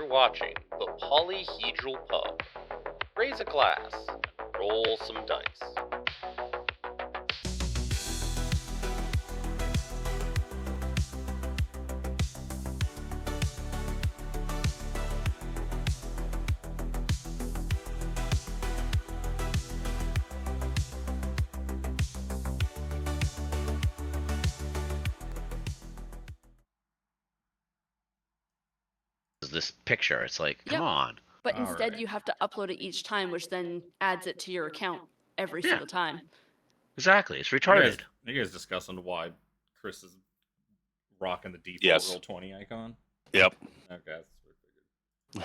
You're watching the Polyhedral Pub. Raise a glass and roll some dice. This picture, it's like, come on. But All instead right. you have to upload it each time, which then adds it to your account every single time. Exactly, it's You retarded. guys discussing why Chris is rocking the default Yes. Roll20 icon? Yep. Okay,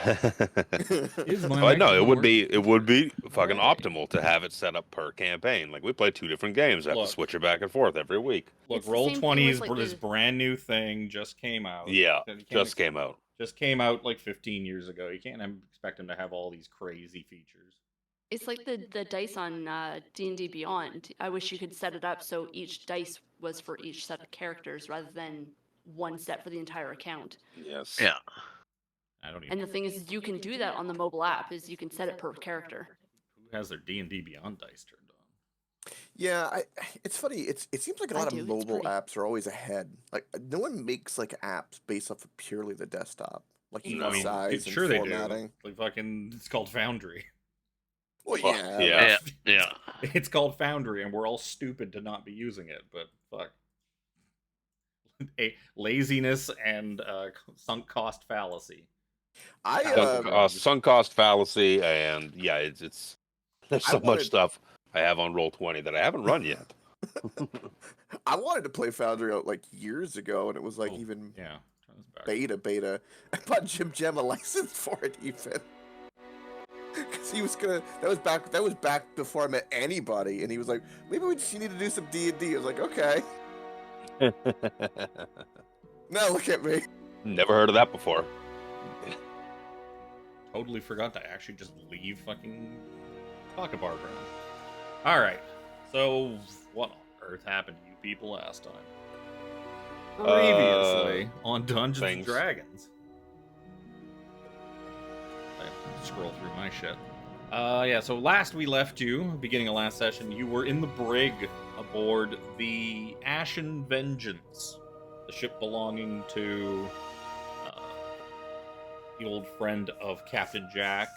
that's But no, it would be fucking optimal to have it set up per campaign. Like we play 2 different games, have Look. to switch it back and forth every week. Look, It's the same thing Roll20 with, is like, this the- brand new thing, just came out. Yeah, You can't just came out. Just came out like 15 years ago. You can't expect him to have all these crazy features. It's like the dice on D&D Beyond. I wish you could set it up so each dice was for each set of characters rather than one set for the entire account. Yes. Yeah. I don't even And the thing is, you can do that on the mobile app, is you can set it per character. who has their D&D Beyond dice turned on. Yeah, it's funny. It seems like a I lot do, of it's mobile pretty. apps are always ahead. Like no one makes like apps based off of purely the desktop, like even I mean, size and sure they formatting. do. Like fucking, it's called Foundry. Well, Fuck, yeah, Yeah. It's called Foundry, and we're all stupid to not be using it. But fuck, laziness and sunk cost fallacy. Sunk cost fallacy, and yeah, it's there's so much stuff I have on Roll20 that I haven't run yet. I wanted to play Foundry out like years ago, and it was like even Yeah, turn this back. beta. I bought Jim Jam a license for it even. Because he was gonna. That was back before I met anybody, and he was like, "Maybe we just need to do some D&D." I was like, "Okay." Now look at me. Never heard of that before. Totally forgot to actually just leave fucking Pocket Bar ground. Alright, so what on earth happened to you people last time? Previously on Dungeons and Dragons. I have to scroll through my shit. Yeah, so last we left you, beginning of last session, you were in the brig aboard the Ashen Vengeance, the ship belonging to the old friend of Captain Jack,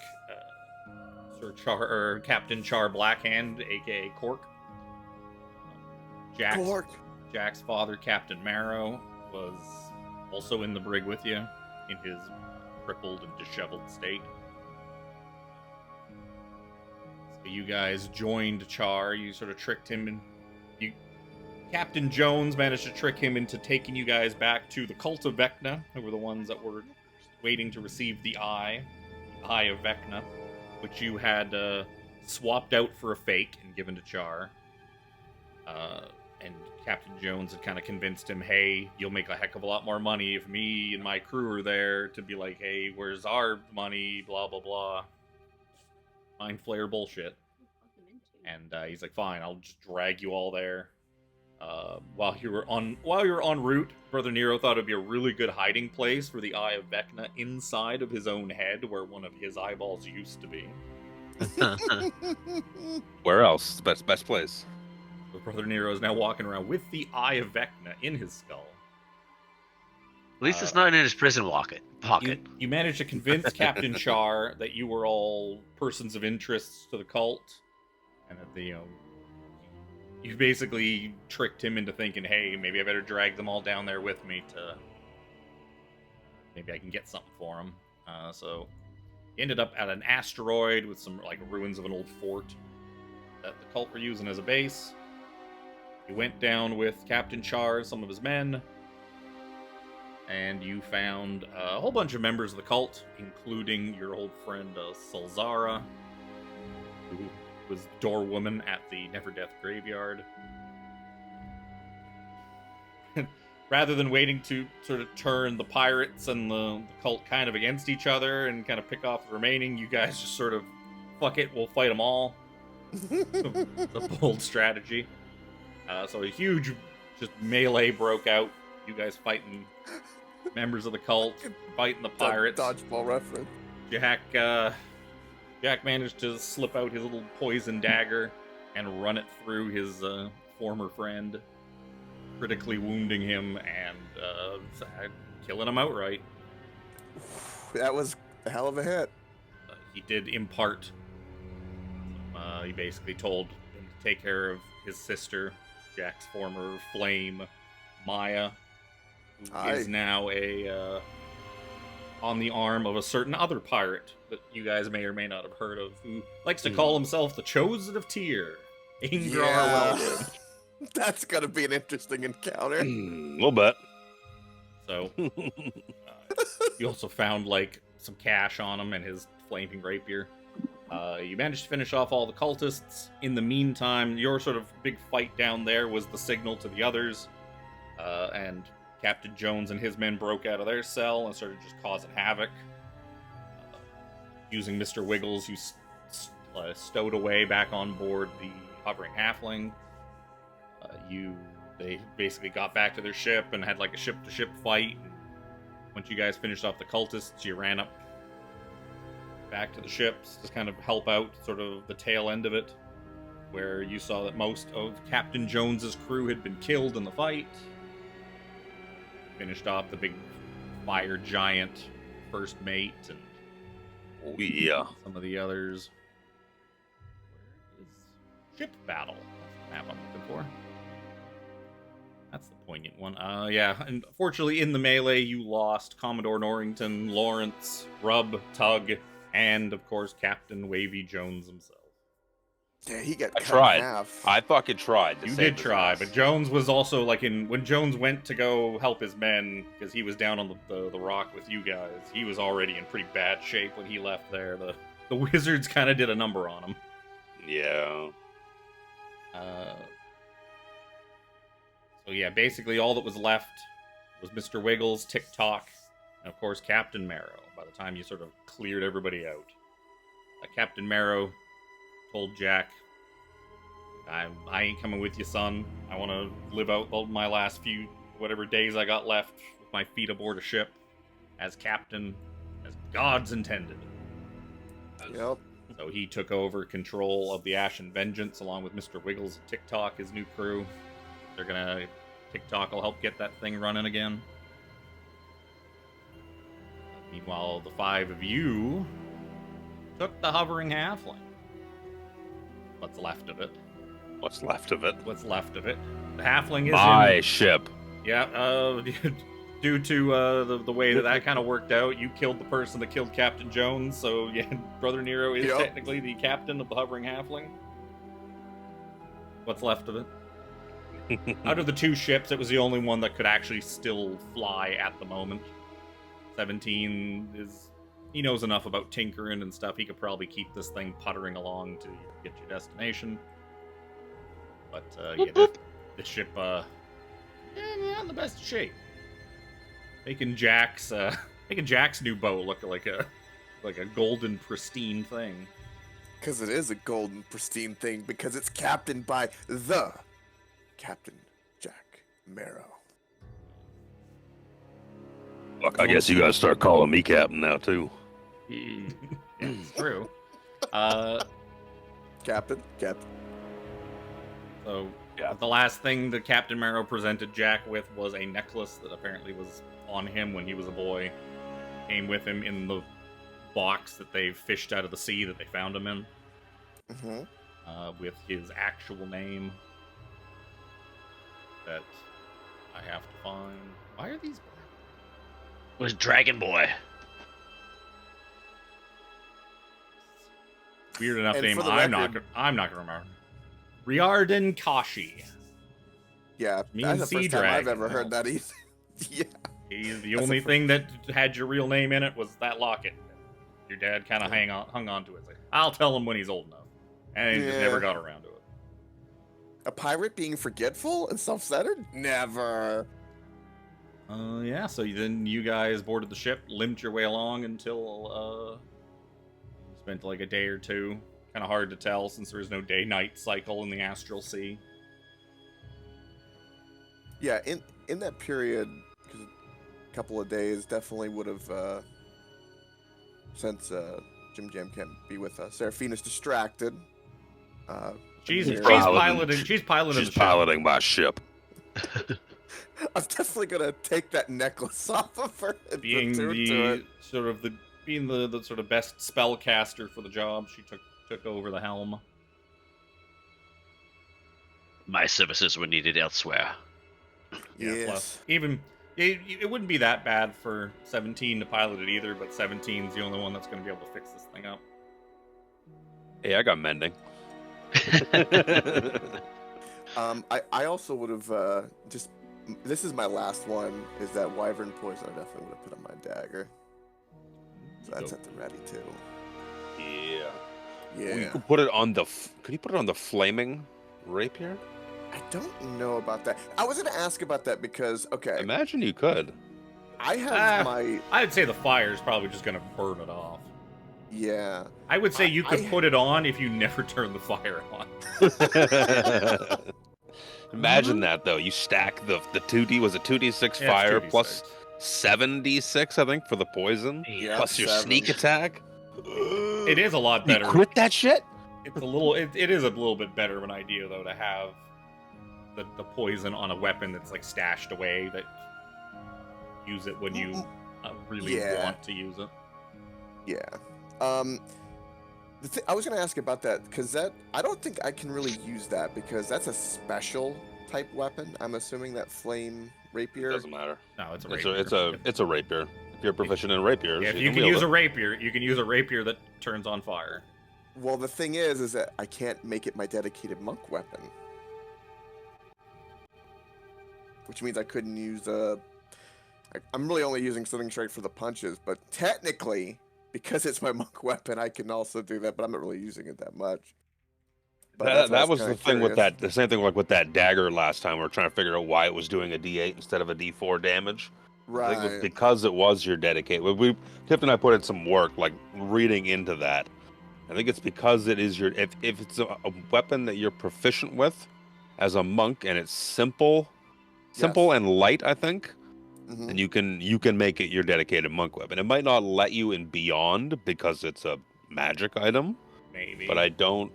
Captain Char Blackhand, aka Cork. Jack's father, Captain Marrow, was also in the brig with you, in his crippled and disheveled state. So you guys joined Char. You sort of tricked him, and Captain Jones managed to trick him into taking you guys back to the cult of Vecna, who were the ones that were waiting to receive the Eye of Vecna, which you had swapped out for a fake and given to Char. And Captain Jones had kind of convinced him, hey, you'll make a heck of a lot more money if me and my crew are there to be like, hey, where's our money, blah, blah, blah. Mind flayer bullshit. And he's like, fine, I'll just drag you all there. While you were en route, Brother Nero thought it'd be a really good hiding place for the Eye of Vecna inside of his own head, where one of his eyeballs used to be. Where else? Best place. So Brother Nero is now walking around with the Eye of Vecna in his skull. At least it's not in his prison pocket. You managed to convince Captain Char that you were all persons of interest to the cult, and that you basically tricked him into thinking, hey, maybe I better drag them all down there with me to... maybe I can get something for them. So he ended up at an asteroid with some ruins of an old fort that the cult were using as a base. You went down with Captain Char, some of his men, and you found a whole bunch of members of the cult, including your old friend Salzara, who was doorwoman at the Never Death Graveyard. Rather than waiting to sort of turn the pirates and the cult kind of against each other and kind of pick off the remaining, you guys just sort of, fuck it, we'll fight them all. The bold strategy. So a huge just melee broke out. You guys fighting members of the cult fighting the pirates. Dodgeball reference. Jack managed to slip out his little poison dagger and run it through his former friend, critically wounding him and killing him outright. That was a hell of a hit. He did impart. He basically told him to take care of his sister, Jack's former flame, Maya, who is now on the arm of a certain other pirate that you guys may or may not have heard of, who likes to call himself the Chosen of Tyr, Ingrar Weldon. That's gonna be an interesting encounter. We'll bet. So, you also found like some cash on him and his flaming rapier. You managed to finish off all the cultists. In the meantime, your sort of big fight down there was the signal to the others, and Captain Jones and his men broke out of their cell and started just causing havoc. Using Mr. Wiggles, you stowed away back on board the hovering halfling. They basically got back to their ship and had like a ship-to-ship fight. Once you guys finished off the cultists, you ran up back to the ships to kind of help out sort of the tail end of it, where you saw that most of Captain Jones's crew had been killed in the fight. Finished off the big fire giant first mate and some of the others. Where is ship battle? That's the map I'm looking for. That's the poignant one. Yeah, and unfortunately in the melee you lost Commodore Norrington, Lawrence, Rub, Tug, and of course Captain Wavy Jones himself. Yeah, he got I cut tried. in half. I fucking tried. You did try, but Jones was also like when Jones went to go help his men, because he was down on the rock with you guys, he was already in pretty bad shape when he left there. The wizards kind of did a number on him. Yeah. So yeah, basically all that was left was Mr. Wiggles, TikTok, and of course Captain Marrow, by the time you sort of cleared everybody out. Captain Marrow told Jack, I ain't coming with you, son. I want to live out my last few, whatever days I got left with my feet aboard a ship as captain, as gods intended. Yep. So he took over control of the Ashen Vengeance along with Mr. Wiggles and TikTok, his new crew. TikTok will help get that thing running again. Meanwhile, the five of you took the hovering halfling. What's left of it. What's left of it? What's left of it. The halfling is My ship. Yeah, due to the way that kind of worked out, you killed the person that killed Captain Jones, so yeah, Brother Nero is technically the captain of the hovering halfling. What's left of it? Out of the two ships, it was the only one that could actually still fly at the moment. 17 he knows enough about tinkering and stuff. He could probably keep this thing puttering along to get your destination. But yeah, this ship, not in the best shape. Making Jack's new bow look like a golden pristine thing. Because it is a golden pristine thing, because it's captained by the Captain Jack Marrow. Look, I guess you gotta start calling me captain now too. Yeah, it's true. Captain. So the last thing that Captain Marrow presented Jack with was a necklace that apparently was on him when he was a boy. Came with him in the box that they fished out of the sea that they found him in. With his actual name that I have to find. Why are these black? It was Dragon Boy. Weird enough And name. for the I'm record- not gonna remember. Riordan Kashi. Yeah, Mean that's the sea first time I've dragon. ever heard that either. Yeah. The only thing that had your real name in it was that locket. Your dad kind of hung on to it. It's like, I'll tell him when he's old enough. And he just never got around to it. A pirate being forgetful and self-centered? Never. Yeah, so then you guys boarded the ship, limped your way along until, spent like a day or two. Kind of hard to tell since there is no day-night cycle in the Astral Sea. Yeah, in that period, 'cause couple of days. Definitely would have, since Jim Jam can't be with us. Seraphina's distracted. She's here. piloting. She's piloting. She's piloting my ship. I'm definitely gonna take that necklace off of her. And Being return to the it. sort of the sort of best spellcaster for the job, she took over the helm. My services were needed elsewhere. Yes. Plus, even it wouldn't be that bad for 17 to pilot it either, but 17's the only one that's going to be able to fix this thing up. Hey, I got mending. I also would have just. This is my last one. Is that Wyvern poison? I definitely would have put on my dagger. So that's at the ready too. Yeah. Yeah. Well, you could put it on the. Could you put it on the flaming rapier? I don't know about that. I was gonna ask about that because okay, Imagine you could. I have my I'd say the fire's probably just going to burn it off. yeah. I would say you could I- put it on if you never turn the fire on. Imagine that though. You stack the 2D was it 2d6 Yeah, fire it's 2d6. plus 7d6 I think for the poison Yeah, plus your 7. sneak attack. It is a lot better. You crit that shit? It's a little. It is a little bit better of an idea though to have the poison on a weapon that's like stashed away that use it when you really Yeah. want to use it. Yeah. I was gonna ask about that because that I don't think I can really use that because that's a special type weapon. I'm assuming that flame rapier. Doesn't matter. No, it's a It's rapier. it's a rapier. If you're proficient in rapiers, Yeah, if you can wield use it. a rapier, you can use a rapier that turns on fire. Well, the thing is that I can't make it my dedicated monk weapon, which means I couldn't use I'm really only using Slitting Strike for the punches, but technically, because it's my monk weapon, I can also do that. But I'm not really using it that much. But that's why I That was kinda the thing with curious. that. The same thing like with that dagger last time. We were trying to figure out why it was doing a D8 instead of a D4 damage. I think it was Right. because it was your dedicated. Tiff and I put in some work, like reading into that. I think it's because it is your. If it's a weapon that you're proficient with, as a monk, and it's simple and light, I think, Mhm. then you can make it your dedicated monk weapon. It might not let you in beyond because it's a magic item, Maybe. but I don't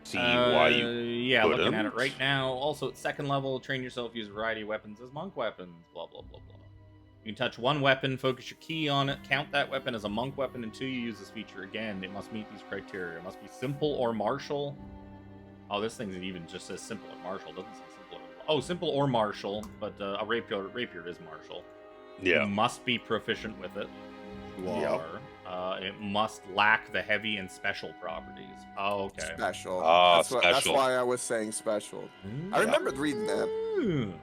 see why you. Yeah, looking at it couldn't. right now. Also, at second level, train yourself use a variety of weapons as monk weapons. Blah blah blah blah. You can touch one weapon, focus your key on it, count that weapon as a monk weapon until you use this feature again. It must meet these criteria. It must be simple or martial. Oh, this thing's even just says simple or martial. It doesn't say simple. Oh, simple or martial, but a rapier is martial. Yeah. You must be proficient with it. You Yep. are. It must lack the heavy and special properties. Oh, okay. Special. Ah, That's special. why I was saying special. I remembered reading that. Ooh.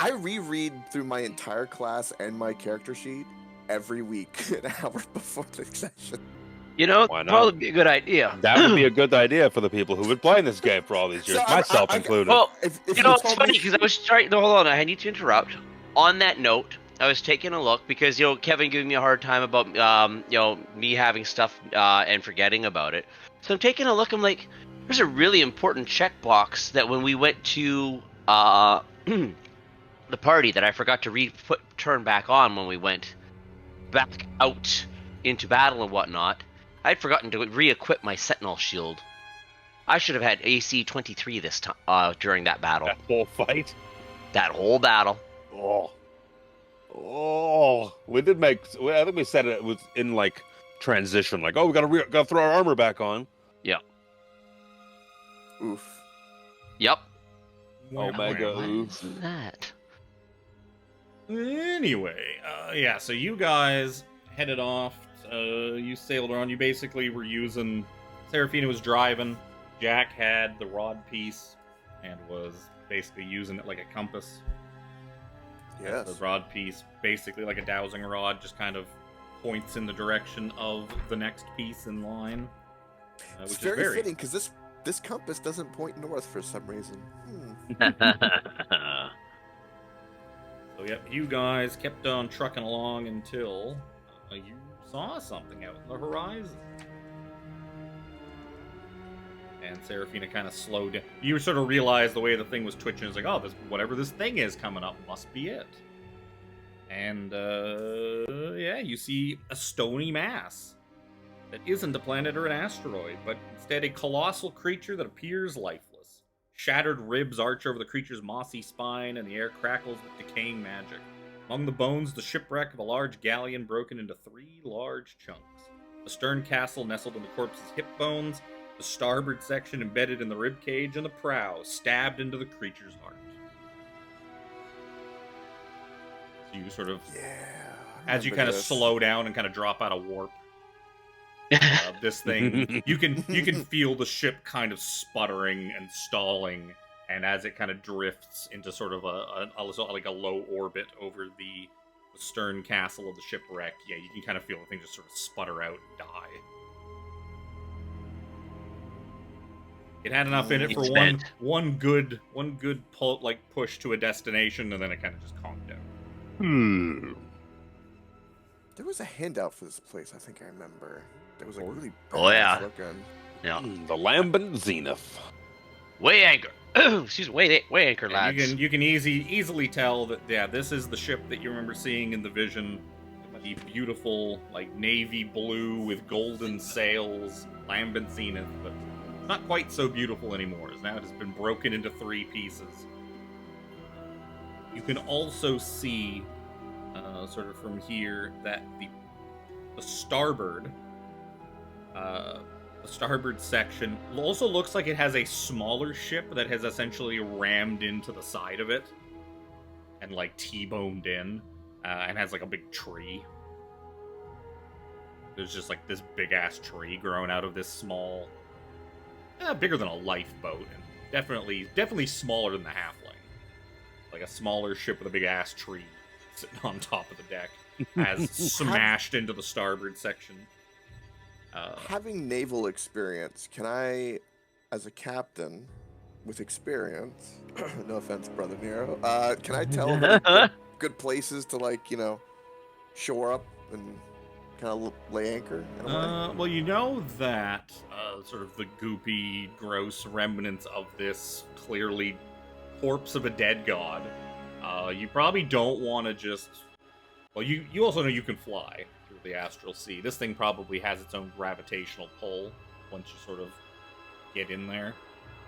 I reread through my entire class and my character sheet every week, an hour before the session. You know, Why not? probably be a good idea. That would be a good idea for the people who've been playing this game for all these years, So, myself I- included. Well, If you know, it's told funny me- because I was trying. No, hold on. I need to interrupt. On that note, I was taking a look because Kevin giving me a hard time about me having stuff and forgetting about it. So I'm taking a look. I'm like, there's a really important checkbox that when we went to the party that I forgot to turn back on when we went back out into battle and whatnot. I'd forgotten to re-equip my Sentinel shield. I should have had AC 23 this time during that battle. That whole fight. That whole battle. Oh, we did make. I think we said it was in like transition, like, oh, we gotta throw our armor back on. Oof. Yep. Omega Why oof. isn't that? Anyway, yeah, so you guys headed off. You sailed around. You basically were using. Seraphina was driving. Jack had the rod piece and was basically using it like a compass. Yes. The rod piece, basically like a dowsing rod, just kind of points in the direction of the next piece in line. It's Which very is fitting because this compass doesn't point north for some reason. So yep, you guys kept on trucking along until you saw something out in the horizon. And Seraphina kind of slowed down. You sort of realize the way the thing was twitching. It's like, oh, whatever this thing is coming up must be it. And, yeah, you see a stony mass that isn't a planet or an asteroid, but instead a colossal creature that appears lifeless. Shattered ribs arch over the creature's mossy spine, and the air crackles with decaying magic. Among the bones, the shipwreck of a large galleon broken into 3 large chunks. The stern castle nestled in the corpse's hip bones, the starboard section embedded in the rib cage, and the prow stabbed into the creature's heart. So you sort of, as you kind of slow down and kind of drop out of warp, this thing, you can feel the ship kind of sputtering and stalling, and as it kind of drifts into sort of a low orbit over the stern castle of the shipwreck, yeah, you can kind of feel the thing just sort of sputter out and die. It had enough in it for one good push to a destination, and then it kind of just calmed down. There was a handout for this place. I think I remember. There was like really looking. Yeah. The Lambent Zenith. Way anchor. Excuse me, way anchor, lads. You can easily tell that this is the ship that you remember seeing in the vision. The beautiful like navy blue with golden sails, Lambent Zenith, but not quite so beautiful anymore, as now it has been broken into 3 pieces. You can also see, sort of from here, that the starboard section also looks like it has a smaller ship that has essentially rammed into the side of it and like T-boned in, and has like a big tree. There's just like this big ass tree growing out of this small, bigger than a lifeboat, and definitely smaller than the halfling. Like a smaller ship with a big ass tree sitting on top of the deck has smashed into the starboard section. Having naval experience, can I, as a captain with experience, no offense, Brother Nero, can I tell good places to shore up and kind of lay anchor in a way? Well, you know that sort of the goopy, gross remnants of this clearly corpse of a dead god. You probably don't want to just... Well, you also know you can fly through the astral sea. This thing probably has its own gravitational pull once you sort of get in there.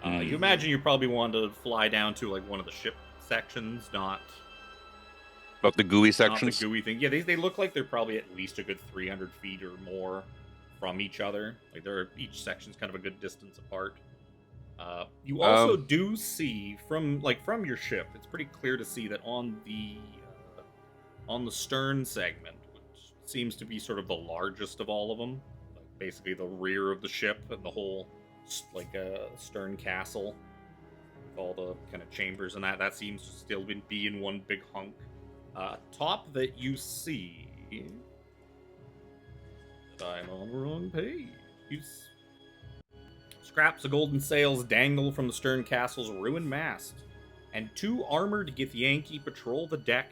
You imagine you probably want to fly down to like one of the ship sections, not the gooey sections? Not the gooey thing. Yeah, they look like they're probably at least a good 300 feet or more from each other. Like each section's kind of a good distance apart. You also do see from your ship, it's pretty clear to see that on the stern segment, which seems to be sort of the largest of all of them, like basically the rear of the ship and the whole stern castle, with all the kind of chambers and that seems to still be in one big hunk. Top that you see, I'm on the wrong page. Scraps of golden sails dangle from the stern castle's ruined mast, and 2 armored Githyanki patrol the deck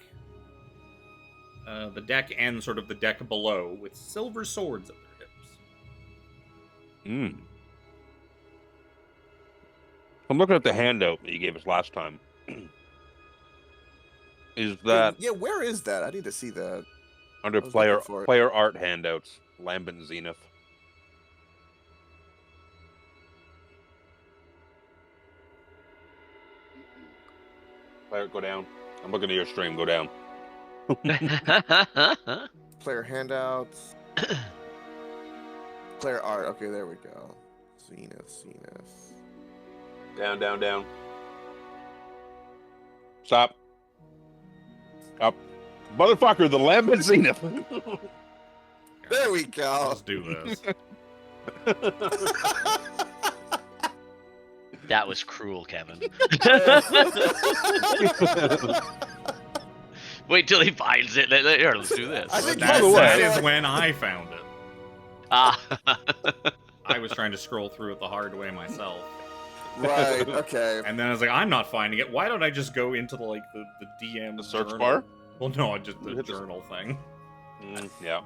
and sort of the deck below with silver swords at their hips. I'm looking at the handout that you gave us last time. Is that... Yeah, where is that? I need to see that. Under player art handouts, Lambent Zenith. Player, go down. I'm looking at your stream. Go down. Player handouts. Player art. Okay, there we go. Zenith. Down. Stop. Up. Motherfucker, the Lambent Zenith. There we go. Let's do this. That was cruel, Kevin. Wait till he finds it. Here, let's do this. I think that is when I found it. Ah. I was trying to scroll through it the hard way myself. Right, okay. And then I was like, I'm not finding it. Why don't I just go into the DM The search journal? bar? Well, no, just the journal thing. Yeah.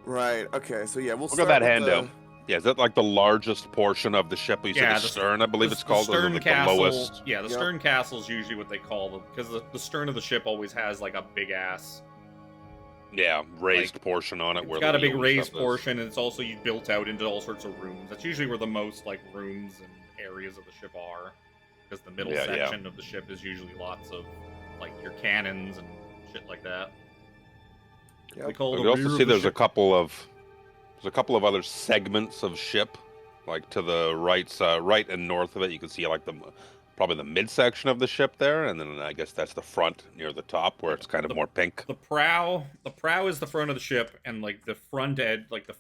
Right, okay, so yeah, we'll Look at start that with handout. Yeah, is that like the largest portion of the ship? You said Yeah, the stern, I believe the, it's called. The or stern like castle. The lowest. Yeah, the Yep. stern castle is usually what they call them, because the stern of the ship always has like a big ass. Yeah, raised Like, portion on it. It's where got the a big wheel and raised stuff is. portion, and it's also built out into all sorts of rooms. That's usually where the most like rooms and areas of the ship are, because the middle Yeah, yeah. section of the ship is usually lots of like your cannons and shit like that. Yep. We call You the also rear see of the there's ship. a couple of other segments of ship, like to the right and north of it. You can see like probably the midsection of the ship there, and then I guess that's the front near the top where it's kind of more pink. The prow is the front of the ship, and like the front edge, like the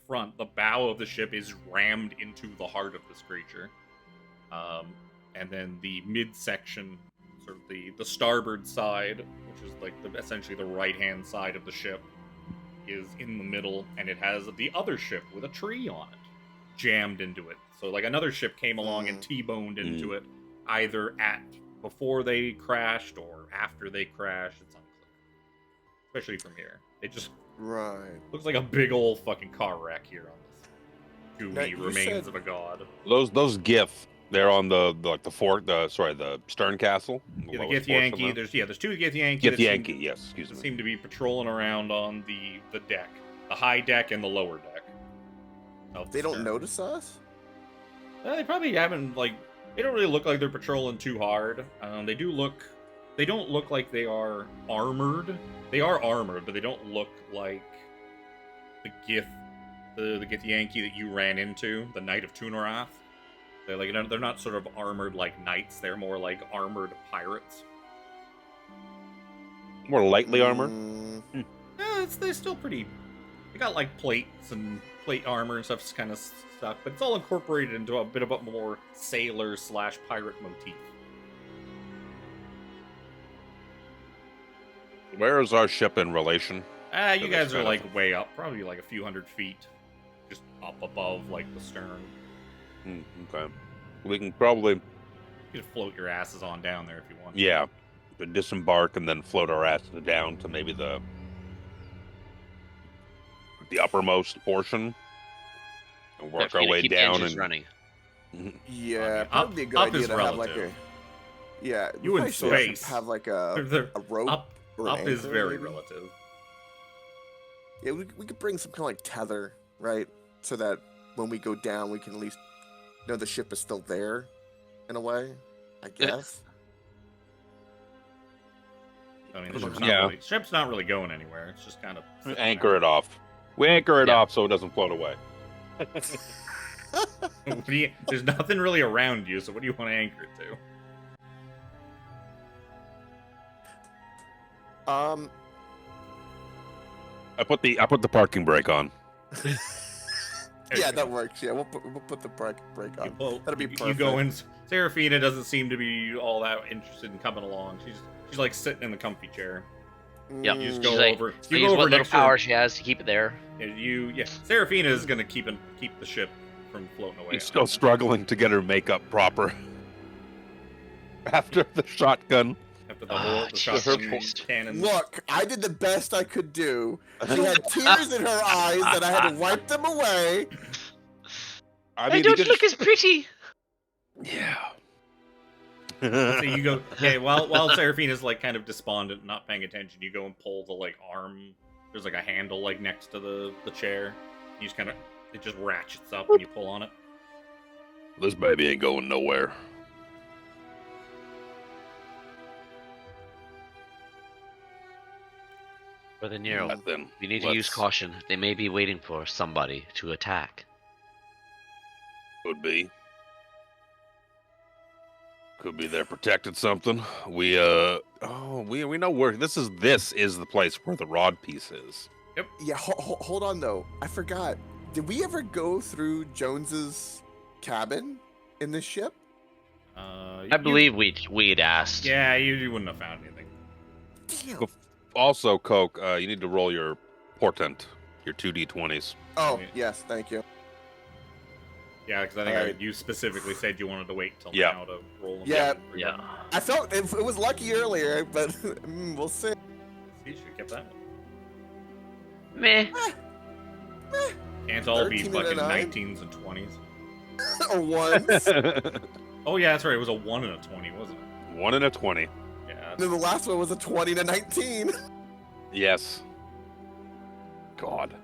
bow of the ship is rammed into the heart of this creature. And then the midsection, sort of the starboard side, which is like essentially the right-hand side of the ship, is in the middle, and it has the other ship with a tree on it jammed into it. So like another ship came along and T-boned into it, either before they crashed or after they crashed. It's unclear, especially from here. It just looks like a big old fucking car wreck here on this gooey remains of a god. Those GIF, they're on the stern castle. Yeah, the Githyanki. There's two Githyanki. Githyanki, yes, excuse me. Seem to be patrolling around on the deck, the high deck and the lower deck. They don't notice us? They probably haven't, like, they don't really look like they're patrolling too hard. They don't look like they are armored. They are armored, but they don't look like the Githyanki that you ran into, the Knight of Tunarath. They're not sort of armored like knights. They're more like armored pirates. More lightly armored. They're still pretty. They got like plates and plate armor and stuff, kind of stuff, but it's all incorporated into a bit of a more sailor/pirate motif. Where is our ship in relation? You guys are like way up, probably like a few hundred feet, just up above like the stern. Okay. We can probably... You can float your asses on down there if you want. Yeah. Disembark and then float our asses down to maybe the uppermost portion. And work our way keep down engines and... running. Yeah, I mean, probably a good up idea is to have like relative. you in space. have like a rope. Up is anchor, very maybe? relative. Yeah, we could bring some kind of like tether, right? So that when we go down, we can at least know the ship is still there, in a way. I guess. I mean, the ship's not really going anywhere. It's just kind of Anchor it off. We anchor it off so it doesn't float away. There's nothing really around you, so what do you want to anchor it to? I put the parking brake on. Yeah, that works. Yeah, we'll put the brake on. That'll be perfect. You go in. Seraphina doesn't seem to be all that interested in coming along. She's like sitting in the comfy chair. Yep. You just She's go like, over. You use what little power she has to keep it there. Yeah, Seraphina is gonna keep the ship from floating away. He's still struggling to get her makeup proper. After the shotgun. After the shotgun cannon. Look, I did the best I could do. She had tears in her eyes that I had to wipe them away. I don't look as pretty. Yeah. So you go, while Seraphina's like kind of despondent, not paying attention, you go and pull the like arm. There's like a handle like next to the chair. You just it just ratchets up when you pull on it. This baby ain't going nowhere. Brother Nero, Then you need to use caution. They may be waiting for somebody to attack. Could be. Could be they're protected something. We know where this is the place where the rod piece is. Yep. Yeah, hold on though. I forgot. Did we ever go through Jones's cabin in this ship? I believe we had asked. Yeah, you wouldn't have found anything. Damn. Also, Coke, you need to roll your portent, your 2d20s. Oh, yes, thank you. Yeah, because I think Alright. you specifically said you wanted to wait till Yeah. now to roll them. Yeah. I felt it was lucky earlier, but we'll see. You should have kept that one. Meh. Can't all be 13 and a fucking 9? 19s and 20s. Or ones. Oh yeah, that's right. It was a 1 and a 20, wasn't it? 1 and a 20. Yeah. Then the last one was a 20 to 19. Yes. God.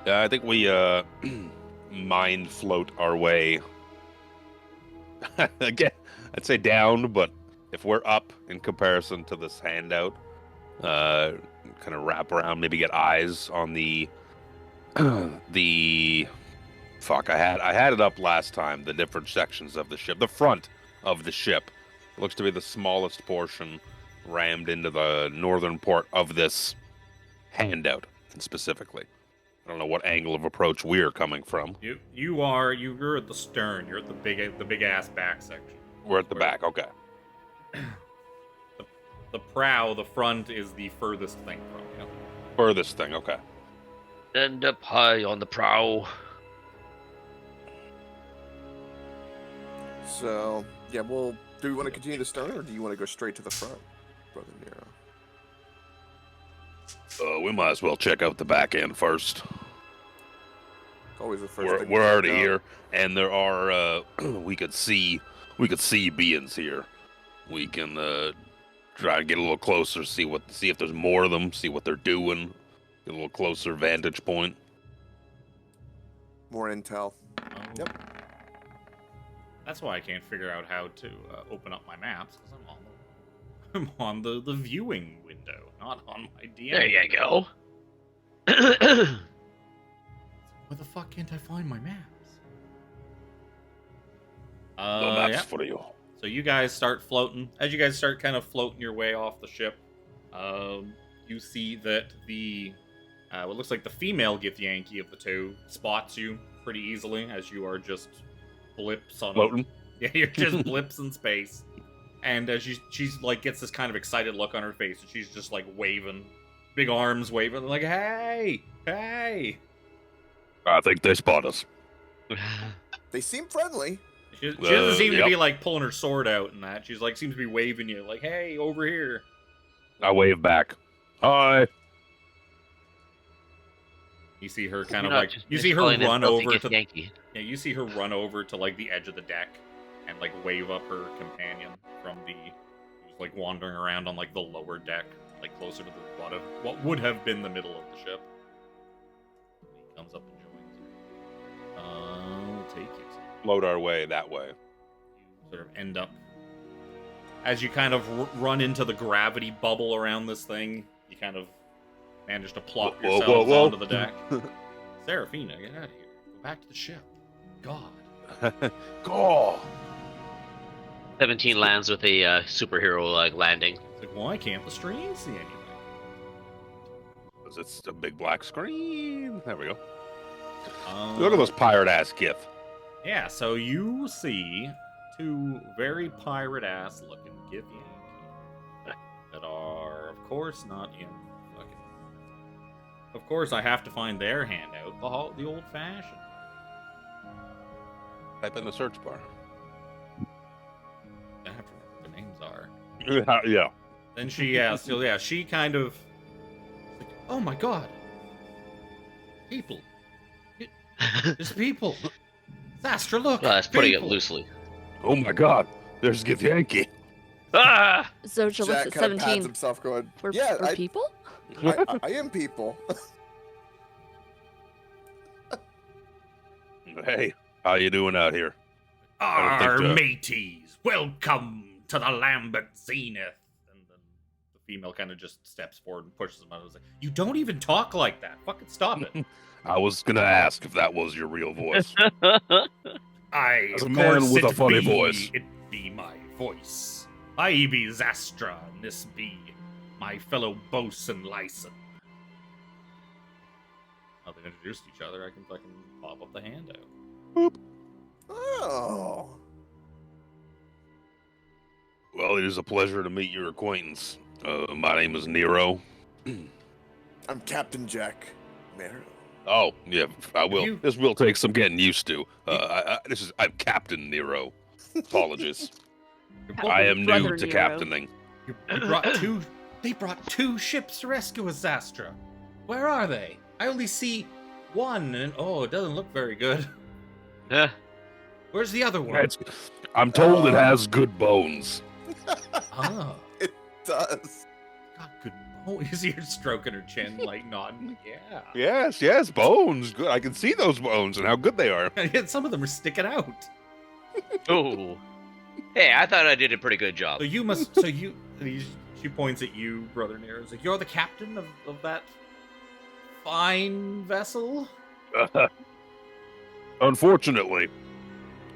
Yeah, I think we mind float our way. Again, I'd say down, but if we're up in comparison to this handout, kind of wrap around, maybe get eyes on the the fuck. I had it up last time. The different sections of the ship, the front of the ship, looks to be the smallest portion rammed into the northern port of this handout specifically. I don't know what angle of approach we're coming from. You're at the stern. You're at the big ass back section. We're at the back. Okay. The prow, the front, is the furthest thing from you. Furthest thing. Okay. End up high on the prow. So, yeah, well, do we want to continue the stern, or do you want to go straight to the front, Brother Nero? We might as well check out the back end first. Always the first We're thing we're to check already out. here, and there are we could see beings here. We can try to get a little closer, see if there's more of them, see what they're doing, get a little closer vantage point. More intel. Oh. Yep. That's why I can't figure out how to open up my maps, because I'm on the viewing window, not on my DM. There you go. Where the fuck can't I find my maps? No maps Yeah. for you. So you guys start floating. As you guys start kind of floating your way off the ship, you see that the what looks like the female Githyanki of the two spots you pretty easily, as you are just blips on Floating. Yeah, you're just blips in space. And she's like gets this kind of excited look on her face, and she's just like waving, big arms waving, like hey, hey. I think they spot us. They seem friendly. She doesn't seem to Yep. be like pulling her sword out and that. She's like seems to be waving you, like hey, over here. I wave back. Hi. You see her kind You're of not like just you see her calling it run filthy over to Yankee. yeah, you see her run over to like the edge of the deck and like wave up her companion from the who's like wandering around on like the lower deck, like closer to the bottom, what would have been the middle of the ship. He comes up and joins you. I'll take it. Float our way that way. You sort of end up as you kind of run into the gravity bubble around this thing. You kind of manage to plop Whoa, yourselves whoa. onto the deck. Seraphina, get out of here. Go back to the ship. God. Go. 17 lands with a superhero like landing. It's like, why can't the stream see anything? It's a big black screen. There we go. Um, Look at those pirate ass Gith. Yeah, so you see two very pirate ass looking Githyanki that are, of course, not in fucking. Of course, I have to find their handout, the old fashioned. Type in the search bar. I have to remember what the names are. Yeah. Then she kind of. Like, oh my god! People! There's people! Zastra, look! That's putting it people! loosely. Oh my God. There's Githyanki. Ah! Zojja looks Jack at kind of pats 17. himself, going, We're, "Yeah, we're people? I am people." Hey, how you doing out here? I Our don't think mateys, welcome to the Lambent Zenith. And then the female kind of just steps forward and pushes him out. I was like, you don't even talk like that. Fucking stop it. I was gonna ask if that was your real voice. I, As a of man course, with a it funny be, voice. It be my voice. I be Zastra, and this be my fellow bosun Lyson. Now they've introduced each other, I can fucking pop up the handout. Oh. Well, it is a pleasure to meet your acquaintance. My name is Nero. I'm Captain Jack Merrill. Oh, yeah, I will. You- This will take some getting used to. I'm Captain Nero. Apologies. I am new Brother to Nero. captaining. You brought two. They brought two ships to rescue us, Zastra. Where are they? I only see one, and it doesn't look very good. Yeah. Where's the other one? I'm told it has good bones. Ah, It does. got good bones. You see her stroking her chin, like nodding. Like, yeah. Yes, bones. Good. I can see those bones and how good they are. And some of them are sticking out. Oh. Hey, I thought I did a pretty good job. So you must. She points at you, Brother Nero. Is like, you're the captain of that fine vessel. Unfortunately,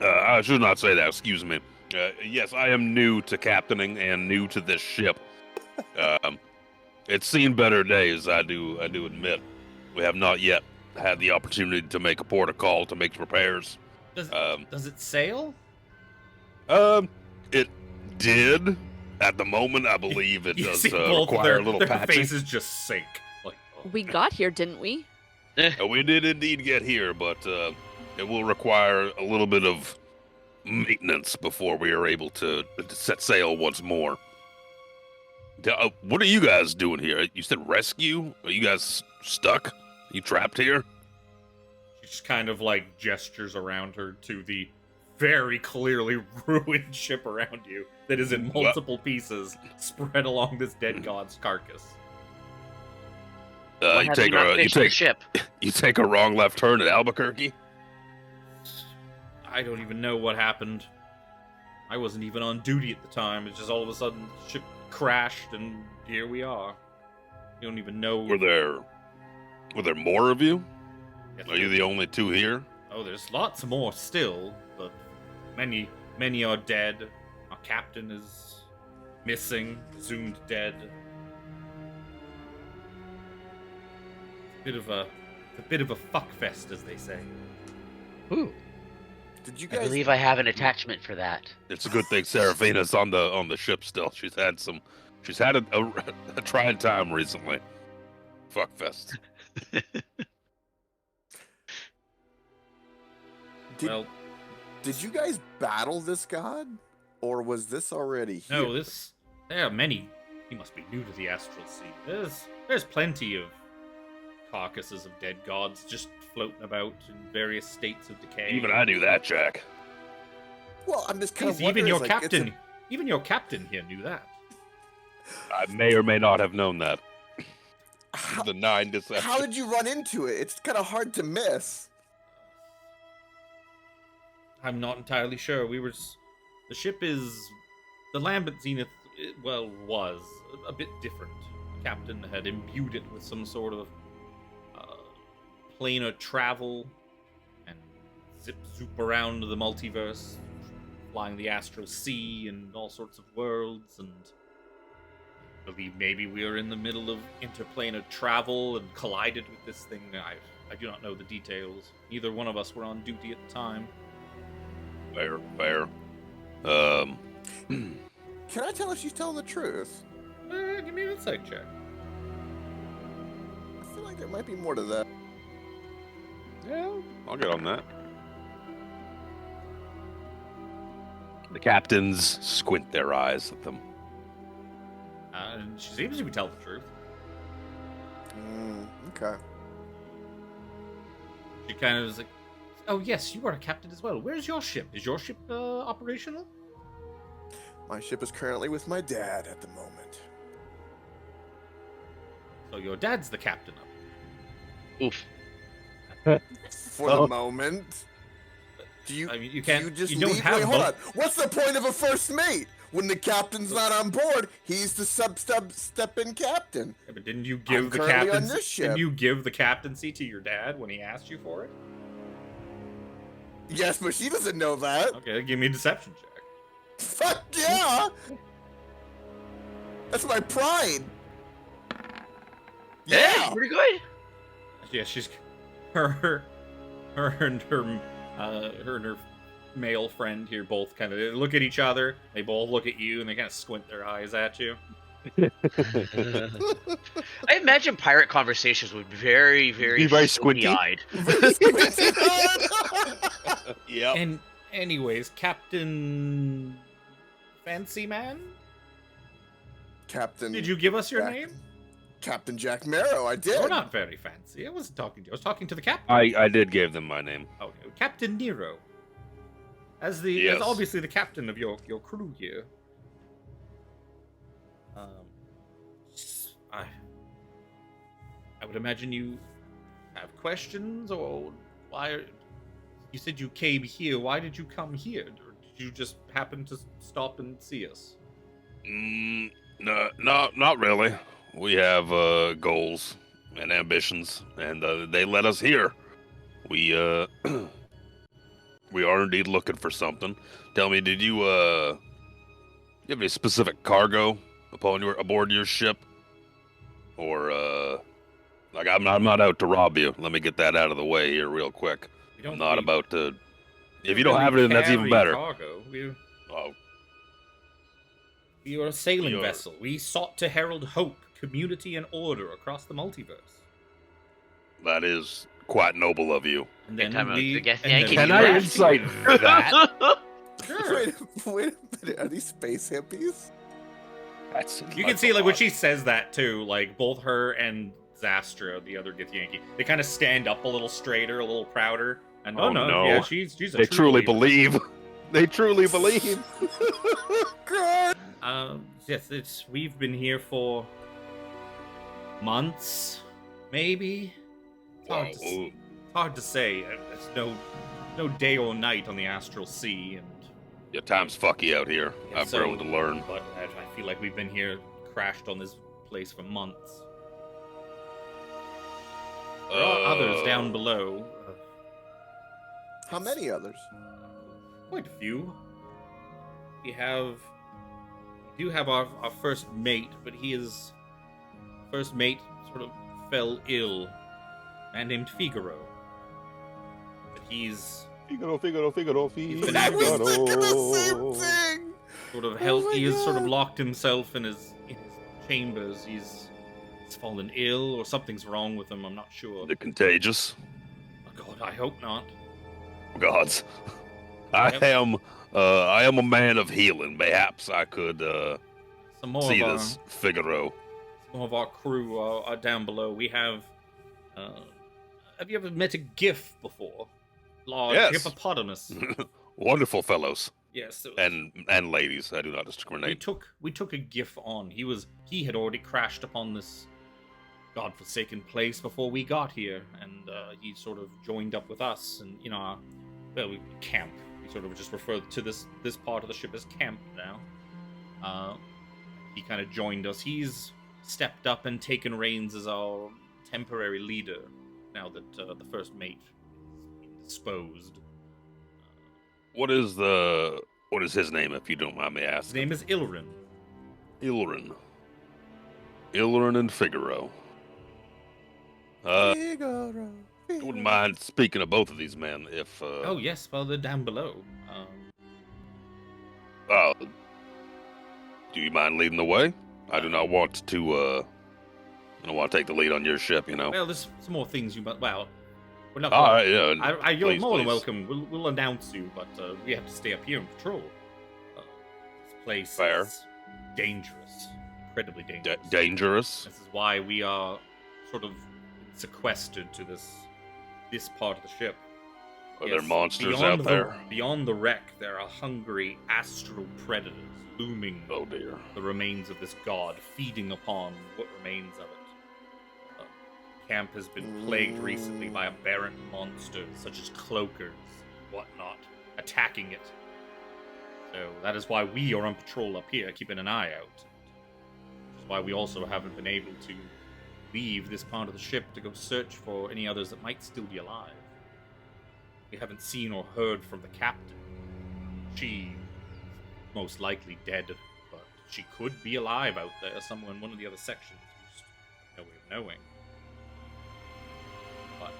I should not say that. Excuse me. Yes, I am new to captaining and new to this ship. It's seen better days. I do admit. We have not yet had the opportunity to make a port of call to make repairs. Does it sail? It did. At the moment, I believe it You does see both require a little their patching. faces just sink. Like, We got here, didn't we? We did indeed get here, but it will require a little bit of maintenance before we are able to set sail once more. What are you guys doing here? You said rescue? Are you guys stuck? Are you trapped here? she just kind of like gestures around her to the very clearly ruined ship around you that is in multiple pieces spread along this dead god's carcass. Why You have take not a finished the ship? you take a wrong left turn at Albuquerque. I don't even know what happened. I wasn't even on duty at the time. It's just all of a sudden the ship crashed and here we are. You don't even know. Were there more of you? Are you the only two here? Oh, there's lots more still, but many are dead. Our captain is missing, presumed dead. A bit of a fuck fest, as they say. Ooh. Did you I guys? believe I have an attachment for that. It's a good thing Seraphina's on the ship still. She's had a trying time recently. Fuckfest. Did you guys battle this god, or was this already here? No, there are many. He must be new to the astral sea. There's plenty of carcasses of dead gods just floating about in various states of decay. Even I knew that, Jack. Well, I'm just kind of Even wondering. your like, captain, even your captain here knew that. I may or may not have known that. How, The 9 deception. how did you run into it? It's kind of hard to miss. I'm not entirely sure. The ship is the Lambent Zenith. Was a bit different. The captain had imbued it with some sort of planar travel and zip zoop around the multiverse, flying the astral sea and all sorts of worlds. And I believe maybe we were in the middle of interplanar travel and collided with this thing. I do not know the details. Neither one of us were on duty at the time. Fair. Can I tell if she's telling the truth? Give me an insight check. I feel like there might be more to that. Yeah, I'll get on that. The captains squint their eyes at them. And she seems to be telling the truth. Okay. She kind of is like, "Oh yes, you are a captain as well. Where's your ship? Is your ship operational?" My ship is currently with my dad at the moment. So your dad's the captain of it. Oof. For the moment. Do you? I mean, You don't leave? have. Wait, hold on. both. What's the point of a first mate? When the captain's not on board, he's the step-in captain. Yeah, but didn't you I'm give the currently on captaincy? this ship. Didn't you give the captaincy to your dad when he asked you for it? Yes, but she doesn't know that. Okay, give me a deception check. Fuck yeah! That's my pride. Yeah. Pretty good. Yeah, she's her and her male friend here both kind of look at each other. They both look at you and they kind of squint their eyes at you. I imagine pirate conversations would be very, very, Be very squinty. eyed. Yep. And anyways, Captain Fancy Man, Captain. did you give us your Jack. name? Captain Jack Marrow, I did. You're not very fancy. I wasn't talking to you. I was talking to the captain. I did give them my name. Okay, Captain Nero. As Yes. obviously the captain of your crew here. I would imagine you have questions, or why? You said you came here. Why did you come here? Or did you just happen to stop and see us? No, not really. We have goals and ambitions, and they led us here. We we are indeed looking for something. Tell me, did you have any specific cargo aboard your ship, or like I'm not out to rob you. Let me get that out of the way here real quick. We don't I'm not really- about to. we If you don't don't have really it, then that's even carry better. Cargo. Oh, We are a sailing We are- vessel. We sought to herald hope, community, and order across the multiverse. that is quite noble of you. And Hey, then time out. we. The guest and then Yankee we Can I left. insight that? Sure. Wait a minute. Are these space hippies? That's You can see, like, when she says that, too, like, both her and Zastra, the other Githyanki, they kind of stand up a little straighter, a little prouder. And, Oh, no. yeah, she's a They true truly believer. believe. They truly believe. God. Yes, we've been here for months, maybe. It's hard to say. There's no day or night on the astral sea, and Your time's fucky out here. Yeah, I've so- grown to learn. but I feel like we've been here, crashed on this place for months. There are others down below. How many others? Quite a few. We do have our first mate, but first mate sort of fell ill. A man named Figaro. But he's Figaro. been I was Figaro. thinking the same thing. sort of Oh my he has sort of God. locked himself in his chambers. He's fallen ill, or something's wrong with him. I'm not sure. The contagious. Oh God, I hope not. Gods. Yep. I am a man of healing. Perhaps I could Some more see of this Figaro. some of our crew are down below. We have. Have you ever met a GIF before? Large Yes. hippopotamus. Wonderful fellows Yes. it was- and ladies. I do not we discriminate. took a GIF on. He had already crashed upon this godforsaken place before we got here, and he sort of joined up with us, and we camp. We sort of just refer to this part of the ship as camp now. He kind of joined us. He's stepped up and taken reins as our temporary leader now that the first mate is indisposed. What is his name, if you don't mind me His asking? name is Ilrin. Ilrin and Figaro. Figaro. Wouldn't mind speaking of both of these men if. Oh yes, well they're down below. Do you mind leading the way? I do not want to. I don't want to take the lead on your ship. Well, there's some more things you might. Well, we're not. All right, yeah. You're please, more than please. welcome. We'll announce you, but we have to stay up here and patrol. This place Fair. is dangerous, incredibly dangerous. Dangerous. This is why we are sort of sequestered to this part of the ship. Are there Yes, monsters beyond out there? Beyond the wreck, there are hungry astral predators looming Oh dear. the remains of this god, feeding upon what remains of it. Camp has been plagued recently by aberrant monsters such as cloakers and whatnot, attacking it. So that is why we are on patrol up here, keeping an eye out. Which is why we also haven't been able to leave this part of the ship to go search for any others that might still be alive. We haven't seen or heard from the captain. She is most likely dead, but she could be alive out there somewhere in one of the other sections. We just have no way of knowing. But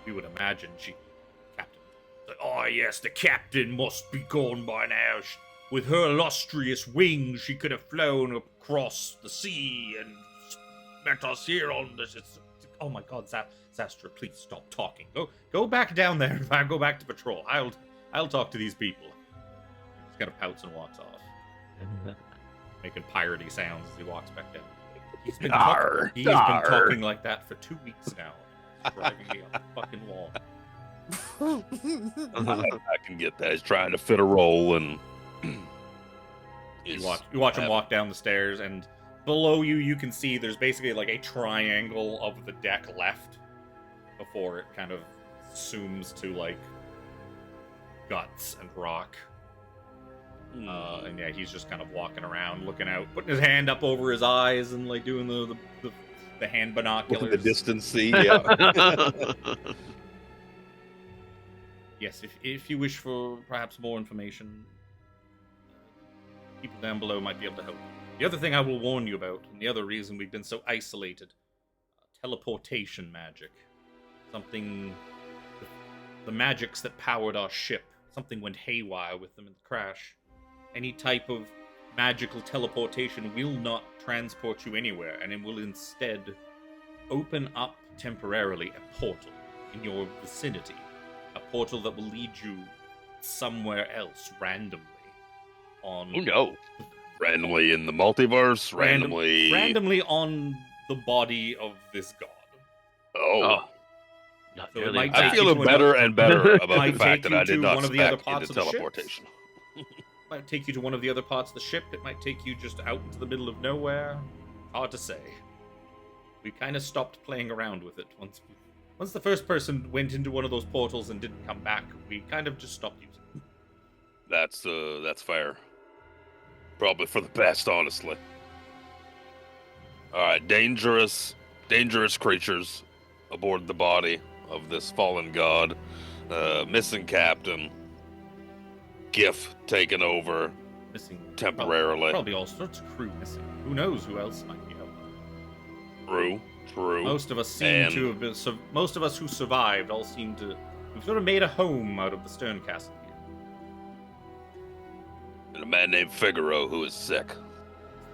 we would imagine captain. Oh yes, the captain must be gone by now. With her illustrious wings, she could have flown across the sea and met us here on this. Oh my God, Zastra, please stop talking. Go back down there and go back to patrol. I'll talk to these people. He's kind of pouts and walks off, making piratey sounds as he walks back down. He's been, Dar, he has been dar. talking like that for 2 weeks now. He's driving me up the fucking wall. I can get that. He's trying to fit a role, and You watch him walk down the stairs, and below you, you can see there's basically like a triangle of the deck left before it kind of zooms to like guts and rock. And yeah, he's just kind of walking around, looking out, putting his hand up over his eyes, and like doing the hand binoculars. Look at the distance, see, yeah. Yes, if you wish for perhaps more information, people down below might be able to help. The other thing I will warn you about, and the other reason we've been so isolated, teleportation magic. Something, the magics that powered our ship, something went haywire with them in the crash. Any type of magical teleportation will not transport you anywhere, and it will instead open up temporarily a portal in your vicinity. A portal that will lead you somewhere else randomly. Oh no. Randomly in the multiverse, randomly on the body of this god. Oh. Not So it nearly might that. I feel better and better about Might the fact take that you I did to not one of the other spec parts into of the ship. teleportation. Might take you to one of the other parts of the ship. It might take you just out into the middle of nowhere. Hard to say. We kind of stopped playing around with it once the first person went into one of those portals and didn't come back. We kind of just stopped using it. That's fair. Probably for the best, honestly. All right, dangerous creatures aboard the body of this fallen god. Missing captain. GIF taken over Missing temporarily. Probably all sorts of crew missing. Who knows who else might be out there. True. Most of us seem to have been. So most of us who survived all seem to. We've sort of made a home out of the Stern Castle here. And a man named Figaro who is sick.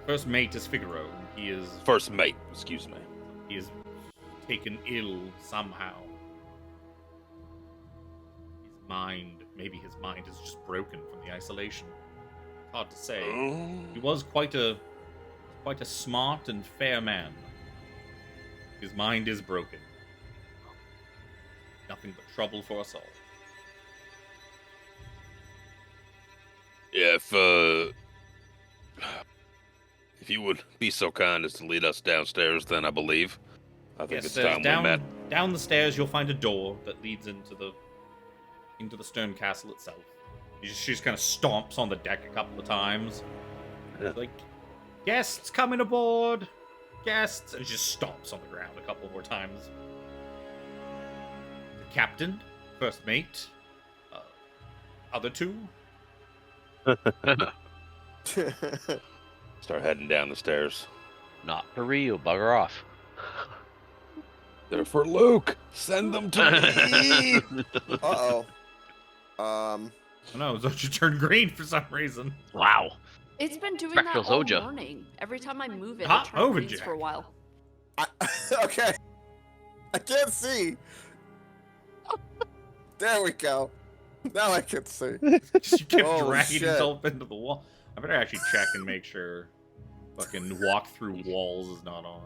First mate is Figaro. He is. First mate, excuse me. He is taken ill somehow. Maybe his mind is just broken from the isolation. Hard to say. He was quite a smart and fair man. His mind is broken. Nothing but trouble for us all. Yeah, if you would be so kind as to lead us downstairs, then I believe. I think it's time we met. Down the stairs, you'll find a door that leads into the Stern Castle itself. She just kind of stomps on the deck a couple of times. Like, guests coming aboard! Guests! And she just stomps on the ground a couple more times. The captain, first mate, other two. Start heading down the stairs. Not for real. Bugger off. They're for Luke. Send them to me. Uh-oh. I know, Zojja turned green for some reason. Wow. It's been doing Spectral that all Zojja. morning. Every time I move it, Hot it turns over, greens Jack. for a while. Okay. I can't see. There we go. Now I can see. She kept Oh, dragging shit. himself into the wall. I better actually check and make sure fucking walk through walls is not on.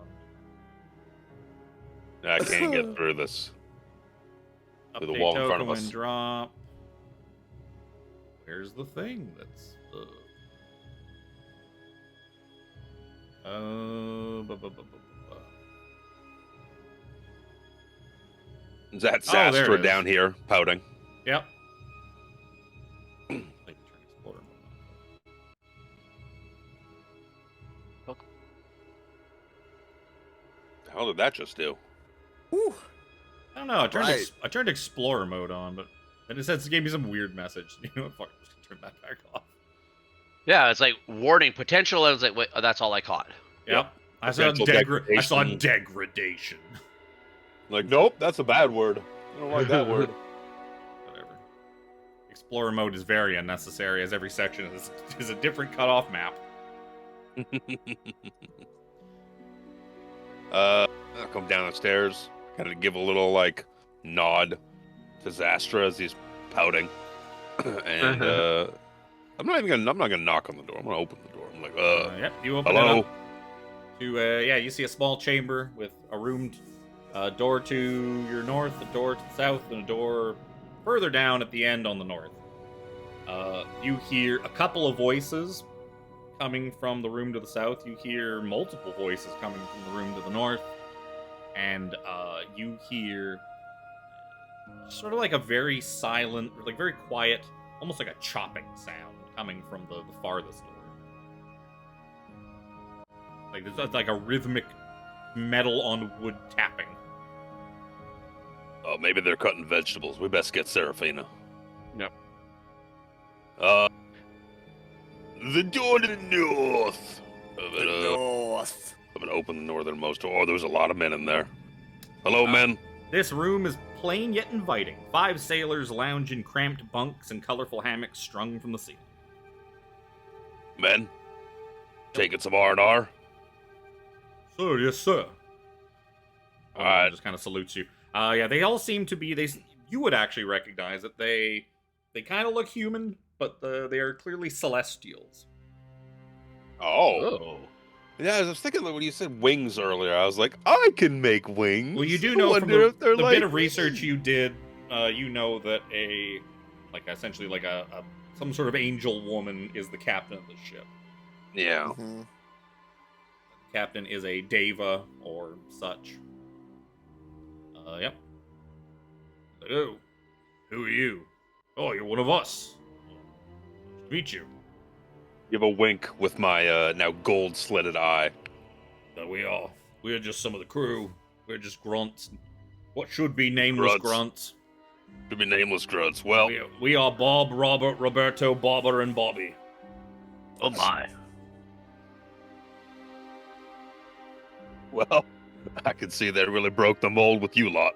I can't get through this. To the Update wall in front token of when us. drop. Where's the thing that's Is that Oh, there it Zastra is. down here pouting? Yep. Like, turn Explorer mode The hell did that just do? Whew. on. I don't know. Right. I turned Explorer mode on, but then it gave me some weird message. You know what? Fuck, I'm just gonna turn that back off. Yeah, it's like warning potential. I was like, wait, that's all I caught. Yep. I saw Potential degradation. Like, nope, that's a bad word. I don't like that word. Whatever. Explorer mode is very unnecessary, as every section is a different cutoff map. I'll come down the stairs, kind of give a little like nod to Zastra as he's pouting, and I'm not gonna knock on the door. I'm gonna open the door. I'm like, Yep, you open it hello. up. You see a small chamber with a room, door to your north, a door to the south, and a door further down at the end on the north. You hear a couple of voices coming from the room to the south. You hear multiple voices coming from the room to the north. And you hear sort of like a very silent, like very quiet, almost like a chopping sound coming from the farthest door. Like there's like a rhythmic metal on wood tapping. Oh, maybe they're cutting vegetables. We best get Seraphina. Yep. The door to the north. The north. I'm gonna open the northernmost door. Oh, there's a lot of men in there. Hello, men. This room is plain yet inviting. 5 sailors lounge in cramped bunks and colorful hammocks strung from the ceiling. Men, taking some R&R. Sir, yes, sir. All right. Just kind of salutes you. Yeah, they all seem to be. You would actually recognize that they kind of look human, but they are clearly celestials. Oh. Yeah, I was thinking when you said wings earlier, I was like, I can make wings. Well, you do I know from wonder if they're the like bit of research you did, you know that essentially some sort of angel woman is the captain of the ship. Yeah. Mm-hmm. The captain is a deva or such. Yep. Hello. Who are you? Oh, you're one of us. Nice to meet you. Give a wink with my now gold-slitted eye. That we are. We're just some of the crew. We're just grunts. What should be nameless grunts. Should be nameless grunts. Well, We are Bob, Robert, Roberto, Bobber, and Bobby. Oh my. well, I can see they really broke the mold with you lot.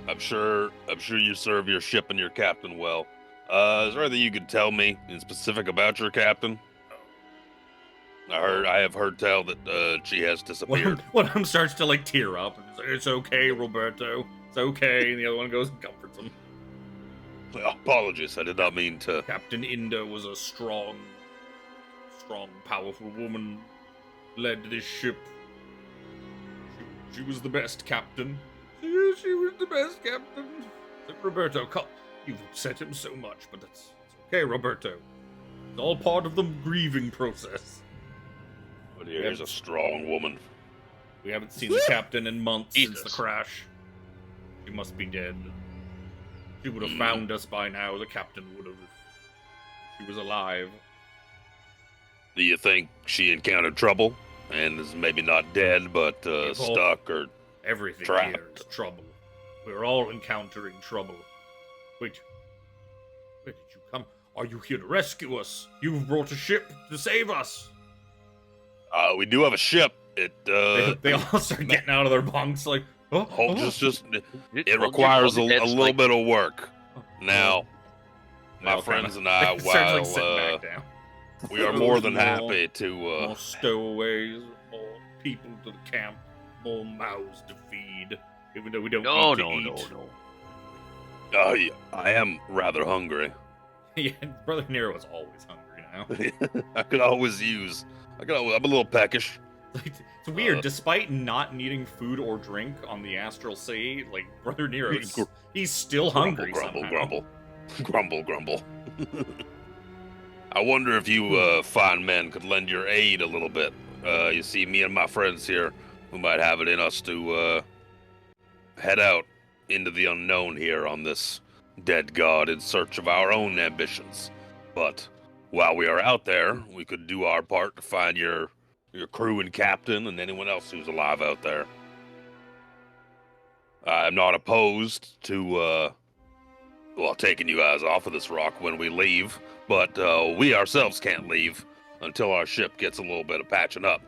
I'm sure you serve your ship and your captain well. Is there anything you could tell me in specific about your captain? I have heard tell that she has disappeared. One of them starts to tear up. And say, it's okay, Roberto. It's okay. And the other one goes and comforts him. Apologies, I did not mean to. Captain Inda was a strong, powerful woman. Led this ship. She was the best captain. She was the best captain. Roberto, come. You've upset him so much, but it's okay, Roberto. It's all part of the grieving process. But here's a strong woman. We haven't seen the captain in months since the Jesus. crash. She must be dead. She would have found us by now. The captain would have. If she was alive. Do you think she encountered trouble and is maybe not dead, but stuck or Everything trapped? here is trouble. We're all encountering trouble. Wait. Where did you come? Are you here to rescue us? You've brought a ship to save us. We do have a ship. They all start getting out of their bunks like, It requires a little bit of work. Now, my friends and I, while sitting back down. we are more than More- happy to. More stowaways, more people to the camp, more mouths to feed, even though we don't need to eat. I am rather hungry. Yeah, Brother Nero is always hungry now. I'm a little peckish. It's weird, despite not needing food or drink on the Astral Sea, Brother Nero, he's still hungry Grumble, somehow. grumble, grumble, grumble. I wonder if you fine men could lend your aid a little bit. You see, me and my friends here, who might have it in us to head out into the unknown here on this dead god in search of our own ambitions. But while we are out there, we could do our part to find your crew and captain and anyone else who's alive out there. I'm not opposed to taking you guys off of this rock when we leave, but we ourselves can't leave until our ship gets a little bit of patching up.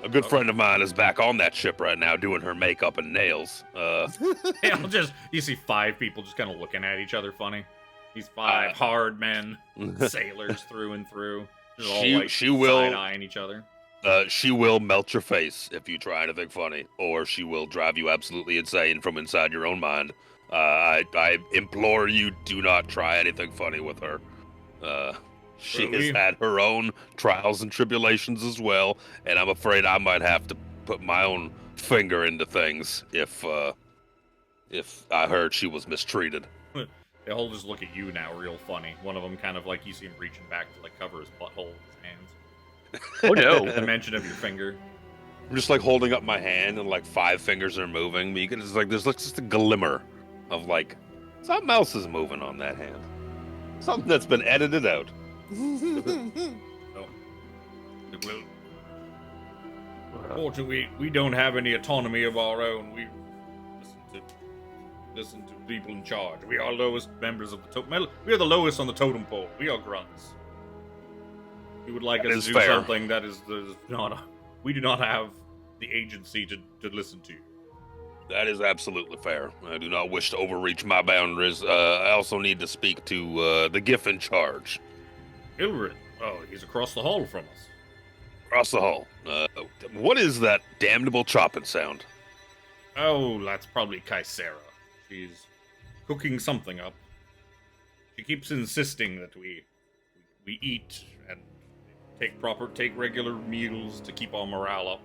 A good friend of mine is back on that ship right now doing her makeup and nails. You see 5 people just kind of looking at each other funny. These 5 hard men, sailors through and through. Just all she will side-eyeing each other. She will melt your face if you try anything funny, or she will drive you absolutely insane from inside your own mind. I implore you, do not try anything funny with her. She Well, has had her own trials and tribulations as well, and I'm afraid I might have to put my own finger into things if I heard she was mistreated. They all just look at you now, real funny. One of them kind of like you see him reaching back to like cover his butthole with his hands. Oh no! The mention of your finger. I'm just like holding up my hand, and like 5 fingers are moving. You can just like there's like just a glimmer of like something else is moving on that hand. Something that's been edited out. Oh. Well, fortunately, we don't have any autonomy of our own. We listen to people in charge. We are lowest members of the totem. We are the lowest on the totem pole. We are grunts. You would like That us is to do fair. something that is not. We do not have the agency to listen to. That is absolutely fair. I do not wish to overreach my boundaries. I also need to speak to the GIF in charge. Ilrid. Oh, he's across the hall from us. Across the hall. What is that damnable chopping sound? Oh, that's probably Kaisera. She's cooking something up. She keeps insisting that we eat and take regular meals to keep our morale up.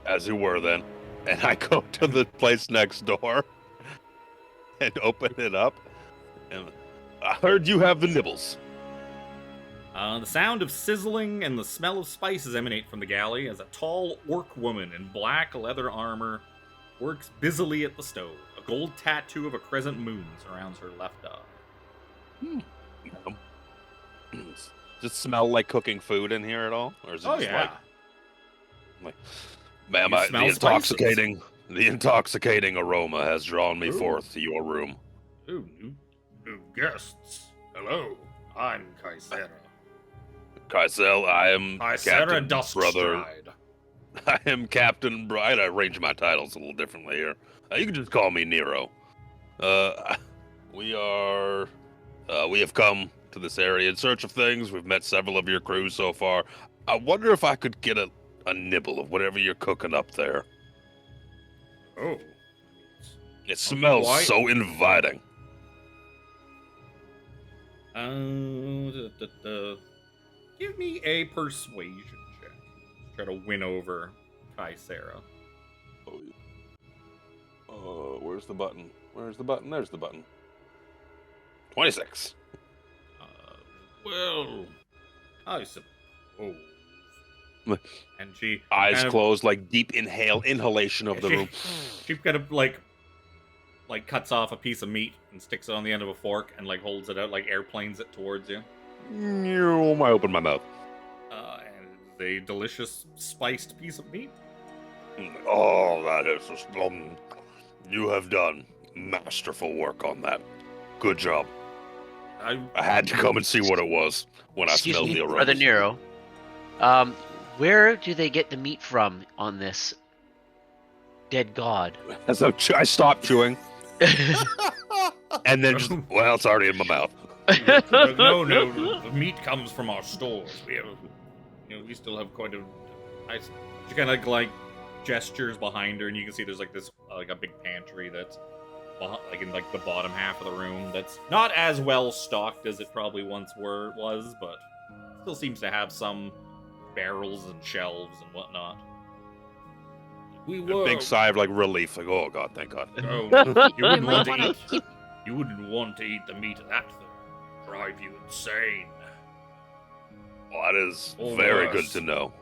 As you were then. And I go to the place next door and open it up. And I heard you have the nibbles. The sound of sizzling and the smell of spices emanate from the galley as a tall orc woman in black leather armor works busily at the stove. A gold tattoo of a crescent moon surrounds her left eye. Does it smell like cooking food in here at all? Or is it Oh just yeah. like ma'am, You smell the intoxicating aroma has drawn me Ooh. forth to your room. Ooh, new guests. Hello, I'm Kaisera. Kaisel, I am Kaisera Captain Brother. Duskstride. I am Captain Bride. I arrange my titles a little differently here. You can just call me Nero. We have come to this area in search of things. We've met several of your crews so far. I wonder if I could get a nibble of whatever you're cooking up there. Oh. It smells Why- so inviting. Give me a persuasion check. Try to win over Kaisera. Where's the button? Where's the button? There's the button. 26. Well, I suppose. And she Eyes kind of- closed, like deep inhalation of the room. She kind of like cuts off a piece of meat and sticks it on the end of a fork and like holds it out, like airplanes it towards you. I open my mouth. And it's a delicious spiced piece of meat. Oh, that is you have done masterful work on that. Good job. I had to come and see what it was when I Excuse smelled me, the aroma. Brother Nero. Where do they get the meat from on this dead god? So I stopped chewing and then just, well, it's already in my mouth. No, the meat comes from our stores. We still have quite a. She kind of like gestures behind her, and you can see there's like this like a big pantry that's like in like the bottom half of the room. That's not as well stocked as it probably once was, but still seems to have some barrels and shelves and whatnot. A big sigh of like relief, like, oh god, thank god. Oh, you wouldn't want to eat. You wouldn't want to eat the meat of that thing. Drive you insane. Well, that is Or very worse. good to know.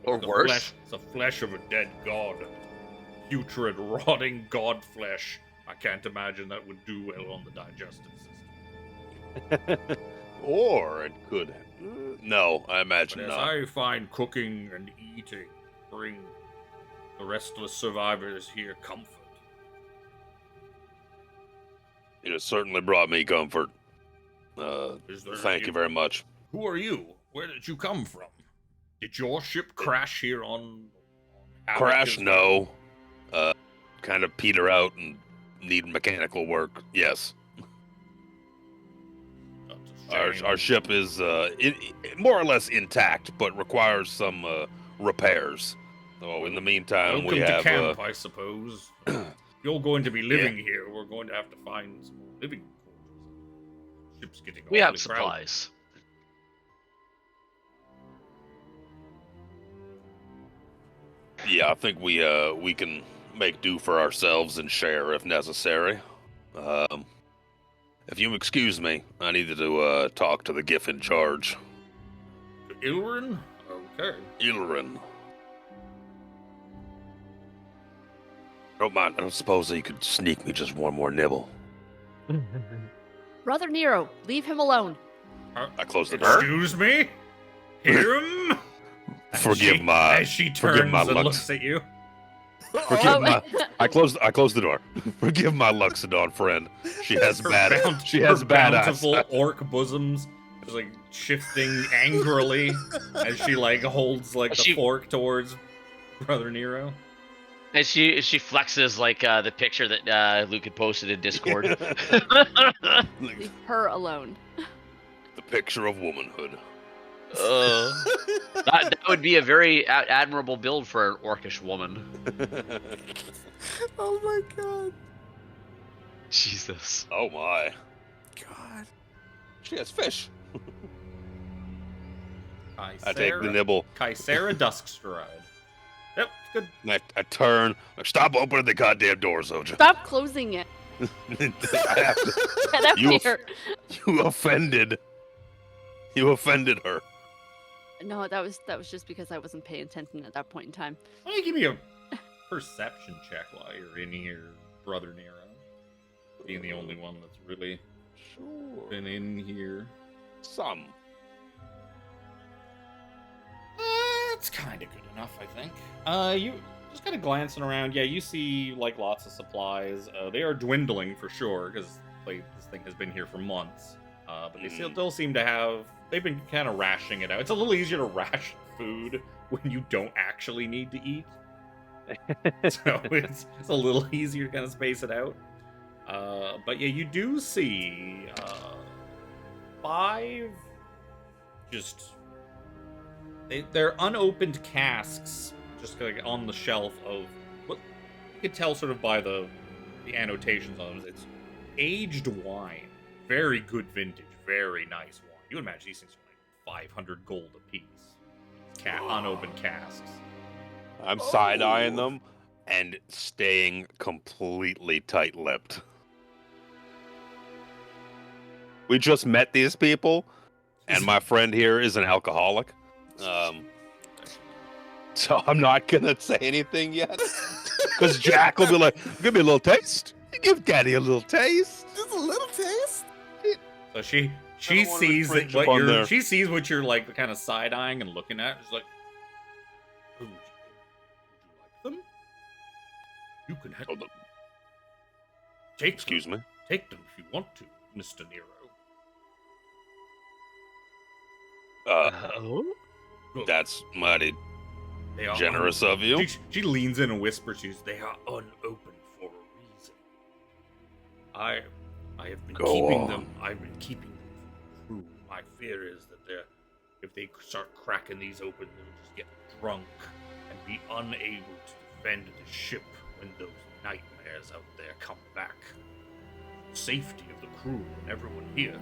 Or The worse? It's the flesh of a dead god. Putrid, rotting god flesh. I can't imagine that would do well on the digestive system. Or it could. No, I But imagine as not. I find cooking and eating bring the restless survivors here comfort. It has certainly brought me comfort. Is there Thank you very much. Who are you? Where did you come from? Did your ship crash here on Havoc Crash, as well? no. Kind of peter out and need mechanical work. Yes. That's a shame. Our ship is more or less intact, but requires some repairs. So in the meantime, Welcome we to have camp, I suppose. you're going to be living here, we're going to have to find some more living quarters. Ship's getting We have awfully crowded. supplies. Yeah, I think we can make do for ourselves and share if necessary. If you excuse me, I needed to talk to the GIF in charge. Ilrin? Okay. Ilrin. Don't mind. I don't suppose that you could sneak me just one more nibble. Brother Nero, leave him alone. I closed the door. Excuse me? Hear him? As she turns my and lux. looks at you. Forgive my. I closed the door. Forgive my Luxodon friend. She has bad. She has bad eyes. bountiful orc bosoms just like shifting angrily as she like holds like the fork towards Brother Nero. And she flexes like the picture that Luke had posted in Discord. Leave her alone. The picture of womanhood. That would be a very admirable build for an orcish woman. Oh my god. Jesus. Oh my. God. She has fish. I take the nibble. Kaisera Duskstride. Yep, good. I turn. Stop opening the goddamn door, Zojja. Stop closing it. I have to. Get up here. You offended. You offended her. No, that was just because I wasn't paying attention at that point in time. Why don't you give me a perception check while you're in here, Brother Nero? Being the only one that's really been in here. Some. It's kind of good enough, I think. You just kind of glancing around. Yeah, you see like lots of supplies. They are dwindling for sure because like this thing has been here for months. But they still seem to have. They've been kind of rationing it out. It's a little easier to ration food when you don't actually need to eat. So it's a little easier to kind of space it out. But yeah, you do see 5 just. They're unopened casks, just like on the shelf of what you could tell sort of by the annotations on them. It's aged wine, very good vintage, very nice wine. You would imagine these things are like 500 gold apiece. Unopened casks. I'm side-eyeing them and staying completely tight-lipped. We just met these people, and my friend here is an alcoholic. So I'm not gonna say anything yet, because Jack will be like, "Give me a little taste. Give Daddy a little taste. Just a little taste." So she sees she sees what you're like kind of side eyeing and looking at. She's like, "Would you like them? You can have them. Excuse me. Take them if you want to, Mr. Nero." That's mighty generous of you. She leans in and whispers to you, "They are unopened for a reason. I have been keeping them. I've been keeping them for the crew. My fear is that if they start cracking these open, they'll just get drunk and be unable to defend the ship when those nightmares out there come back. The safety of the crew and everyone here,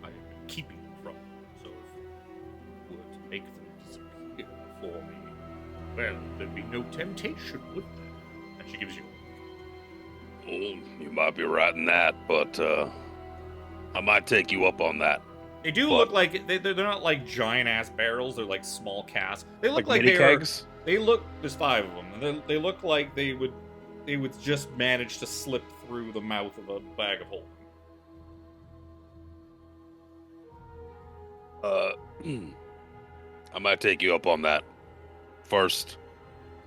I have been keeping them from them. So if you were to make them disappear before me, well, there'd be no temptation, would there?" And she gives you. Well, you might be right in that, but I might take you up on that. They do look like they're not like giant ass barrels. They're like small casks. They look like mini kegs? They look. There's 5 of them, and they look like they would just manage to slip through the mouth of a bag of holding. I might take you up on that. First,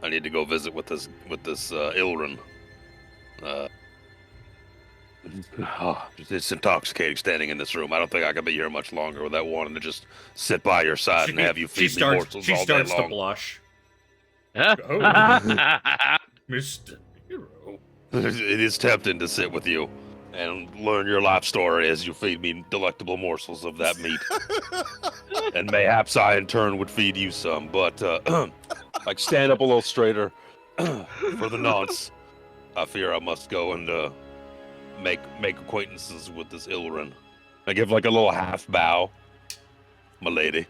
I need to go visit with this Ilrin. It's intoxicating standing in this room. I don't think I can be here much longer without wanting to just sit by your side and have you feed me morsels all day long. She starts to blush. Huh? Oh, Mr. Nero. It is tempting to sit with you and learn your life story as you feed me delectable morsels of that meat. And mayhaps I, in turn, would feed you some. But, like, stand up a little straighter for the nonce. I fear I must go and make acquaintances with this Ilrin. I give like a little half bow, my lady,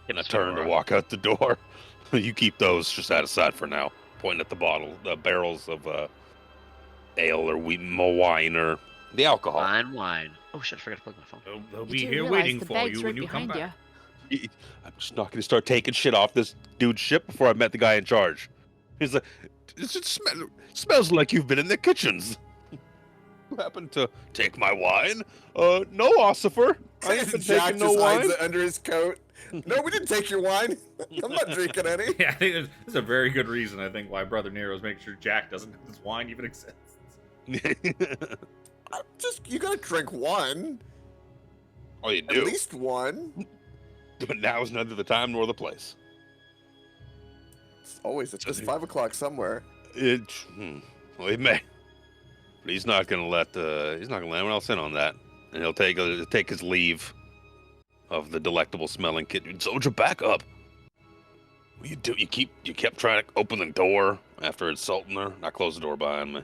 and I turn to walk out the door. You keep those just out of sight for now. Pointing at the barrels of ale or wine or the alcohol. Fine wine. Oh shit! I forgot to plug my phone. They'll You be do here realize waiting the for bag's you right when you come behind back. ya. I'm just not going to start taking shit off this dude's ship before I met the guy in charge. He's like, it smells like you've been in the kitchens. You happen to take my wine? No, Ossifer. I ain't been Jack taking no just hides wine. it under his coat. No, we didn't take your wine. I'm not drinking any. Yeah, I think there's a very good reason, I think, why Brother Nero's making sure Jack doesn't know this wine even exists. You gotta drink one. Oh, you At do? least one. But now is neither the time nor the place. It's always it's 5 o'clock somewhere. Well, he may. But he's not gonna let anyone else in on that, and he'll take his leave of the delectable smelling kid. Zojja, back up. What do you do? You kept trying to open the door after insulting her. Not close the door behind me.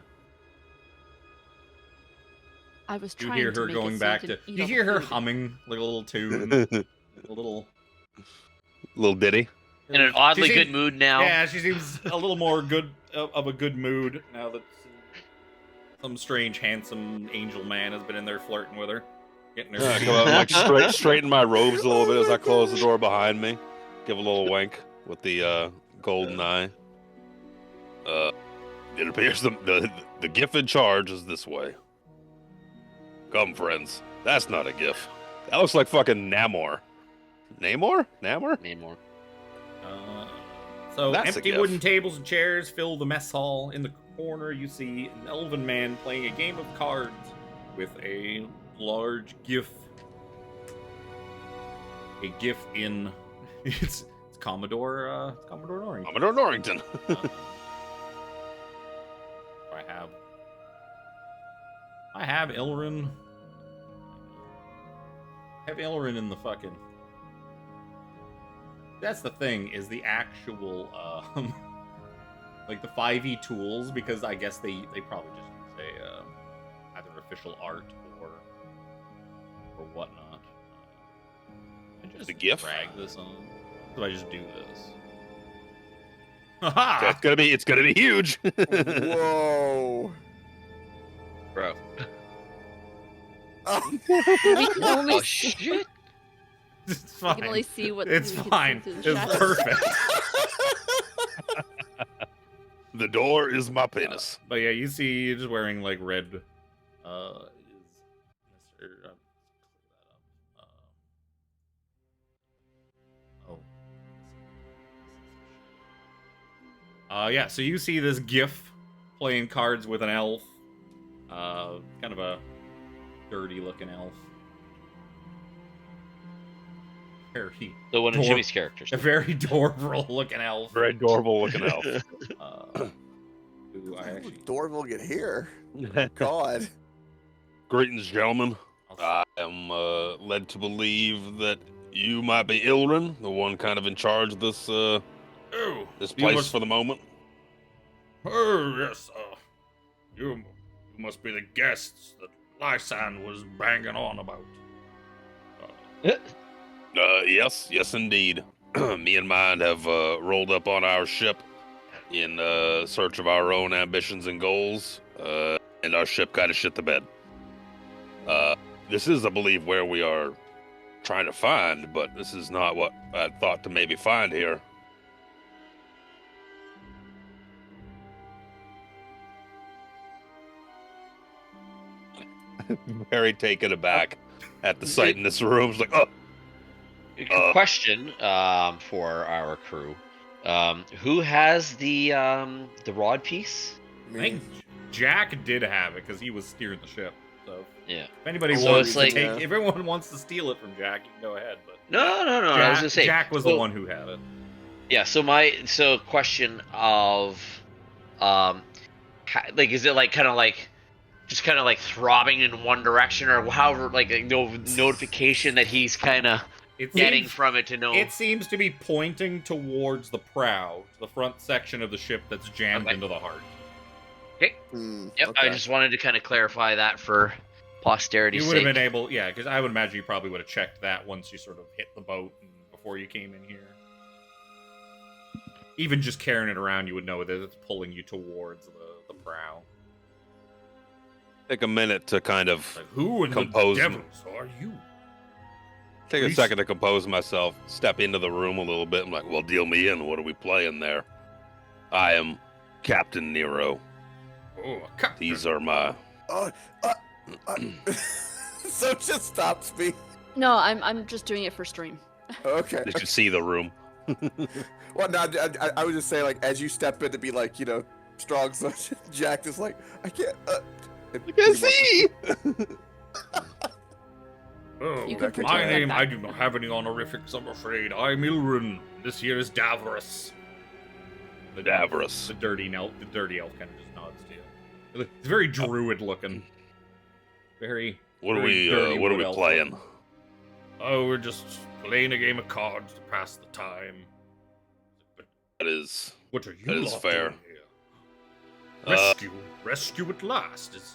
I was You trying hear to her make going it so back you to. could eat You all the hear her food. humming like a little tune, a little. Little ditty. In an oddly She good seems- mood now. Yeah, she seems a little more of a good mood now that some strange, handsome angel man has been in there flirting with her, getting her. I come out and like straighten my robes a little bit as I close the door behind me. Give a little wink with the golden eye. It appears the gift in charge is this way. Come, friends. That's not a gift. That looks like fucking Namor. Namor? Namor. So That's a empty gift. wooden tables and chairs fill the mess hall. In the corner, you see an elven man playing a game of cards with a large GIF. A GIF in it's Commodore Norrington. Commodore Norrington. I have Ilrin. I have Ilrin in the fucking. That's the thing, is the actual like the 5e tools, because I guess they probably just use a either official art or whatnot. I just The GIF? drag this on. Do I just do this? Haha! It's gonna be huge. Whoa. Bro. Oh. We can only Oh see, shit! It's we fine. can only see what It's we can see fine. through It's the shadows. perfect. The door is my penis. But yeah, you see, you're just wearing like red. Is Mr. Yeah. So you see this GIF playing cards with an elf. Kind of a dirty-looking elf. Very, So one of Dor- Jimmy's characters. a very adorable-looking elf. Very adorable looking elf. Who I actually. Dorval get here. God. Greetings, gentlemen. I'll I am led to believe that you might be Ilrin, the one kind of in charge of this Oh, this you place must- for the moment. Oh, yes, you must be the guests that Lysan was banging on about. Yes, indeed. Me and mine have rolled up on our ship in search of our own ambitions and goals, and our ship kind of shit the bed. This is, I believe, where we are trying to find, but this is not what I thought to maybe find here. Very taken aback at the sight in this room. It's like, oh, Question for our crew: who has the rod piece? I think Jack did have it because he was steering the ship. So Yeah. if anybody So wants it's to like- take, if everyone wants to steal it from Jack, you can go ahead. But No. I was Jack, gonna say Jack was so- the one who had it. Yeah. So question of, like, is it like kind of like, just kind of like throbbing in one direction, or however, like no notification that he's kind of It getting seems, from it to know? it seems to be pointing towards the prow, the front section of the ship that's jammed Okay. into the heart. Okay. Yep. I just wanted to kind of clarify that for posterity's You sake. would have been able, yeah, because I would imagine you probably would have checked that once you sort of hit the boat and before you came in here. Even just carrying it around, you would know that it's pulling you towards the prow. Take a minute to kind of Like, who in compose. the devils are you? Take a second to compose myself. Step into the room a little bit. I'm like, well, deal me in. What are we playing there? I am Captain Nero. Oh, Captain. These are my. So it just stops me. No, I'm just doing it for stream. Okay. Did you see the room? Well, no, I was just saying, like, as you step in to be like, strong, so Jack is like, I can't. I can't see. Oh, You could my pretend name, that. I do not have any honorifics, I'm afraid. I'm Ilrun. This here is Davros. Davros. The dirty elf kind of just nods to you. It's very druid looking. Very. What are very we? dirty What are wood we elf playing? looking. Oh, we're just playing a game of cards to pass the time. That is. What are you That is lot fair. doing here? Rescue at last. Is that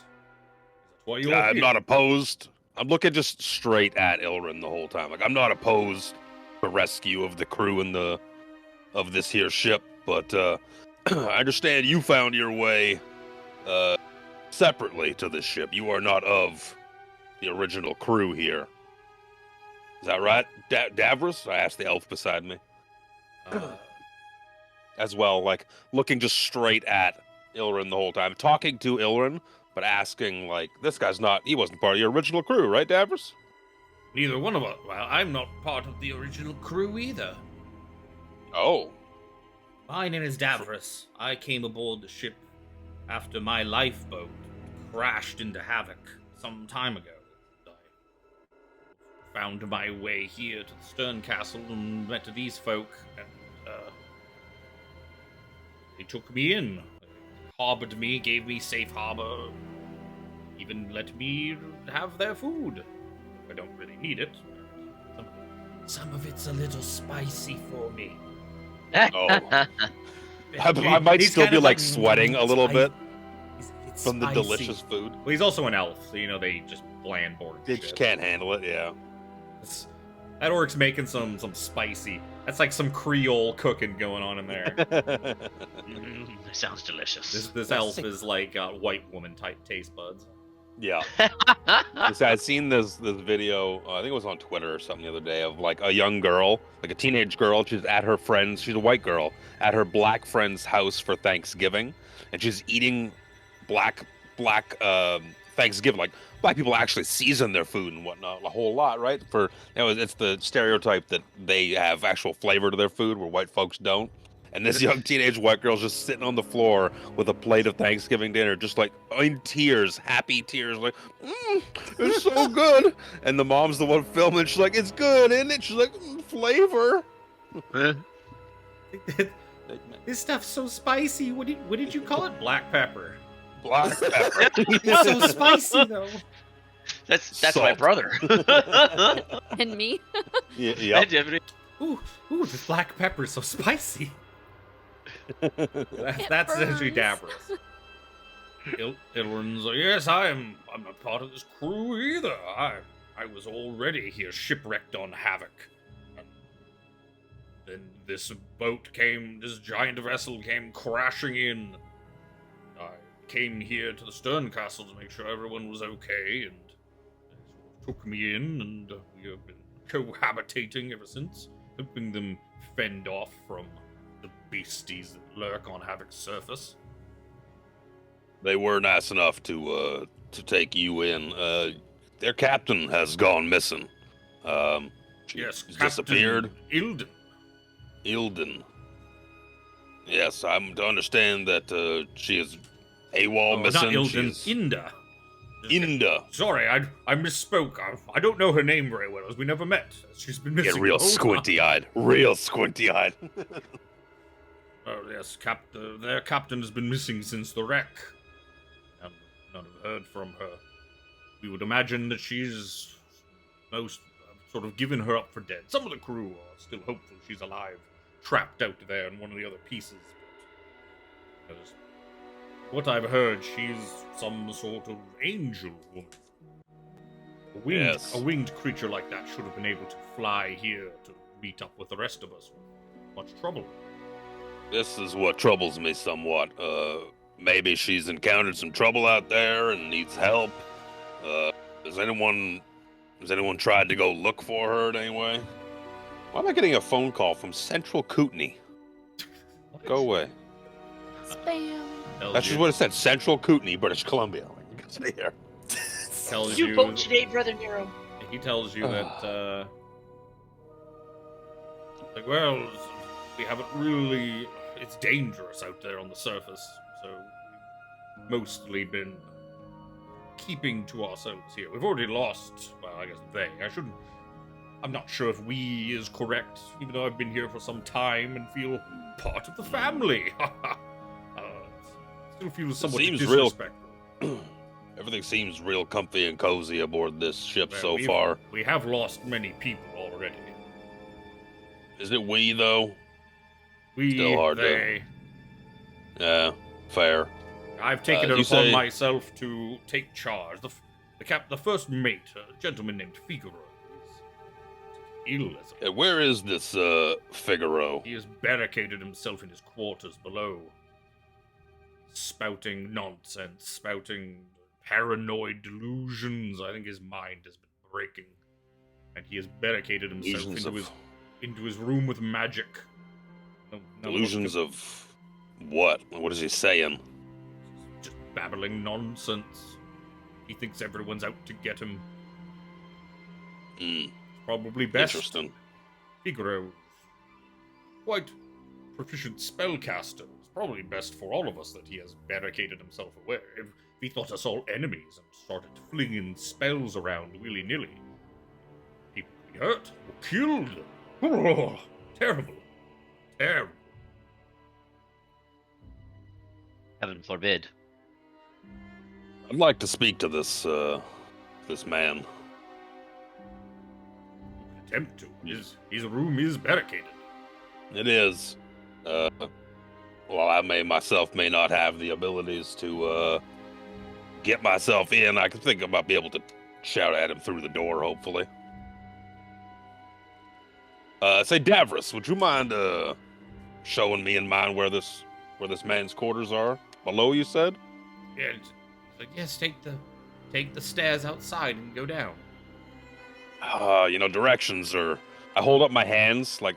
why you're I'm here? not opposed. I'm looking just straight at Ilrin the whole time. Like, I'm not opposed to rescue of the crew of this here ship, but I understand you found your way separately to this ship. You are not of the original crew here. Is that right, Davros? I asked the elf beside me. As well, like looking just straight at Ilrin the whole time, talking to Ilrin, but asking like, "This guy's he wasn't part of your original crew, right, Davros?" Neither one of us. Well, I'm not part of the original crew either. Oh, My name is Davros. I came aboard the ship after my lifeboat crashed into Havoc some time ago. I found my way here to the Stern Castle and met these folk, and they took me in, harbored me, gave me safe harbor, even let me have their food. I don't really need it. Some of it's a little spicy for me. oh. I might He's still kind be of like sweating a little bit It's from the spicy. delicious food. Well, he's also an elf, so they just bland board. They shit. just can't handle it. Yeah. That orc's making some spicy. That's like some Creole cooking going on in there. That sounds delicious. This elf is like white woman type taste buds. Yeah. I'd seen this video, I think it was on Twitter or something the other day, of like a young girl, like a teenage girl. She's at her friend's, she's a white girl, at her black friend's house for Thanksgiving, and she's eating black Thanksgiving. Like, black people actually season their food and whatnot a whole lot, right? It's the stereotype that they have actual flavor to their food where white folks don't. And this young teenage white girl's just sitting on the floor with a plate of Thanksgiving dinner, just like in tears, happy tears, like, it's so good. And the mom's the one filming. She's like, it's good, isn't it? She's like, flavor. This stuff's so spicy. What did you call it? Black pepper. Black pepper. It's so spicy though. That's my Salt. brother. And me? Yeah. Hi, Tiffany. Ooh, this black pepper's so spicy. That's essentially burns. Davros. Ilrin's like, yes, I'm not part of this crew either. I was already here shipwrecked on Havoc. And then this giant vessel came crashing in. I came here to the Stern Castle to make sure everyone was okay, and they took me in, and we have been cohabitating ever since, helping them fend off from the beasties that lurk on Havoc's surface. They were nice enough to take you in. Their captain has gone missing. Yes, She's Captain disappeared. Ilden. Yes, I'm to understand that she is AWOL Oh, missing. not Ilden, She's Inda. Inda. Sorry, I misspoke. I don't know her name very well, as we never met. She's been missing. Get real the whole time. squinty-eyed. Real squinty-eyed. Oh yes, their captain has been missing since the wreck, and none have heard from her. We would imagine that she's most sort of given her up for dead. Some of the crew are still hopeful she's alive, trapped out there in one of the other pieces. But what I've heard, she's some sort of angel woman. Yes. A winged creature like that should have been able to fly here to meet up with the rest of us without much trouble. This is what troubles me somewhat. Maybe she's encountered some trouble out there and needs help. Has anyone tried to go look for her anyway? Why am I getting a phone call from Central Kootenai? Go away. Spam. That's just what it said. Central Kootenai, British Columbia. Get out of here. Tells You vote today, Brother Nero. He tells you that, like, well, we haven't really. It's dangerous out there on the surface, so we've mostly been keeping to ourselves here. We've already lost. Well, I guess they. I'm not sure if "we" is correct, even though I've been here for some time and feel part of the family. Still feels somewhat disrespectful. Everything seems real comfy and cozy aboard this ship Well, so far. We have lost many people already. Is it we, though? We, Still hard to- they. Yeah, fair. I've taken you it upon say- myself to take charge. The first mate, a gentleman named Figaro, is ill as a... Where is this, Figaro? He has barricaded himself in his quarters below, spouting nonsense, spouting paranoid delusions. I think his mind has been breaking, and he has barricaded himself into his room with magic. Delusions of what? What is he saying? Just babbling nonsense. He thinks everyone's out to get him. Probably best. Interesting. Figaro, quite proficient spellcaster. It's probably best for all of us that he has barricaded himself away. If he thought us all enemies and started flinging spells around willy-nilly, people would be hurt or killed. Oh, terrible. Terrible. Heaven forbid. I'd like to speak to this man. Attempt to. His room is barricaded. It is. Well, I myself may not have the abilities to get myself in. I think I might be able to shout at him through the door, hopefully. Say, Davros, would you mind showing me and mine where this man's quarters are? Below, you said? Yeah, yes, take the stairs outside and go down. Directions are... I hold up my hands like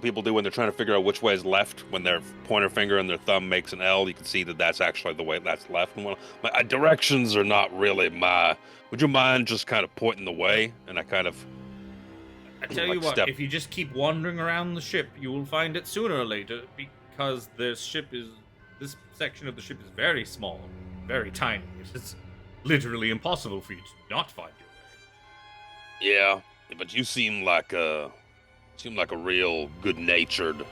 people do when they're trying to figure out which way is left. When their pointer finger and their thumb makes an L, you can see that that's actually the way that's left. And my directions are not really my... Would you mind just kind of pointing the way? And I kind of... I tell you what, if you just keep wandering around the ship, you will find it sooner or later, because this section of the ship is very small, very tiny. It is literally impossible for you to not find your way. Yeah, but you seem like a real good-natured.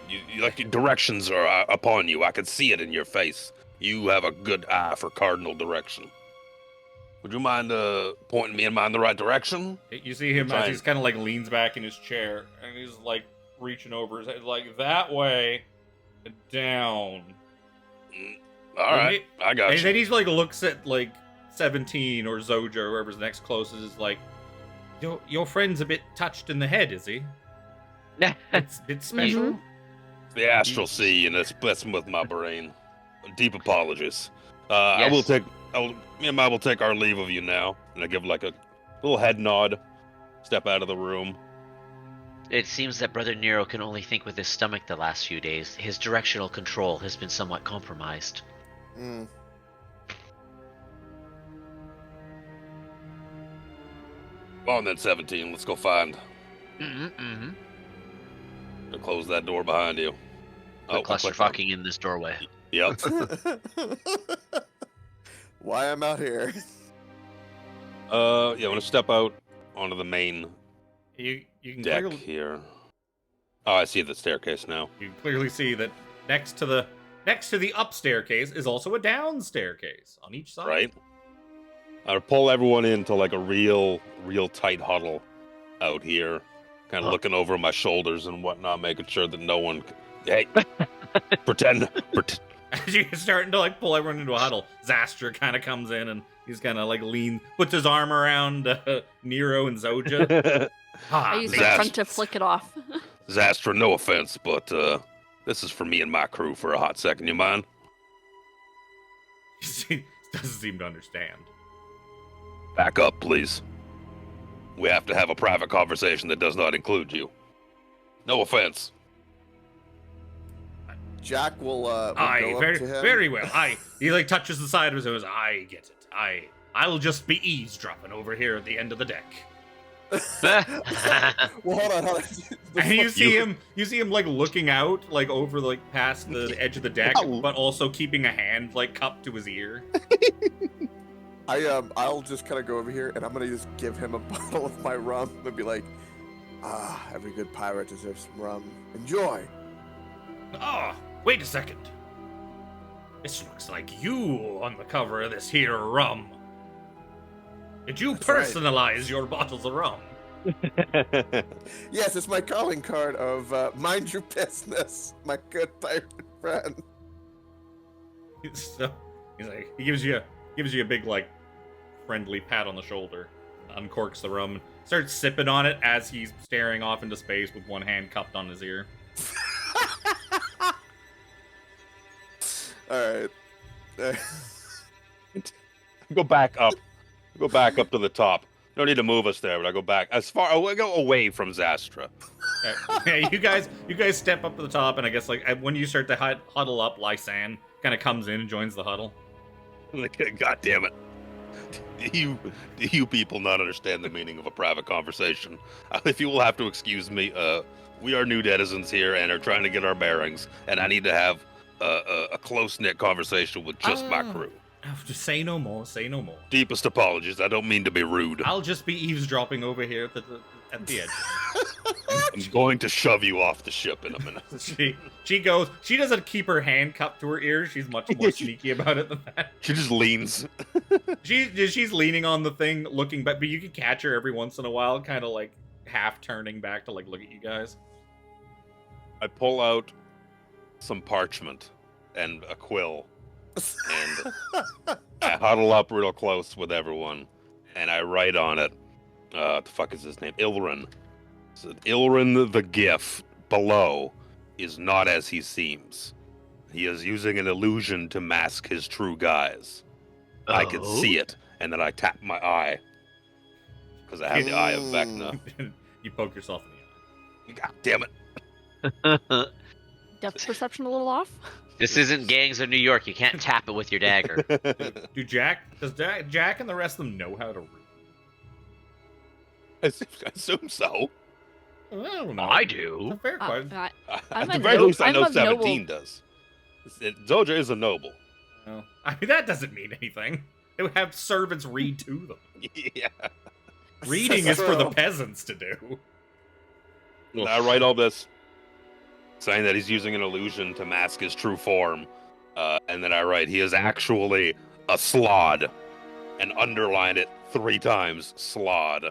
You like your directions are upon you. I can see it in your face. You have a good eye for cardinal direction. Would you mind pointing me in the right direction? You see him as he's kind of like leans back in his chair, and he's like reaching over his head, like that way, and down. All right, I got you. And then he's like looks at like 17 or Zojja or whoever's next closest, is like, your friend's a bit touched in the head, is he? It's a bit special. Mhm. The astral sea, and it's messing with my brain. Deep apologies. Yes. Me and I will take our leave of you now. And I give like a little head nod, step out of the room. It seems that Brother Nero can only think with his stomach the last few days. His directional control has been somewhat compromised. Mm. Come on then, 17. Let's go find. Mm-hmm. I'll close that door behind you. Put clusterfucking in this doorway. Yep. Why I'm out here? I'm gonna step out onto the main You can deck clearly, here. Oh, I see the staircase now. you can clearly see that next to the up staircase is also a down staircase on each side. Right? I'll pull everyone into like a real tight huddle out here, kind of looking over my shoulders and whatnot, making sure that no one. Hey, pretend As you're starting to like pull everyone into a huddle, Zastra kind of comes in and he's kind of like puts his arm around Nero and Zojja. I use my Zast- trunk to flick it off. Zastra, no offense, but this is for me and my crew for a hot second. You mind? He doesn't seem to understand. Back up, please. We have to have a private conversation that does not include you. No offense. Jack will go up very, to him. very well. He like touches the side of his nose. I get it. I'll just be eavesdropping over here at the end of the deck. Well, hold on. And you see him like looking out, like over like past the edge of the deck, but also keeping a hand like cupped to his ear. I'll just kind of go over here and I'm gonna just give him a bottle of my rum and be like, every good pirate deserves some rum. Enjoy. Oh, wait a second. This looks like you on the cover of this here rum. Did you That's right. personalize your bottles of rum? Yes, it's my calling card of mind your business, my good pirate friend. So, he gives you a big like friendly pat on the shoulder, uncorks the rum, and starts sipping on it as he's staring off into space with one hand cupped on his ear. All right. Go back up. Go back up to the top. You don't need to move us there, but I go back as far. I go away from Zastra. Yeah, you guys step up to the top, and I guess like when you start to huddle up, Lysan kind of comes in and joins the huddle. God damn it! Do you people not understand the meaning of a private conversation? If you will have to excuse me, we are new denizens here and are trying to get our bearings, and I need to have a close-knit conversation with just my crew. Just say no more. Say no more. Deepest apologies. I don't mean to be rude. I'll just be eavesdropping over here at the edge. I'm going to shove you off the ship in a minute. She goes. She doesn't keep her hand cupped to her ear. She's much more sneaky about it than that. She just leans. She's leaning on the thing, looking back, but you can catch her every once in a while, kind of like half turning back to like look at you guys. I pull out some parchment and a quill, and I huddle up real close with everyone, and I write on it, what the fuck is his name? Ilrin. So Ilrin the Giff below is not as he seems. He is using an illusion to mask his true guise. I can see it, and then I tap my eye, because I have the eye of Vecna. You poke yourself in the eye. God damn it. Depth perception a little off. This isn't Gangs of New York. You can't tap it with your dagger. Does Jack and the rest of them know how to read? I assume so. I don't know. I do. It's a fair question. I'm At the a very no- least, I I'm know a noble. 17 does. Zojja is a noble. Well, I mean, that doesn't mean anything. They would have servants read to them. Yeah. Reading is for the peasants to do. And I write all this, saying that he's using an illusion to mask his true form. And then I write, he is actually a slod. And underline it 3 times, slod.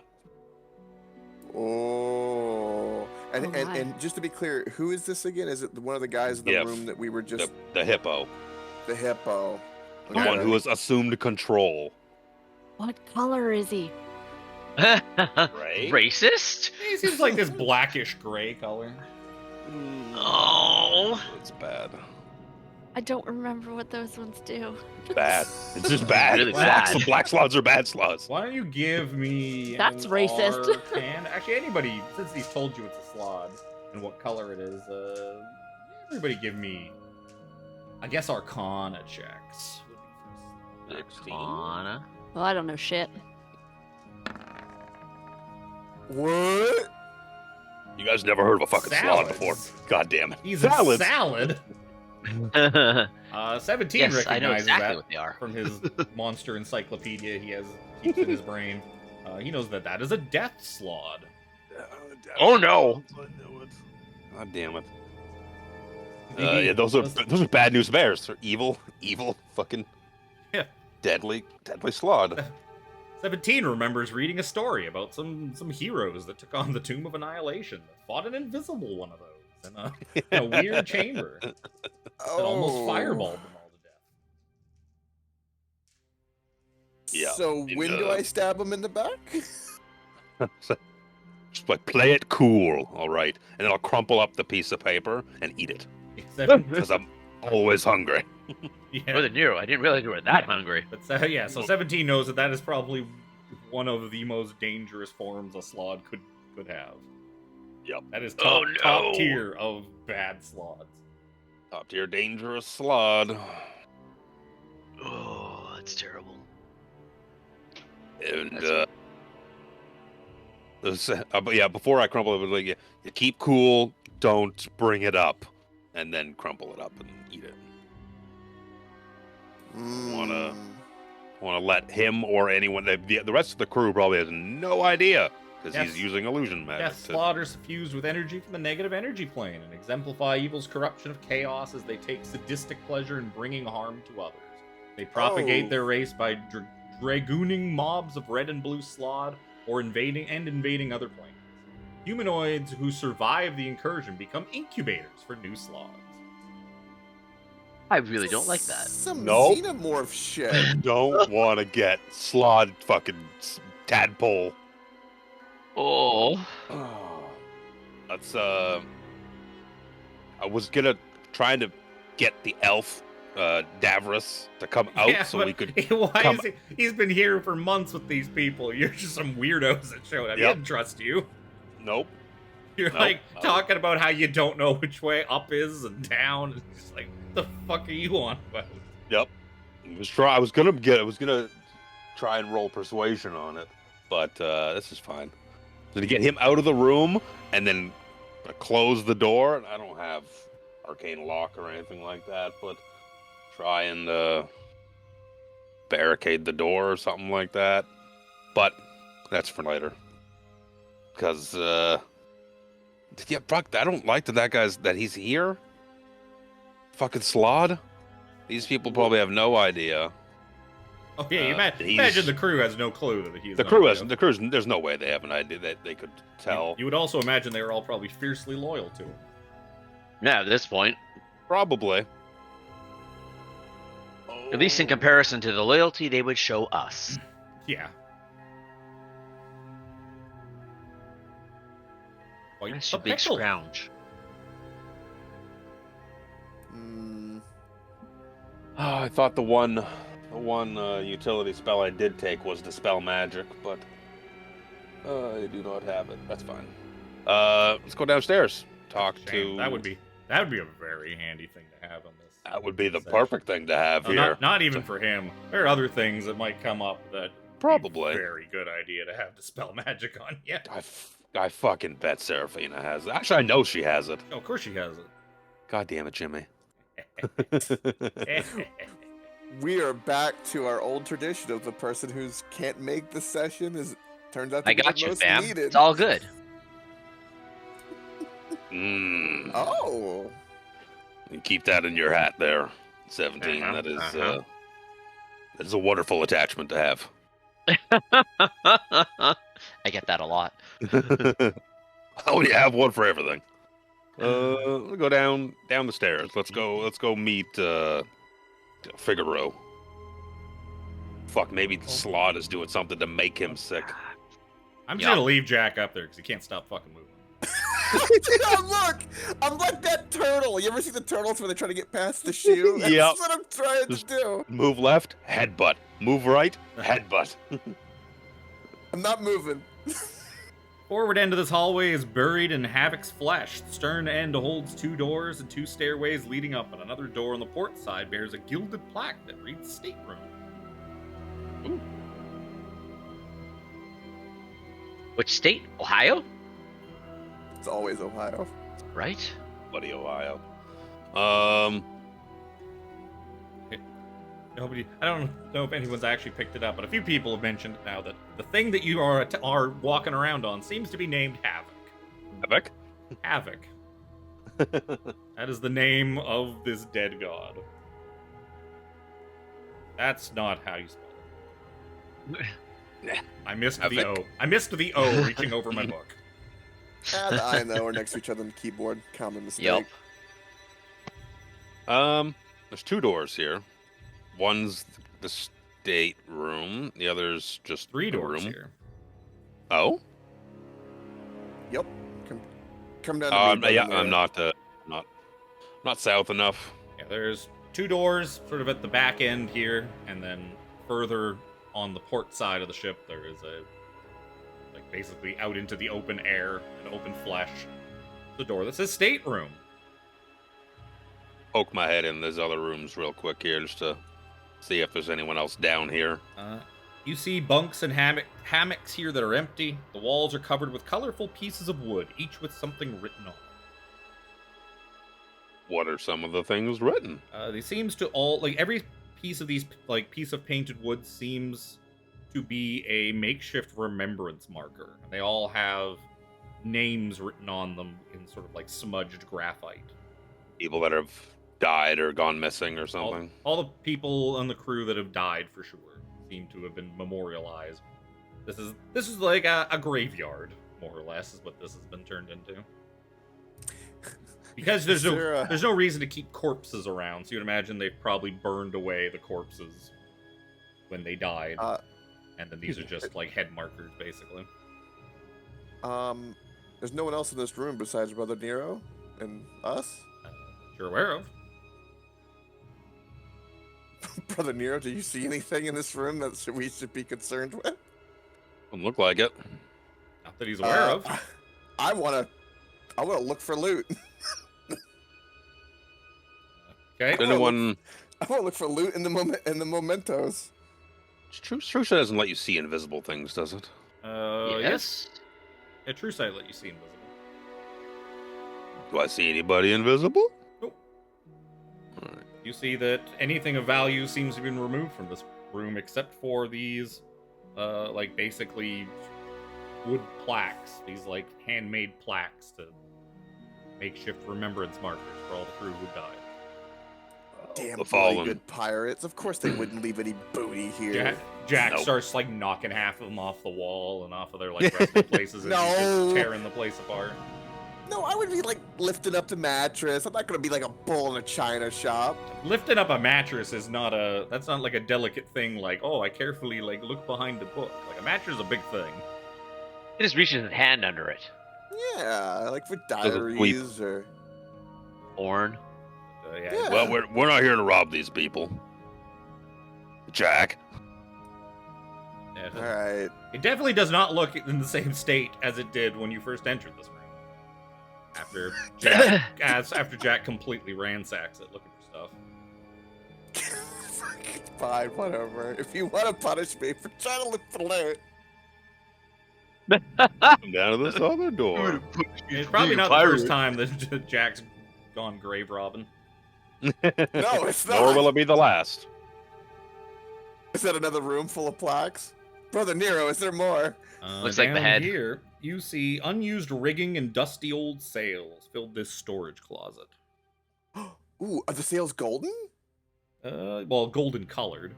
Oh. And, Oh and my. and just to be clear, who is this again? Is it one of the guys in the Yeah, room that we were just The hippo. the hippo? The one who has assumed control. What color is he? Right? Racist? He seems like this blackish gray color. Oh. It's bad. I don't remember what those ones do. It's bad. It's just bad. Really Black bad. sloths are bad sloths. Why don't you give me That's an racist. Arcana? Actually, anybody, since he's told you it's a slod and what color it is, everybody give me, I guess, Arcana checks. Would be 16. Arcana. Well, I don't know shit. What? You guys never heard of a fucking sloth before. Salads. God damn it. He's a Salads. salad. yes, 17 I know recognizes exactly that what they are. from his monster encyclopedia keeps in his brain. He knows that is a death slod. Oh no! God damn it. Yeah, those are bad news bears. They're evil, fucking Yeah. deadly slod. 17 remembers reading a story about some heroes that took on the Tomb of Annihilation that fought an invisible one of those. in a weird chamber that almost fireballed them all to death. Yeah. So when do I stab him in the back? Just like play it cool, all right, and then I'll crumple up the piece of paper and eat it because I'm always hungry. Yeah. More than you. I didn't realize you were that hungry. But so 17 knows that is probably one of the most dangerous forms a Slod could have. Yep. That is Oh, top no. tier of bad Slods. Top tier dangerous slod. Oh, that's terrible. And but yeah, before I crumple it, it was like you keep cool, don't bring it up, and then crumple it up and eat it. Mm. Want to let him or anyone, the rest of the crew probably has no idea because Yes. he's using illusion magic. Death Slod are suffused with energy from the negative energy plane and exemplify evil's corruption of chaos as they take sadistic pleasure in bringing harm to others. They propagate their race by dragooning mobs of red and blue Slod or invading other planes. Humanoids who survive the incursion become incubators for new Slods. I really don't like that. Some Nope. xenomorph shit. Don't want to get slod fucking tadpole. Oh. That's I was trying to get the elf Davros to come out so we could come. He's been here for months with these people. You're just some weirdos that showed up. He Yep. didn't trust you. Nope. You're Nope. like talking about how you don't know which way up is and down. And just like, the fuck are you on about? Yep. I was gonna try and roll persuasion on it, but this is fine. So to get him out of the room and then close the door, and I don't have arcane lock or anything like that, but try and barricade the door or something like that. But that's for later. Because yeah, fuck, I don't like that he's here. Fucking Slod. These people probably have no idea. Oh yeah, he's- imagine the crew has no clue that he's The not crew real. has the crew's. There's no way they have an idea that they could tell. You would also imagine they were all probably fiercely loyal to him. Yeah, at this point. Probably. At least in comparison to the loyalty they would show us. Yeah. Quite That's a a big pickle. scrounge. Mm. Oh, I thought the one utility spell I did take was Dispel Magic, but I do not have it. That's fine. Let's go downstairs. Talk Shame. to. That would be a very handy thing to have on this. That would be the section. perfect thing to have No, here. not even for him. There are other things that might come up that Probably. very good idea to have Dispel Magic on. Yeah. I fucking bet Seraphina has it. Actually, I know she has it. Oh, of course she has God damn it, Jimmy. it. We are back to our old tradition of the person who can't make the session turns out to I be got the you, most fam. needed. It's all good. Oh. You keep that in your hat there, 17. Uh-huh, That is uh-huh. that is a wonderful attachment to have. I get that a lot. Oh, you have one for everything. We'll go down the stairs. Let's go meet Figaro. Fuck, maybe the Slot is doing something to make him sick. I'm just Yeah. gonna leave Jack up there because he can't stop fucking moving. Look, I'm like that turtle. You ever see the turtles when they try to get past the shoe? That's Yep. what I'm trying Just- to do. Move left, headbutt. Move right, headbutt. I'm not moving. Forward end of this hallway is buried in Havoc's flesh. The stern end holds 2 doors and 2 stairways leading up, and another door on the port side bears a gilded plaque that reads stateroom. Which state? Ohio? It's always Ohio. Right? Buddy, Ohio. I don't know if anyone's actually picked it up, but a few people have mentioned it now that the thing that you are walking around on seems to be named Havoc. Havoc? Havoc. That is the name of this dead god. That's not how you spell it. I missed the Havoc. O. I missed the O reaching over my book. The I and the O are next to each other on the keyboard. Common mistake. Yep. There's 2 doors here. One's the state room. The other's just 3 the doors room. here. Oh. Yep. Come down to me. Yeah, Brother I'm Nero. not south enough. Yeah, there's 2 doors sort of at the back end here, and then further on the port side of the ship, there is a, like, basically out into the open air and open flesh, the door that says stateroom. Poke my head in these other rooms real quick here just to see if there's anyone else down here. You see bunks and hammocks here that are empty. The walls are covered with colorful pieces of wood, each with something written on. What are some of the things written? They seems to all, like, every piece of these, like, piece of painted wood seems to be a makeshift remembrance marker. They all have names written on them in sort of like smudged graphite. People that have died or gone missing or something. All the people on the crew that have died for sure seem to have been memorialized. This is like a graveyard, more or less, is what this has been turned into. Because there's no reason to keep corpses around, so you'd imagine they've probably burned away the corpses when they died, and then these are just like head markers, basically. There's no one else in this room besides Brother Nero and us. You're aware of. Brother Nero, do you see anything in this room that we should be concerned with? Doesn't look like it. Not that he's aware of. I wanna look for loot. Okay. Anyone? I wanna look for loot in the mementos. True Sight doesn't let you see invisible things, does it? Yes. Yeah, True Sight let you see invisible. Do I see anybody invisible? Nope. All right. You see that anything of value seems to have been removed from this room except for these, like, basically wood plaques. These, like, handmade plaques to makeshift remembrance markers for all the crew who died. Damn, The bloody Fallen. good pirates. Of course they wouldn't leave any booty here. Jack Nope. starts, like, knocking half of them off the wall and off of their, like, resting places and he's just tearing the place apart. No, I would be like lifting up the mattress. I'm not gonna be like a bull in a china shop. Lifting up a mattress is that's not like a delicate thing like, oh, I carefully, like, look behind the book. Like, a mattress is a big thing. He just reaches his hand under it. Yeah, like for a diaries or. Orn. Yeah. Well, we're not here to rob these people. Jack. Yeah, All right. it definitely does not look in the same state as it did when you first entered this room. After Jack completely ransacks it looking for stuff. Fine, whatever. If you want to punish me for trying to look for loot. Come down to this other door. It's probably not the first time that Jack's gone grave robbing. No, it's not. Nor will it be the last. Is that another room full of plaques? Brother Nero, is there more? Looks like the Down head. Here, you see unused rigging and dusty old sails filled this storage closet. Ooh, are the sails golden? Well, golden colored.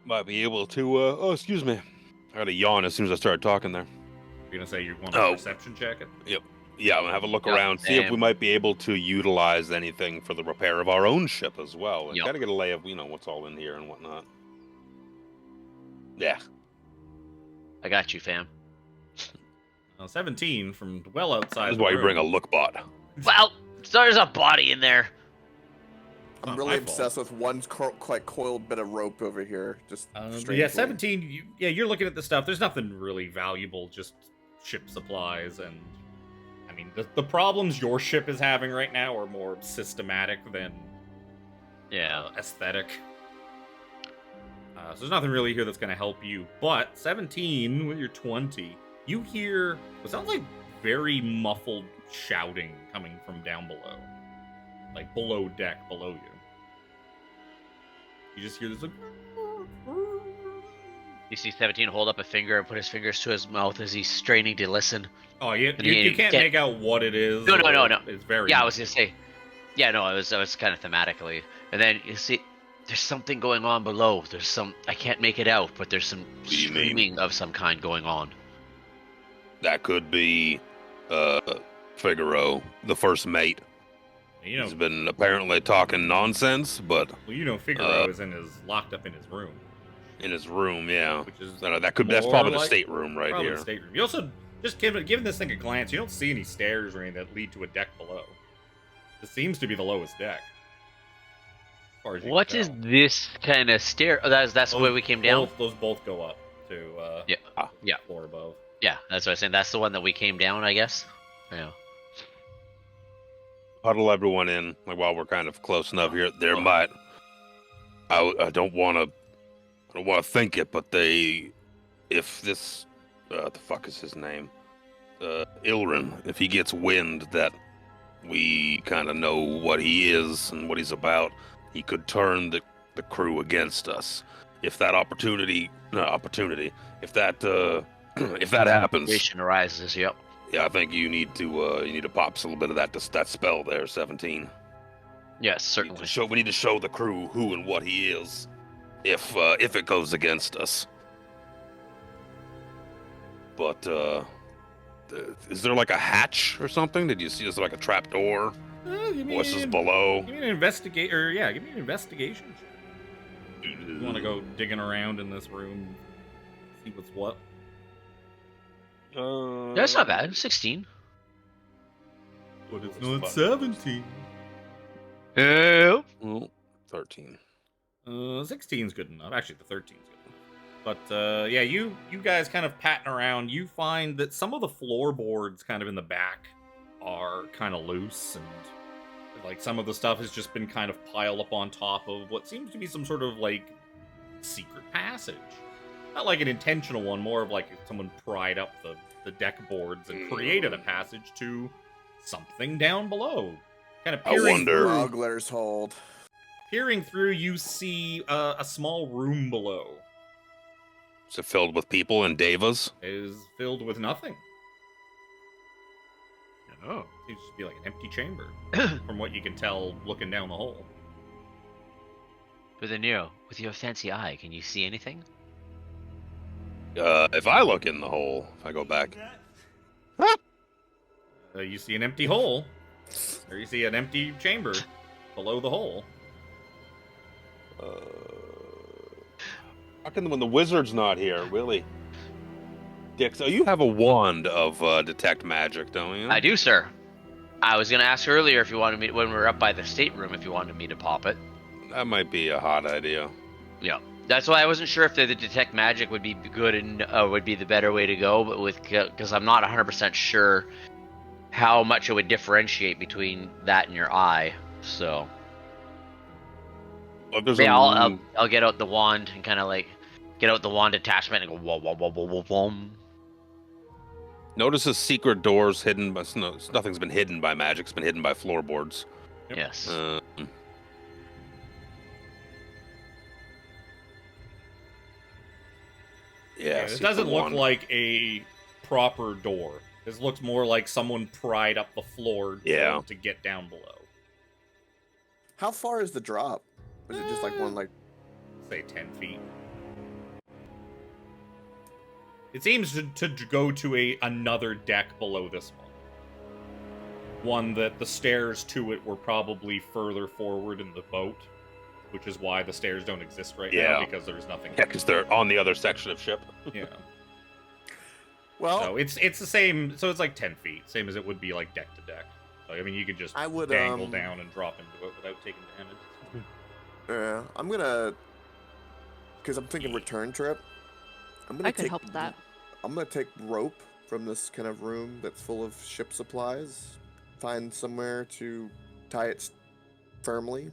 Might be able to, oh, excuse me. I had a yawn as soon as I started talking there. You're gonna say you want a perception check it? Yeah, I'm gonna have a look Yeah, around, see if we same. might be able to utilize anything for the repair of our own ship as well. And Yep. gotta get a lay of, what's all in here and whatnot. Yeah. I got you, fam. 17 from well outside. That's the why you room. bring a look bot. Well, there's a body in there. I'm Not really my obsessed with one like coiled bit of rope over here. Just Yeah, 17. You're looking at the stuff. There's nothing really valuable, just ship supplies. And I mean, the problems your ship is having right now are more systematic than aesthetic. So there's nothing really here that's going to help you. But 17 with your 20, you hear what sounds like very muffled shouting coming from down below, like below deck, below you. You just hear this like. You see 17 hold up a finger and put his fingers to his mouth as he's straining to listen. Oh, you you can't make out what it is. No. It's very. Yeah, I was gonna say. Yeah, no, it was kind of thematically. And then you see There's something going on below. I can't make it out, but there's some do you mean? screaming of some kind going on. That could be Figaro, the first mate. You know, He's been apparently talking nonsense, but Figaro is locked up in his room, in his room, yeah. which is That's probably more the like- stateroom right probably here. the stateroom. You also just giving this thing a glance. You don't see any stairs or anything that lead to a deck below. This seems to be the lowest deck. As far as you What can is tell. this kind of stair? Oh, that's the way we came down. Those both go up to Yeah. Yeah. the floor above. Yeah, that's what I was saying. That's the one that we came down, I guess. Yeah. Huddle everyone in, like while we're kind of close enough here. There might. I don't want to think it, but if this, the fuck is his name? Ilrin. If he gets wind that we kind of know what he is and what he's about, he could turn the crew against us. If that if that happens, Situation arises. Yep. yeah, I think you need to pop a little bit of that spell there, 17. Yes, We need certainly. to show- we need to show the crew who and what he is, if it goes against us. But is there like a hatch or something? Did you see? Is there like a trap door? Voices below. Give me an investigation. You want to go digging around in this room, see what's what? That's not bad. 16. But it's not 17. Oh. Well, 13. 16's good enough. Actually, the 13's good enough. But yeah, you guys kind of patting around. You find that some of the floorboards kind of in the back are kind of loose, and like some of the stuff has just been kind of piled up on top of what seems to be some sort of like secret passage. Not like an intentional one, more of like someone pried up the deck boards and created a passage to something down below. Kind of I peering wonder- through. Smuggler's hold. Peering through, you see a small room below. Is it filled with people and devas? It is filled with nothing. Oh. Seems to be like an empty chamber, from what you can tell looking down the hole. But then, Nero, with your fancy eye, can you see anything? If I look in the hole, if I go back, You see an empty hole, or you see an empty chamber below the hole. how come when the wizard's not here, really? Dick, so you have a wand of detect magic, don't you? I do, sir. I was gonna ask earlier if you wanted me when we were up by the stateroom if you wanted me to pop it. That might be a hot idea. Yeah, that's why I wasn't sure if the detect magic would be good and would be the better way to go, but because I'm not 100% sure how much it would differentiate between that and your eye. So Well, there's yeah, a I'll get out the wand and kind of like get out the wand attachment and go whoa whoa whoa whoa whoa whoa. notices secret doors hidden, but nothing's been hidden by magic. It's been hidden by floorboards. Yep. Yes. Yeah, It secret doesn't look wand. like a proper door. This looks more like someone pried up the floor Yeah. to get down below. How far is the drop? Is it just like one like? Say 10 feet. It seems to go to another deck below this one. One that the stairs to it were probably further forward in the boat, which is why the stairs don't exist right now, Yeah. because there's nothing. Yeah, because they're on the other section of ship. Yeah. Well, So it's the same. So it's like 10 feet, same as it would be like deck to deck. So, I mean, you could just I would, dangle down and drop into it without taking damage. yeah, I'm gonna, because I'm thinking return trip. I'm gonna I could take, help with that. I'm gonna take rope from this kind of room that's full of ship supplies. Find somewhere to tie it firmly.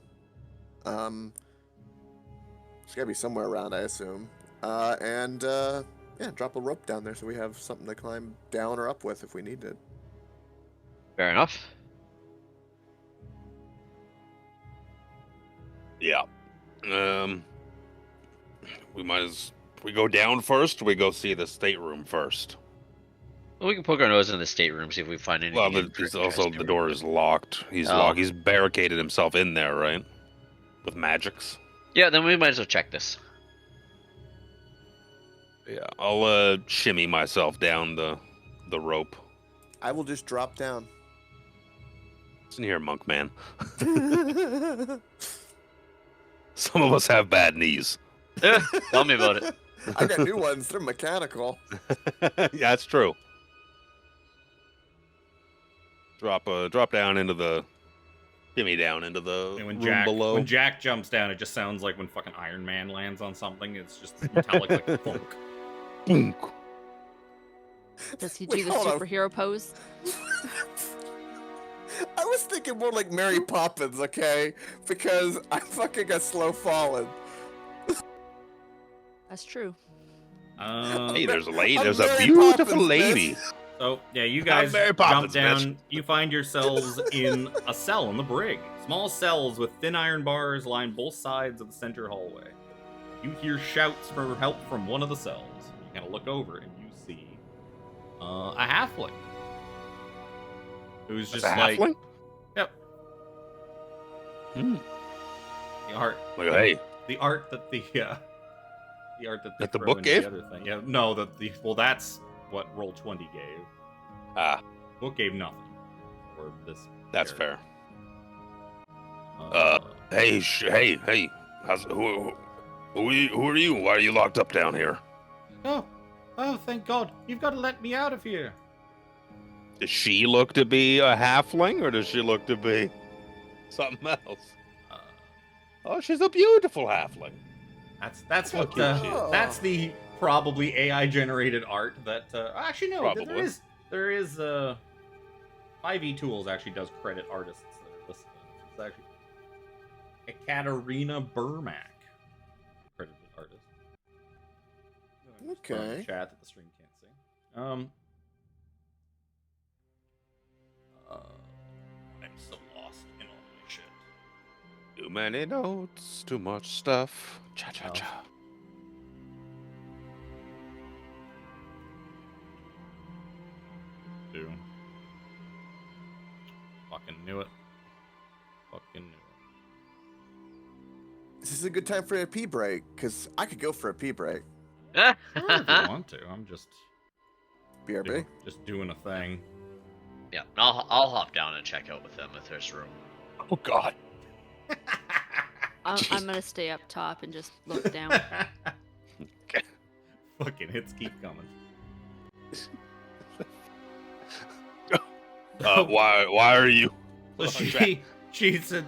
It's gotta be somewhere around, I assume. Yeah, drop a rope down there so we have something to climb down or up with if we need it. Fair enough. Yeah. We go down first, or we go see the stateroom first? Well, we can poke our nose in the stateroom, see if we find anything. Well, it's also the door is locked. He's locked. He's barricaded himself in there, right? With magics. Yeah, then we might as well check this. Yeah, I'll shimmy myself down the rope. I will just drop down. Listen here, monk man. Some of us have bad knees. Tell me about it. I got new ones. They're mechanical. Yeah, that's true. Drop down into the shimmy down into the And room below. when Jack jumps down, it just sounds like when fucking Iron Man lands on something. It's just this metallic like thunk. Boom. Does he Wait, do the hold on. superhero pose? I was thinking more like Mary Poppins, okay? Because I'm fucking a slow falling. That's true. Hey, there's a lady. I'm There's a Mary beautiful Poppins, lady. miss. So, yeah, you guys Mary jump Poppins, down. bitch. You find yourselves in a cell in the brig. Small cells with thin iron bars line both sides of the center hallway. You hear shouts for help from one of the cells. You kind of look over and you see a halfling. Who's just That's a like... halfling? Yep. Hmm. The art... Like, hey, The art that the art that they That the throw book into gave? the other thing. Yeah, no, well, that's what Roll20 gave. ah, Book gave nothing for this. that's character. fair. Hey, hey. Who are you? Why are you locked up down here? Oh, thank God! You've got to let me out of here. Does she look to be a halfling, or does she look to be something else? Oh, she's a beautiful halfling. That's what cute she is. that's the probably AI generated art that actually no, Probably. there is 5e Tools actually does credit artists that are listed. It's actually Ekaterina Burmack, credited artist. Just put it in Okay. Chat that the stream can't see. I'm so lost in all my shit. Too many notes, too much stuff. Cha cha Oh. cha. Dude. Fucking knew it. Fucking knew it. This is a good time for a pee break, because I could go for a pee break. Sure, if you want to. I'm just BRB. just doing a thing. Yeah, I'll hop down and check out with them if there's room. Oh God. I'm gonna stay up top and just look down. Fucking hits keep coming. Why are you? So she said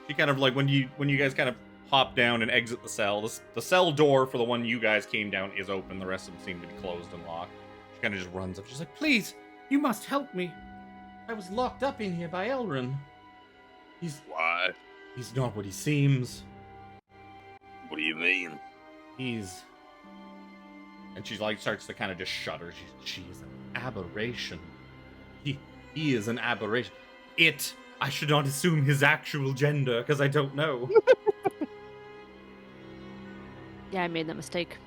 she kind of like when you guys kind of hop down and exit the cell. The cell door for the one you guys came down is open. The rest of them seem to be closed and locked. She kind of just runs up. She's like, "Please, you must help me. I was locked up in here by Elrin. Why? He's not what he seems. What do you mean? He's..." And she's like starts to kind of just shudder. She's an aberration. He is an aberration. I should not assume his actual gender because I don't know. Yeah, I made that mistake.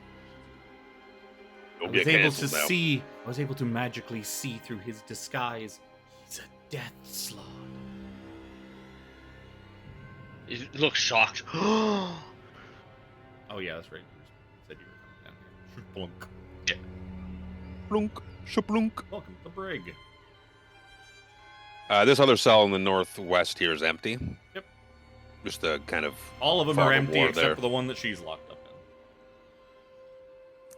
You'll I get was able to canceled now. see. I was able to magically see through his disguise. He's a death slug. You look shocked. Oh yeah, that's right. You said you were coming down here. Blunk. Blunk, shablunk. Welcome to the brig. This other cell in the northwest here is empty. Yep. Just a kind of All of them fog are of empty war except there. for the one that she's locked up in.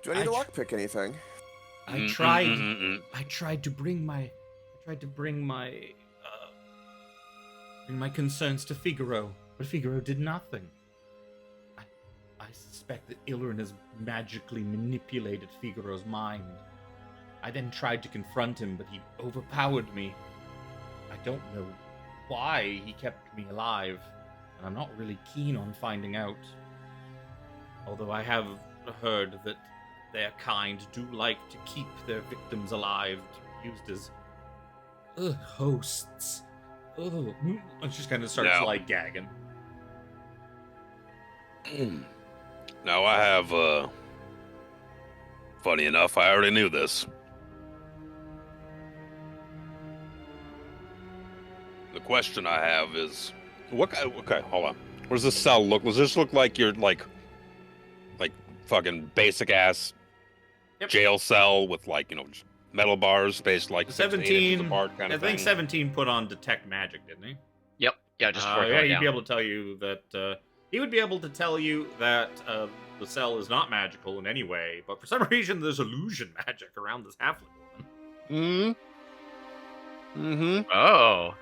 Do I need to lockpick anything? I tried to bring my concerns to Figaro, but Figaro did nothing. I suspect that Ilrin has magically manipulated Figaro's mind. I then tried to confront him, but he overpowered me. I don't know why he kept me alive, and I'm not really keen on finding out. Although I have heard that their kind do like to keep their victims alive, used as hosts. And she just kind of starts No. like gagging. Now I have, funny enough, I already knew this. The question I have is, okay, hold on. What does this cell look? Does this look like your like fucking basic ass Yep. jail cell with like just metal bars spaced like 6 to 8 inches 17. apart kind I of think thing? 17 put on detect magic, didn't he? Yep. Yeah, just work Yeah, on he'd down. be able to tell you that he would be able to tell you that the cell is not magical in any way, but for some reason there's illusion magic around this halfling woman. Oh.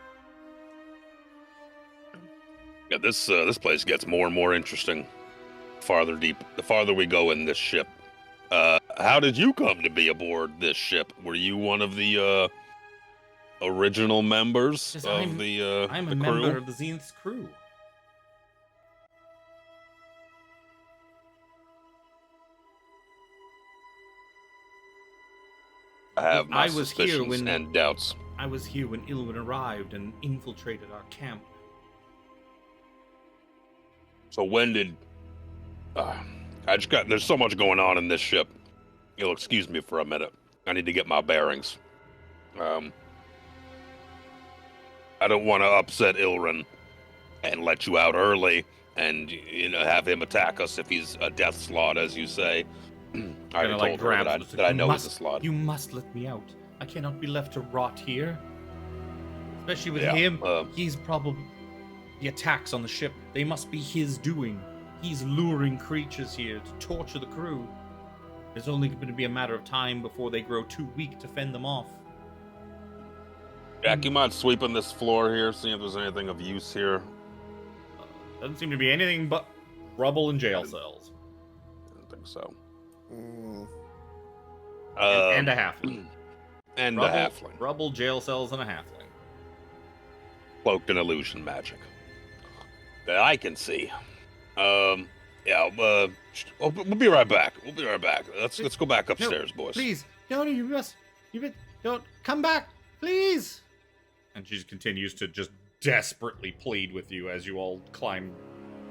Yeah, this place gets more and more interesting. The farther we go in this ship. How did you come to be aboard this ship? Were you one of the original members Yes, of I'm the a crew? member of the Zenith's crew. I have my I was here suspicions when- and doubts. I was here when Ilwin arrived and infiltrated our camp. So when did there's so much going on in this ship. You'll excuse me for a minute. I need to get my bearings. I don't want to upset Ilrin and let you out early and have him attack us if he's a death slot, as you say. I already told her that I know he's a slot. You must let me out. I cannot be left to rot here. Especially with Yeah, him, he's probably... The attacks on the ship, they must be his doing. He's luring creatures here to torture the crew. It's only going to be a matter of time before they grow too weak to fend them off. Jack, you mind sweeping this floor here, seeing if there's anything of use here? Doesn't seem to be anything but rubble and jail cells. I don't think so. And a halfling. And Rubble, a halfling. Rubble, jail cells, and a halfling. Cloaked in illusion magic. That I can see. Yeah, we'll be right back. We'll be right back. Let's go back upstairs, boys. Please, don't come back, please. And she just continues to just desperately plead with you as you all climb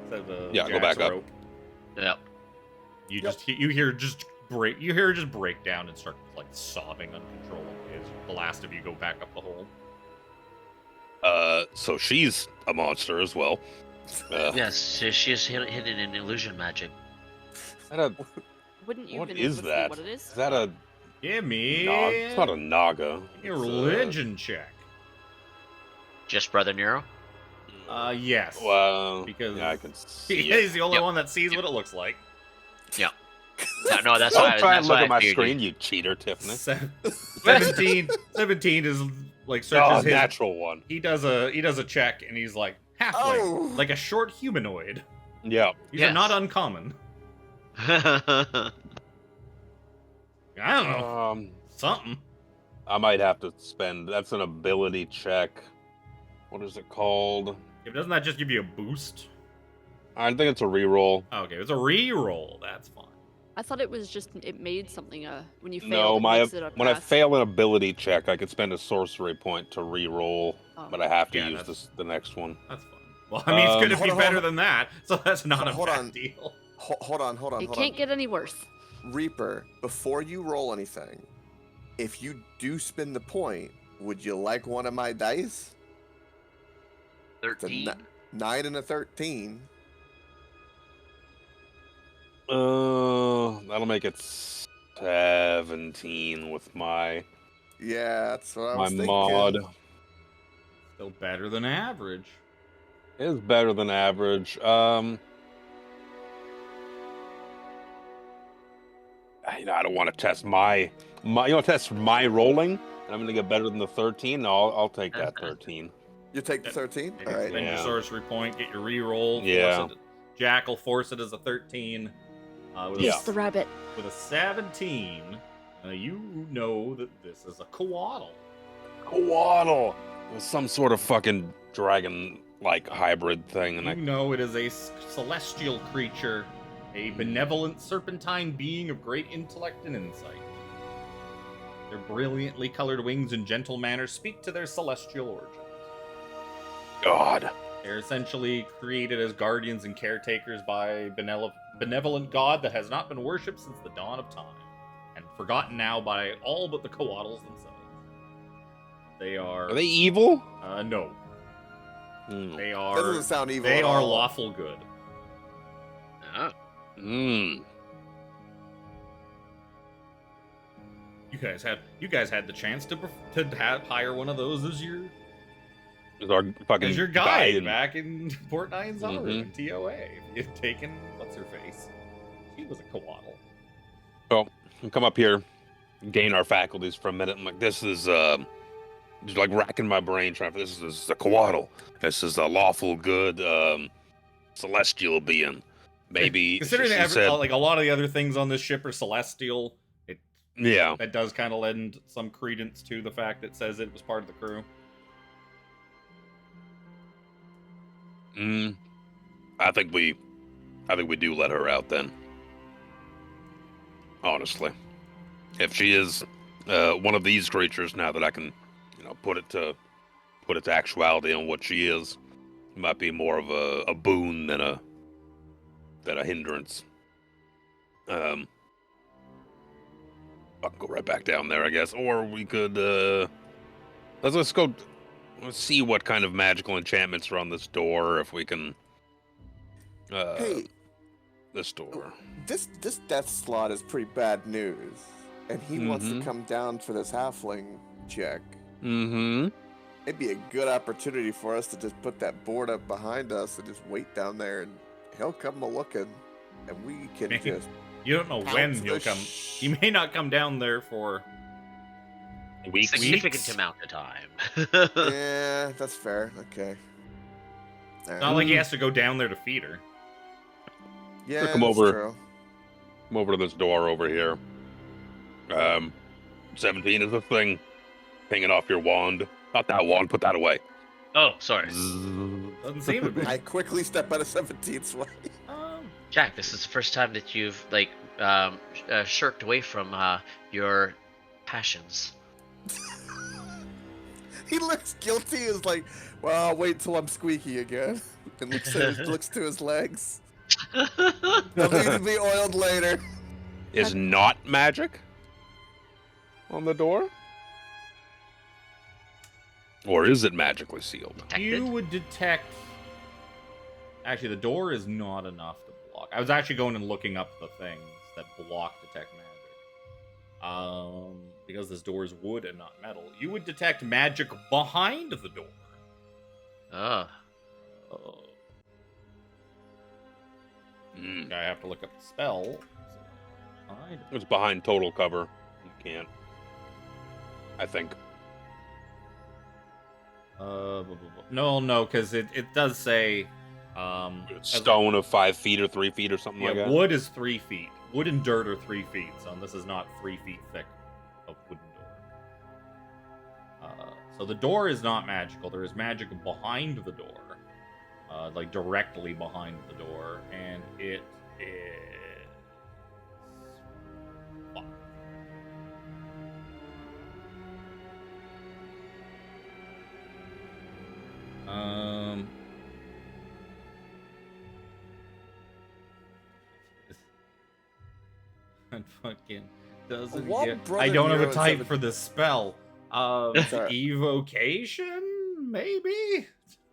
the go back up. rope. Yep. You hear just break down and start like sobbing uncontrollably as the last of you go back up the hole. So she's a monster as well. Yes, she is hidden in illusion magic. Wouldn't you What been is able to see that? what it is? Is that a Give me It's not a Naga. give me a It's, religion check. Just Brother Nero? Yes. Well, Because yeah, I can see it. he's the only Yep. one that sees what it looks like. No, that's Don't why. try That's and look why at my I figured screen, you cheater, Tiffany. 17 is like Oh, searches his. natural one. He does a check and he's like halfling, Oh. like a short humanoid. Yeah. These are Yes. not uncommon. I don't know, something. I might have to spend. That's an ability check. What is it called? Doesn't that just give you a boost? I think it's a reroll. Okay, it's a re-roll. That's fine. I thought it was just it made something when you failed. No, it my makes it a when I pass. fail an ability check, I could spend a sorcery point to reroll, Oh. but I have to Yeah, use the next one. That's fine. Well, I mean, it's gonna Hold be on, better hold than that, so that's not a Hold bad on. deal. Hold on. It can't get any worse. Reaper, before you roll anything, if you do spin the point, would you like one of my dice? It's a 13. 9 and a 13. That'll make it 17 with my Yeah, that's what I my was thinking. mod. Still better than average. It is better than average. I don't want to test my test my rolling, and I'm gonna get better than the 13. No, I'll take that 13. You take the 13? Maybe All right. spend your Yeah. sorcery point, get your re-roll. Yeah. Force it. Jack will force it as a 13. With, Yeah. It's the rabbit. with a 17, you know that this is a coatl. Coatl. It was some sort of fucking dragon-like hybrid thing, and You know it is a celestial creature, a benevolent serpentine being of great intellect and insight. Their brilliantly colored wings and gentle manners speak to their celestial origin. God. They're essentially created as guardians and caretakers by a benevolent god that has not been worshipped since the dawn of time, and forgotten now by all but the coatls themselves. They are... Are they evil? No. Mm. They That are. doesn't sound evil. They at are all. lawful good. Oh. Mm. You guys had the chance to hire one of those as your guide back in Port Nines in TOA. You'd taken what's her face? She was a coatl. Well, we come up here, gain our faculties for a minute. I'm like, this is just like racking my brain trying. This is a coatl. This is a lawful good celestial being. Maybe Considering she that said, like a lot of the other things on this ship are celestial, yeah. that does kind of lend some credence to the fact that it says it was part of the crew. I think we do let her out then. Honestly, if she is one of these creatures, now that I can, put it to actuality on what she is, it might be more of a boon than a hindrance. I can go right back down there, I guess, or we could let's go. Let's see what kind of magical enchantments are on this door. If we can, Hey, this door. this death slot is pretty bad news, and he wants to come down for this halfling check. Mm-hmm. It'd be a good opportunity for us to just put that board up behind us and just wait down there, and he'll come a-looking, and we can just... You don't know when he'll come. He may not come down there for weeks. Significant amount of time. Yeah, that's fair. Okay. Not like he has to go down there to feed her. Yeah, come that's over. true. Come over to this door over here. 17 is the thing. Hanging off your wand. Not that wand. Put that away. Oh, sorry. Doesn't seem to be. I quickly step out of 17's way. Jack, this is the first time that you've shirked away from your passions. He looks guilty. Is like, well, I'll wait till I'm squeaky again. And looks to his legs. They'll need to be oiled later. Is not magic on the door? Or is it magically sealed? You would detect... Actually, the door is not enough to block. I was actually going and looking up the things that block detect magic. Because this door is wood and not metal. You would detect magic behind the door. Ah. I have to look up the spell. It's behind total cover. You can't. I think. No, because it does say... stone of 5 feet or 3 feet or something like that? Wood is 3 feet. Wood and dirt are 3 feet, so this is not 3 feet thick of wooden door. So the door is not magical. There is magic behind the door. Like directly behind the door, and it is... Fuck. Fucking doesn't get... I don't have a type for this spell. Evocation? Maybe?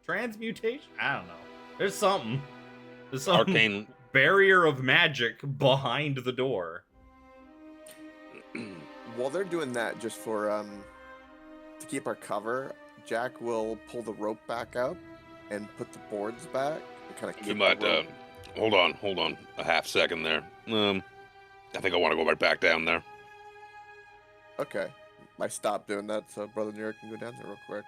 Transmutation? I don't know. There's something. There's some Arcane barrier of magic behind the door. While they're doing that, just for to keep our cover, Jack will pull the rope back up and put the boards back and kind of You might hold on a half second there. I think I want to go right back down there. Okay. I stopped doing that so Brother Nero can go down there real quick.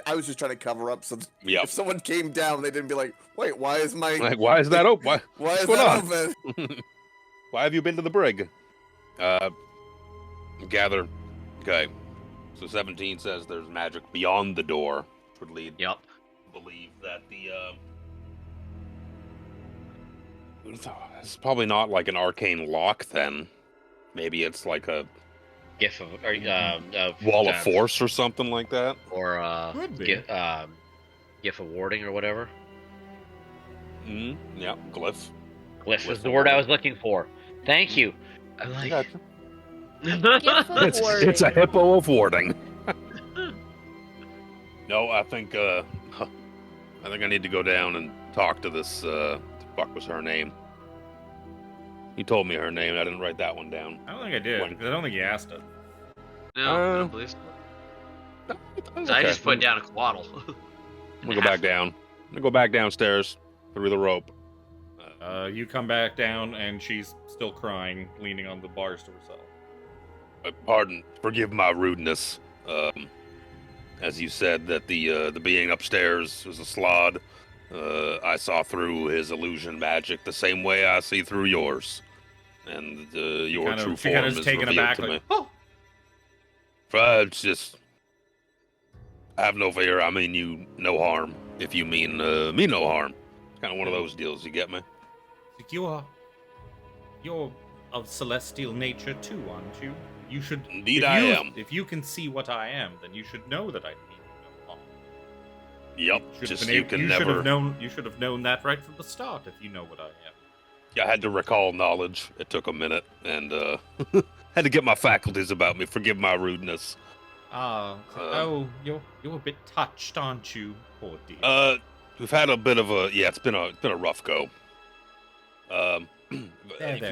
I was just trying to cover up so if someone came down, they didn't be like, wait, why is my... Like, why is that open? Why is that open? Why have you been to the brig? Gather. Okay. So 17 says there's magic beyond the door, which would lead... Yep. Believe that the... It's probably not like an arcane lock, then. Maybe it's like a... Gift of... wall of force or something like that? Or gift of warding or whatever. Yeah, glyph. Glyph was the word I was looking for. Thank you. I'm like... Gotcha. Gift of warding. It's a hippo of warding. No, I think I think I need to go down and talk to this. The fuck was her name? He told me her name. And I didn't write that one down. I don't think I did, When- because I don't think you asked it. No, I don't believe so. Okay. So I just put down a quaddle. I'm gonna go back down. I'm gonna go back downstairs through the rope. You come back down, and she's still crying, leaning on the bars to herself. Pardon, forgive my rudeness. As you said that the being upstairs was a slod. I saw through his illusion magic the same way I see through yours, and your true She form kind of is is taken revealed aback, to like, me. oh! It's just have no fear. I mean you no harm. If you mean me no harm, kind of one of those deals. You get me? You're of celestial nature too, aren't you? You should. Indeed, if I you- am. If you can see what I am, then you should know that I mean no harm. Yep. Should Just have been you able- can you never. should have known. You should have known that right from the start. If you know what I am. I had to recall knowledge. It took a minute, and had to get my faculties about me. Forgive my rudeness. You're a bit touched, aren't you, poor dear? We've had a bit of a it's been a rough go. There.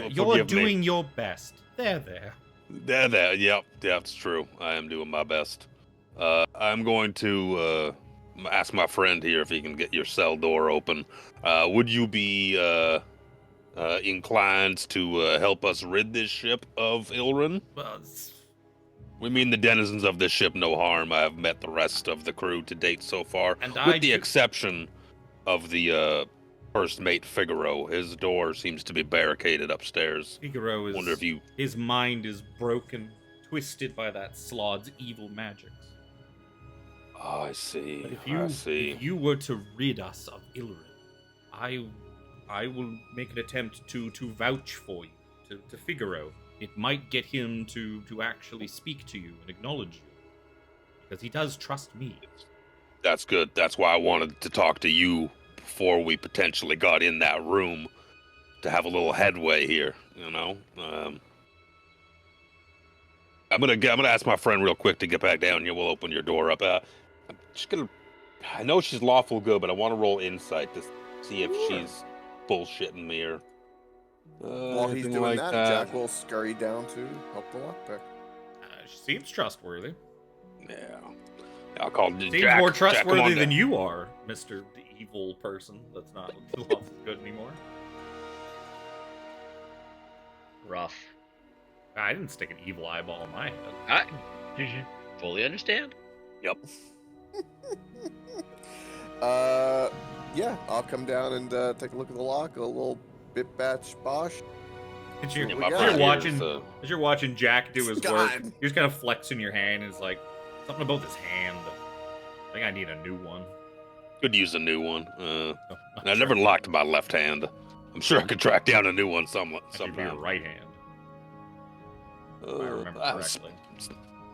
You're Forgive me. doing your best. There. There. Yep, it's true. I am doing my best. I'm going to ask my friend here if he can get your cell door open. Would you be inclined to help us rid this ship of Ilrin? Well, We mean the denizens of this ship no harm. I have met the rest of the crew to date so far, And with the exception of the first mate Figaro. His door seems to be barricaded upstairs. Figaro is. Wonder if you. His mind is broken, twisted by that slod's evil magics. Oh, I see. But I see. if you were to rid us of Ilrin, I will make an attempt to vouch for you to Figaro. It might get him to actually speak to you and acknowledge you, because he does trust me. That's good. That's why I wanted to talk to you before we potentially got in that room, to have a little headway here. You know. I'm gonna ask my friend real quick to get back down here. We'll open your door up. I'm just gonna. I know she's lawful good, but I want to roll insight to see if she's bullshitting me or. While he's anything doing like that, Jack will scurry down to help the lockpick. She seems trustworthy. Yeah. I'll call Seems Jack. more Jack, come trustworthy on than down. you are, Mr. Evil person. That's not lawful good anymore. Rough. I didn't stick an evil eyeball in my head. I fully understand. Yep. Yeah, I'll come down and take a look at the lock. A little bit batch bosh. As you're, Yeah, my as friend you're here is, as you're watching Jack do his work, God. you're just kind of flexing your hand. And it's like something about this hand. I think I need a new one. Could use a new one. Oh, I never locked my left hand. I'm sure I could track down a new one That should be your sometime. right hand, if I remember correctly.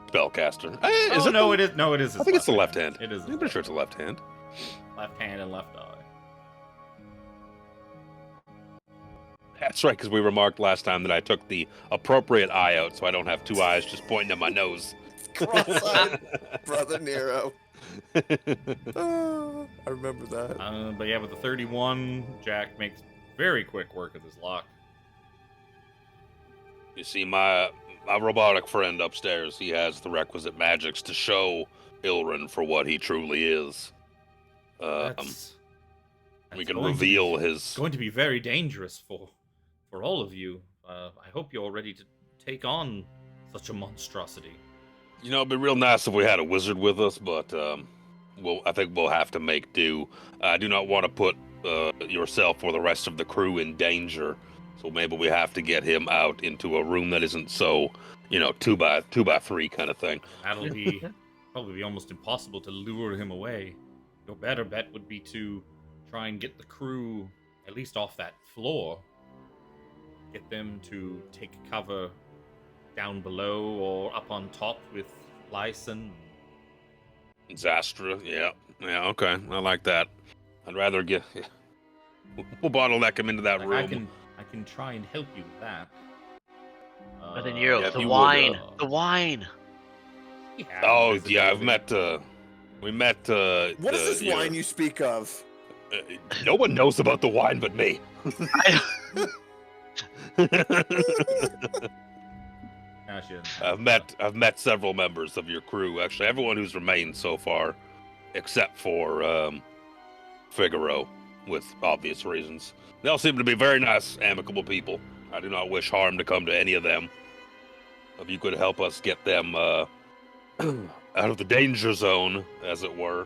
Spellcaster. It is. No, it is. I think it's the left hand. It is. I'm pretty sure it's the left hand. Left hand and left eye. That's right, because we remarked last time that I took the appropriate eye out, so I don't have two eyes just pointing at my nose. Cross-eyed Brother Nero. I remember that. But yeah, with the 31, Jack makes very quick work of this lock. You see, my robotic friend upstairs, he has the requisite magics to show Ilrin for what he truly is. That's We can going to reveal be- his. It's going to be very dangerous for all of you. I hope you're ready to take on such a monstrosity. You know, it'd be real nice if we had a wizard with us, but I think we'll have to make do. I do not want to put yourself or the rest of the crew in danger, so maybe we have to get him out into a room that isn't so, 2x3 kind of thing. That'll be probably be almost impossible to lure him away. Your better bet would be to try and get the crew at least off that floor. Get them to take cover down below or up on top with Lyson. Zastra, yeah, okay, I like that. I'd rather get. We'll bottleneck him into that room. I can try and help you with that. But then Nero, yeah, if the you would, wine, the wine. Oh yeah, I've met. We met. What is this your- wine you speak of? No one knows about the wine but me. I've met several members of your crew. Actually, everyone who's remained so far, except for Figaro, with obvious reasons. They all seem to be very nice, amicable people. I do not wish harm to come to any of them. If you could help us get them out of the danger zone, as it were,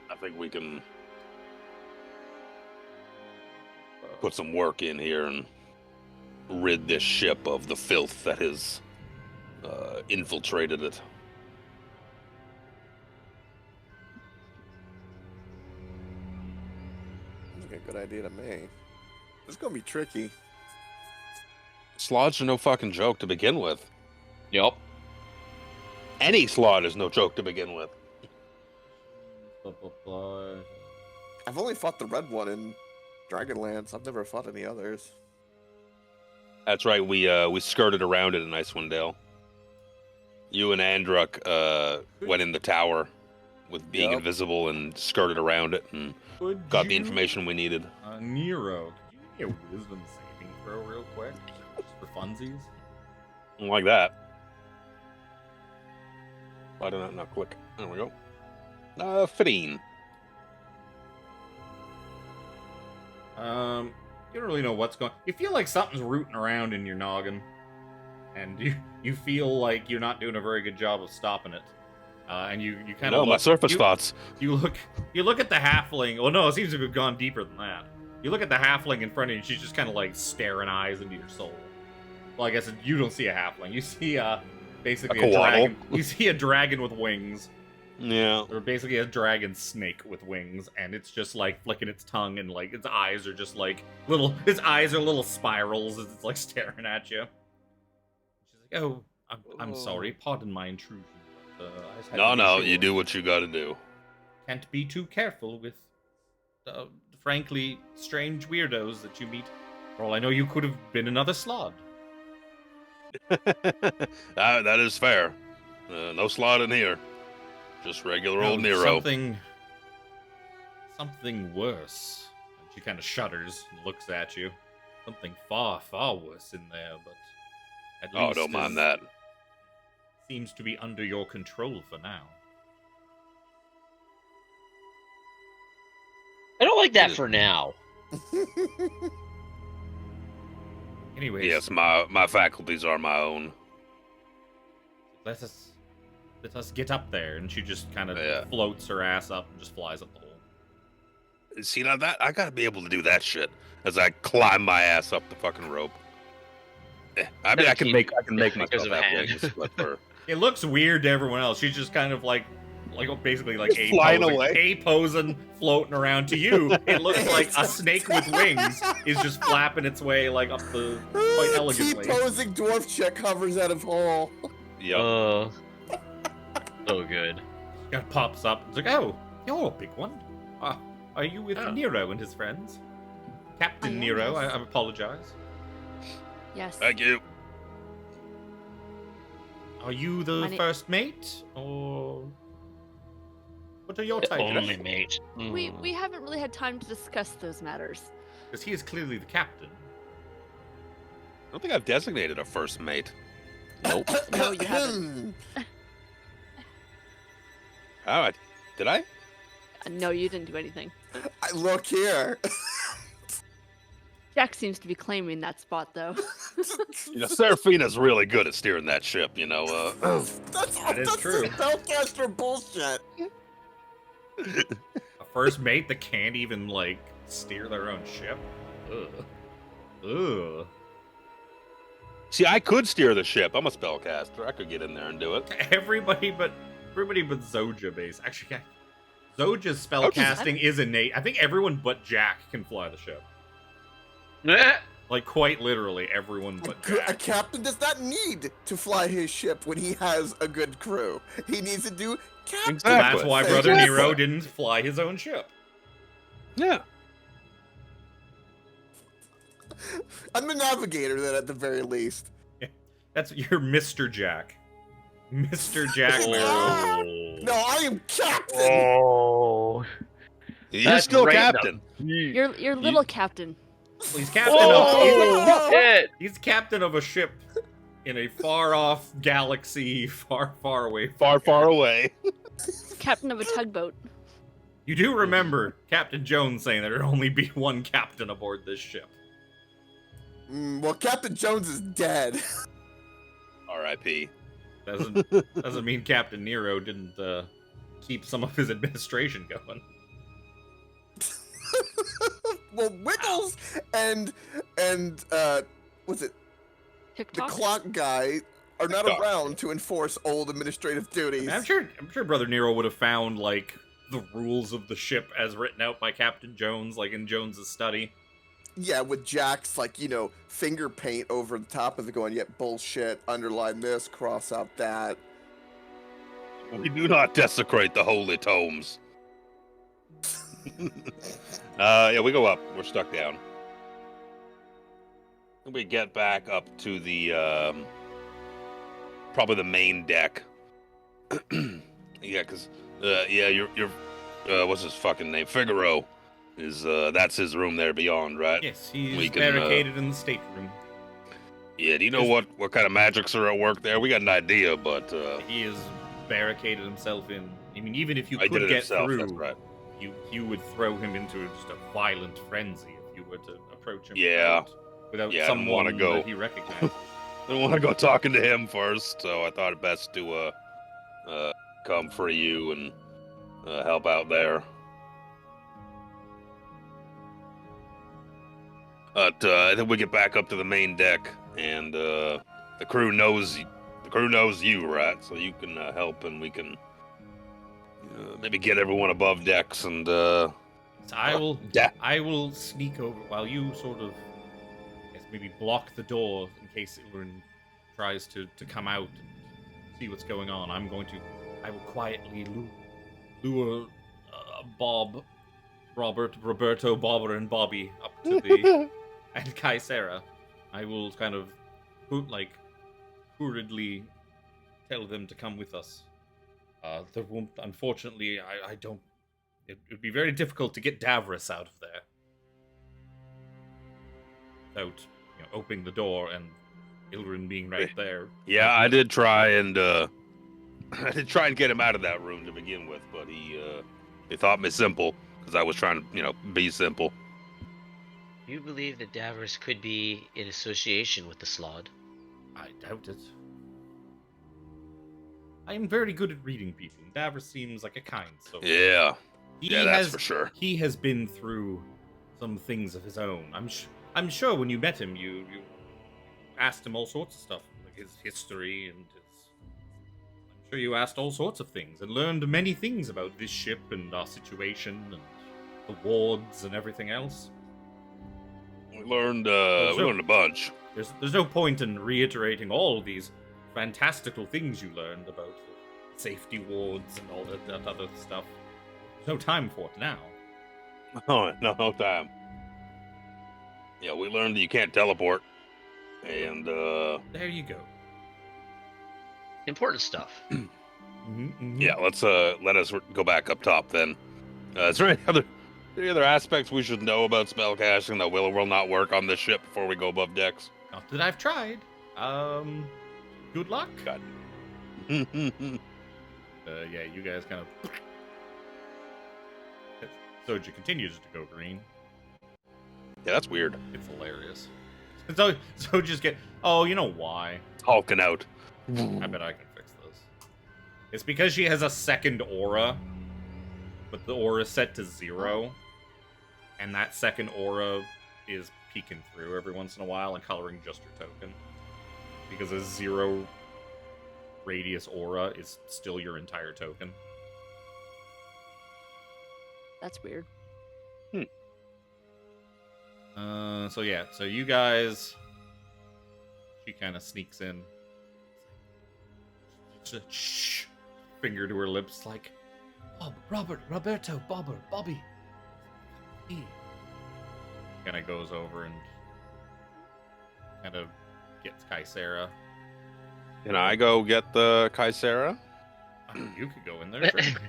I think we can put some work in here and rid this ship of the filth that has infiltrated it. Sounds like a good idea to me. It's gonna be tricky. Slots are no fucking joke to begin with. Yep. Any slot is no joke to begin with. I've only fought the red one in Dragonlance. I've never fought any others. That's right. We skirted around it in Icewind Dale. You and Andruk went in the tower with being invisible and skirted around it and got the information we needed. Nero, could you give me a wisdom saving throw real quick? Just for funsies? Like that. Why did that not click? There we go. 15. You don't really know what's going. You feel like something's rooting around in your noggin, and you feel like you're not doing a very good job of stopping it. And you kind of my surface thoughts. You look at the halfling. Well, no, it seems to have gone deeper than that. You look at the halfling in front of you. She's just kind of like staring eyes into your soul. Well, I guess you don't see a halfling. You see basically a dragon. You see a dragon with wings. Yeah. Or basically a dragon snake with wings, and it's just like flicking its tongue, and like its eyes are just like little. Its eyes are little spirals as it's like staring at you. She's like, "Oh, I'm sorry. Pardon my intrusion." But, I just had to be No, sure. you do what you got to do. Can't be too careful with, frankly, strange weirdos that you meet. For all I know, you could have been another Slod. That is fair. No slot in here. Just regular old Nero. Something worse. And she kind of shudders and looks at you. Something far, far worse in there, but at least Don't mind that. Seems to be under your control for now. I don't like that for now. Anyways, Yes, my faculties are my own. let us get up there. And she just kind of floats her ass up and just flies up the hole. See, now that I gotta be able to do that shit as I climb my ass up the fucking rope. I mean, I can make myself Because of have hand. wings, but for It looks weird to everyone else. She's just kind of like basically like Just flying posing, away. a posing, floating around. To you, it looks like a snake with wings is just flapping its way like up the quite elegantly. T-posing dwarf chick hovers out of hole. yep. So good. It pops up. It's like, oh, you're a big one. Are you with Oh. Nero and his friends? Captain I am, Nero, yes. I apologize. Yes. Thank you. Are you the My na- first mate, or what are your titles? Only mate. We haven't really had time to discuss those matters. Because he is clearly the captain. I don't think I've designated a first mate. Nope. No, you haven't. All right. Did I? No, you didn't do anything. I look here. Jack seems to be claiming that spot, though. You know, Seraphina's really good at steering that ship. You know. That is true. Spellcaster bullshit. A first mate that can't even like steer their own ship. Ugh. See, I could steer the ship. I'm a spellcaster. I could get in there and do it. Everybody but Zojja base. Actually, yeah. Zojja's spellcasting is innate. I think everyone but Jack can fly the ship. Like quite literally, everyone but A Jack. captain does not need to fly his ship when he has a good crew. He needs to do captain. So that's why Brother Exactly. Nero didn't fly his own ship. Yeah. I'm the navigator then, at the very least. That's your Mr. Jack. Mr. Jack Oh. Nero. No, I am captain. Oh. You're That's still right in the- captain. You're little captain. Well, he's captain Oh, shit. he's captain of a ship in a far-off galaxy, far, far away. From Far, here. far away. Captain of a tugboat. You do remember Captain Jones saying there would only be one captain aboard this ship. Well, Captain Jones is dead. R.I.P. Doesn't mean Captain Nero didn't keep some of his administration going. Well, Wiggles and was it the TikTok. clock guy are not TikTok. around to enforce old administrative duties. I'm sure Brother Nero would have found like the rules of the ship as written out by Captain Jones, like in Jones's study. Yeah, with Jack's finger paint over the top of it, going, "Yep, bullshit. Underline this, cross out that." We do not desecrate the holy tomes. Yeah, we go up. We're stuck down. We get back up to the probably the main deck. Yeah, because you're what's his fucking name? Figaro is that's his room there beyond, right? Yes, he's We can, barricaded in the stateroom. Yeah. Do you know what kind of magics are at work there? We got an idea, but He has barricaded himself in. I mean, even if you I could did it get himself. through, That's right. you would throw him into just a violent frenzy if you were to approach him. Yeah. Without Yeah, I didn't wanna someone go. that he recognized. I don't want to go talking to him first, so I thought it best to come for you and help out there. But I think we get back up to the main deck, and the crew knows you, right? So you can help, and we can maybe get everyone above decks and. So I will Yeah. I will sneak over while you sort of, I guess, maybe block the door in case Ilrin tries to come out and see what's going on. I will quietly lure Roberto, Bobber, and Bobby up to the and Kaisera. I will kind of hurriedly tell them to come with us. There won't, unfortunately, I don't. It would be very difficult to get Davros out of there without, opening the door and Ilrin being right there. Yeah, I did try and get him out of that room to begin with, but he thought me simple because I was trying to be simple. Do you believe that Davros could be in association with the Slod? I doubt it. I am very good at reading people. Davros seems like a kind soul. Yeah, He that's has, for sure. He has been through some things of his own. I'm sure when you met him, you asked him all sorts of stuff, like his history and his. I'm sure you asked all sorts of things and learned many things about this ship and our situation and the wards and everything else. We learned a bunch. There's no point in reiterating all these fantastical things you learned about the safety wards and all that other stuff. There's no time for it now. Oh, no time. Yeah, we learned that you can't teleport, and There you go. Important stuff. yeah, let's let us go back up top then. Is there any other aspects we should know about spellcasting that will or will not work on this ship before we go above decks? Not that I've tried. Good luck. God. Yeah, you guys kind of. Zojja continues to go green. Yeah, that's weird. It's hilarious. So just get. Oh, you know why? Hulking out. I bet I can fix this. It's because she has a second aura, but the aura is set to 0, and that second aura is peeking through every once in a while and coloring just your token. Because a 0 radius aura is still your entire token. That's weird. So you guys, she kind of sneaks in. Shh, finger to her lips, like, Bob, Robert, Roberto, Bobber, Bobby. Kind of goes over and kind of gets Kaisera. Can I go get the Kaisera? I mean, you could go in there. Sure.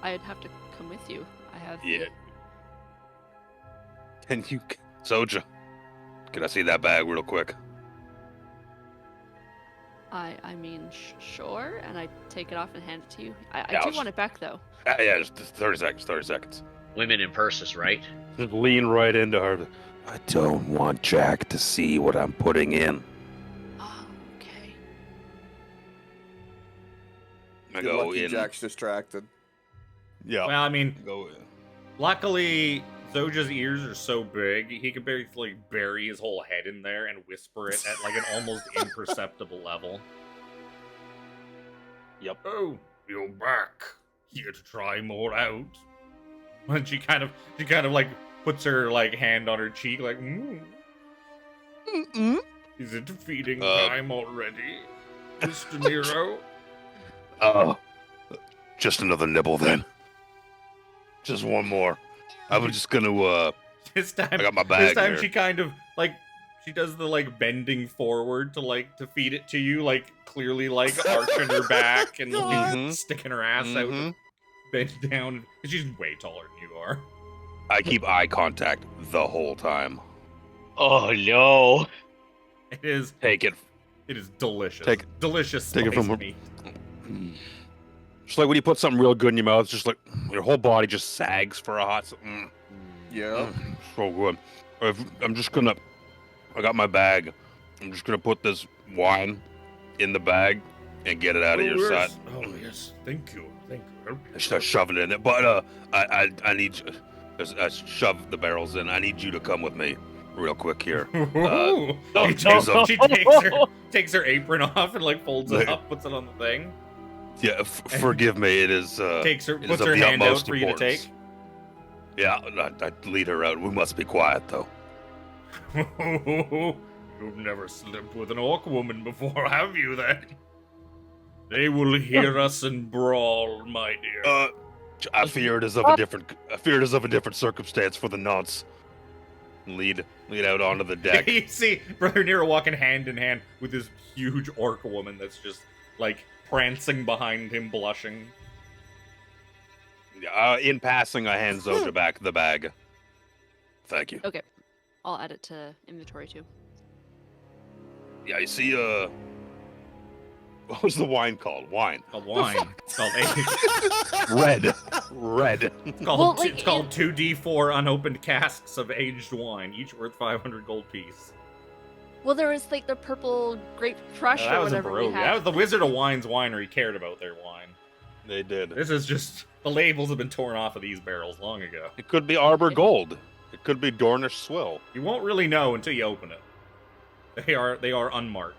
I'd have to come with you. I have. Yeah. Can you, Zojja? Can I see that bag real quick? I mean, sure. And I take it off and hand it to you. I Yeah, do want it back though. Yeah, just 30 seconds. 30 seconds. Women in purses, right? Just lean right into her. I don't want Jack to see what I'm putting in. Oh, okay. I You're go lucky in. Jack's distracted. Yeah. Well, I mean, Go in. luckily, Zojja's ears are so big, he can basically bury his whole head in there and whisper it at like an almost imperceptible level. Yep. Oh, you're back. Here to try more out. And she kind of like puts her like hand on her cheek, like, Is it feeding time already, Mr. Nero? Oh, just another nibble then. Just one more. I was just gonna. This time, I got my bag this time here. she kind of like she does the like bending forward to feed it to you, like clearly like arching her back and Mhm. sticking her ass out, Mhm. bent down. She's way taller than you are. I keep eye contact the whole time. Oh no! It is Take it. delicious. Take- delicious take it spice from her- meat. Just like when you put something real good in your mouth, it's just like your whole body just sags for a hot. Yeah. So good. I'm just gonna. I got my bag. I'm just gonna put this wine in the bag and get it out of your sight. Oh yes, thank you. I start shoving it in it, but I need you. I shove the barrels in. I need you to come with me, real quick here. Ooh. no, She takes her apron off and like folds it up, puts it on the thing. Yeah, forgive me. It is. Puts it is of her the hand out utmost for you to importance. take. Yeah, I lead her out. We must be quiet, though. You've never slept with an orc woman before, have you? Then they will hear us and brawl, my dear. I fear it is of a different. I fear it is of a different circumstance for the nonce. Lead out onto the deck. You see Brother Nero walking hand in hand with this huge orc woman that's just like prancing behind him, blushing. In passing, I hand Zojja back the bag. Thank you. Okay. I'll add it to inventory too. Yeah, you see, what was the wine called? Wine. A wine. It's called Red. It's called, Well, like, it's called 2d4 unopened casks of aged wine, each worth 500 gold piece. Well, there was like the purple grape crush That or was a whatever we Barovia. had. That was the Wizard of Wine's winery cared about their wine. They did. This is just the labels have been torn off of these barrels long ago. It could be Arbor Gold. It could be Dornish Swill. You won't really know until you open it. They are unmarked.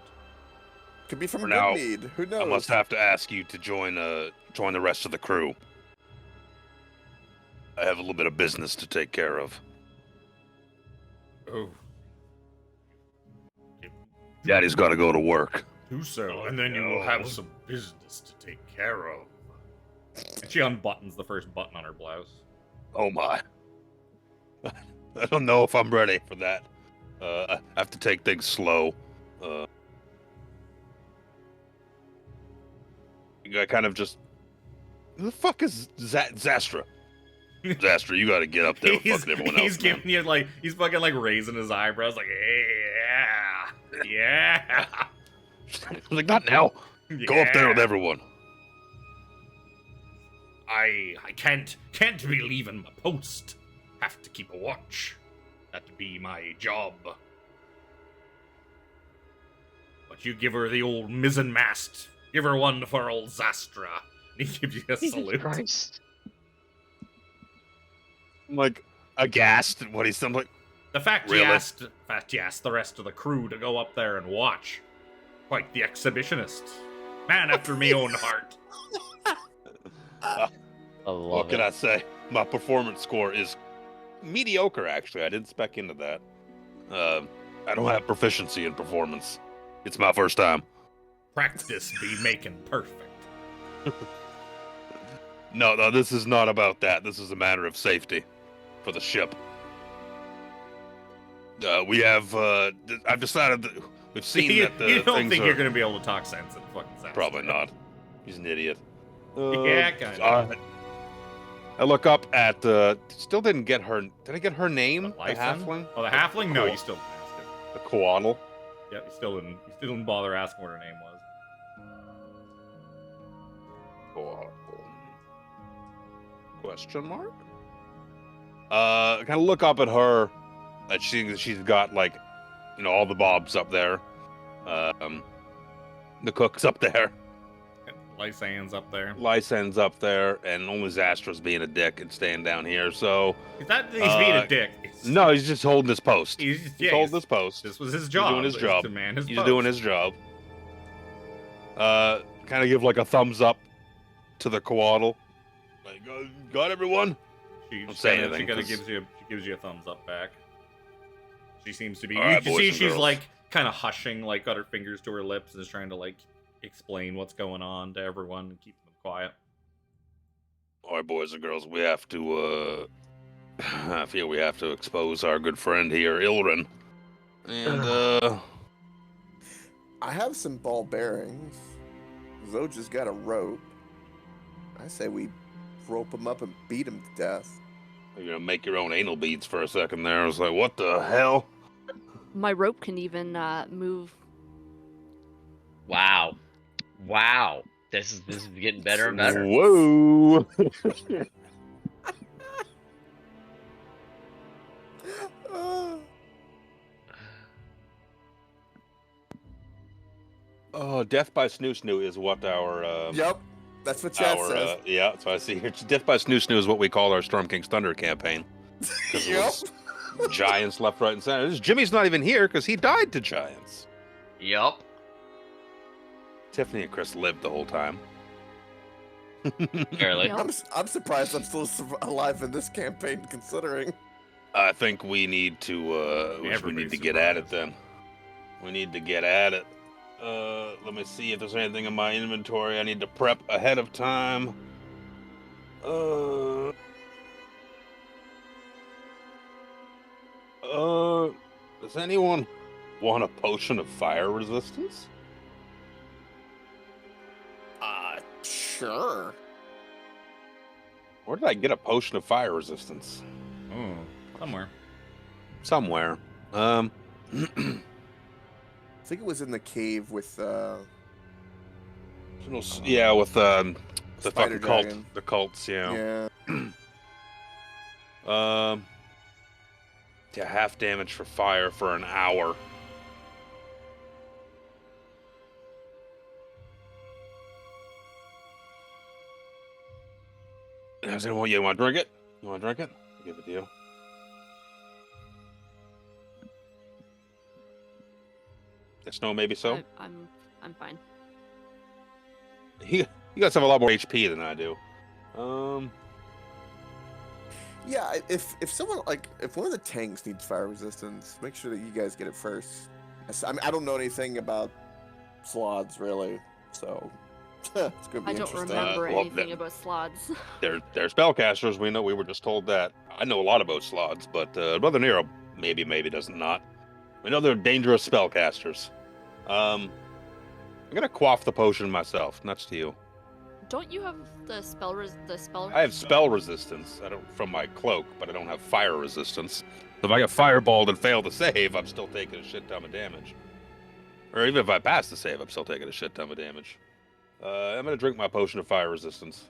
Could be from For now, Goodmead. Who knows? I must have to ask you to join the rest of the crew. I have a little bit of business to take care of. Oh. Daddy's got to go to work. Do so, Oh, and then you will no. have some business to take care of. And she unbuttons the first button on her blouse. Oh my. I don't know if I'm ready for that. I have to take things slow. I kind of just. Who the fuck is Zastra? Zastra, you gotta get up there with fucking everyone else. He's giving you like he's fucking like raising his eyebrows, like yeah. Like, not now. Go up there with Yeah. everyone. I can't be leaving my post. Have to keep a watch. That'd be my job. But you give her the old mizzen mast. Give her one for old Zastra. And he gives you a salute. I'm like aghast at what he's saying. Like, The fact Really? you asked the rest of the crew to go up there and watch. Quite the exhibitionist. Man after me own heart. I what love can it. I say? My performance score is mediocre, actually. I didn't spec into that. I don't have proficiency in performance. It's my first time. Practice be making perfect. No, this is not about that. This is a matter of safety for the ship. We have, I've decided that we've seen you, that the you don't things think are... you're going to be able to talk sense in fucking sense. Probably not. He's an idiot. Yeah, kinda. I look up at still didn't get her. Did I get her name? The Lyson? halfling? Oh, the halfling? No, Cool. you still didn't ask it. The koatle. Yeah, you still didn't bother asking what her name was. Koatle. Question mark? Kind of look up at her. That she's got like, all the bobs up there. The cook's up there. Lysan's up there. Lysan's up there, and only Zastra's being a dick and staying down here. So He's being a dick. no, he's just holding his post. He's holding his post. This was his job. He's doing his job. To man his He's post. doing his job. Kind of give like a thumbs up to the koatle. Like, got everyone? She Don't say kinda anything, gives you a thumbs up back. She seems to be. All right, you can boys see and she's girls. like kind of hushing, like got her fingers to her lips, and is trying to like explain what's going on to everyone and keep them quiet. All right, boys and girls, we have to. I feel we have to expose our good friend here, Ilrin. And I have some ball bearings. Zojja's got a rope. I say we rope him up and beat him to death. you're gonna make your own anal beads for a second there. I was like, what the hell? My rope can even move. Wow. This is getting better and better. Whoa! Oh, death by snoo snoo is what our Yep, that's what Chad says. yeah, so I see here. Death by snoo snoo is what we call our Storm King's Thunder campaign. 'Cause it Yep. was giants left, right, and center. Jimmy's not even here because he died to giants. Yup. Tiffany and Chris lived the whole time. Barely. Yep. I'm surprised I'm still alive in this campaign, considering. I think we need to we need Everybody's to get at it surprised. then. We need to get at it. Let me see if there's anything in my inventory I need to prep ahead of time. Does anyone want a potion of fire resistance? Sure. Where did I get a potion of fire resistance? Oh, somewhere. Somewhere. I think it was in the cave with Yeah, with the Spider fucking cult, dragon. the cults. Yeah. Yeah, half damage for fire for an hour. Does anyone you want to drink it? You want to drink it? I'll give it to you. Yes, no, maybe so. I'm fine. You guys have a lot more HP than I do. Yeah, if someone if one of the tanks needs fire resistance, make sure that you guys get it first. I mean, I don't know anything about slots really, so it's gonna be I don't interesting. remember well, anything then- about slots. They're spellcasters. We know. We were just told that. I know a lot about slots, but Brother Nero maybe doesn't not. We know they're dangerous spellcasters. I'm gonna quaff the potion myself. Nuts to you. Don't you have the spell? I have spell resistance. I don't from my cloak, but I don't have fire resistance. So if I get fireballed and fail to save, I'm still taking a shit ton of damage. Or even if I pass the save, I'm still taking a shit ton of damage. I'm gonna drink my potion of fire resistance.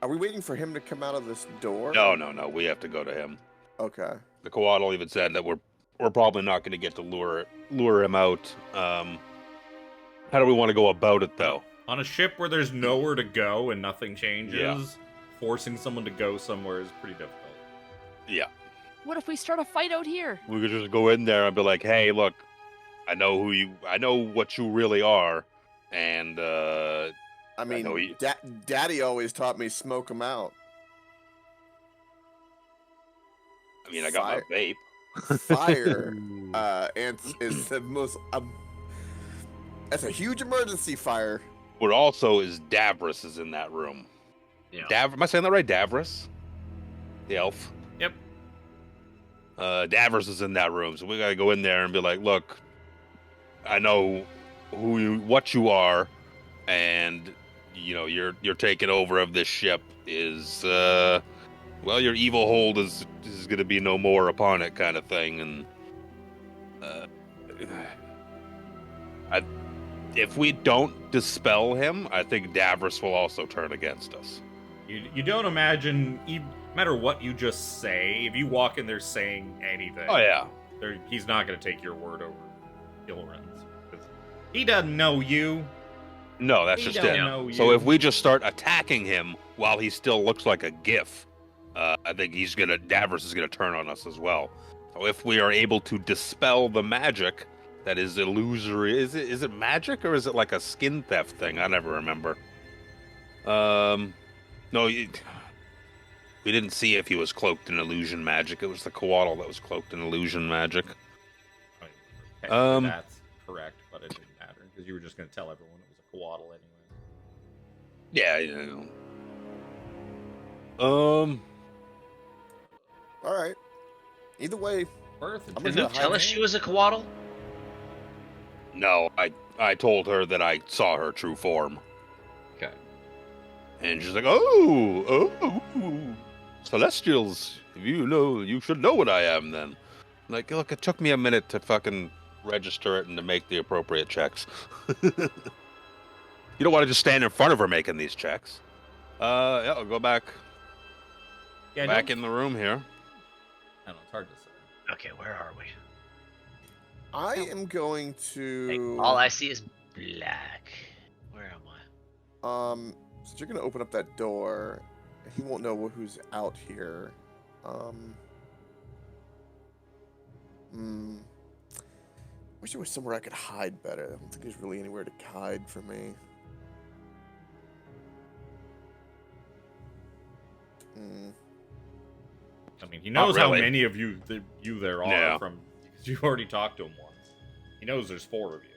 Are we waiting for him to come out of this door? No. We have to go to him. Okay. The Coatl even said that we're probably not going to get to lure him out. How do we want to go about it, though? On a ship where there's nowhere to go and nothing changes, Yeah. forcing someone to go somewhere is pretty difficult. Yeah. What if we start a fight out here? We could just go in there and be like, "Hey, look, I know what you really are," and I mean, know you- Daddy always taught me smoke him out. I mean, I got my vape. Fire, and is the most. That's a huge emergency fire. What also is Davros is in that room. Yeah. Am I saying that right? Davros, the elf. Yep. Davros is in that room, so we gotta go in there and be like, look, I know what you are, and you're taking over of this ship is well, your evil hold is gonna be no more upon it, kind of thing, and if we don't dispel him, I think Davros will also turn against us. You don't imagine, no matter what you just say, if you walk in there saying anything, Oh yeah, he's not going to take your word over Ilrin's. He doesn't know you. no, that's He just don't it. know you. So if we just start attacking him while he still looks like a GIF, I think Davros is gonna turn on us as well. So if we are able to dispel the magic that is illusory, is it magic or is it like a skin theft thing? I never remember. No, we didn't see if he was cloaked in illusion magic. It was the Coatl that was cloaked in illusion magic. I mean, technically that's correct, but it didn't matter because you were just going to tell everyone it was a Coatl anyway. Yeah, All right. Either way, Birth, I'm Did gonna you hide tell us it. she was a Coatl? no, I told her that I saw her true form. Okay. And she's like, oh, Celestials, you should know what I am then. Like, look, it took me a minute to fucking register it and to make the appropriate checks. You don't want to just stand in front of her making these checks. Yeah, I'll go back in the room here. I don't know, it's hard to say. Okay, where are we? I am going Hey, to. all I see is black. Where am I? So you're gonna open up that door. He won't know who's out here. Wish there was somewhere I could hide better. I don't think there's really anywhere to hide for me. I mean, he knows how really. many of you there are Yeah. from because you already talked to him once. He knows there's 4 of you.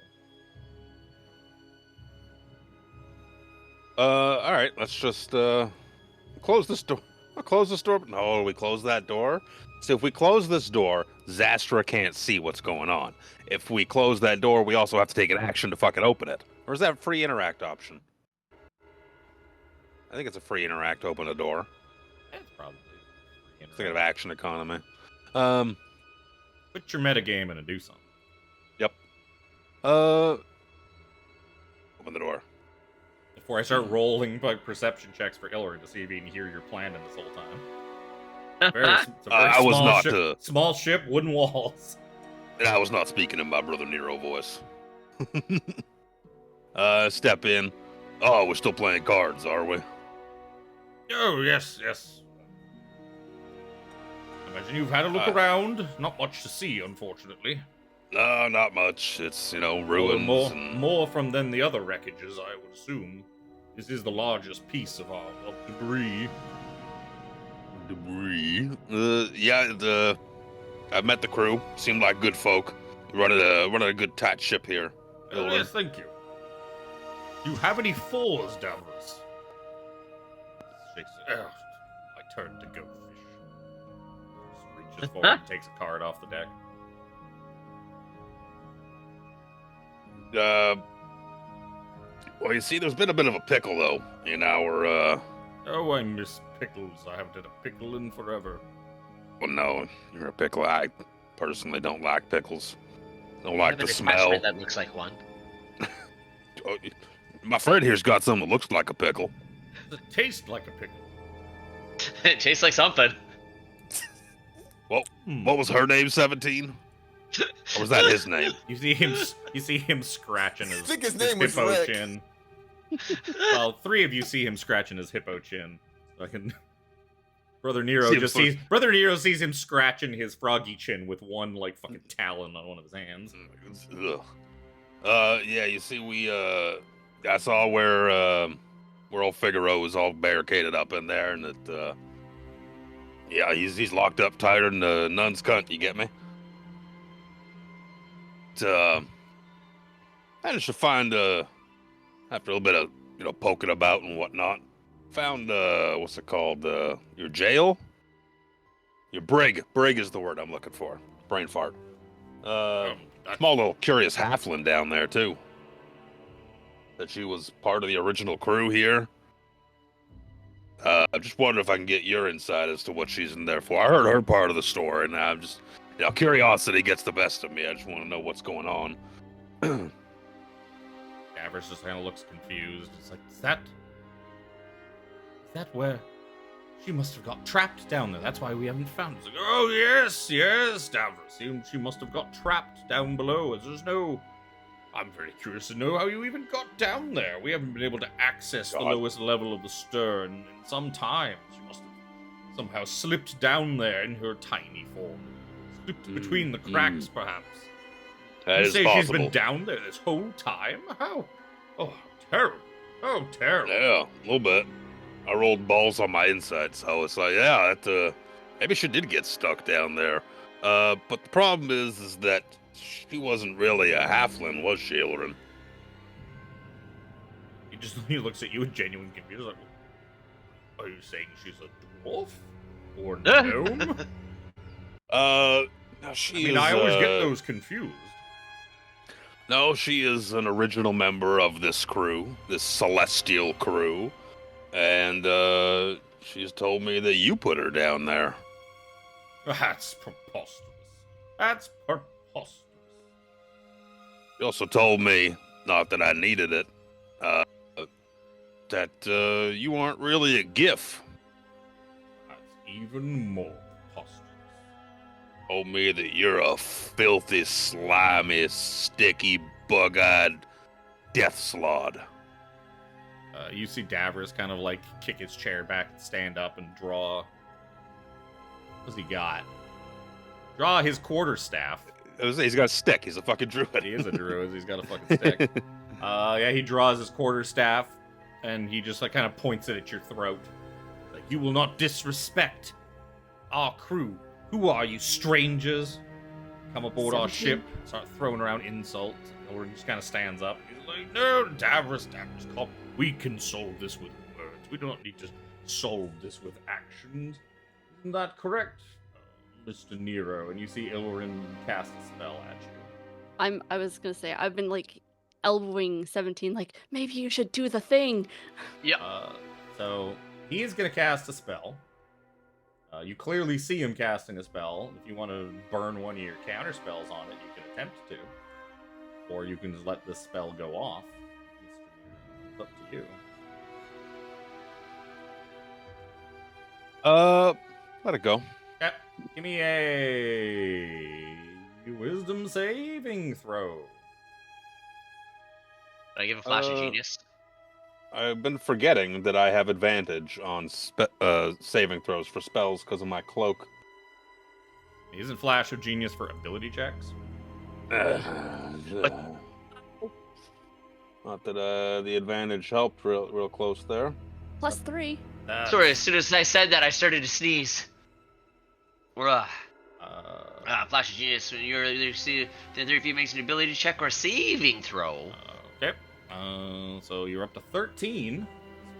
All right, let's just close this door. I'll close this door. No, we close that door. So if we close this door, Zastra can't see what's going on. If we close that door, we also have to take an action to fucking open it. Or is that a free interact option? I think it's a free interact to open a door. It's probably. Thinking of action economy. Put your metagame in and do something. Yep. Open the door. Before I start rolling perception checks for Ilrin to see if he can hear your plan in this whole time. It's a very I was small not, ship, small ship, wooden walls. And I was not speaking in my brother Nero voice. Step in. Oh, we're still playing cards, are we? Oh, yes. Imagine you've had a look around. Not much to see, unfortunately. No, not much. It's, ruins. More from than the other wreckages, I would assume. This is the largest piece of debris. Yeah, I met the crew. Seemed like good folk. Running a good tight ship here. Oh, yes, thank you. Do you have any 4s, Davros? My turn to go fish. Just reaches forward and takes a card off the deck. Well, you see, there's been a bit of a pickle, though, in our, Oh, I miss pickles. I haven't had a pickle in forever. Well, no, you're a pickle. I personally don't like pickles. Don't like the Have an smell. attachment that looks like one. Oh, my friend here's got something that looks like a pickle. Does it taste like a pickle? It tastes like something. Well, what was her name, 17? Or was that his name? You see him scratching his, I think his name was hippo Rick. chin. Well, 3 of you see him scratching his hippo chin. Brother Nero sees him scratching his froggy chin with one fucking talon on one of his hands. Ugh. Yeah, you see, I saw where old Figaro was all barricaded up in there, and that, yeah, he's locked up tighter than a nun's cunt. You get me? Managed to find, after a little bit of, poking about and whatnot, found, what's it called, your jail? Your brig. Brig is the word I'm looking for. Brain fart. That's- Small little curious halfling down there, too. That she was part of the original crew here. I just wonder if I can get your insight as to what she's in there for. I heard her part of the story, and I'm just, curiosity gets the best of me. I just want to know what's going on. Davros just kind of looks confused. It's like, is that where she must have got trapped down there? That's why we haven't found her. It's like, oh yes, Davros. She must have got trapped down below. I'm very curious to know how you even got down there. We haven't been able to access the lowest level of the stern in some time. She must have somehow slipped down there in her tiny form. Slipped between the cracks, perhaps. That You is say possible. she's been down there this whole time? How? Oh, terrible. Oh, terrible. Yeah, a little bit. I rolled balls on my inside, so it's like, yeah, maybe she did get stuck down there. But the problem is that she wasn't really a halfling, was she, Ilrin? He looks at you in genuine confusion. Like, are you saying she's a dwarf or gnome? No, I always get those confused. No, she is an original member of this crew, this celestial crew, and she's told me that you put her down there. That's preposterous. That's preposterous. She also told me, not that I needed it, that you aren't really a GIF. That's even more preposterous. Told me that you're a filthy, slimy, sticky, bug-eyed death slod. You see Davros kind of like kick his chair back, stand up, and draw. What's he got? Draw his quarterstaff. He's got a stick. He's a fucking druid. He is a druid. He's got a fucking stick. Yeah, he draws his quarterstaff, and he just like kind of points it at your throat. Like, you will not disrespect our crew. Who are you, strangers? Come aboard our 17. ship, start throwing around insults. Or he just kind of stands up. He's like, no, Davros, come. We can solve this with words. We do not need to solve this with actions. Isn't that correct, Mr. Nero? And you see Ilrin cast a spell at you. I was gonna say I've been like elbowing 17, like maybe you should do the thing. Yep. So he is going to cast a spell. You clearly see him casting a spell. If you want to burn one of your counter spells on it, you can attempt to. Or you can just let this spell go off. It's up to you. Let it go. Okay. Give me a wisdom saving throw. Did I give a flash of genius? I've been forgetting that I have advantage on saving throws for spells because of my cloak. Isn't Flash of Genius for ability checks? Not that the advantage helped real close there. +3. Sorry, as soon as I said that, I started to sneeze. Flash of genius. When you're either see the other if he makes an ability check or a saving throw. Okay. So you're up to 13.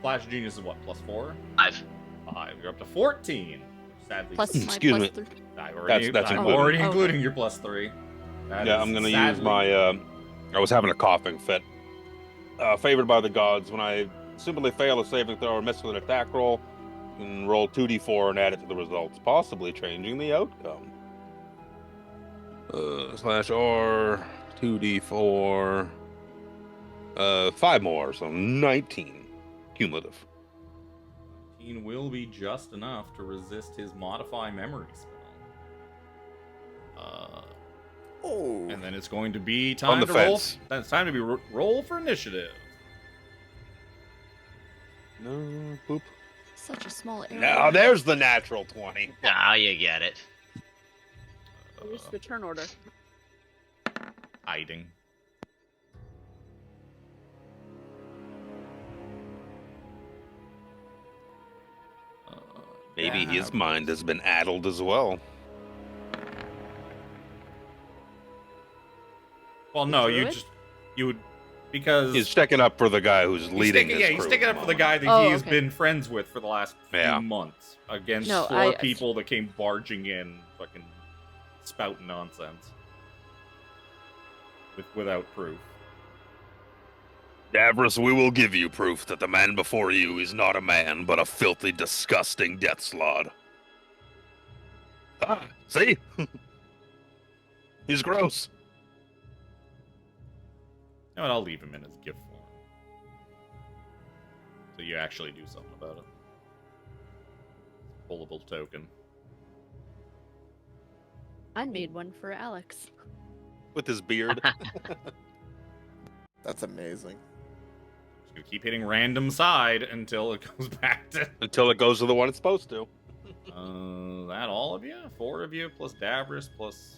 Flash of Genius is what? +4? 5. 5. You're up to 14. Sadly, Plus my Excuse me. +3. I'm already included. already Oh, including your +3. Yeah, I'm gonna use my. I was having a coughing fit. Favored by the gods. When I simply fail a saving throw or miss with an attack roll, you can roll 2d4 and add it to the results, possibly changing the outcome. /R 2d4. 5 more, so 19 cumulative. 19 will be just enough to resist his modify memory spell. Oh. And then it's going to be On time the to fence. roll. It's time to be roll for initiative. No, boop. Such a small area. Now there's the natural 20. Now you get it. Where's the turn order? Hiding. Maybe his mind has been addled as well. Well, no, Druid? you would. Because He's sticking up for the guy who's leading his crew. he's sticking at up for the moment. guy that Oh, he has okay. been friends with for the last Yeah. few months against No, four people that came barging in, fucking spouting nonsense without proof. Davros, we will give you proof that the man before you is not a man, but a filthy, disgusting death slod. Ah, see? He's gross. You know what, I'll leave him in his gift form. So you actually do something about it. Pullable token. I made one for Alex. With his beard. That's amazing. Just gonna keep hitting random side until it goes back to... Until it goes to the one it's supposed to. That all of you? 4 of you, plus Davros, plus...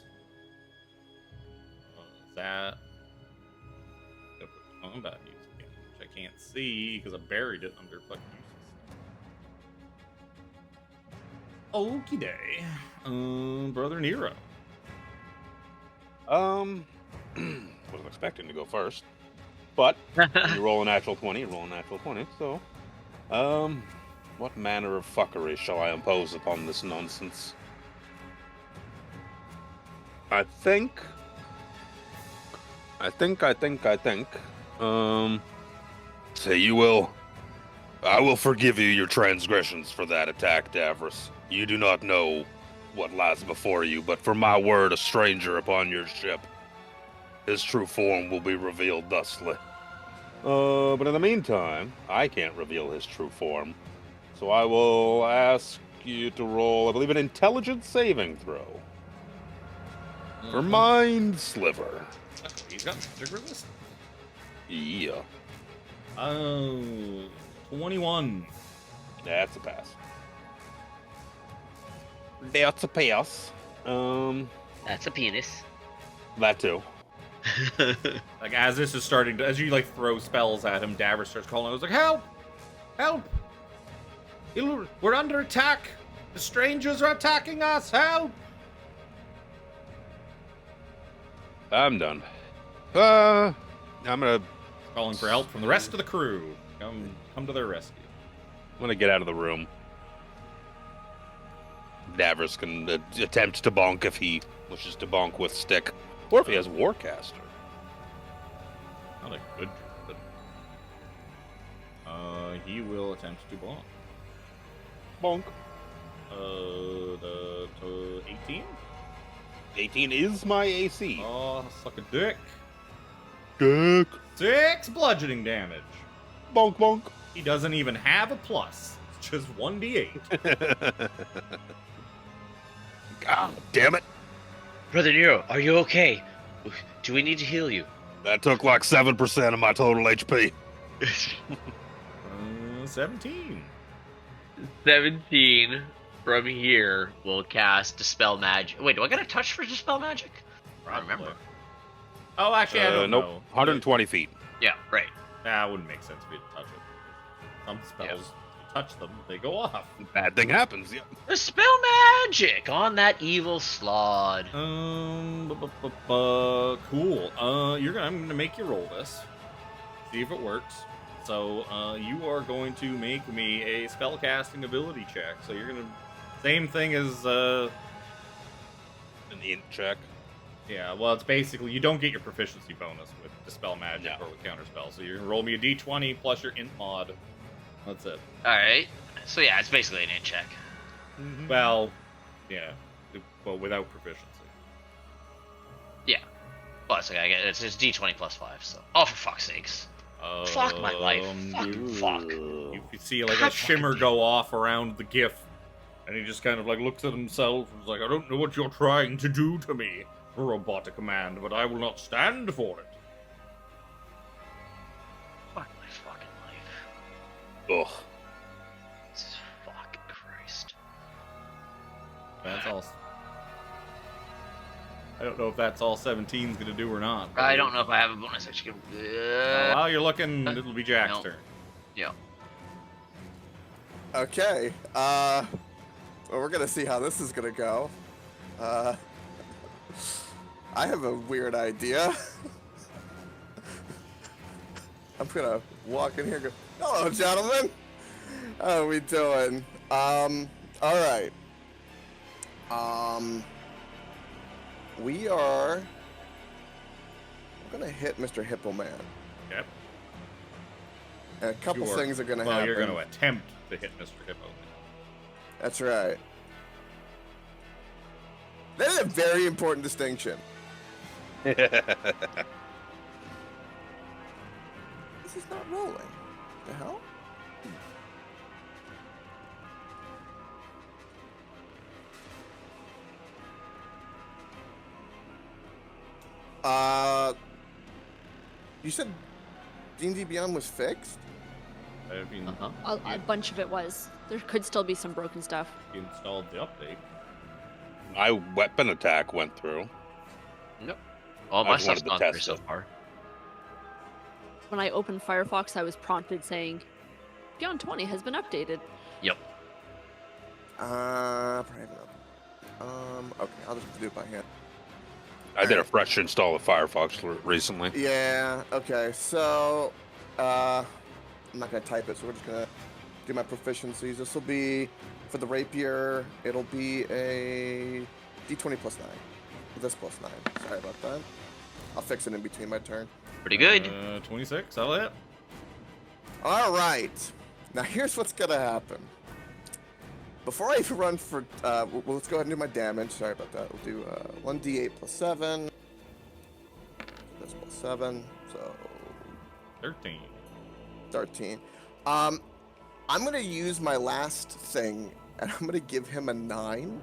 that... Gotta put combat music in, which I can't see because I buried it under fucking useless stuff. Okie day. Brother Nero. Wasn't expecting to go first. But you roll a natural 20, you roll a natural 20, so what manner of fuckery shall I impose upon this nonsense? I think say I will forgive you your transgressions for that attack, Davros. You do not know what lies before you, but for my word, a stranger upon your ship, his true form will be revealed thusly. But in the meantime, I can't reveal his true form, so I will ask you to roll, I believe, an intelligence saving throw. For Mind Sliver. He's got magic resistance. Yeah. 21. That's a pass. That's a pass. That's a penis. That too. Like, as this is starting to, as you, like, throw spells at him, Davros starts calling. I was like, help! Help! We're under attack! The strangers are attacking us! Help! I'm done. I'm gonna Calling for help from the rest of the crew. Come to their rescue. get out of the room. Davros can attempt to bonk if he wishes to bonk with stick, or if he has Warcaster. Not a good druid. He will attempt to bonk. Bonk. The 18? 18 is my AC. Oh, suck a dick. Dick. 6 bludgeoning damage. Bonk, bonk. He doesn't even have a plus. It's just 1d8. God damn it. Brother Nero, are you okay? Do we need to heal you? That took like 7% of my total HP. 17. 17 from here will cast Dispel Magic. Wait, do I get a touch for Dispel Magic? I don't remember. Oh, actually, I don't nope. know. 120 feet. Yeah, right. That wouldn't make sense for you to touch it. Some spells, you touch them, they go off. Bad thing happens. Yeah. Dispel Magic on that evil slod. Cool. I'm gonna make you roll this. See if it works. So, you are going to make me a spellcasting ability check. So you're gonna, same thing as, An int check. yeah, well, it's basically, you don't get your proficiency bonus with Dispel Magic No. or with Counterspell. So you're gonna roll me a d20 plus your int mod. That's it. Alright. So yeah, it's basically an int check. Well, yeah, well, without proficiency. Yeah. Well, it's okay. It's D20 plus 5, so. Oh, for fuck's sakes. Fuck my life. Fucking fuck. You see like God a shimmer fucking go off around the GIF, and he just kind of like looks at himself and is like, I don't know what you're trying to do to me, robotic command, but I will not stand for it. Fuck my fucking life. Ugh. Jesus fucking Christ. That's all. I don't know if that's all 17's gonna do or not. I don't know if I have a bonus action. While you're looking, it'll be Jack's no. turn. Yeah. Okay. Well, we're gonna see how this is gonna go. I have a weird idea. I'm gonna walk in here and go, hello, gentlemen. How are we doing? All right. We are... I'm gonna hit Mr. Hippo Man. Yep. And a couple things are gonna happen. Well, you're going to attempt to hit Mr. Hippo. That's right. That is a very important distinction. This is not rolling. The hell? You said D&D Beyond was fixed? I mean, A bunch of it was. There could still be some broken stuff. you installed the update. My weapon attack went through. Nope. All I my just stuff's wanted to gone through test so it. far. When I opened Firefox, I was prompted saying, Beyond 20 has been updated. Yep. Probably not. Okay, I'll just do it by hand. I did a fresh install of Firefox recently. Yeah, okay, so, I'm not gonna type it, so we're just gonna do my proficiencies. This will be, for the rapier, it'll be a d20 plus 9. This plus 9. Sorry about that. I'll fix it in between my turn. Pretty good. 26, that'll hit. Alright, now here's what's gonna happen. Before I even run for, well, let's go ahead and do my damage. Sorry about that. We'll do 1d8 plus 7. This plus 7, so 13. 13. I'm gonna use my last thing, and I'm gonna give him a 9,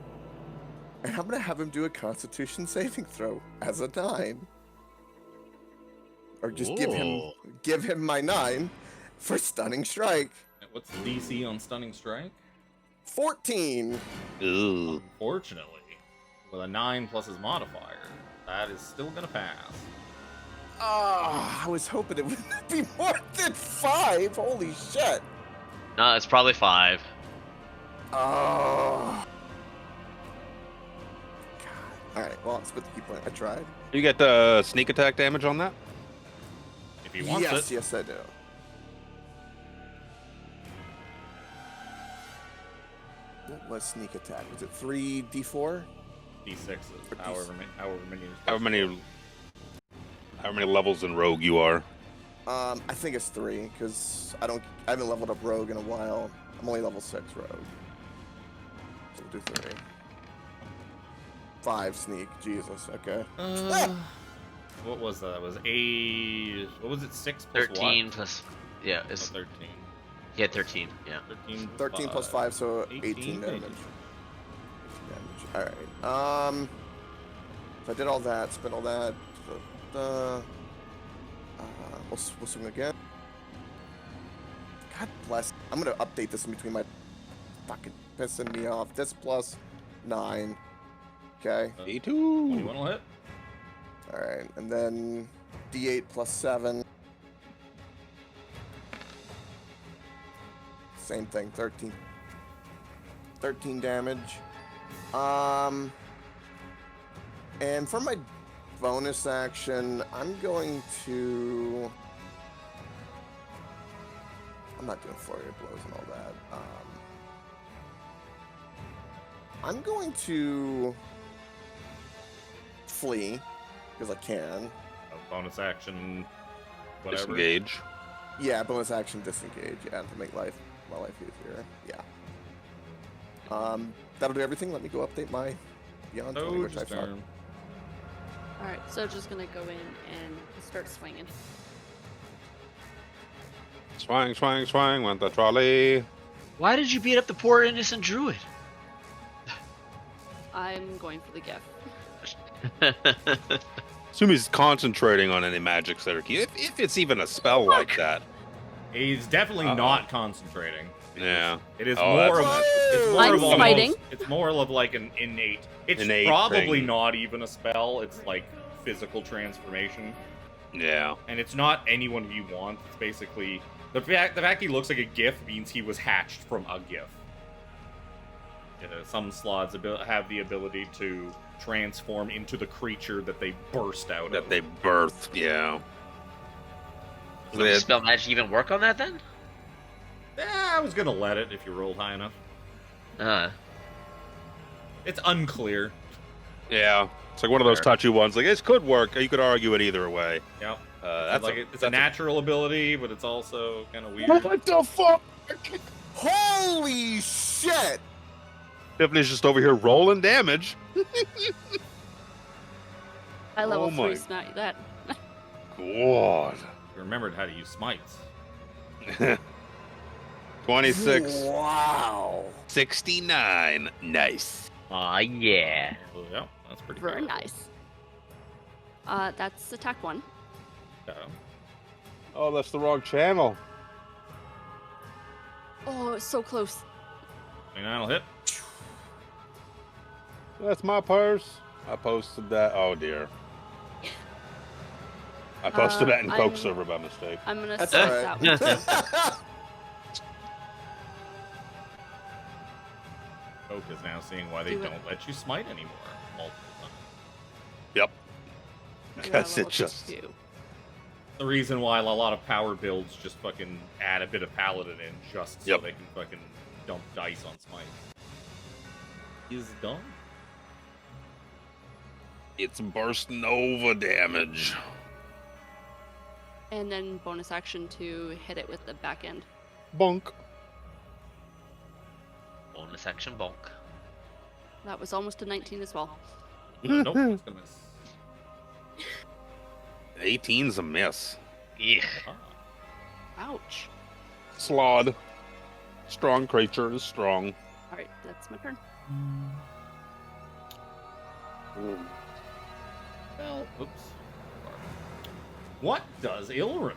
and I'm gonna have him do a Constitution saving throw as a 9, or just give him my 9 for stunning strike. What's the DC on Stunning Strike? 14. Ooh. Unfortunately, with a 9 plus his modifier, that is still gonna pass. I was hoping it would be more than 5. Holy shit. No, it's probably 5. Oh. God. All right. Well, it's with the key point. I tried. You get the sneak attack damage on that? If he wants Yes, it. yes, I do. What was sneak attack? Was it 3d4? D6s, however many. How many levels in Rogue you are? I think it's 3 because I haven't leveled up Rogue in a while. I'm only level 6 Rogue. So we'll do 3. 5 sneak. Jesus. Okay. What was that? It was a. What was it? 6 plus 13 what? plus. Yeah, Oh, it's 13. yeah 13. Yeah. 13 plus 5, so 18 damage. All right. So I did all that, spent all that. We'll swing again. God bless. I'm gonna update this in between my fucking pissing me off. This plus 9. Okay. Me 21 too. will hit. All right, and then D8 plus 7. Same thing. 13. 13 damage. And for my bonus action, I'm going to... I'm not doing flurry of blows and all that. I'm going to flee, because I can. A bonus action, whatever. Disengage. Yeah, bonus action disengage, yeah, to make my life easier. Yeah. That'll do everything. Let me go update my Beyond 20, which I Just thought. turn. Alright, so just gonna go in and start swinging. Swing, went the trolley. Why did you beat up the poor innocent druid? I'm going for the gift. Assume he's concentrating on any magics that are key. If it's even a spell like that. He's definitely not concentrating. Yeah. It is Oh, more of that's- it's more I'm of almost- fighting. It's more of like an innate. It's Innate probably thing. not even a spell. It's like physical transformation, Yeah. and it's not anyone you want. It's basically the fact he looks like a GIF means he was hatched from a GIF. Some slots have the ability to transform into the creature that they burst out That of. they birthed, yeah. Does the spell magic even work on that then? I was gonna let it if you rolled high enough. Uh, It's unclear. Yeah, it's like one of those touchy ones. Like, it could work. You could argue it either way. Yep. That's like it's a natural ability, but it's also kind of weird. What the fuck? Holy shit! Tiffany's just over here rolling damage. I level Oh my- 3 smack that. God. You remembered how to use smites. 26. Wow. 69. Nice. aw, yeah. So, yeah, that's pretty Very good. nice. That's attack 1. Oh, that's the wrong channel. Oh, it's so close. 29 will hit. That's my purse. I posted that. Oh, dear. I posted that in Coke I'm- server by mistake. I'm gonna That's select alright. that one. Coke is now seeing why they Do it. don't let you smite anymore. Multiple times. Yep. You're Because level it just. 2. The reason why a lot of power builds just fucking add a bit of paladin in just so Yep. they can fucking dump dice on smite. Is done. It's burst nova damage. And then bonus action to hit it with the back end. Bonk. Bonus action bonk. That was almost a 19 as well. Nope, it's gonna miss. 18's a miss. Yeah. Ah. Ouch. Slod. Strong creature is strong. Alright, that's my turn. Well, oops. What does Ilrim?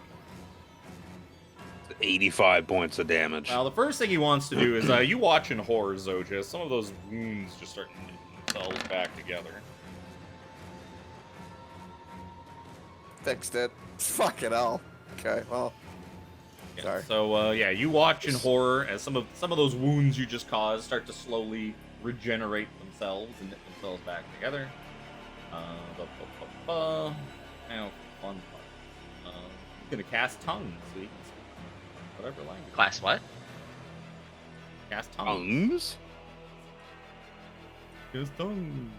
85 points of damage. Well, the first thing he wants to do is you watch in horror, Zojja. Some of those wounds just start knitting themselves back together. Fixed it. Fucking hell. Okay, well. Yeah, Sorry. So yeah, you watch in horror as some of those wounds you just caused start to slowly regenerate themselves and knit themselves back together. Now, fun part. He's gonna cast tongues, so he can speak whatever language. Class what? Cast tongues. Tongues? Cast tongues.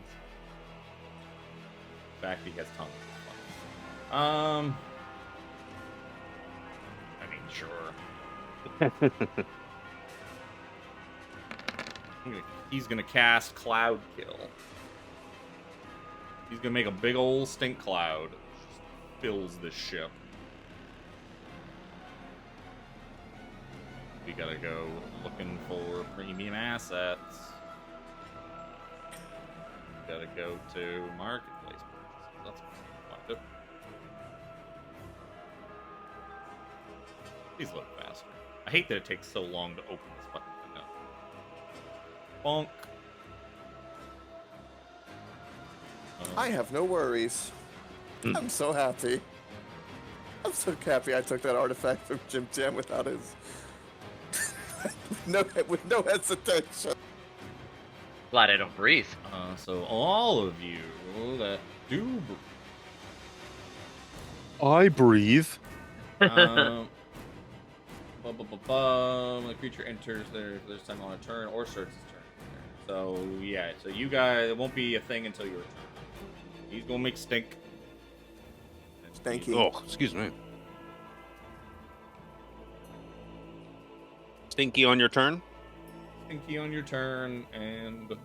In fact, he has tongues. It's fun. I mean, sure. He's gonna cast Cloud Kill. He's gonna make a big old stink cloud that just fills this ship. We gotta go looking for premium assets. We gotta go to marketplace. That's what I do. Please load faster. I hate that it takes so long to open this fucking thing up. Bonk. I have no worries. I'm so happy. I'm so happy I took that artifact from Jim Jam without his... with no hesitation. Glad I don't breathe. So all of you that do I breathe. the creature enters there's time on a turn or starts its turn. So yeah, so you guys, it won't be a thing until your turn. He's gonna make stink. Stinky. Oh, excuse me. Stinky on your turn? Stinky on your turn, and I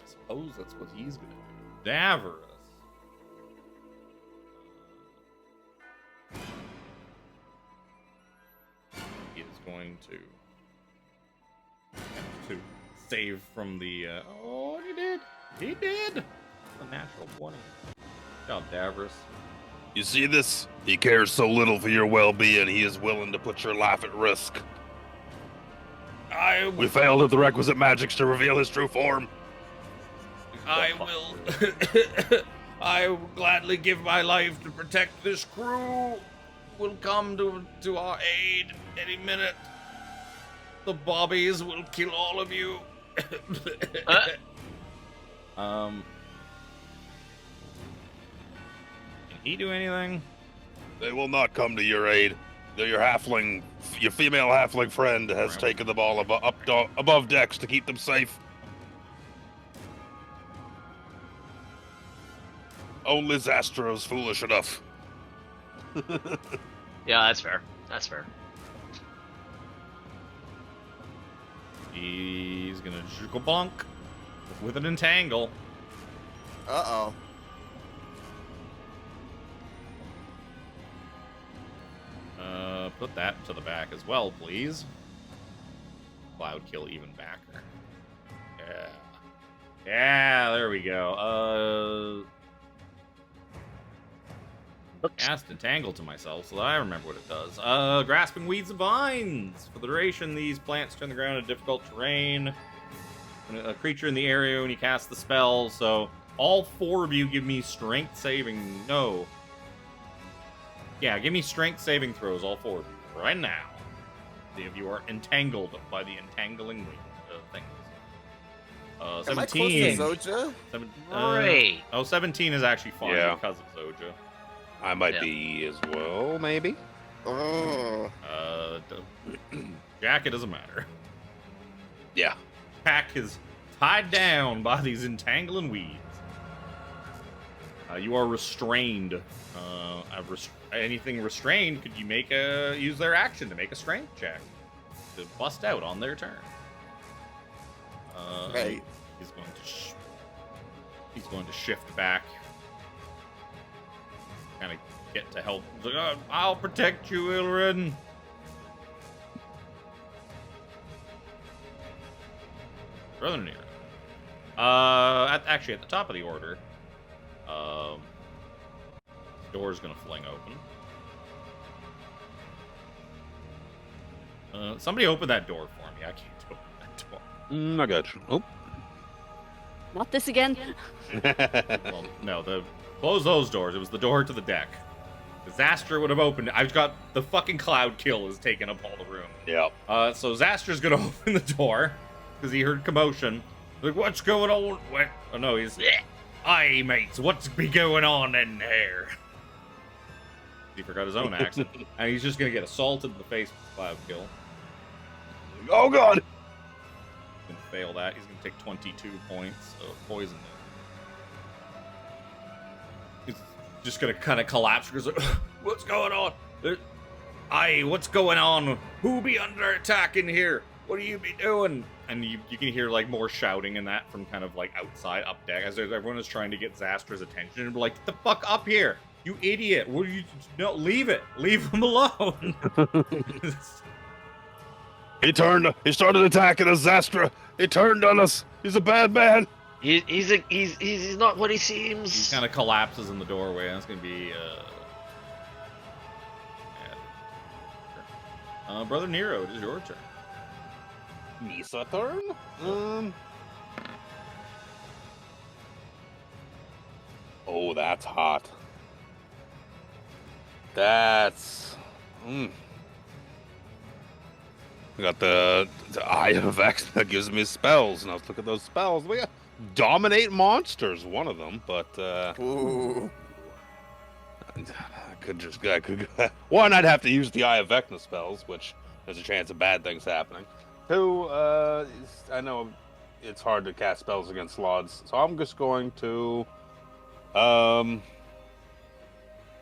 suppose that's what he's gonna do. Davros. He is going to save from the. Oh, he did! He did! A natural 20. Good job, Davros. You see this? He cares so little for your well-being, he is willing to put your life at risk. We failed at the requisite magics to reveal his true form. I will. I will gladly give my life to protect this crew. Will come to our aid any minute. The bobbies will kill all of you. he do anything? They will not come to your aid. Your female halfling friend has Right. taken them all above decks to keep them safe. Only Zastra is foolish enough. Yeah, that's fair. That's fair. He's gonna bonk with an entangle. Uh-oh. Put that to the back as well, please. Cloud kill even backer. Yeah. Yeah, there we go. Cast entangle to myself so that I remember what it does. Grasping weeds and vines. For the duration, these plants turn the ground into difficult terrain. When a creature in the area when you cast the spell, so all 4 of you give me strength saving. No. Yeah, give me strength saving throws, all 4 of you, right now. See if you are entangled by the entangling things. Am I close to 17. Zojja? Great. 17 is actually fine Yeah. because of Zojja. I might Yeah. be as well, maybe. Oh. Jack, it doesn't matter. Yeah. Jack is tied down by these entangling weeds. You are restrained. Anything restrained, could you use their action to make a strength check to bust out on their turn? Hey. He's going to shift back, kind of get to help. He's like, I'll protect you, Ilrin. Brother Nero. Actually, at the top of the order, door's gonna fling open. Somebody open that door for me. I can't open that door. I got you. Oh. Not this again. Well, no, close those doors. It was the door to the deck. Zastra would have opened it. I've got the fucking cloud kill has taken up all the room. Yep. So Zastra's gonna open the door because he heard commotion. Like, what's going on? What? Oh no, he's. Aye, mates, what's be going on in here? He forgot his own accent, and he's just gonna get assaulted in the face with the cloud kill. Oh god. He's gonna fail that. He's gonna take 22 points of poison. He's just gonna kind of collapse because, what's going on? Aye, what's going on? Who be under attack in here? What do you be doing? And you can hear like more shouting and that from kind of like outside up deck as everyone is trying to get Zastra's attention and be like, get the fuck up here, you idiot! What are you? No, leave it. Leave him alone. He started attacking us, Zastra. He turned on us. He's a bad man. He's not what he seems. He kind of collapses in the doorway. That's gonna be Brother Nero, it is your turn. Misa turn? Oh, that's hot. That's... We got the Eye of Vecna that gives me spells. Now let's look at those spells. We got Dominate Monsters, one of them, but... Ooh. I could one, I'd have to use the Eye of Vecna spells, which there's a chance of bad things happening. 2, I know it's hard to cast spells against Slods, so I'm just going to, I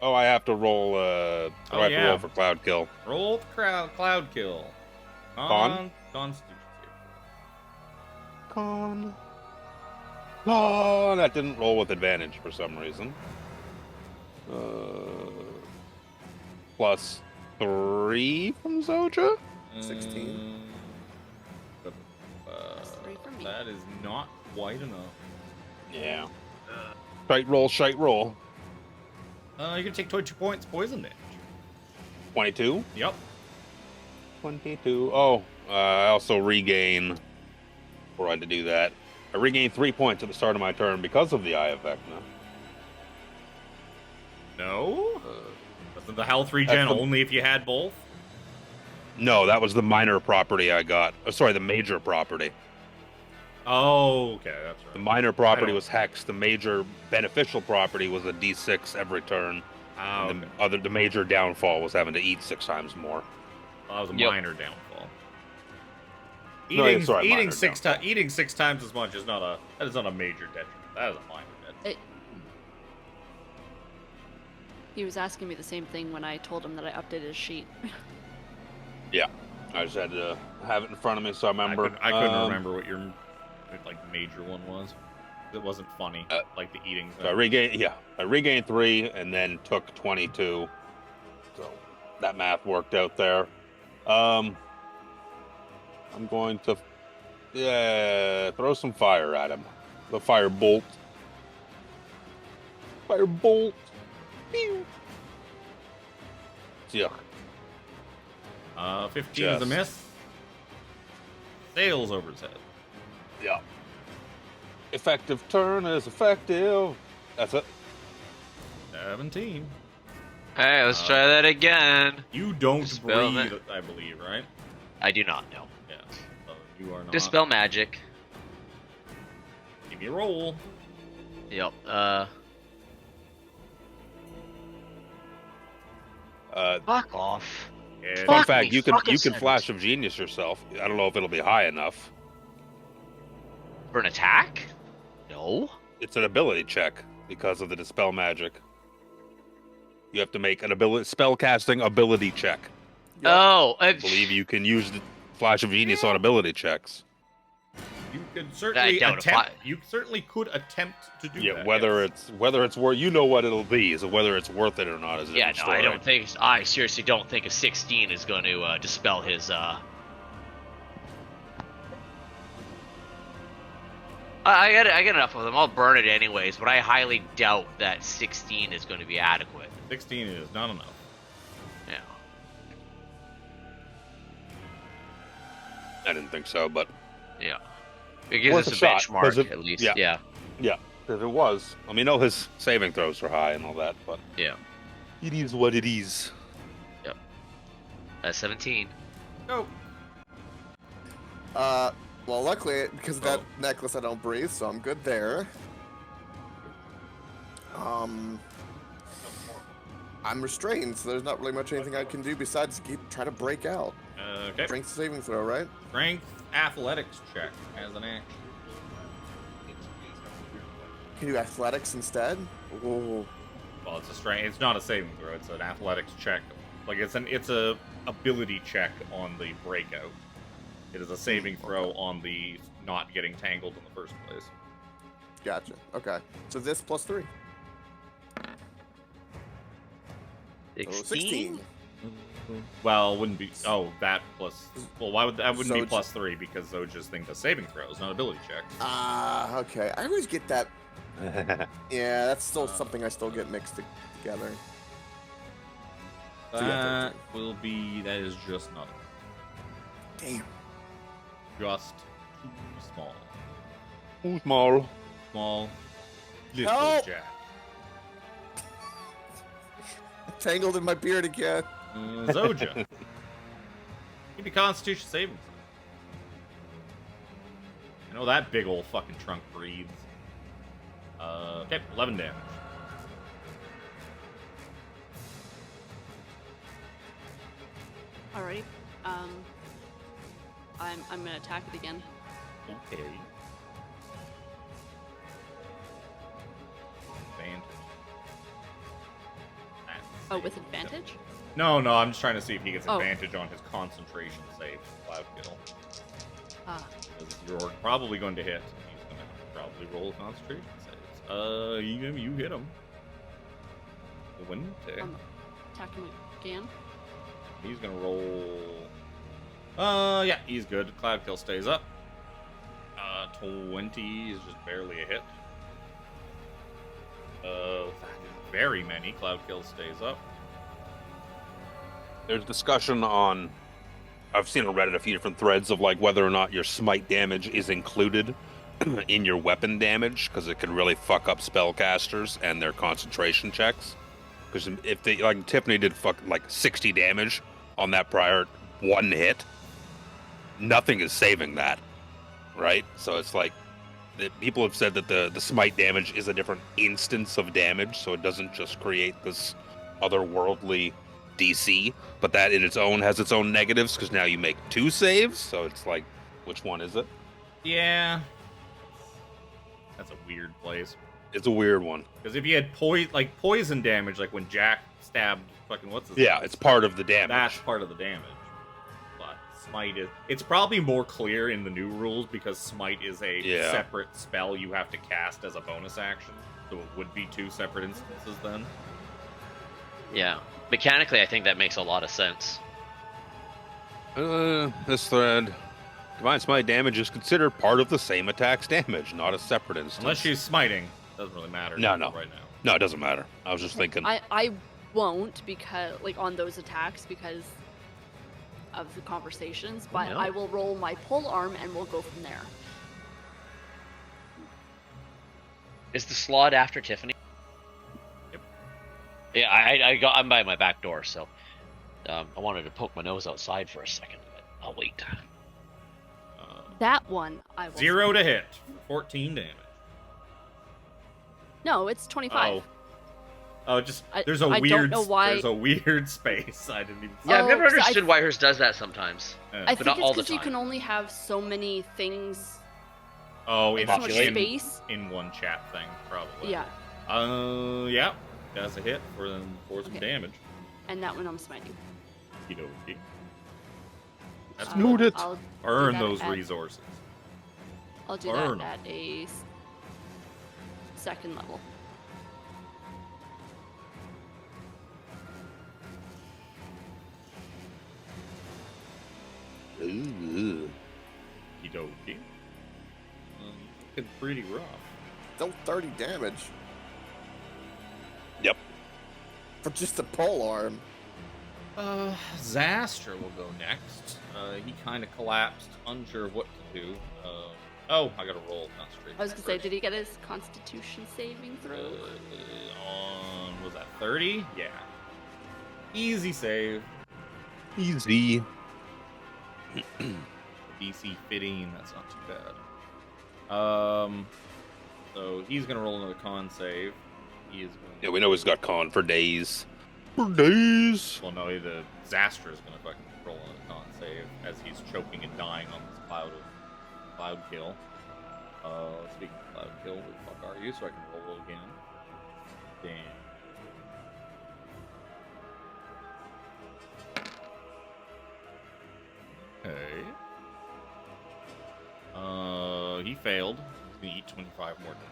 have to roll, I have to roll for Cloud Kill. Roll the cloud kill. Con? Constitution. Con. Oh, that didn't roll with advantage for some reason. Plus 3 from Zojja? 16. 3 for me. That is not quite enough. Yeah. Shite roll. You can take 22 points poison damage. 22? Yep. 22. Oh, I also regain, before I had to do that, I regain 3 points at the start of my turn because of the Eye of Vecna. No? Wasn't the health regen only if you had both? No, that was the minor property I got. Oh, sorry, the major property. Oh, okay, that's right. The minor property don't- was hexed. The major beneficial property was a D6 every turn. Oh, And okay. the major downfall was having to eat 6 times more. Well, that was a Yep. minor downfall. No, yeah, Eating, sorry, minor eating six downfall. eating 6 times as much is not a major detriment. That is a minor detriment. He was asking me the same thing when I told him that I updated his sheet. Yeah, I just had to have it in front of me so I remember. I couldn't remember what your major one was. It wasn't funny, like the eating So I thing. regained 3 and then took 22. So that math worked out there. I'm going to throw some fire at him. The fire bolt. Fire bolt. Pew. Yeah. 15 is a Just- miss. Sails over his head. Yeah. Effective turn is effective. That's it. 17. Hey, let's try that again. You don't Dispel breathe, that. I believe, right? I do not know. Yeah. So you are not. Dispel magic. Give me a roll. Yep. Fuck off. Yeah, Fun Fuck fact: me, you fuck can a sentence. flash of genius yourself. I don't know if it'll be high enough. For an attack? No. It's an ability check because of the dispel magic. You have to make an spellcasting ability check. Yep. Oh, I believe you can use the flash of genius on ability checks. You could certainly doubt if attempt. You certainly could attempt to do Yeah, that. whether yes. it's worth, you know what it'll be. So whether it's worth it or not is a Yeah, different no, I story. don't think. I seriously don't think a 16 is going to dispel his. I got enough of them. I'll burn it anyways, but I highly doubt that 16 is going to be adequate. 16 is not enough. Yeah. I didn't think so, but Yeah. It gives Worth us a a shot, benchmark 'cause it- at least. yeah. Yeah. yeah, if it was, I mean, all his saving throws are high and all that, but Yeah. it is what it is. That's 17. Go. Well, luckily, because of that necklace, I don't breathe, so I'm good there. I'm restrained, so there's not really much anything I can do besides try to break out. Okay. Strength saving throw, right? Strength athletics check as an action. Can you do athletics instead? Ooh. Well, it's a strength. It's not a saving throw. It's an athletics check. Like it's a ability check on the breakout. It is a saving throw on the not getting tangled in the first place. Gotcha. Okay. So this plus 3. So 16. Well, wouldn't be. Oh, that plus. Well, why would that wouldn't be Zoj- plus 3 because Zojja's thing does saving throws, not ability checks. Okay. I always get that. Yeah, that's still something I still get mixed together. So yeah, That will be. That is just not Damn. just too small. Too small. Small. Little Help! Jack. Tangled in my beard again. Zojja. Give me Constitution saving throw. I know that big old fucking trunk breathes. Okay, 11 damage. Alrighty. I'm gonna attack it again. Okay. Advantage. Oh, with advantage? No, I'm just trying to see if he gets Oh. advantage on his concentration save, Cloud Kill. Ah. Because you're probably going to hit. He's going to probably roll concentration saves. You hit him. The wind tick. Attack him again. He's going to roll. Yeah, he's good. Cloud Kill stays up. 20 is just barely a hit. Very many. Cloud Kill stays up. There's discussion on. I've seen on Reddit a few different threads of like whether or not your smite damage is included in your weapon damage because it can really fuck up spellcasters and their concentration checks. Because if they like Tiffany did like 60 damage on that prior one hit, nothing is saving that. right? So it's like people have said that the smite damage is a different instance of damage, so it doesn't just create this otherworldly DC, but that in its own has its own negatives because now you make 2 saves. So it's like, which one is it? Yeah. That's a weird place. It's a weird one. Because if you had poison damage, like when Jack stabbed fucking what's his Yeah, name? it's part of the damage. That's part of the damage. But Smite is... It's probably more clear in the new rules because Smite is a separate spell you have to cast as a bonus action. So it would be 2 separate instances then. Yeah. Mechanically, I think that makes a lot of sense. This thread. Divine Smite damage is considered part of the same attack's damage, not a separate instance. Unless she's smiting. Doesn't really matter. No. Right now. No, it doesn't matter. I was just thinking. I won't because on those attacks because of the conversations, but no. I will roll my pole arm and we'll go from there. Is the slot after Tiffany? Yep. Yeah, I'm by my back door, so I wanted to poke my nose outside for a second, but I'll wait. That one I will. 0 to hit. 14 damage. No, it's 25. Oh, just I there's a don't weird know why- there's a weird space. I didn't even. Yeah, I've Oh, never 'cause understood why hers does that sometimes. I but think not it's all the because you time. can only have so many things Oh, in in, so much in, space. in one chat thing, probably. Yeah, Yeah. That's a hit for some Okay. damage. and that one I'm smiting. Okey-dokey. That's Uh, Loot it. I'll Earn that those at- resources. do Burn that at a second level. Ooh. Okey-dokey. Looking pretty rough. Still 30 damage Yep. for just a pole arm. Zastra will go next. He kind of collapsed, unsure of what to do. Oh, I gotta roll concentration. I was gonna say, did he get his Constitution saving throw? On was that 30? Yeah. Easy save. Easy. DC 15. That's not too bad. So he's gonna roll another con save. He is going. Yeah, we know he's got con for days. For days. Well, no, the Zastra is gonna fucking roll another con save as he's choking and dying on this cloud kill. Speaking of cloud kill, where the fuck are you? So I can roll again. Damn. Okay. He failed. He's gonna eat 25 more damage.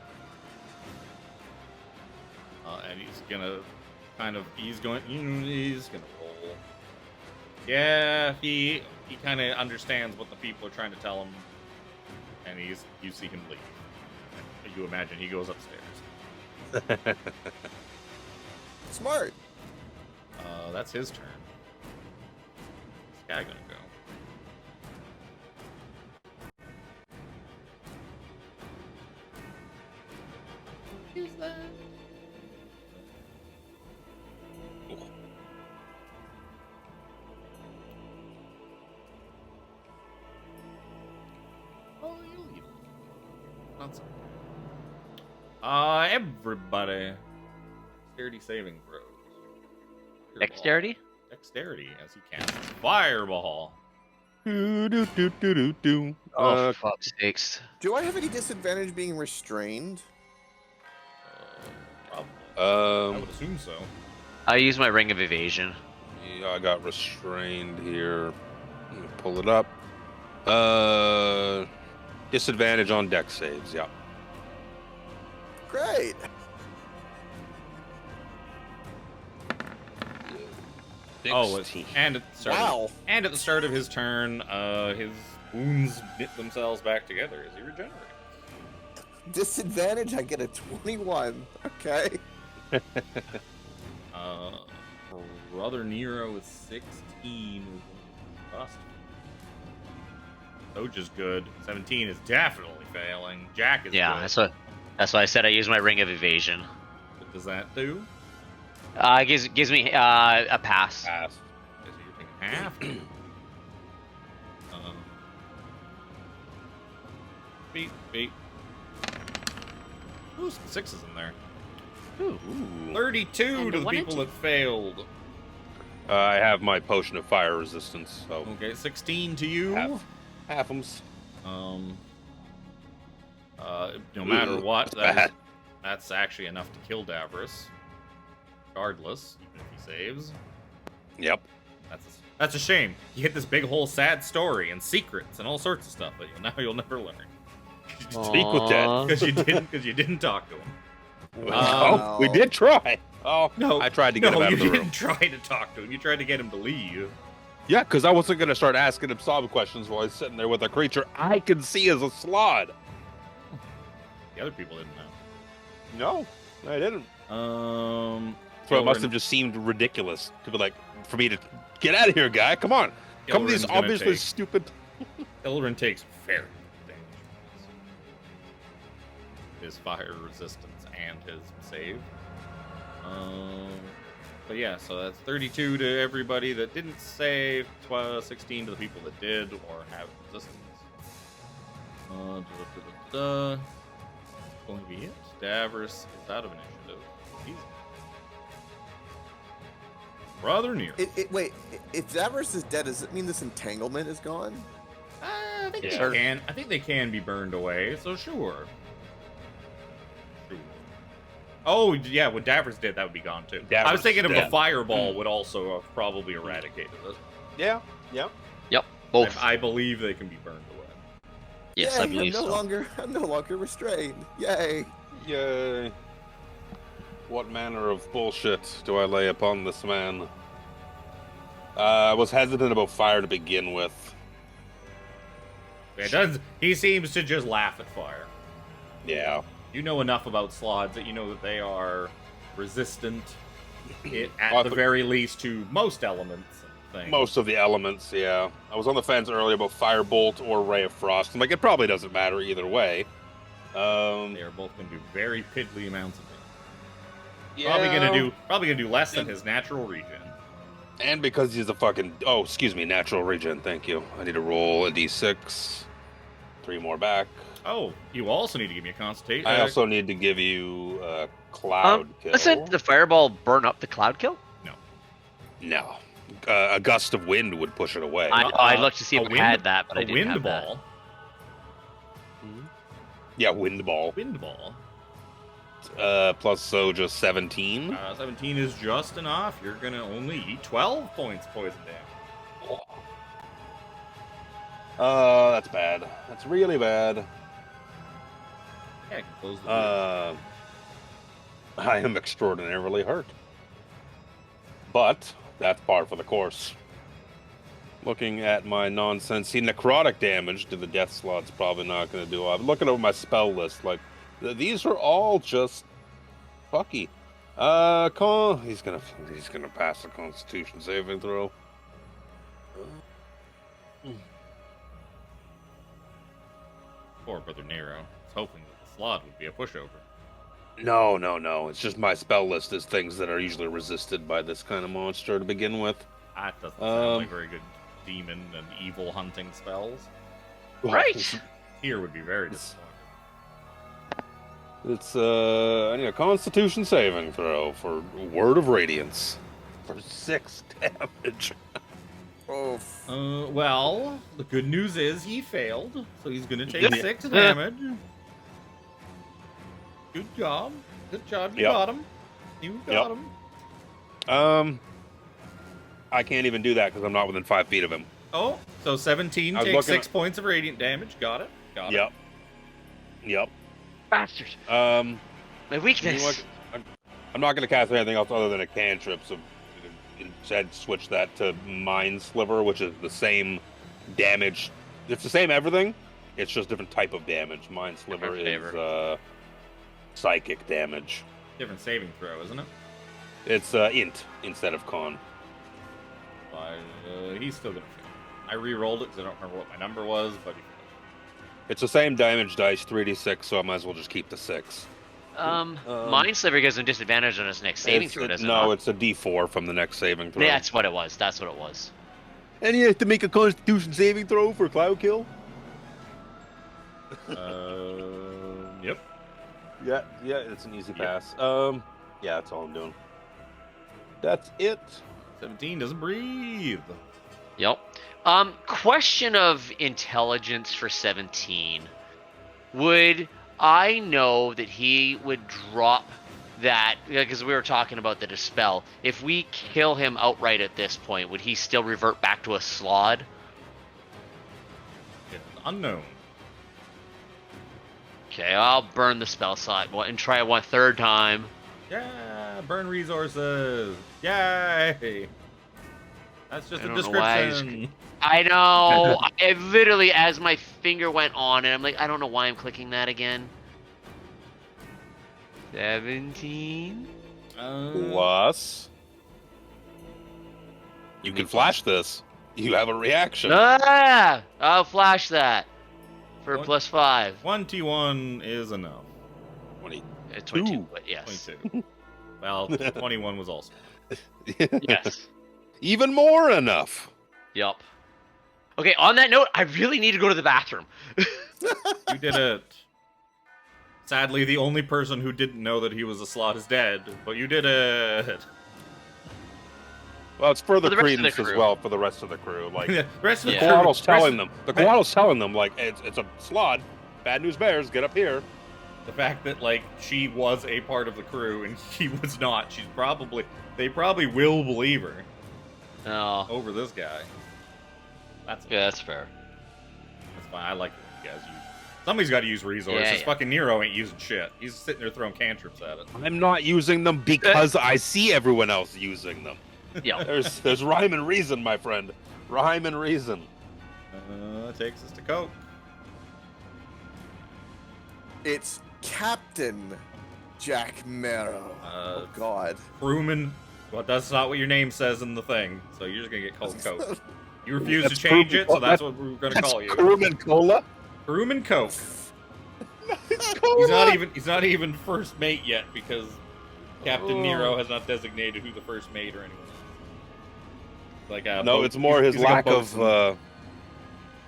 And he's gonna he's gonna roll. Yeah, he kind of understands what the people are trying to tell him, and you see him leave. And you imagine he goes upstairs. Smart. That's his turn. This guy gonna go. Is that? Oh, you not so. Everybody. Dexterity saving throws. Fireball. Dexterity? Dexterity as he casts Fireball. Do, do, do, do, do, do. Oh, for fuck's sakes. Do I have any disadvantage being restrained? Probably. I Um, would assume so. I use my ring of evasion. yeah, I got restrained here. Let me pull it up. Disadvantage on dex saves. Yeah. Great. Oh, 16. and at the start Wow. and at the start of his turn, his wounds knit themselves back together as he regenerates. Disadvantage, I get a 21. Okay. Brother Nero is 16. Bust. Zojja's good. 17 is definitely failing. Jack is Yeah, good. that's why I said I use my ring of evasion. What does that do? It gives me a pass. Pass. Okay, so you're taking half. beat. Ooh, some sixes in there. Ooh. 32 And to the one and people two. that failed. I have my potion of fire resistance, so Okay, 16 to you. halfums. No matter what, bad. that's actually enough to kill Davros. Regardless, even if he saves. Yep. That's a shame. You get this big whole sad story and secrets and all sorts of stuff that you'll never learn. Speak with Dad. Because you didn't talk to him. Oh, we did try. Oh No, I tried to get him out of the you room. didn't try to talk to him. You tried to get him to leave. Yeah, because I wasn't gonna start asking him sob questions while he's sitting there with a creature I can see as a slod. The other people didn't know. No, I didn't. So it Gilrin- must have just seemed ridiculous to be like, for me to get out of here, guy. Come on. Come to these Gilrin's gonna obviously take- stupid. Ilrin takes very damage. His fire resistance and his save. But yeah, so that's 32 to everybody that didn't save, 16 to the people that did or have resistance. Going to be it. Davros is out of initiative. He's rather near. Wait, if Davros is dead, does it mean this entanglement is gone? I think Yeah. they can. I think they can be burned away. So sure. Oh yeah, what Davros did, that would be gone too. I was Davros thinking of the dead. fireball would also have probably eradicated it. Yeah, yeah. Both. I believe they can be burned away. Yes, Yay, I believe so. I'm no longer restrained. Yay. Yay. What manner of bullshit do I lay upon this man? I was hesitant about fire to begin with. It does. He seems to just laugh at fire. Yeah. You know enough about sloths that you know that they are resistant, at I the thought- very least, to most elements and things. Most of the elements, yeah. I was on the fence earlier about firebolt or ray of frost. I'm like, it probably doesn't matter either way. They are both going to do very piddly amounts of damage. Yeah. Probably gonna do less than his natural regen. And because he's a fucking... Oh, excuse me, natural regen, thank you. I need to roll a d6. 3 more back. Oh, you also need to give me a constitution. I also need to give you a cloud kill. Doesn't the fireball burn up the cloud kill? No. A gust of wind would push it away. I looked to see if a it had that, but I a didn't wind have that. ball. Yeah, wind ball. Wind ball. Plus Zojja 17. 17 is just enough. You're gonna only eat 12 points poison damage. That's bad. That's really bad. Yeah, I can close the door. I am extraordinarily hurt. But that's par for the course. Looking at my nonsense, see, necrotic damage to the death slot's probably not going to do. I'm looking over my spell list, like these are all just fucky. He's gonna pass the Constitution saving throw. Poor Brother Nero. I was hoping that the slot would be a pushover. No. It's just my spell list is things that are usually resisted by this kind of monster to begin with. That doesn't sound like very good demon and evil hunting spells. Right. Here would be very disappointed. It's I need a Constitution saving throw for Word of Radiance for 6 damage. Oh, Well, the good news is he failed, so he's gonna take Yeah. 6 damage. Good job. Good job. You Yep. got him. You got Yep. him. I can't even do that because I'm not within 5 feet of him. Oh, so 17 I was takes looking 6 points of radiant damage. Got it. Got it. Yep. Bastard. My My weakness. I'm not going to cast anything else other than a cantrip, so instead switch that to Mind Sliver, which is the same damage. It's the same everything. It's just different type of damage. Mind Sliver is psychic damage. Different saving throw, isn't it? It's int instead of con. He's still gonna fail. I re-rolled it because I don't remember what my number was, but he failed. It's the same damage dice, 3d6, so I might as well just keep the 6. Mind Sliver gives him disadvantage on his next saving throw, doesn't it? No, it's a d4 from the next saving throw. Yeah, that's what it was. That's what it was. And you have to make a Constitution saving throw for Cloud Kill? Yep. Yeah, it's an easy Yep. pass. Yeah, that's all I'm doing. That's it. 17 doesn't breathe. Yep. Question of intelligence for 17. Would I know that he would drop that, because we were talking about the dispel, if we kill him outright at this point, would he still revert back to a slod? It's unknown. Okay, I'll burn the spell slot and try it one third time. Yeah, burn resources. Yay! That's just I a don't know why I description. I know. I literally, as my finger went on it, I'm like, I don't know why I'm clicking that again. 17? Plus, you can flash this. You have a reaction. Ah! I'll flash that for What? +5. 21 is enough. 20. 22, but yes. 22. Well, 21 was also. Yes. Even more enough. Yup. Okay, on that note, I really need to go to the bathroom. You did it. Sadly, the only person who didn't know that he was a slot is dead, but you did it. Well, it's further For the rest of the credence as crew. well for the rest of the crew. Like, The rest of the Yeah. crew. Coatle's telling rest- them. The Coatle's telling them, like, it's a slot. Bad news bears, get up here. The fact that, like, she was a part of the crew and he was not, they probably will believe her Oh, over this guy. That's yeah, that's fair. That's fine. I like it when you guys use. Somebody's got to use resources. Yeah. Fucking Nero ain't using shit. He's sitting there throwing cantrips at it. I'm not using them because I see everyone else using them. Yeah. There's rhyme and reason, my friend. Rhyme and reason. Takes us to Coke. It's Captain Jack Marrow. Oh God. Crewman. Well, that's not what your name says in the thing, so you're just gonna get called Coke. You refuse That's to change Crewman- it, so that's what we're gonna That's call you. Crewman Cola. Crewman Coke. It's Cola. He's not even first mate yet because Captain Oh. Nero has not designated who the first mate or anyone else. Like No, it's more his he's like a lack of. bosun.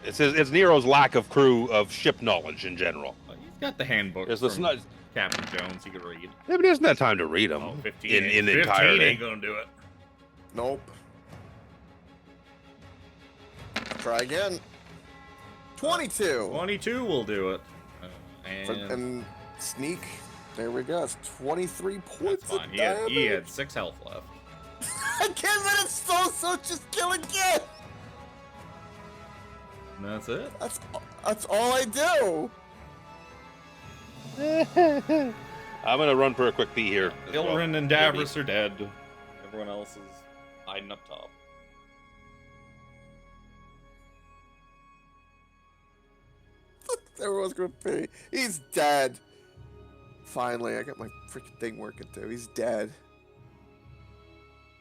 It's Nero's lack of crew of ship knowledge in general. He's got the handbook There's from this not. Captain Jones. He could read. Yeah, but he doesn't have time to read them Oh, 15 in 15 entirety. ain't gonna do it. Nope. Try again. 22. 22 will do it. And sneak. There we go. It's 23 That's points of fine. damage. He had 6 health left. I can't let it so just kill again. And that's it. That's all I do. I'm gonna run for a quick pee here. as well. Ilrin and Davros are dead. Everyone else is hiding up top. Everyone's gonna pay. He's dead. Finally, I got my freaking thing working too. He's dead.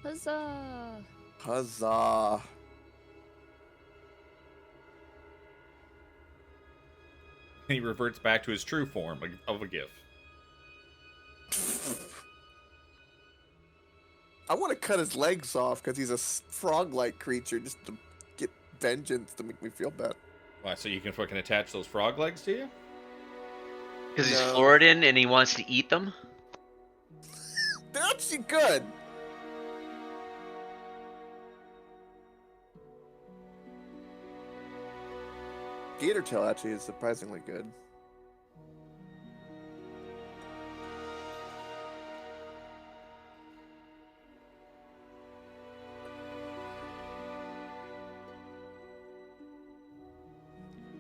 Huzzah! Huzzah. He reverts back to his true form of a GIF. I want to cut his legs off because he's a frog-like creature just to get vengeance to make me feel bad. Why, so you can fucking attach those frog legs to you? Because he's No. Floridan and he wants to eat them? They're actually good. Gator tail actually is surprisingly good.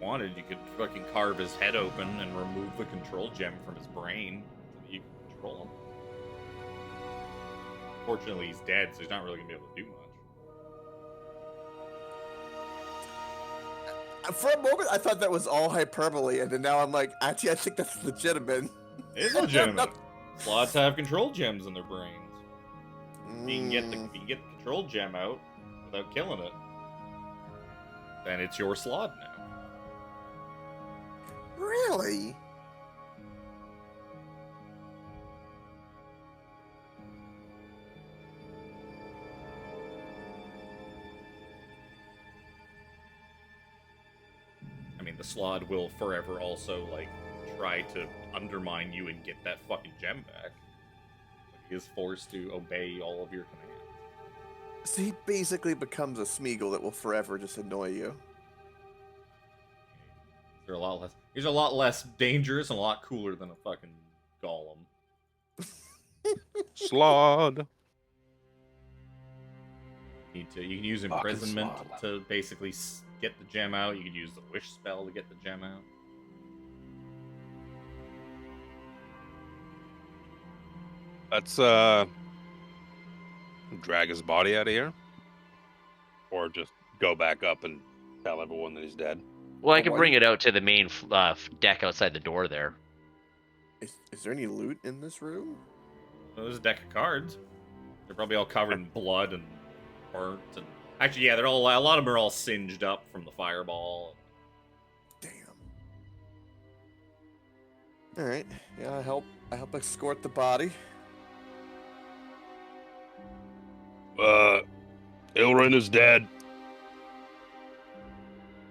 Wanted, you could fucking carve his head open and remove the control gem from his brain so that you can control him. Fortunately, he's dead, so he's not really gonna be able to do much. For a moment, I thought that was all hyperbole, and then now I'm like, actually, I think that's legitimate. It is legitimate. Slots have control gems in their brains. If you can get the control gem out without killing it, then it's your slot now. Really? I mean, the Slod will forever also, like, try to undermine you and get that fucking gem back. But he is forced to obey all of your commands. So he basically becomes a Smeagol that will forever just annoy you. He's a lot less dangerous and a lot cooler than a fucking golem. Slod. You can use Fucking imprisonment Slod. to basically get the gem out. You can use the wish spell to get the gem out. Let's drag his body out of here, or just go back up and tell everyone that he's dead. Well, I Oh, can why bring you- it out to the main deck outside the door there. Is there any loot in this room? Well, there's a deck of cards. They're probably all covered in blood and burnt. And actually, yeah, they're all. A lot of them are all singed up from the fireball. Damn. All right. Yeah, I help escort the body. Ilrin is dead.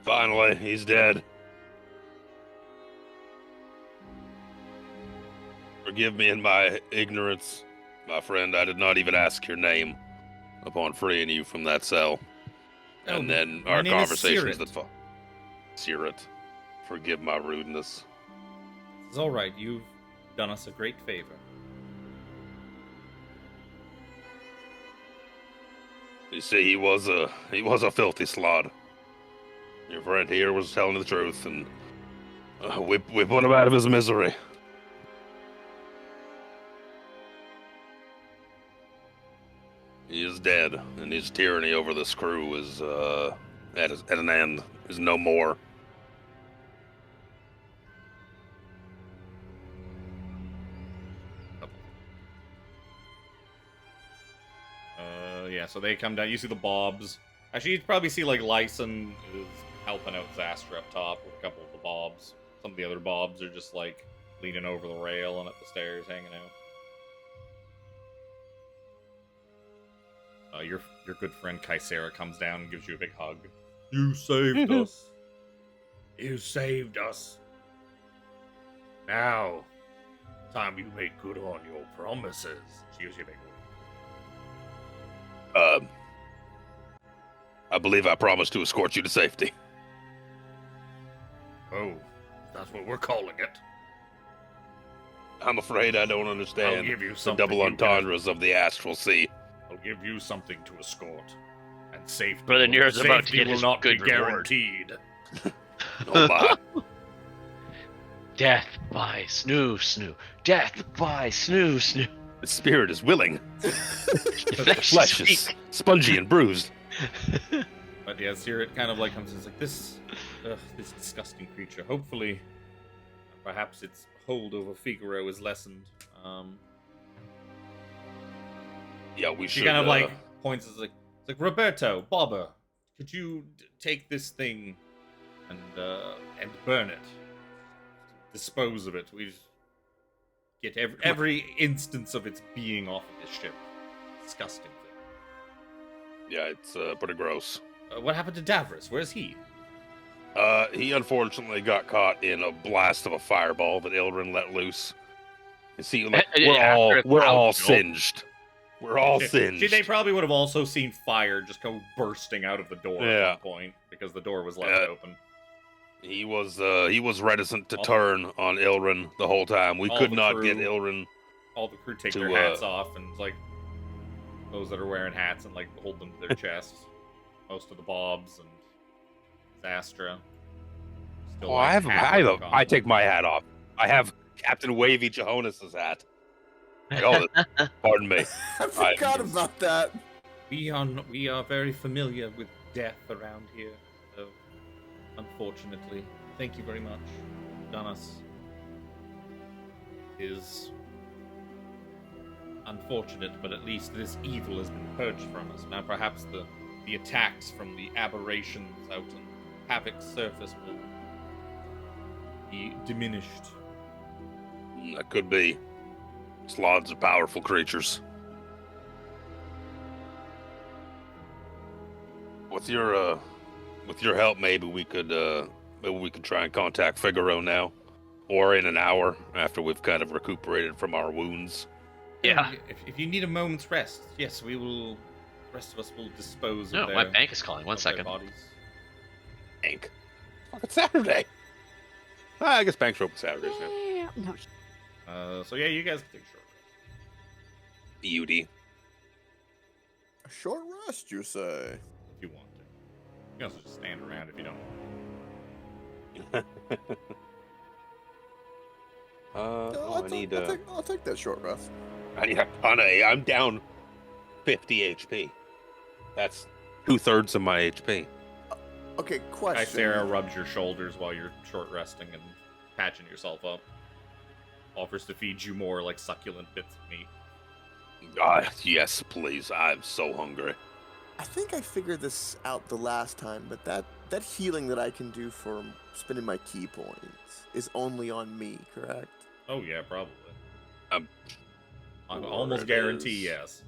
Finally, he's dead. Forgive me in my ignorance, my friend. I did not even ask your name upon freeing you from that cell. Oh, And then my our name is conversations Sirit. that follow. Sirit, forgive my rudeness. It's all right. You've done us a great favor. You see, he was a filthy slod. Your friend here was telling the truth, and we put him out of his misery. He is dead, and his tyranny over this crew is at an end. Is no more. Yeah, so they come down. You see the Bobs. Actually, you'd probably see, like, Lyson is helping out Zastra up top with a couple of the Bobs. Some of the other Bobs are just, like, leaning over the rail and up the stairs, hanging out. Your good friend Kaisera comes down and gives you a big hug. You saved us. You saved us. Now, time you make good on your promises. She gives you a big hug. I believe I promised to escort you to safety. Oh, that's what we're calling it. I'm afraid I don't I'll understand give you the something. double entendres of the astral sea. I'll give you something to escort. And safety. Brother Nero's about to safety get will his not good be reward. guaranteed. Oh my. Death by snoo. Death by snoo. The spirit is willing. The The flesh is spongy and bruised. But yeah, Sirit kind of like comes and is like, this disgusting creature. Hopefully, perhaps its hold over Figaro is lessened. Yeah, we She should. kind of like points as like, it's like, Roberto, Bobber, could you take this thing and burn it, dispose of it? We get every instance of its being off of this ship. Disgusting thing. Yeah, it's pretty gross. What happened to Davros? Where's he? He unfortunately got caught in a blast of a fireball that Ilrin let loose. You see, like, After we're all cloud, you know? singed. We're all singed. They probably would have also seen fire just go bursting out of the door at Yeah. one point because the door was left open. He was reticent to All- turn on Ilrin the whole time. We all could the not crew- get Ilrin. All the crew take To, their hats off, and like those that are wearing hats and like hold them to their chests. Most of the Bobs and Zastra. Still, Oh, like, hat on. I take my hat off. I have Captain Wavy Johannes's hat. Oh, pardon me. I forgot about that. We are very familiar with death around here, so unfortunately, thank you very much. Done us is unfortunate, but at least this evil has been purged from us. Now perhaps the attacks from the aberrations out on Havoc's surface will be diminished. That could be. Sloths are powerful creatures. With your help, maybe we could Maybe we can try and contact Figaro now, or in an hour after we've kind of recuperated from our wounds. Yeah. If you need a moment's rest, yes, we will. The rest of us will dispose No, of my their, bank is calling. One of their second. bodies. Bank. Fucking Saturday. I guess bank's open Saturdays now. Yeah, no. So yeah, you guys can take a short rest Beauty. A short rest, you say? if you want to. You can also just stand around if you don't. I need I'll take that short rest. I need a ton of. I'm down 50 HP. That's 2/3 of my HP. Okay, question. Sarah rubs your shoulders while you're short resting and patching yourself up. Offers to feed you more like succulent bits of meat. Yes, please. I'm so hungry. I think I figured this out the last time, but that healing that I can do for spending my key points is only on me, correct? Oh yeah, probably. Um, I Sure almost it guarantee is.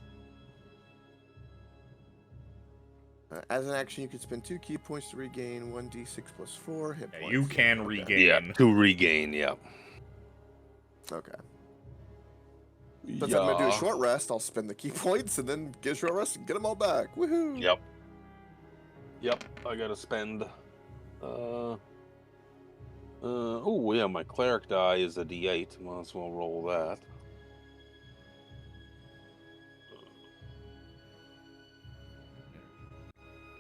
yes. As an action, you can spend 2 key points to regain 1d6 plus 4 hit Yeah, points. you can Okay. regain. Yeah, to regain. Yeah. Okay. But if I'm gonna do a short rest, I'll spend the key points and then get a short rest and get them all back. Woohoo! Yep. I gotta spend. Oh yeah, my cleric die is a D8. Might as well roll that.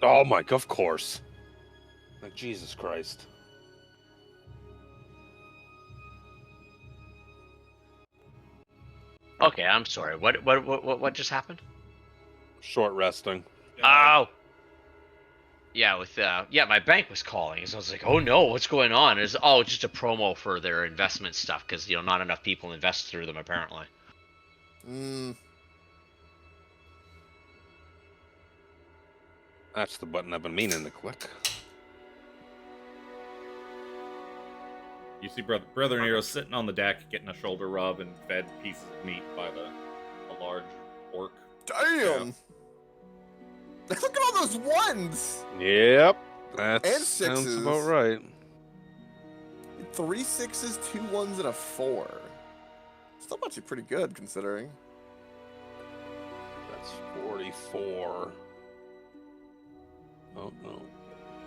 Oh my, of course. Like, Jesus Christ. Okay, I'm sorry. What just happened? Short resting. Oh. Yeah, my bank was calling, so I was like, oh no, what's going on? It's just a promo for their investment stuff because not enough people invest through them apparently. That's the button I've been meaning to click. You see Brother Nero sitting on the deck getting a shoulder rub and fed pieces of meat by a large orc. Damn! Look at all those ones! Yep. That And sounds sixes. about right. 3 6s, 2 1s, and a 4. Still actually pretty good considering. That's 44. Oh no.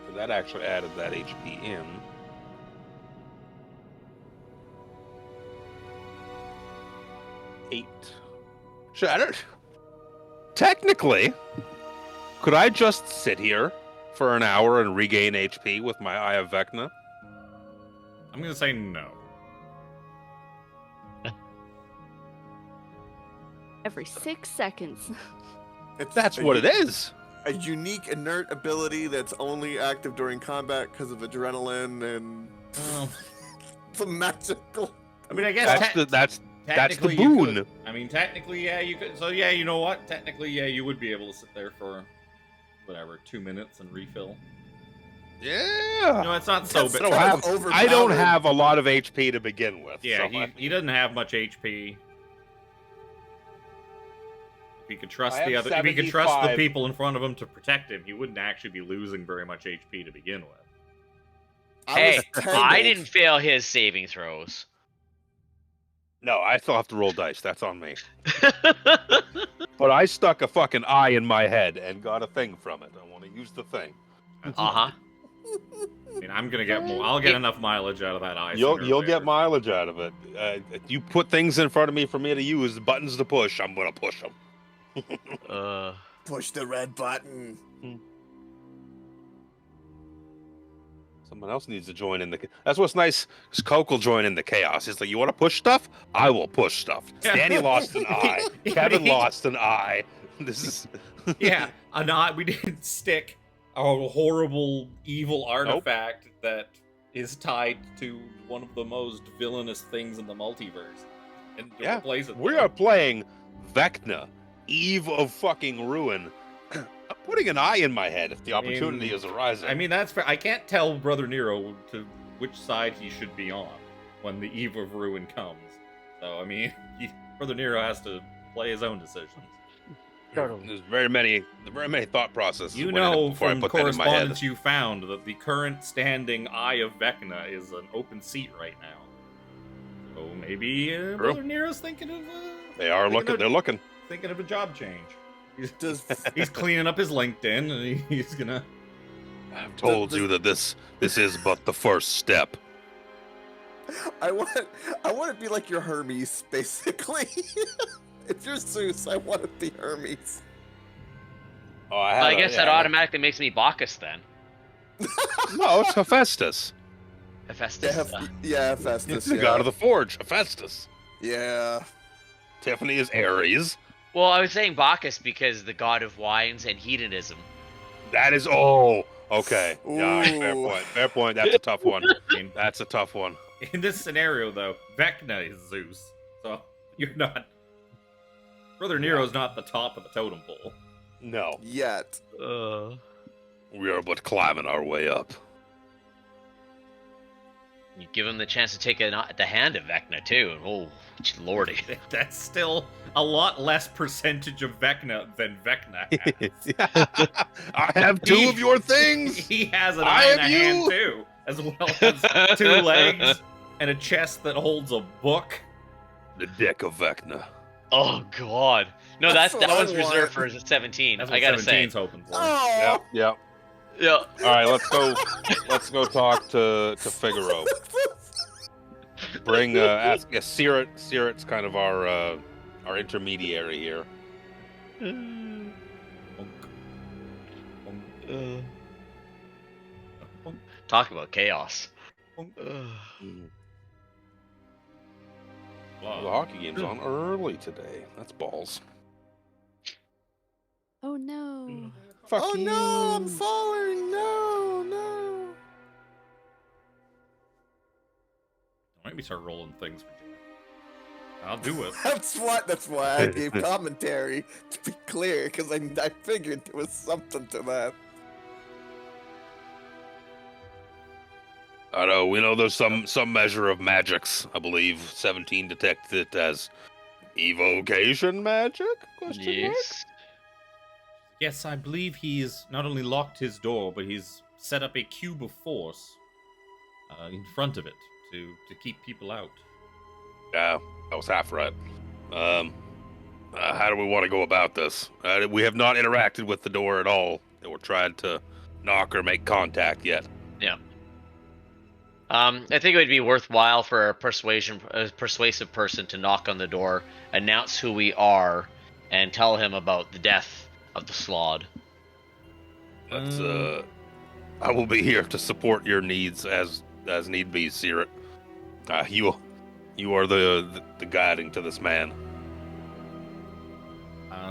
So that actually added that HP in. 8. Technically, could I just sit here for an hour and regain HP with my Eye of Vecna? I'm gonna say no. Every 6 seconds. That's what it is. A unique inert ability that's only active during combat because of adrenaline and the magical. I mean, I guess That's the technically you boon. could. I mean, technically, yeah, you could. So yeah, you know what? Technically, yeah, you would be able to sit there for whatever 2 minutes and refill. Yeah. No, it's not so That's bad. kind of I don't overpowered. have a lot of HP to begin with. Yeah, so he doesn't have much HP. If he could trust I the have other, if he could trust the 75. people in front of him to protect him, he wouldn't actually be losing very much HP to begin with. Hey, was I tangled. didn't fail his saving throws. No, I still have to roll dice. That's on me. But I stuck a fucking eye in my head and got a thing from it. I want to use the thing. That's Uh-huh. I mean, I'm gonna get more. I'll get enough mileage out of that eye. You'll sooner or get later. mileage out of it. If you put things in front of me for me to use, buttons to push, I'm gonna push them. Push the red button. Someone else needs to join in the. That's what's nice. Because Coke will join in the chaos. He's like, "You want to push stuff? I will push stuff." Danny lost an eye. Yeah, Kevin he- lost an eye. This is. Yeah, we didn't stick a horrible evil artifact that is tied to one of the most villainous things in the multiverse, and to Yeah, replace it. We are playing Vecna, Eve of fucking Ruin. I'm putting an eye in my head if the opportunity is arising. I mean, that's fair. I can't tell Brother Nero to which side he should be on when the Eve of Ruin comes. So, I mean, Brother Nero has to play his own decisions. Totally. There's very many thought processes. You went in it know before I from put that in my head. correspondence you found that the current standing Eye of Vecna is an open seat right now. So maybe Brother Nero's thinking of. They are looking. They're looking. Thinking of a job change. Does He's cleaning up his LinkedIn, and he's gonna. I've told you that this is but the first step. I want to be like your Hermes, basically. If you're Zeus, I want to be Hermes. Oh, I guess that automatically makes me Bacchus then. No, it's Hephaestus. Hephaestus. Yeah, Hephaestus. It's the god of the forge, Hephaestus. Yeah. Tiffany is Aries. Well, I was saying Bacchus because the god of wines and hedonism. That is okay. Yeah, fair Ooh. point. Fair point. That's a tough one. That's a tough one. In this scenario, though, Vecna is Zeus, so you're not. Brother Nero's not the top of the totem pole. No, Yet. we are but climbing our way up. You give him the chance to take the hand of Vecna too. Oh, lordy. That's still a lot less percentage of Vecna than Vecna has. I have two of your things. He has an I eye and a have hand you. too, as well as 2 legs and a chest that holds a book. The deck of Vecna. Oh God. No, That's that what I one's want. reserved for 17. That's what I gotta say. 17's hoping for. Oh. Yep. Yeah. All right, let's go. Let's go talk to Figaro. Bring ask Sirit. Sirit's kind of our intermediary here. Talk about chaos. The hockey game's on early today. That's balls. Oh no. Fuck Oh you. no, I'm falling. No. Why don't we start rolling things for Jim? I'll do it. That's why I gave commentary, to be clear, because I figured there was something to that. I know. We know there's some measure of magics. I believe 17 detected it as evocation magic. Question mark? Yes. Yes, I believe he's not only locked his door, but he's set up a cube of force in front of it to keep people out. Yeah, that was half right. How do we want to go about this? We have not interacted with the door at all. We're trying to knock or make contact yet. Yeah. I think it would be worthwhile for a persuasive person to knock on the door, announce who we are, and tell him about the death of the Slod. Let's. I will be here to support your needs as need be, Sirit. You are the guiding to this man.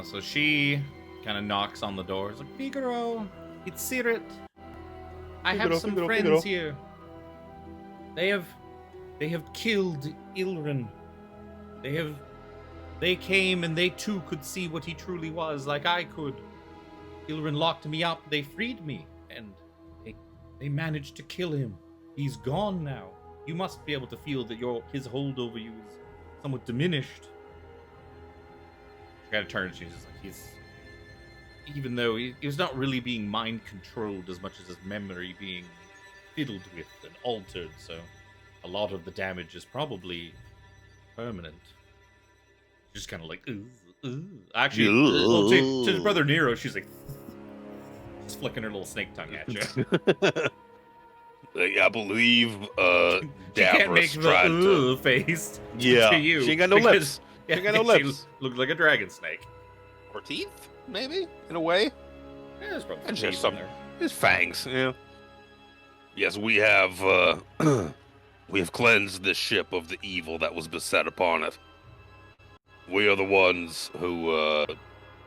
So she kind of knocks on the door. It's like, Figaro, it's Sirit. I have some friends here. They have killed Ilrin. They came and they too could see what he truly was, like I could. Ilrin locked me up. They freed me, and they managed to kill him. He's gone now. You must be able to feel that his hold over you is somewhat diminished. She kind of turns. She's just like, even though he was not really being mind controlled as much as his memory being fiddled with and altered, so a lot of the damage is probably permanent. Just kind of like, ooh. Actually, well, to his brother Nero, she's like, just flicking her little snake tongue at you. I believe She can't make Davros the tried to. face Yeah, to you. she ain't got no because- lips. She ain't got no She lips. looks like a dragon snake. Or teeth, maybe, in a way. Yeah, there's probably And some just teeth in some- there. His fangs, yeah. Yes, we have we have cleansed this ship of the evil that was beset upon it. We are the ones who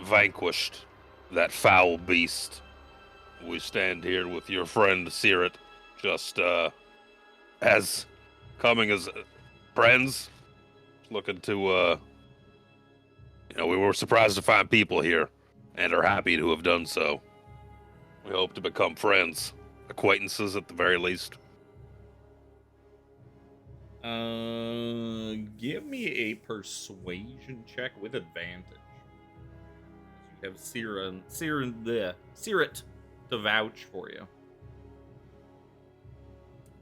vanquished that foul beast. We stand here with your friend Sirit, just as coming as friends, looking to we were surprised to find people here, and are happy to have done so. We hope to become friends, acquaintances at the very least. Give me a persuasion check with advantage. have Sirit to vouch for you.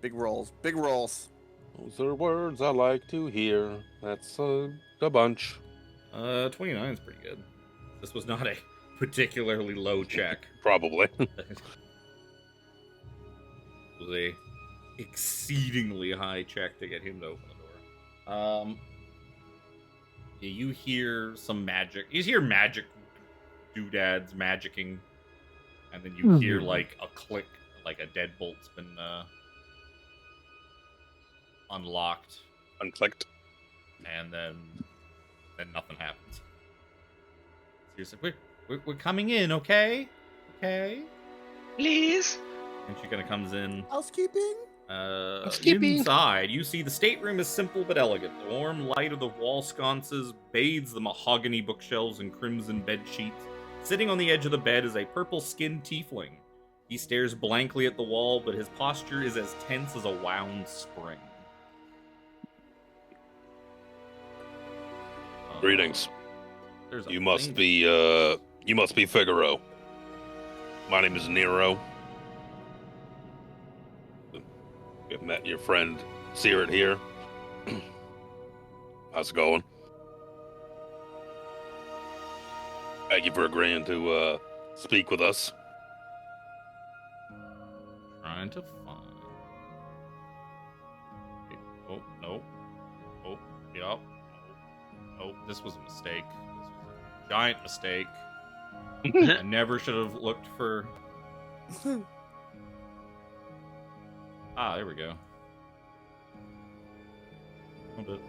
Big rolls. Big rolls. Those are words I like to hear. That's a bunch. 29 is pretty good. This was not a particularly low check. Probably. It was a exceedingly high check to get him to open the door. Yeah, you hear some magic. You hear magic doodads magicking, and then you hear like a click, like a deadbolt's been unlocked, Unclicked. and then nothing happens. So you're like, we're coming in, okay? Okay. Please. And she kind of comes in. Housekeeping. Housekeeping. Inside, you see the stateroom is simple but elegant. The warm light of the wall sconces bathes the mahogany bookshelves and crimson bed sheets. Sitting on the edge of the bed is a purple-skinned tiefling. He stares blankly at the wall, but his posture is as tense as a wound spring. Greetings. There's a You must thing- be Figaro. My name is Nero. You've met your friend Sirit here. How's it going? Thank you for agreeing to speak with us. Trying to find. Oh, no. Oh, yep. Oh, this was a mistake. This was a giant mistake. I never should have looked for. Ah, there we go. Hold it.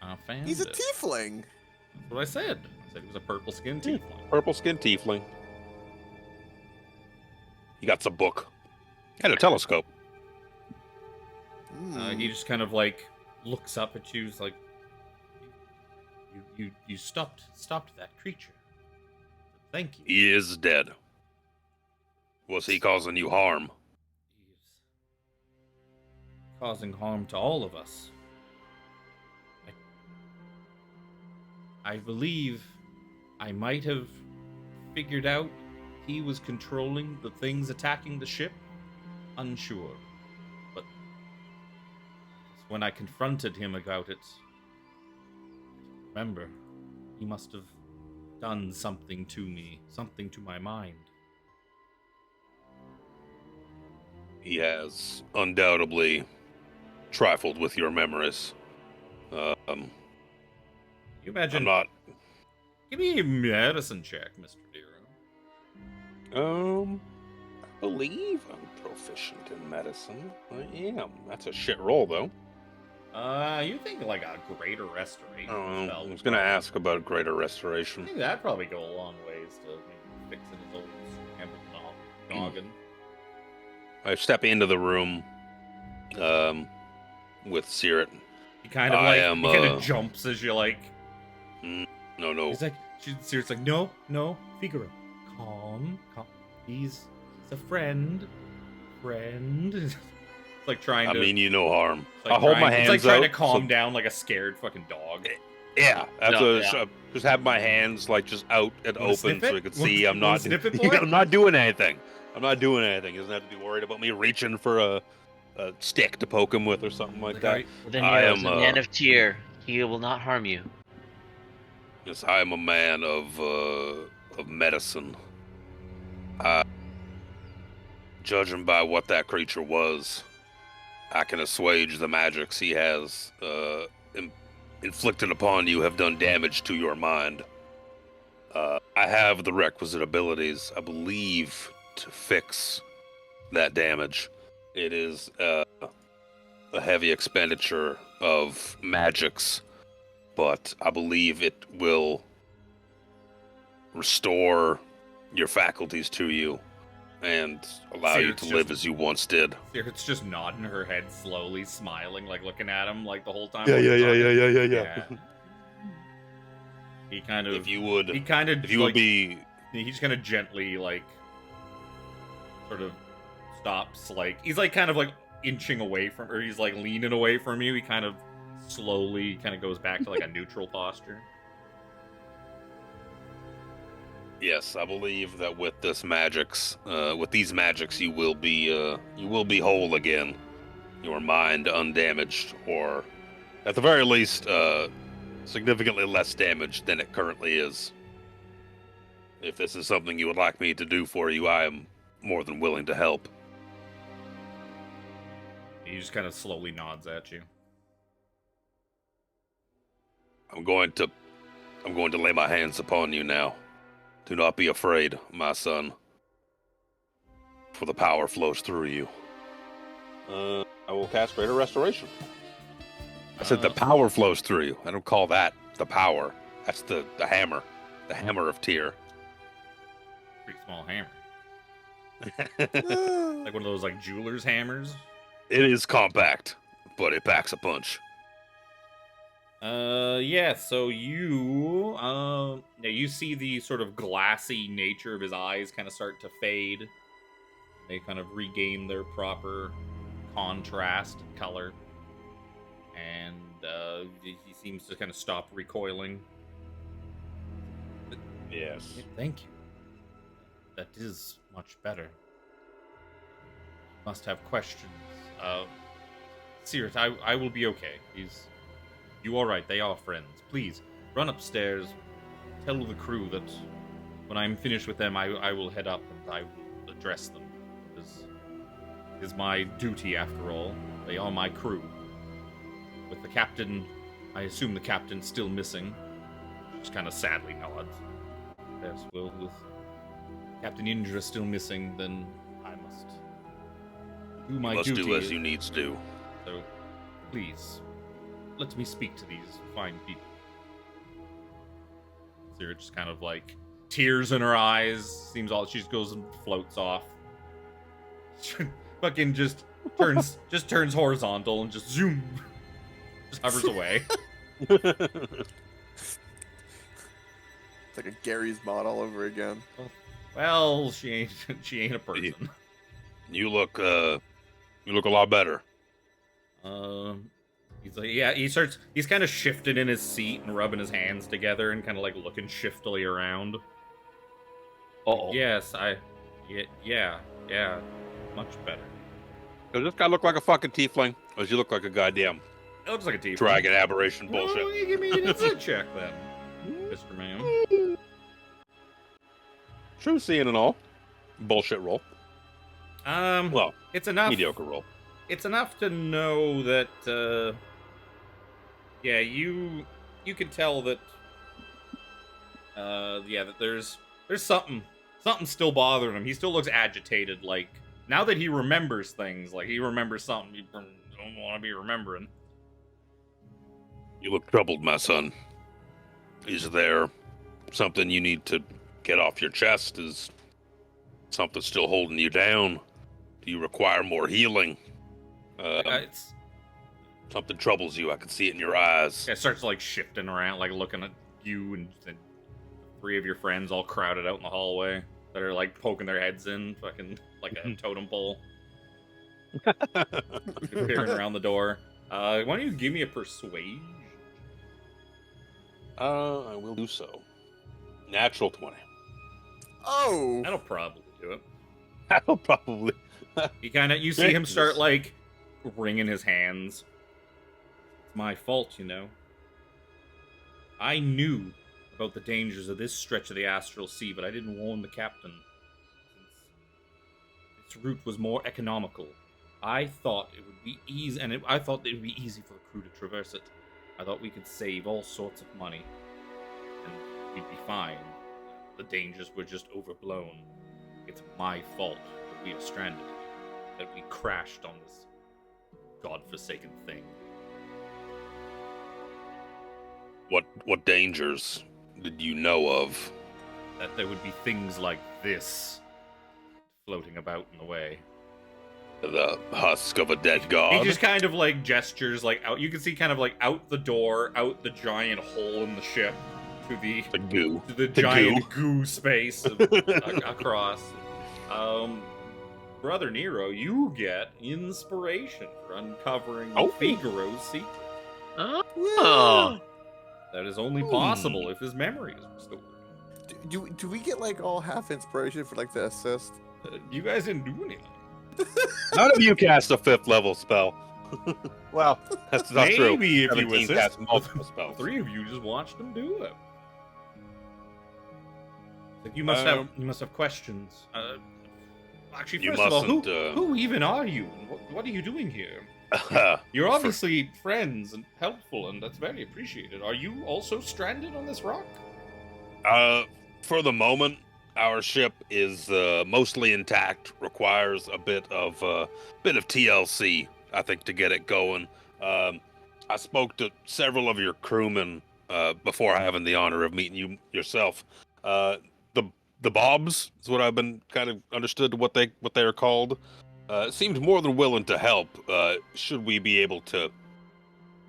I found He's a it. tiefling. That's what I said. I said he was a purple skinned tiefling. Purple skinned tiefling. You got some book. And a telescope. He just kind of like looks up at you. He's like, "You stopped that creature. Thank you." He is dead. Was he causing you harm? He's causing harm to all of us. I believe I might have figured out he was controlling the things attacking the ship. Unsure. But when I confronted him about it, remember, he must have done something to me, something to my mind. He has undoubtedly trifled with your memories. You imagine? I'm not. Give me a medicine check, Mr. Dero. I believe I'm proficient in medicine. I am. That's a shit roll, though. You think like a greater restoration spell? I was gonna ask about greater I restoration. think that'd probably go a long ways to maybe fixing his old scrambled noggin. I step into the room, with Sirit. He kind of I like am, he kind of jumps as you like. No. He's like, Sir's like, no, Figaro, calm. He's a friend. It's like trying I to. mean, you no harm. it's like I hold my trying- hands It's like trying to out, calm so- down like a scared fucking dog. Yeah, that's No, what yeah. just have my hands like just out and Wanna open sniff so it? we can Wanna- see I'm wanna not. sniff it, boy? I'm not doing anything. He doesn't have to be worried about me reaching for a stick to poke him with or something like that. Then I Nero's am, a man of tear. He will not harm you. Yes, I am a man of medicine. Judging by what that creature was, I can assuage the magics he has inflicted upon you have done damage to your mind. I have the requisite abilities, I believe, to fix that damage. It is a heavy expenditure of magics, but I believe it will restore your faculties to you and allow See, you it's to just- live as you once did. Sir's just nodding her head slowly, smiling, like looking at him like the whole time. Yeah. He kind of. If you would, He kind of. if you would be, He just kind of gently, like, sort of stops. Like, he's like kind of like inching away from, or he's like leaning away from you. He kind of slowly kind of goes back to like a neutral posture. Yes, I believe that with these magics, you will be whole again. Your mind undamaged, or at the very least, significantly less damaged than it currently is. If this is something you would like me to do for you, I am more than willing to help. He just kind of slowly nods at you. I'm going to lay my hands upon you now. Do not be afraid, my son, for the power flows through you. I will cast Greater Restoration. I said the power flows through you. I don't call that the power. That's the hammer. The hammer of Tyr. Pretty small hammer. Like one of those like jeweler's hammers. It is compact, but it packs a punch. Yeah, so you see the sort of glassy nature of his eyes kind of start to fade. They kind of regain their proper contrast and color. And he seems to kind of stop recoiling. Yes. Thank you. That is much better. Must have questions. Sirit, I will be okay. You alright, they are friends. Please, run upstairs, tell the crew that when I'm finished with them, I will head up and I will address them. It is my duty, after all. They are my crew. With the captain, I assume the captain's still missing. Just kind of sadly nods. Yes, well, with Captain Indra still missing, then I must do my duty. Do as you needs do. So, please, let me speak to these fine people. Sarah just kind of like tears in her eyes. Seems all she just goes and floats off. Fucking just turns horizontal and just zoom, just hovers away. It's like a Gary's mod all over again. Well, she ain't a person. You look a lot better. He's like, yeah, he's kind of shifted in his seat and rubbing his hands together and kind of like looking shiftily around. Oh. Yes, yeah, much better. Does this guy look like a fucking tiefling? Or does he look like a goddamn It looks like a tiefling. dragon aberration bullshit? Well, you give me an insight check then, Mr. Man. True seeing and all. Bullshit roll. Well, it's enough. mediocre roll. It's enough to know that, yeah, you can tell that, that there's something still bothering him. He still looks agitated, like, now that he remembers things, like, he remembers something he don't want to be remembering. You look troubled, my son. Is there something you need to get off your chest? Is something still holding you down? Do you require more healing? It's Something troubles you. I can see it in your eyes. It starts like shifting around, like looking at you and three of your friends all crowded out in the hallway that are like poking their heads in, fucking like a totem pole. Peering around the door. Why don't you give me a persuade? I will do so. Natural 20. Oh! That'll probably do it. That'll probably. You see him start like wringing his hands. It's my fault, you know. I knew about the dangers of this stretch of the astral sea, but I didn't warn the captain. Since its route was more economical, I thought it would be easy, I thought it would be easy for the crew to traverse it. I thought we could save all sorts of money, and we'd be fine. The dangers were just overblown. It's my fault that we are stranded, that we crashed on this godforsaken thing. What dangers did you know of? That there would be things like this floating about in the way. The husk of a dead god? He just kind of like gestures like out. You can see kind of like out the door, out the giant hole in the ship to the goo. to the giant goo space across. Brother Nero, you get inspiration for uncovering Figaro's secret. Oh. That is only possible if his memory is restored. Do we get like all half inspiration for like the assist? You guys didn't do anything. None of you cast a 5th level spell. Well, that's not true. Maybe if you 17 assist, cast multiple the spells. 3 of you just watched them do it. Like you must have questions. Actually, You first of all, mustn't, who even are you? And what are you doing here? You're obviously friends and helpful, and that's very appreciated. Are you also stranded on this rock? For the moment, our ship is mostly intact. Requires a bit of TLC, I think, to get it going. I spoke to several of your crewmen before having the honor of meeting you yourself. The Bobs is what I've been kind of understood what they are called. Seemed more than willing to help. Should we be able to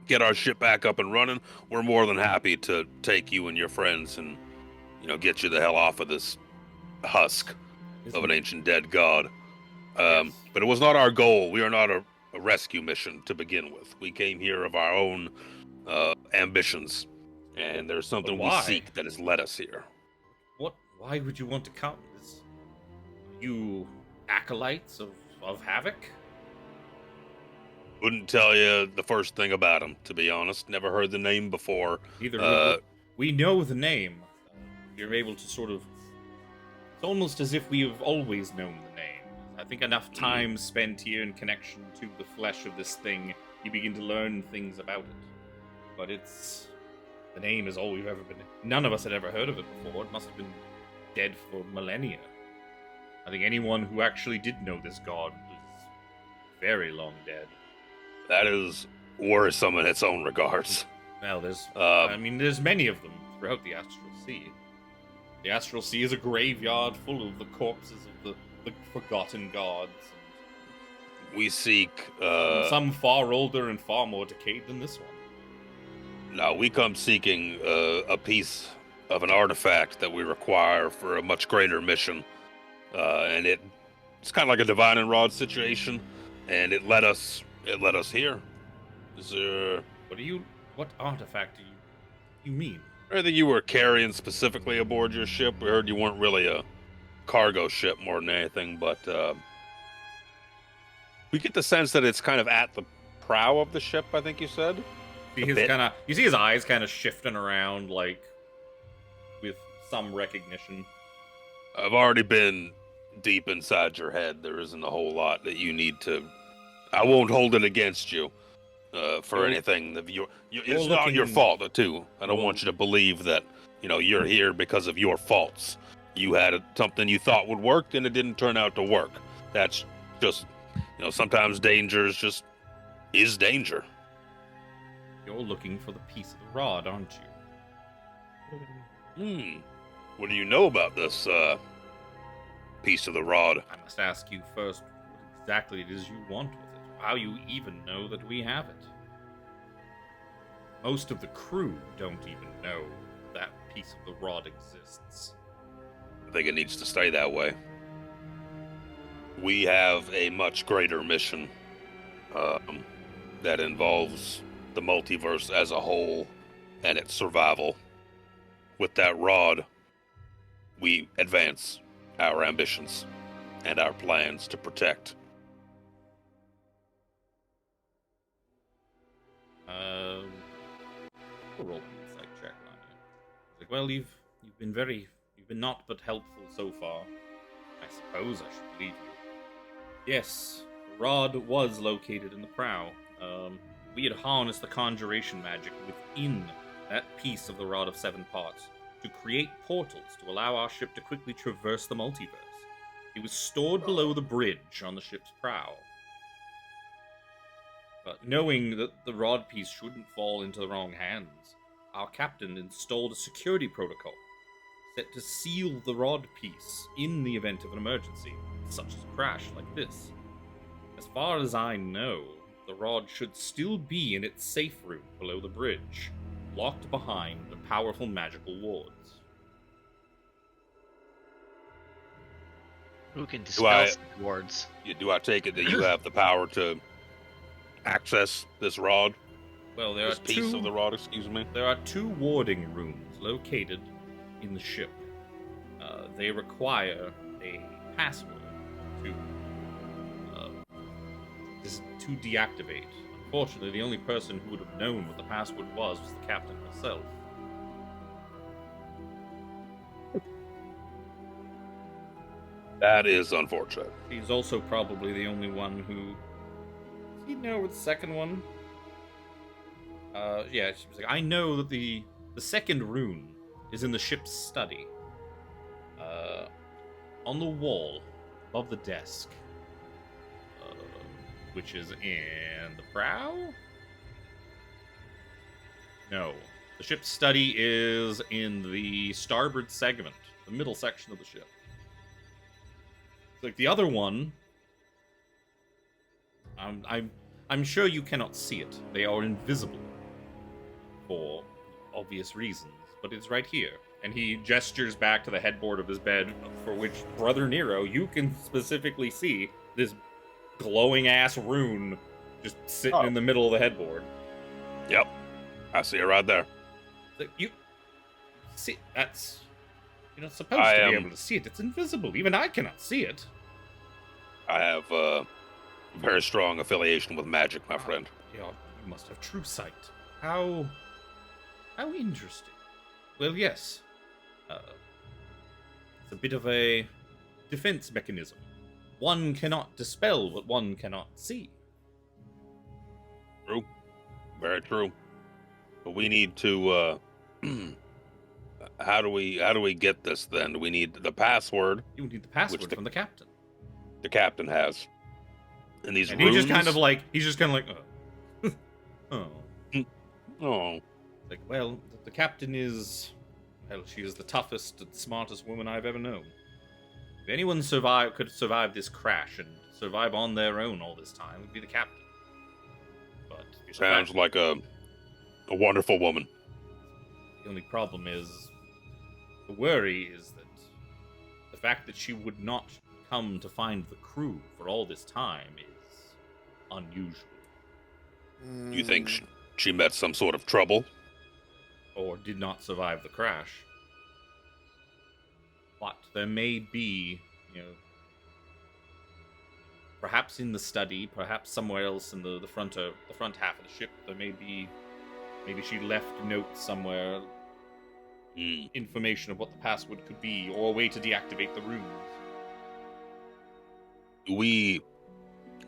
get our ship back up and running, we're more than happy to take you and your friends and get you the hell off of this husk of an ancient dead god. Yes. But it was not our goal. We are not a rescue mission to begin with. We came here of our own ambitions, and there's something But we why? seek that has led us here. What? Why would you want to come? You acolytes of Havoc? Wouldn't tell you the first thing about him, to be honest. Never heard the name before. Neither would we know the name. You're able to sort of. It's almost as if we have always known the name. I think enough time spent here in connection to the flesh of this thing, you begin to learn things about it. But the name is all we've ever been. None of us had ever heard of it before. It must have been dead for millennia. I think anyone who actually did know this god was very long dead. That is worrisome in its own regards. Well, there's many of them throughout the Astral Sea. The Astral Sea is a graveyard full of the corpses of the forgotten gods. We seek. Some far older and far more decayed than this one. Now, we come seeking a piece of an artifact that we require for a much greater mission. And it's kind of like a divine and rod situation, and it led us here. Is there... What artifact do you mean? Anything you were carrying specifically aboard your ship? We heard you weren't really a cargo ship more than anything, but we get the sense that it's kind of at the prow of the ship, I think you said. You see his eyes kind of shifting around, like, with some recognition. I've already been deep inside your head. There isn't a whole lot that you need to... I won't hold it against you for anything. It's not your fault, too. I don't want you to believe that, you're here because of your faults. You had something you thought would work, and it didn't turn out to work. That's just, sometimes danger is danger. You're looking for the piece of the rod, aren't you? What do you know about this piece of the rod? I must ask you first what exactly it is you want with it. How you even know that we have it. Most of the crew don't even know that piece of the rod exists. I think it needs to stay that way. We have a much greater mission that involves the multiverse as a whole and its survival. With that rod, we advance our ambitions and our plans to protect. We'll roll an insight check on you. It's like, well, you've been not but helpful so far. I suppose I should believe you. Yes, the rod was located in the prow. We had harnessed the conjuration magic within that piece of the Rod of Seven Parts to create portals to allow our ship to quickly traverse the multiverse. It was stored below the bridge on the ship's prow. But knowing that the rod piece shouldn't fall into the wrong hands, our captain installed a security protocol set to seal the rod piece in the event of an emergency, such as a crash like this. As far as I know, the rod should still be in its safe room below the bridge, locked behind the powerful magical wards. Who can dispel wards? Do I take it that you have the power to access this rod? Well, there this are piece of the rod, excuse me. There are 2 warding rooms located in the ship. they require a password to to deactivate. Unfortunately, the only person who would have known what the password was the captain herself. That is unfortunate. She's also probably the only one who... Does he know the second one? Yeah, she was like, I know that the second rune is in the ship's study. On the wall, above the desk. Which is in the prow? No. The ship's study is in the starboard segment, the middle section of the ship. Like the other one, I'm sure you cannot see it. They are invisible for obvious reasons, but it's right here. And he gestures back to the headboard of his bed, for which, Brother Nero, you can specifically see this glowing-ass rune just sitting in the middle of the headboard. Yep. I see it right there. Like, you see, that's... You're not supposed to be able to see it. It's invisible. Even I cannot see it. I have a very strong affiliation with magic, my friend. You must have true sight. How interesting. Well, yes. It's a bit of a defense mechanism. One cannot dispel what one cannot see. True. Very true. But we need to, how do we get this then? Do we need the password? You need the password from the captain. The captain has. And these and runes... he's just kind of like, oh. Oh. Like, well, the captain is... Well, she is the toughest and smartest woman I've ever known. If anyone could survive this crash and survive on their own all this time, it would be the captain. But sounds like a wonderful woman. The only problem is, the worry is that the fact that she would not come to find the crew for all this time is unusual. You think she met some sort of trouble? Or did not survive the crash. But there may be, perhaps in the study, perhaps somewhere else in the front half of the ship, there may be, maybe she left notes somewhere, information of what the password could be, or a way to deactivate the runes.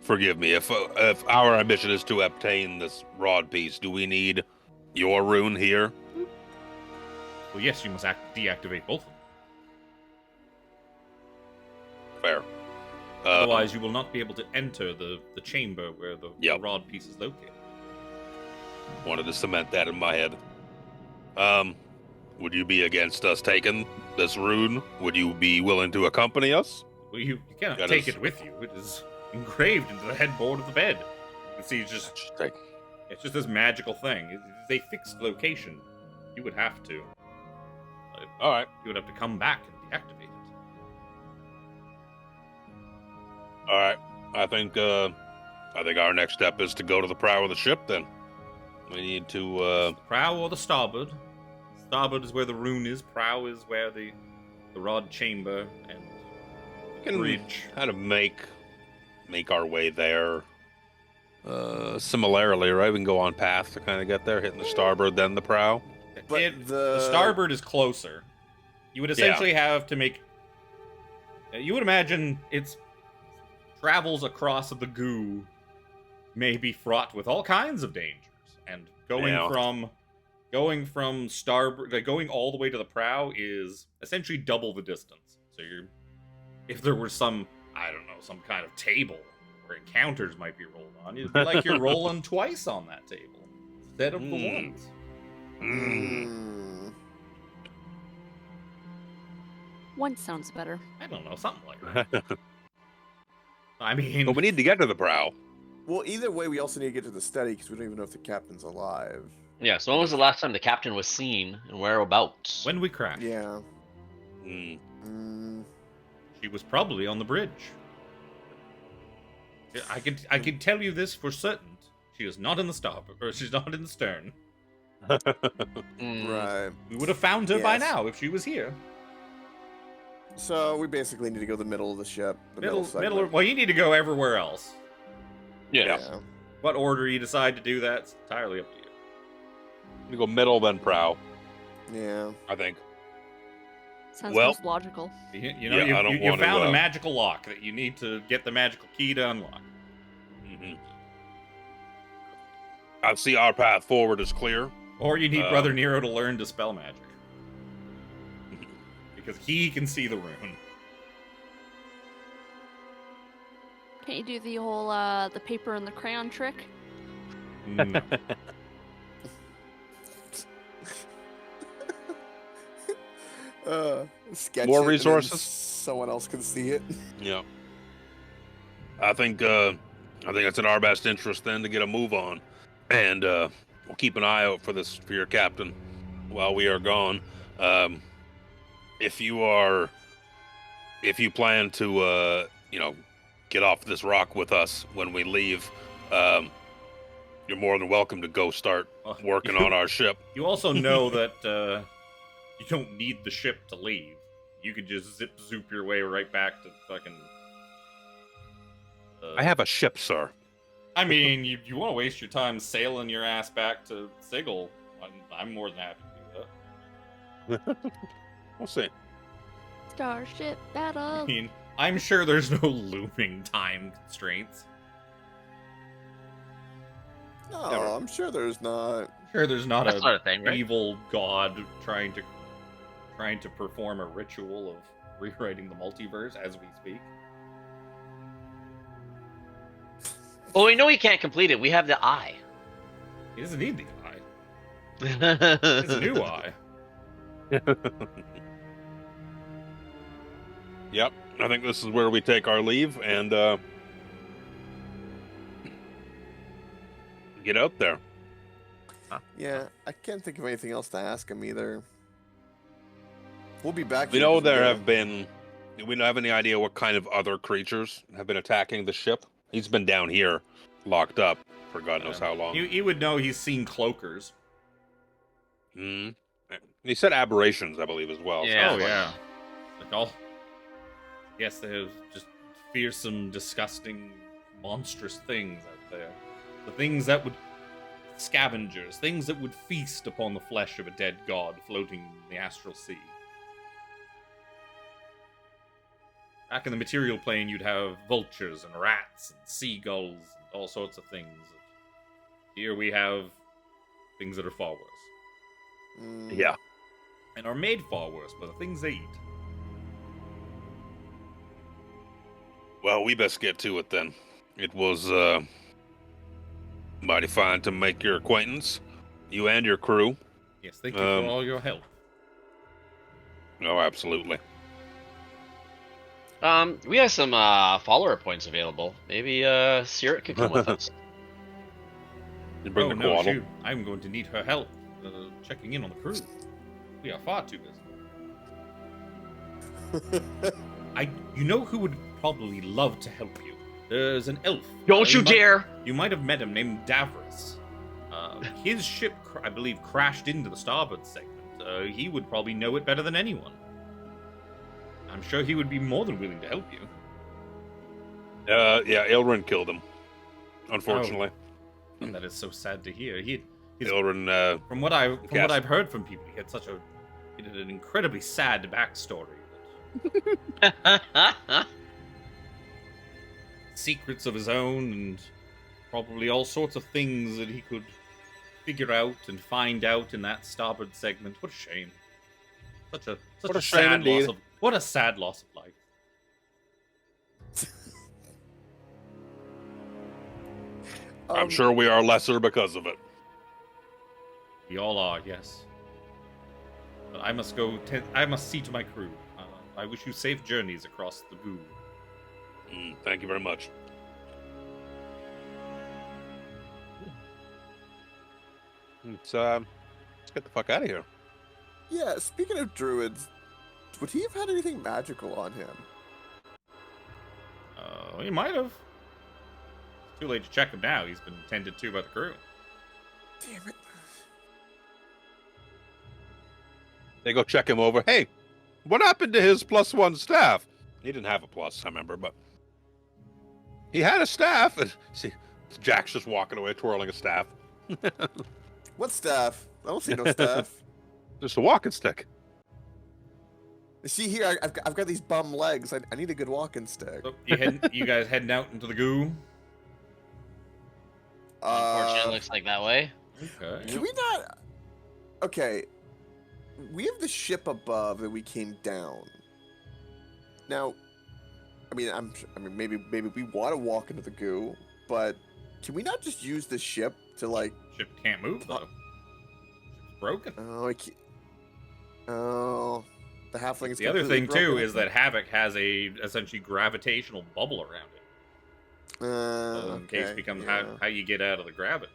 Forgive me, if our ambition is to obtain this rod piece, do we need your rune here? Well, yes, you must deactivate both of them. Fair. Otherwise, you will not be able to enter the chamber where the rod piece is located. Wanted to cement that in my head. Would you be against us taking this rune? Would you be willing to accompany us? Well, you cannot take it with you. It is engraved into the headboard of the bed. You can see it's just this magical thing. It's a fixed location. You would have to. All right. You would have to come back and deactivate it. All right. I think our next step is to go to the prow of the ship. Then we need to prow or the starboard. Starboard is where the rune is. Prow is where the rod chamber and bridge. Kind of make our way there. Similarly, right? We can go on path to kind of get there, hitting the starboard, then the prow. But the starboard is closer. You would essentially have to make... You would imagine its travels across the goo may be fraught with all kinds of dangers. And going from starboard... going all the way to the prow is essentially double the distance. So if there were some kind of table where encounters might be rolled on, it'd be like you're rolling twice on that table instead of the once. One sounds better. I don't know, something like that. I mean... But we need to get to the prow. Well, either way, we also need to get to the study, because we don't even know if the captain's alive. Yeah, so when was the last time the captain was seen, and whereabouts? When we crashed. Yeah. She was probably on the bridge. I can tell you this for certain. She is not in the starboard, or she's not in the stern. Right. We would have found her by now if she was here. So we basically need to go the middle of the ship. The middle segment. Well, you need to go everywhere else. Yeah. What order you decide to do that's entirely up to you. You go middle, then prow. Yeah. I think. Sounds Well- most logical. You know, Yeah, I don't you wanna, found a magical lock that you need to get the magical key to unlock. Mm-hmm. I see our path forward is clear. Or you need Brother Nero to learn to spell magic. Because he can see the rune. Can't you do the whole the paper and the crayon trick? No. Sketch More it and then resources? someone else can see it. Yeah. I think it's in our best interest then to get a move on, and we'll keep an eye out for your captain while we are gone. If you plan to get off this rock with us when we leave, you're more than welcome to go start working on our ship. You also know that you don't need the ship to leave. You could just zoop your way right back to fucking... I have a ship, sir. I mean, you want to waste your time sailing your ass back to Sigil, I'm more than happy to do that. We'll see. Starship I battle. mean, I'm sure there's no looming time constraints. No, Never. I'm sure there's not. Sure, there's not That's not a thing, right? evil god trying to perform a ritual of rewriting the multiverse as we speak. Well, we know he can't complete it. We have the eye. He doesn't need the eye. It's a new eye. Yep. I think this is where we take our leave and get out there. Yeah, I can't think of anything else to ask him either. We'll be back. We here know before there the- have been. Do we have any idea what kind of other creatures have been attacking the ship? He's been down here, locked up for God knows how long. You would know he's seen cloakers. Hmm. He said aberrations, I believe, as well. Yeah. Oh yeah. Like all. Yes, there's just fearsome, disgusting, monstrous things out there. The things that would scavengers, things that would feast upon the flesh of a dead god floating in the astral sea. Back in the material plane, you'd have vultures and rats and seagulls and all sorts of things. Here we have things that are far worse. Yeah. And are made far worse by the things they eat. Well, we best get to it then. It was mighty fine to make your acquaintance, you and your crew. Yes, thank you for all your help. No, absolutely. We have some follower points available. Maybe Sirit could come with us. You bring Oh the no, quaddle. shoot. I'm going to need her help checking in on the crew. We are far too busy. You know who would probably love to help you? There's an elf. Don't you might- dare! You might have met him, named Davros. His ship, I believe, crashed into the starboard segment. He would probably know it better than anyone. I'm sure he would be more than willing to help you. Yeah, Ilrin killed him. Unfortunately, And that is so sad to hear. He's Ilrin. from what I've Yes. heard from people, he had an incredibly sad backstory. Secrets of his own and probably all sorts of things that he could figure out and find out in that starboard segment. What a shame. Such What a a shame sad indeed. what a sad loss of life. I'm sure we are lesser because of it. We all are, yes. But I must go. I must see to my crew. I wish you safe journeys across the goo. Thank you very much. Let's get the fuck out of here. Yeah, speaking of druids, would he have had anything magical on him? He might have. Too late to check him now. He's been tended to by the crew. Damn it. They go check him over. Hey, What happened to his +1 staff? He didn't have a plus, I remember, but he had a staff. And see, Jack's just walking away, twirling a staff. What staff? I don't see no staff. Just a walking stick. See here, I've got these bum legs. I need a good walking stick. So you guys heading out into the goo? Unfortunately, it looks like that way. Okay. Can we not? Okay, we have the ship above that we came down. Now, I mean, maybe we want to walk into the goo, but can we not just use the ship to like? Ship can't move though. Ship's broken. Oh, oh, the halfling is. The other completely thing too broken. is that Havoc has a essentially gravitational bubble around it. So in case it becomes how you get out of the gravity.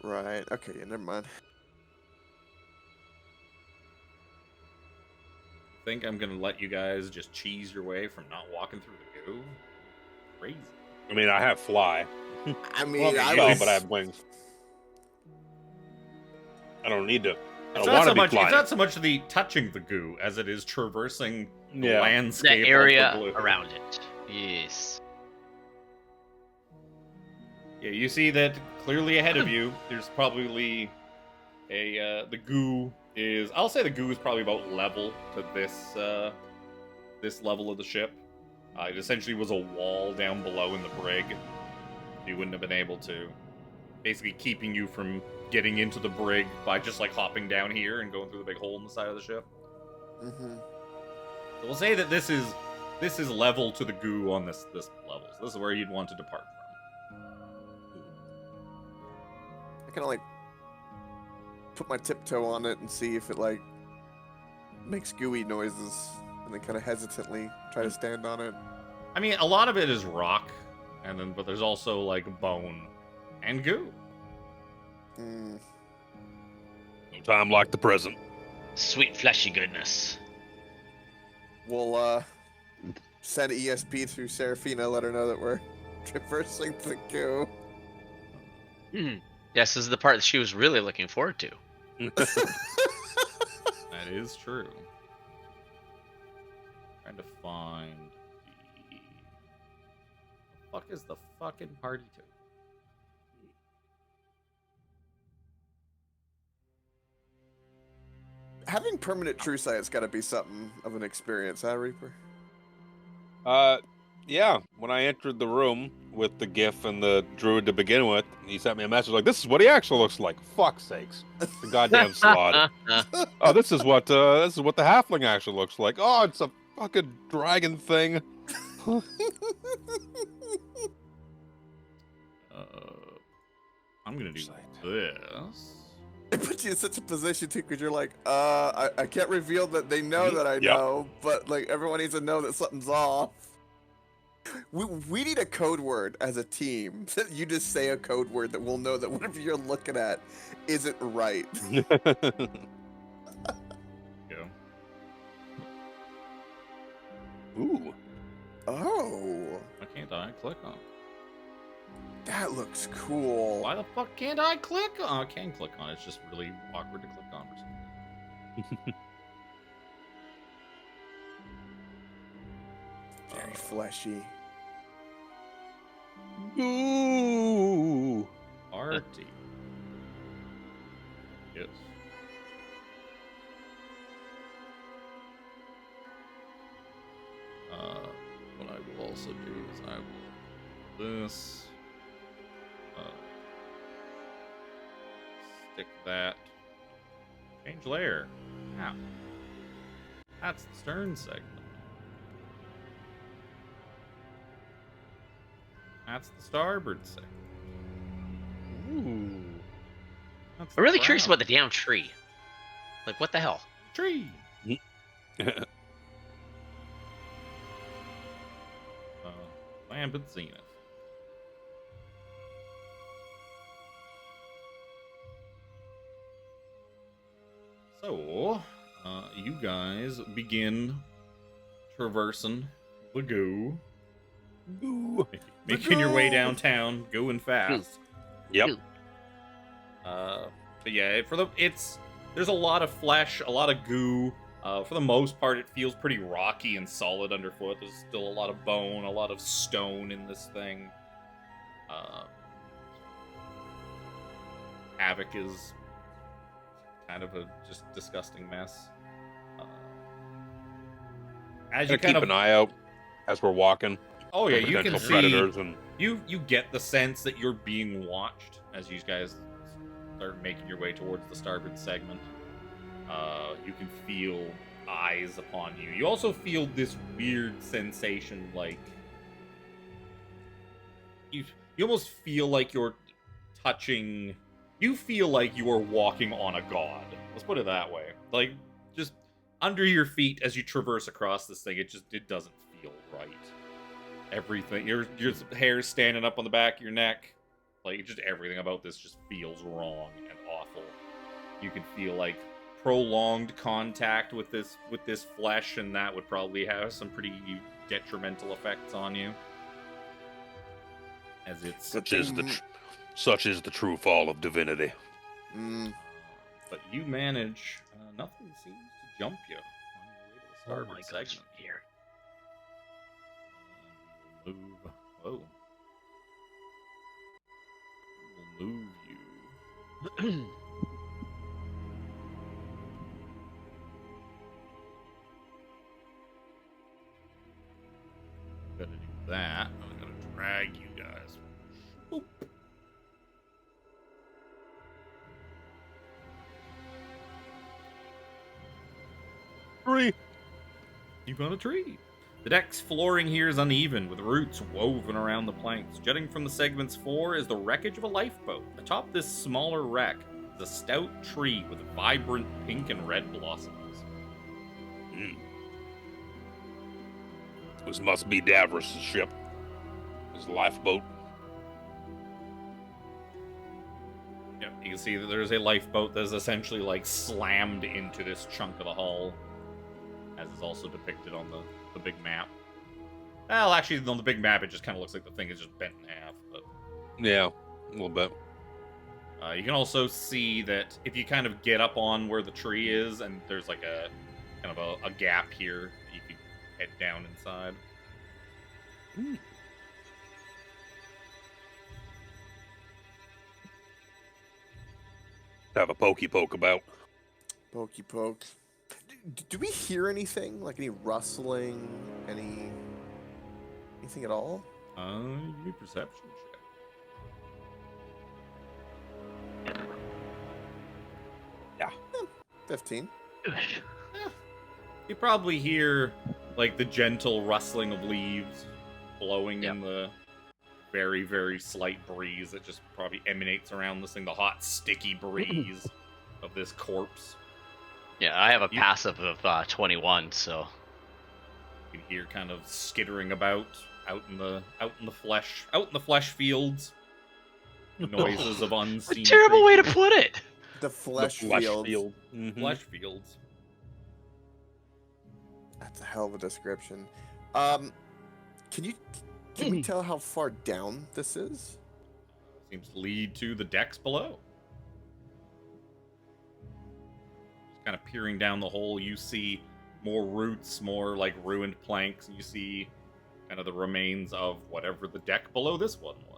Right. Okay. Yeah, never mind. I think I'm gonna let you guys just cheese your way from not walking through the goo. Crazy. I mean, I have fly. I mean, Well, I No, was. but I have wings. I don't need to. I It's don't not want so to be much. flying. It's not so much the touching the goo as it is traversing the Yeah. landscape. The of area the glue. around it. Yes. Yeah, you see that clearly ahead of you. There's probably the goo is. I'll say the goo is probably about level to this this level of the ship. It essentially was a wall down below in the brig. You wouldn't have been able to, basically keeping you from getting into the brig by just like hopping down here and going through the big hole in the side of the ship. Mm-hmm. So we'll say that this is level to the goo on this level. So this is where you'd want to depart from. I kind of like put my tiptoe on it and see if it like makes gooey noises, and then kind of hesitantly try to stand on it. I mean, a lot of it is rock, but there's also like bone and goo. Mm. No time like the present. Sweet fleshy goodness. We'll send ESP through Seraphina, let her know that we're traversing the goo. Yes, this is the part that she was really looking forward to. That is true. Trying to find the fuck is the fucking party to? Having permanent true sight's got to be something of an experience, huh, Reaper? Yeah. When I entered the room with the GIF and the druid to begin with, he sent me a message like, "This is what he actually looks like." Fuck's sakes, the goddamn slot. Oh, this is what the halfling actually looks like. Oh, it's a fucking dragon thing. I'm gonna do this. It puts you in such a position too, because you're like, I can't reveal that they know that I Yep. know, but like everyone needs to know that something's off. We need a code word as a team. You just say a code word that we'll know that whatever you're looking at isn't right. Go. Ooh. Oh, Why can't I click on? that looks cool. Why the fuck can't I click on? I can click on it. It's just really awkward to click on for some reason. Very fleshy. Ooh. Party. Yes. What I will also do is I will do this. Stick that. Change layer. Wow. That's the stern segment. That's the starboard segment. Ooh. That's I'm the really curious prow. about the damn tree. Like, what the hell? Tree. Lambent Zenith. So, you guys begin traversing the goo, Ooh. making your way downtown, going fast. Yep. But yeah, it's there's a lot of flesh, a lot of goo. For the most part, it feels pretty rocky and solid underfoot. There's still a lot of bone, a lot of stone in this thing. Havoc is kind of a just disgusting mess. As you Keep an eye out as we're walking. Oh yeah, for you can potential see. predators and You get the sense that you're being watched as you guys start making your way towards the starboard segment. You can feel eyes upon you. You also feel this weird sensation, like you almost feel like you're touching. You feel like you are walking on a god. Let's put it that way. Like just under your feet as you traverse across this thing, it doesn't feel right. Everything, your hair's standing up on the back of your neck. Like, just everything about this just feels wrong and awful. You can feel, like, prolonged contact with this flesh, and that would probably have some pretty detrimental effects on you. As it's... such is the true fall of divinity. But you manage... nothing seems to jump you on your way to the starboard segment. Here. Move. Whoa. We'll move you. Gotta do that. I'm gonna drag you guys. Boop. Tree. You found a tree. The deck's flooring here is uneven, with roots woven around the planks. Jutting from the segment's floor is the wreckage of a lifeboat. Atop this smaller wreck is a stout tree with vibrant pink and red blossoms. This must be Davros' ship. His lifeboat. Yep, you can see that there's a lifeboat that is essentially like slammed into this chunk of the hull, as is also depicted on the big map. Well, actually, on the big map, it just kind of looks like the thing is just bent in half. But Yeah, a little bit. you can also see that if you kind of get up on where the tree is, and there's like a kind of a gap here, you can head down inside. Have a pokey poke about. Pokey poke. Do we hear anything? Like any rustling? Anything at all? Give me a perception check. Yeah. 15. You probably hear like the gentle rustling of leaves blowing in the very, very slight breeze that just probably emanates around this thing. The hot, sticky breeze of this corpse. Yeah, I have a passive of 21, so You can hear kind of skittering about out in the flesh fields. Noises of unseen. a terrible way to creatures. put it. The flesh field. Mhm. Flesh fields. That's a hell of a description. Can we tell how far down this is? Seems to lead to the decks below. Just kind of peering down the hole, you see more roots, more like ruined planks, and you see kind of the remains of whatever the deck below this one was.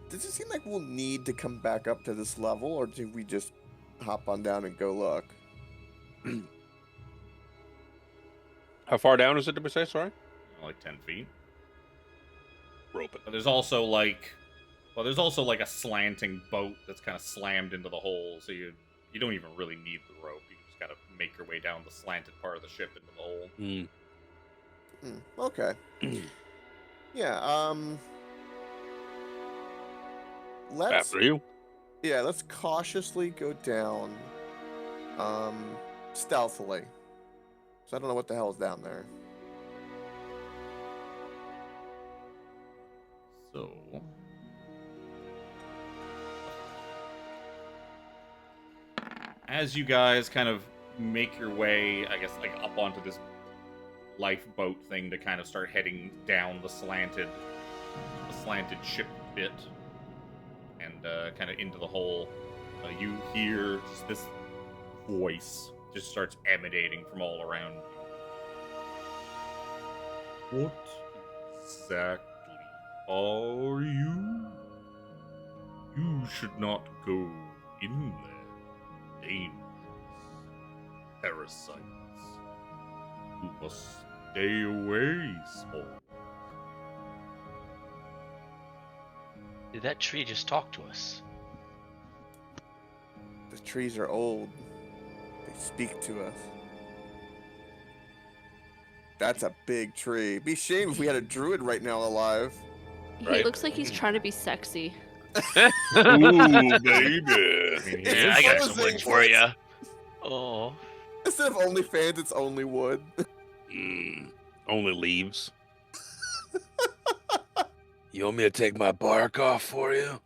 Does it seem like we'll need to come back up to this level, or do we just hop on down and go look? How far down is it, did we say? Sorry? Like 10 feet. Rope it. But there's also like a slanting boat that's kind of slammed into the hole, so you don't even really need the rope. You just gotta make your way down the slanted part of the ship into the hole. Okay. Yeah, let's After you. Yeah, let's cautiously go down stealthily. So I don't know what the hell is down there. So as you guys kind of make your way, I guess, like up onto this lifeboat thing to kind of start heading down the slanted ship bit and kind of into the hole. You hear just this voice just starts emanating from all around you. What exactly are you? You should not go in there. Dangerous parasites. You must stay away, small. Did that tree just talk to us? The trees are old. They speak to us. That's a big tree. Be shame if we had a druid right now alive. He Right. looks like he's trying to be sexy. Ooh, baby. Yeah, I got some wood Frozen for you. Oh. Instead of OnlyFans, it's only wood. Only leaves. You want me to take my bark off for you?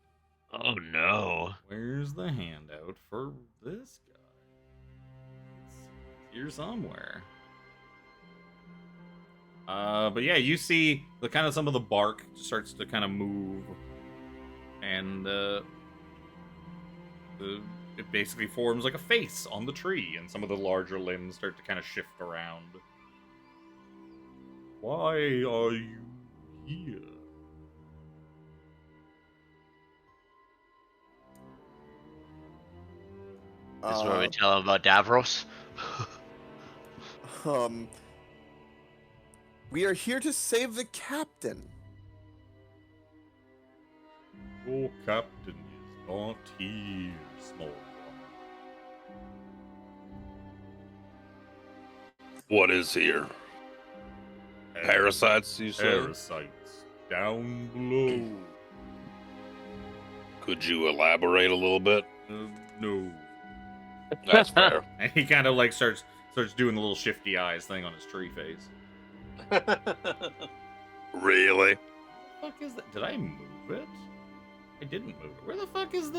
Oh no. Where's the handout for this guy? It's here somewhere. But yeah, you see the kind of some of the bark starts to kind of move, and it basically forms like a face on the tree, and some of the larger limbs start to kind of shift around. Why are you here? This is where we tell him about Davros. We are here to save the captain. Your captain is not here, small one. What is here? Parasites, you say? Parasites down below. Could you elaborate a little bit? No. That's fair. And he kind of like starts doing the little shifty eyes thing on his tree face. Really? What the fuck is that? Did I move it? I didn't move it. Where the fuck is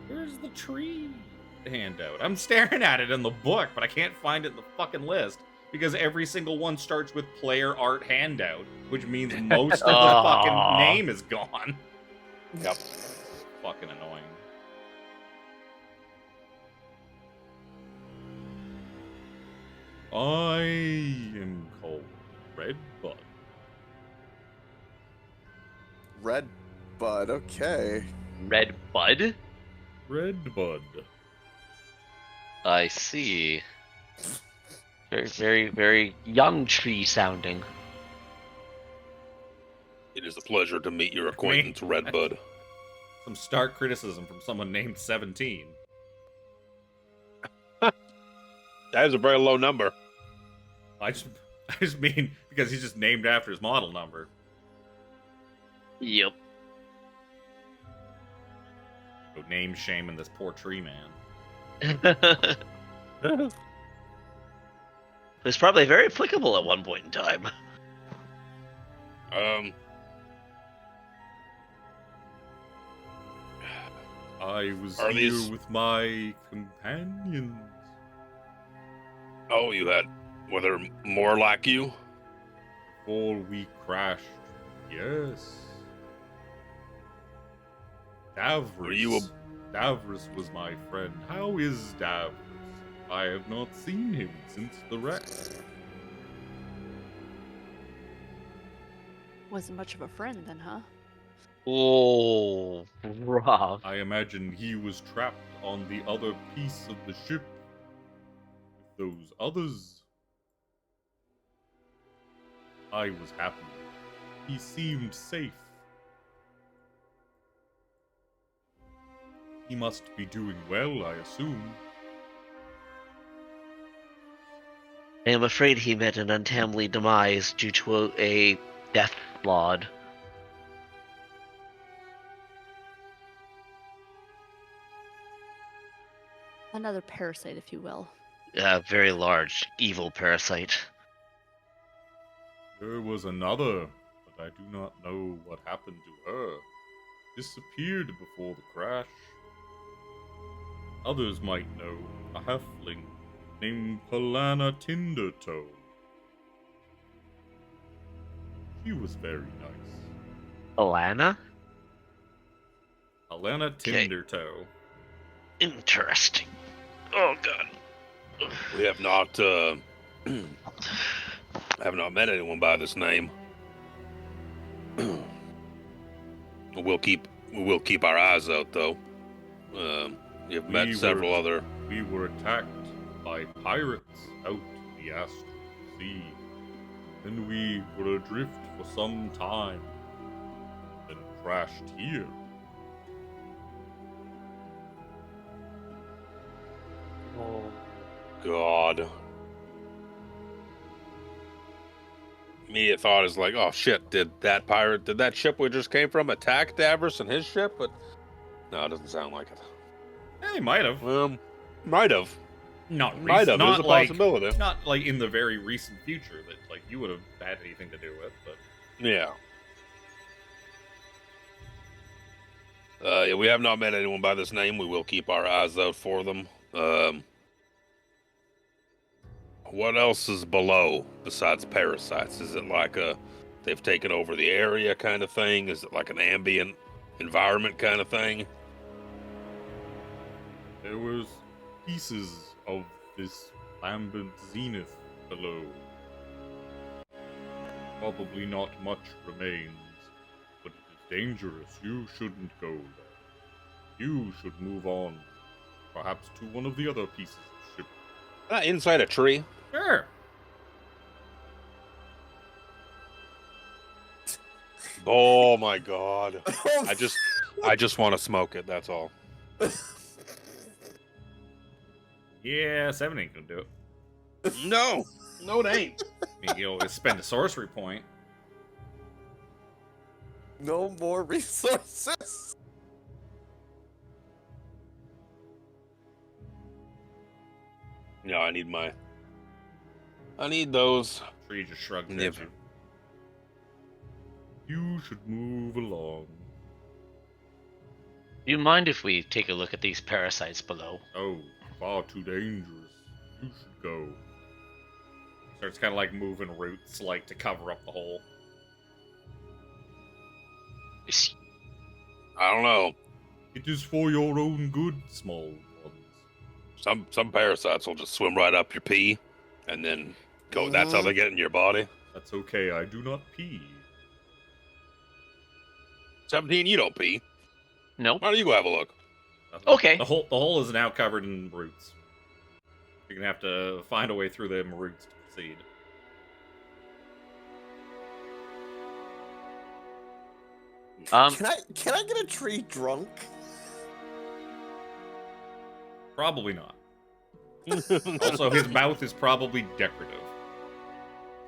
where's the tree handout? I'm staring at it in the book, but I can't find it in the fucking list because every single one starts with player art handout, which means most of the fucking name is gone. Yep. Fucking annoying. I am called Red Bud. Red Bud, okay. Red Bud? Red Bud. I see. Very, very, very young tree sounding. It is a pleasure to meet your acquaintance, Red Bud. Some stark criticism from someone named 17. That is a very low number. I just mean because he's just named after his model number. Yep. So name shaming this poor tree man. It's probably very applicable at one point in time. I was Are here these- with my companions. Oh, were there more like you? Before we crashed, yes. Davros. Were you Davros was my friend. How is Davros? I have not seen him since the wreck. Wasn't much of a friend then, huh? Oh, rough. I imagine he was trapped on the other piece of the ship with those others. I was happy. He seemed safe. He must be doing well, I assume. I am afraid he met an untimely demise due to a death blood. Another parasite, if you will. A very large, evil parasite. There was another, but I do not know what happened to her. Disappeared before the crash. Others might know. A halfling named Kalana Tindertoe. She was very nice. Alana? Kalana Okay. Tindertoe. Interesting. Oh god. We have not have not met anyone by this name. We'll keep our eyes out though. You've met several other. We were attacked by pirates out in the Astral Sea. Then we were adrift for some time. Then crashed here. Oh God. Immediate thought is like, oh shit, did that ship we just came from attack Davros and his ship? But no, it doesn't sound like it. Hey, might have. Might have. Not Might have. not There's a like, possibility. Not like in the very recent future that like you would have had anything to do with, but Yeah. Yeah, we have not met anyone by this name. We will keep our eyes out for them. What else is below besides parasites? Is it like they've taken over the area kind of thing? Is it like an ambient environment kind of thing? there was pieces of this lambent zenith below. Probably not much remains, but it is dangerous. You shouldn't go there. You should move on, perhaps to one of the other pieces of ship. Inside a tree. Sure. Oh my God! I just want to smoke it. That's all. Yeah, 7 ain't gonna do it. No, it ain't. I mean, you always spend a sorcery point. No more resources. No, I need those. Tree just shrugged at Yep. you. You should move along. Do you mind if we take a look at these parasites below? Oh, far too dangerous. You should go. Starts kind of like moving roots, like to cover up the hole. I don't know. It is for your own good, small ones. Some parasites will just swim right up your pee, and then go. That's how they get in your body. That's okay, I do not pee. 17, you don't pee. No. Why don't you go have a look? Okay. The hole is now covered in roots. You're gonna have to find a way through them roots to proceed. Can I get a tree drunk? Probably not. Also, his mouth is probably decorative.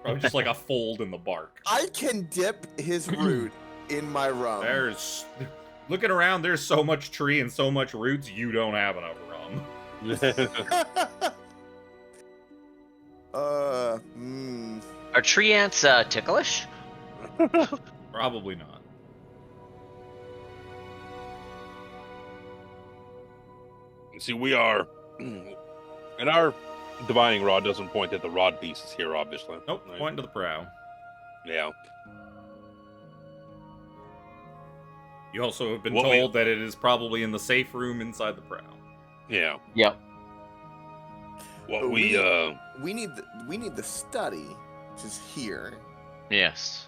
Probably just like a fold in the bark. I can dip his root in my rum. There's... Looking around, there's so much tree and so much roots, you don't have enough rum. Are tree ants ticklish? Probably not. See, we are, and our divining rod doesn't point at the rod pieces here, obviously. Nope, Right. pointing to the prow. Yeah. You also have been What told that it is probably in the safe room inside the prow. Yeah. Yep. What But we we need the study, which is here. Yes.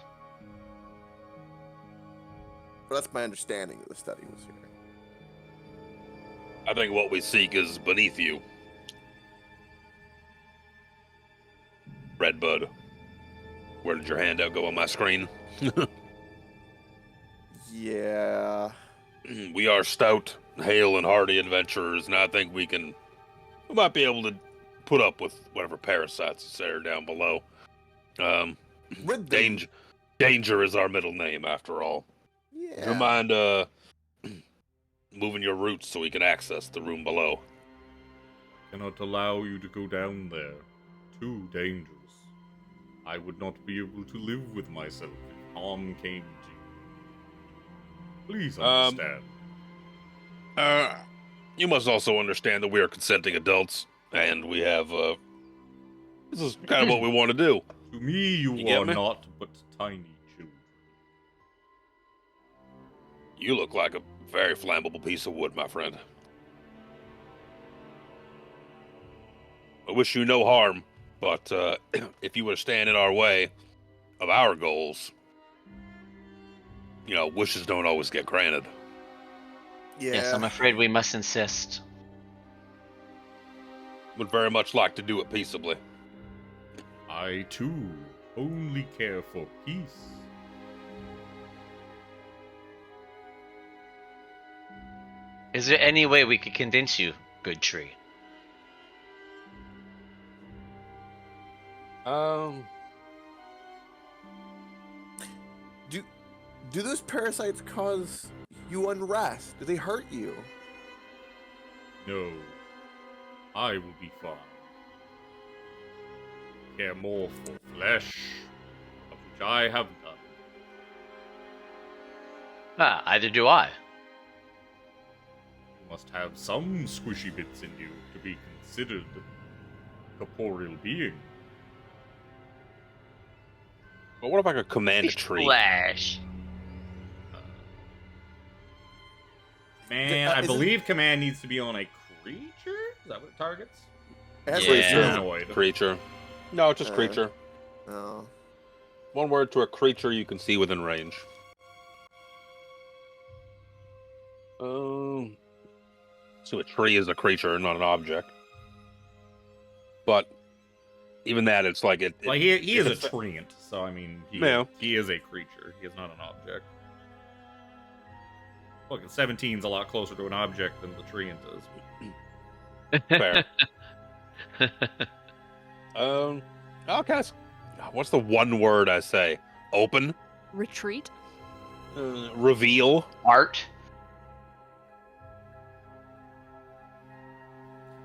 But that's my understanding that the study was here. I think what we seek is beneath you. Redbud. Where did your handout go on my screen? Yeah. We are stout, hale, and hardy adventurers, and I think we might be able to put up with whatever parasites is there down below. Rid them. Danger is our middle name, after all. Yeah. Do you mind moving your roots so we can access the room below? Cannot allow you to go down there. Too dangerous. I would not be able to live with myself if harm came to you. Please understand. You must also understand that we are consenting adults. And we have, this is kind of what we want to do. To me, you get are me? not but tiny children. You look like a very flammable piece of wood, my friend. I wish you no harm, but if you were to stand in our way of our goals, you know, wishes don't always get granted. Yeah. Yes, I'm afraid we must insist. Would very much like to do it peaceably. I, too, only care for peace. Is there any way we could convince you, good tree? Do those parasites cause you unrest? Do they hurt you? No, I will be fine. Care more for flesh, of which I have none. Ah, either do I. You must have some squishy bits in you to be considered a corporeal being. But what if I could command a tree? Flash. Man, I believe command needs to be on a creature? Is that what it targets? It has Yeah. to be true. Humanoid. Creature. No, just creature. Oh. One word to a creature you can see within range. So a tree is a creature, not an object. But even that, it's like it. Well, he is a it's a- treant, so I mean, Yeah. he is a creature. He is not an object. Look, 17's a lot closer to an object than the treant is. Fair. Okay. What's the one word I say? Open. Retreat? Reveal. Art.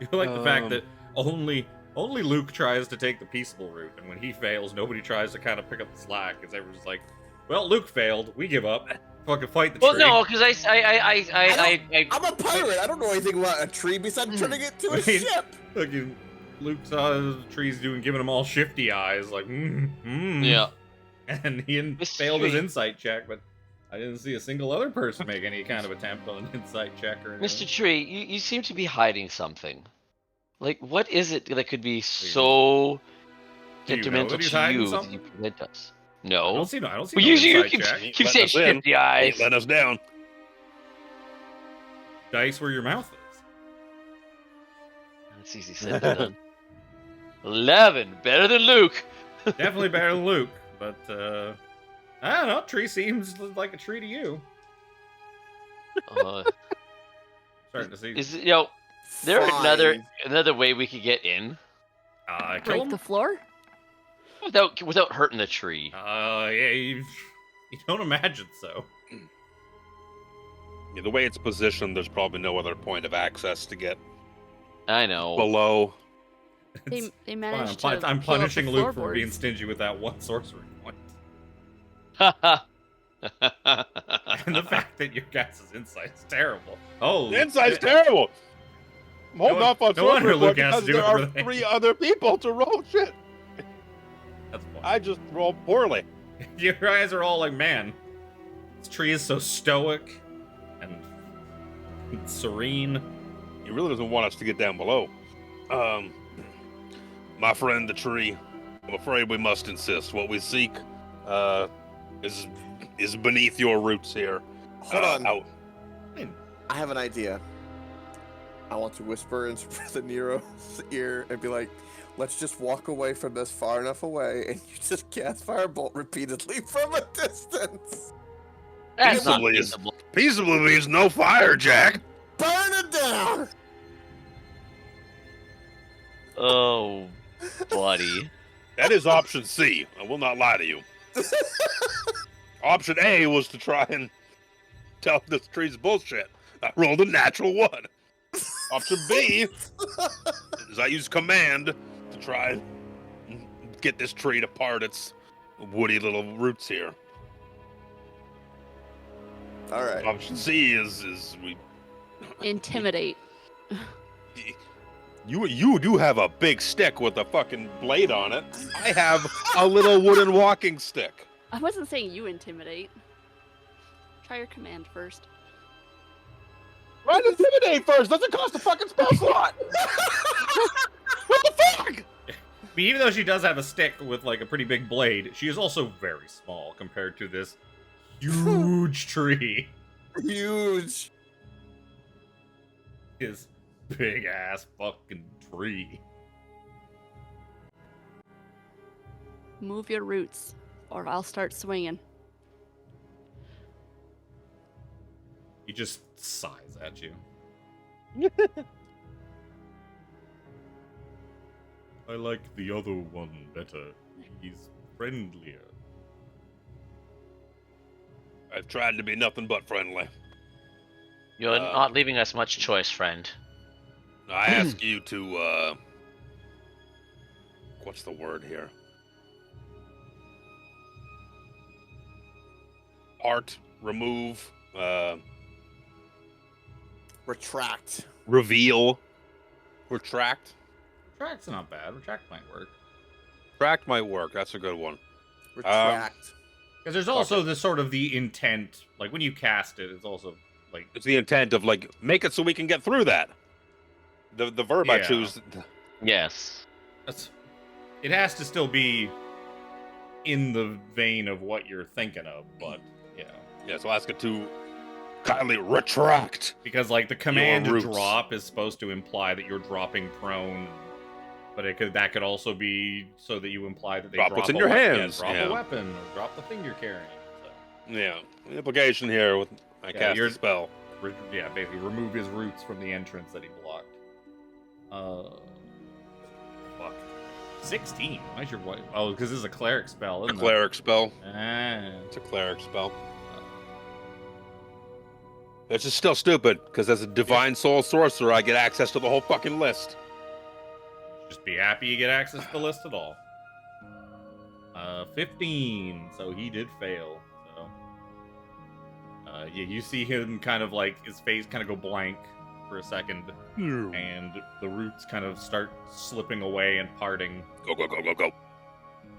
You like the fact that only Luke tries to take the peaceable route, and when he fails, nobody tries to kind of pick up the slack, because everyone's like, "Well, Luke failed. We give up. Fucking fight the Well, tree." no, because I I'm a pirate. I don't know anything about a tree besides turning it to a I mean- ship. Fucking Luke saw the trees giving him all shifty eyes, like, yeah. And he This failed his tree- insight check, but I didn't see a single other person make any kind of attempt on an insight check or anything. Mr. Tree, you seem to be hiding something. Like, what is it that could be so Do you know detrimental that he's to hiding you that something? you prevent us? I No. don't see no Well, insight you check. keep saying Let us in. shifty eyes. Let us down. Dice where your mouth is. That's easy said than done. 11, better than Luke. Definitely better than Luke, but I don't know. Tree seems like a tree to you. Starting to see. Is there Fine. another way we could get in Kill Break him? the floor? without hurting the tree? Yeah, you don't imagine so. Yeah, the way it's positioned, there's probably no other point of access to get I know. below. They It's managed fine. to I'm peel up the punishing Luke for being floorboards. stingy with that one sorcery point. and And the fact that your guys' insight's terrible. Oh, The insight's terrible. I'm holding No off on no wonder sorcery Luke point has to because do there are everything. 3 other people to roll shit. That's fine. I just rolled poorly. Your guys are all like, man, this tree is so stoic and serene. He really doesn't want us to get down below. My friend the tree, I'm afraid we must insist. What we seek is beneath your roots here. Hold on. Out. I have an idea. I want to whisper into the Nero's ear and be like, let's just walk away from this far enough away and you just cast Firebolt repeatedly from a distance. That's not Peaceably is- feasible. Peaceably means no fire, Jack. Burn it down! Oh, buddy. That is option C. I will not lie to you. Option A was to try and tell this tree's bullshit. I rolled a natural 1. Option B is I use command to try and get this tree to part its woody little roots here. All right. Option C is we Intimidate. You do have a big stick with a fucking blade on it. I have a little wooden walking stick. I wasn't saying you intimidate. Try your command first. Try to intimidate first. Doesn't cost a fucking spell slot. What the fuck? I mean, even though she does have a stick with like a pretty big blade, she is also very small compared to this huge tree. Huge. His big ass fucking tree. Move your roots, or I'll start swinging. He just sighs at you. I like the other one better. He's friendlier. I've tried to be nothing but friendly. You're not leaving us much choice, friend. I ask you to, what's the word here? Part, remove, Retract. reveal, retract. Retract's not bad. Retract might work. Retract might work. That's a good one. Retract. Because there's also the sort of the intent, like when you cast it, it's also like It's the intent of like make it so we can get through that. The verb I Yeah. choose. Yes. it has to still be in the vein of what you're thinking of, but yeah. Yeah, so ask it to kindly retract. Because like the command roots. drop is supposed to imply that you're dropping prone, but that could also be so that you imply that they Drop drop what's in a your weapon, hands, drop yeah. a weapon, or drop the thing you're carrying. So, Yeah, the implication here with I cast you're- a spell. yeah, basically remove his roots from the entrance that he blocked. Fuck. 16. Why's your what? Oh, because this is a cleric spell, A isn't cleric spell. it? Ah. It's a cleric spell. It's just still stupid because as a divine soul sorcerer, I get access to the whole fucking list. Just be happy you get access to the list at all. 15. So he did fail. So, yeah, you see him kind of like his face kind of go blank for a second, and the roots kind of start slipping away and parting. Go, go, go, go, go.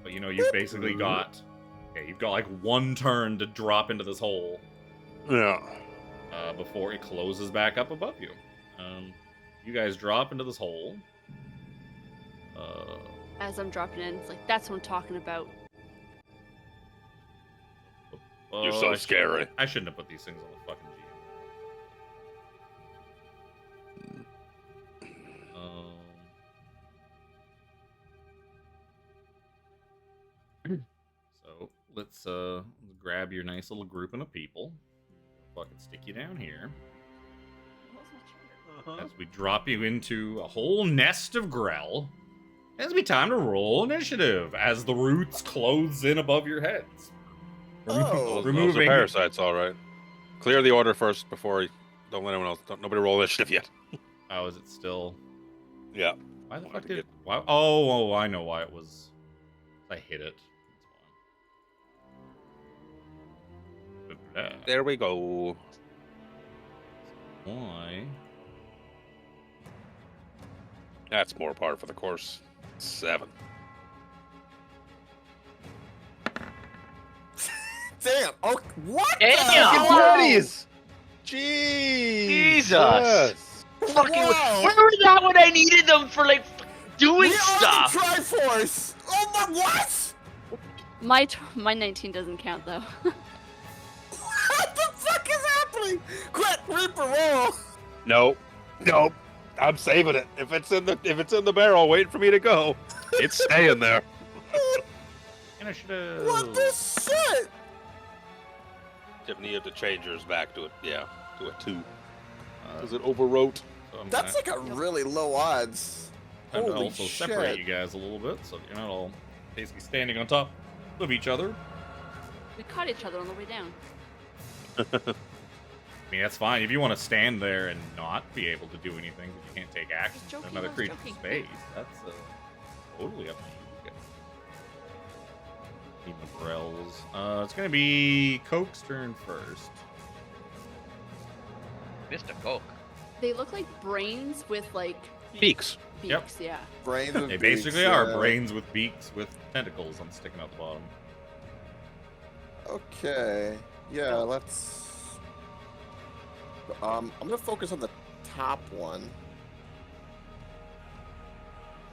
But you know, you've basically got, you've got like one turn to drop into this hole Yeah. before it closes back up above you. You guys drop into this hole. As I'm dropping in, it's like, that's what I'm talking about. You're so I scary. I shouldn't have put these things on the fucking GM. So let's grab your nice little grouping of people. Fucking stick you down here as we drop you into a whole nest of Grell. It's be time to roll initiative as the roots close in above your heads. Oh. Those are Removing parasites, all right. Clear the order first before you... Don't let anyone else... Nobody roll initiative yet. Oh, is it still? Yeah. Why the Wanted fuck to did? get- Why? Oh, I know why it was. I hit it. That's why. There we go. Why? That's more par for the course. 7. Damn. Oh, what? Damn! the hell? Daddies! Jesus! Fucking, Wow. where were that when I needed them for like doing We are stuff? the Triforce. Oh my, what? My 19 doesn't count though. What the fuck is happening? Quit, Reaper, roll. Nope. Nope. I'm saving it. If it's in the barrel waiting for me to go, it's staying there. Initiative. What the shit? Tiffany, you have to change yours back to it. Yeah, to a 2. Because it overwrote. So I'm That's gonna like a really low odds. have to Holy also shit. separate you guys a little bit, so you're not all basically standing on top of each other. We caught each other on the way down. I mean, that's fine if you want to stand there and not be able to do anything because you can't take action Just joking, in another I was creature's joking. space. That's totally up to you guys. Team of Rells. It's gonna be Coke's turn first. Mr. Coke. They look like brains with like Beaks. Yep. Beaks, yeah. Brains with They beaks, basically are yeah. brains with beaks with tentacles on sticking out the bottom. Okay. Yeah, let's. I'm gonna focus on the top one.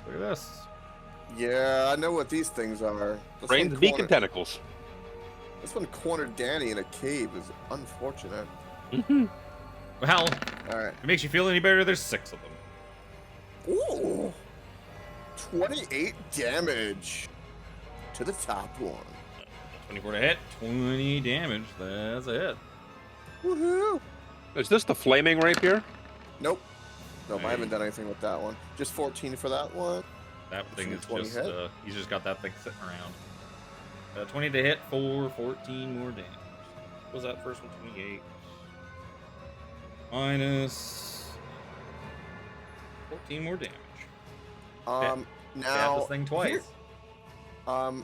Look at this. Yeah, I know what these things are. This Brains, one beak, cornered- and tentacles. This one cornered Danny in a cave is unfortunate. Well, All right. if it makes you feel any better, there's 6 of them. Ooh. 28 damage to the top one. 24 to hit, 20 damage. That's a hit. Woohoo! Is this the flaming rapier? Nope. Nope, I Hey. haven't done anything with that one. Just 14 for that one. That thing is 20 just, hit? he's just got that thing sitting around. 20 to hit for 14 more damage. What was that first one? 28. Minus 14 more damage. Stab Now this thing twice. here- I'm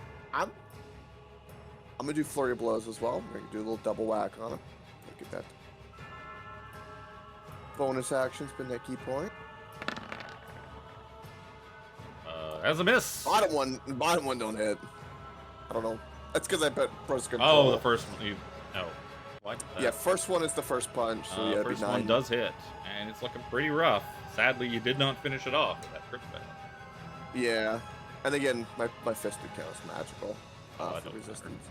gonna do flurry of blows as well. We're gonna do a little double whack on him. Look at that. Bonus action, spend that key point. As a miss. Bottom one don't hit. I don't know. That's because I bet pros control. Oh, the first one. No. What? Yeah, first one is the first punch. So yeah, it'd be first 9. one does hit, and it's looking pretty rough. Sadly, you did not finish it off with that crit fail. Yeah, and again, my fisted count is magical Oh, I for don't resistance.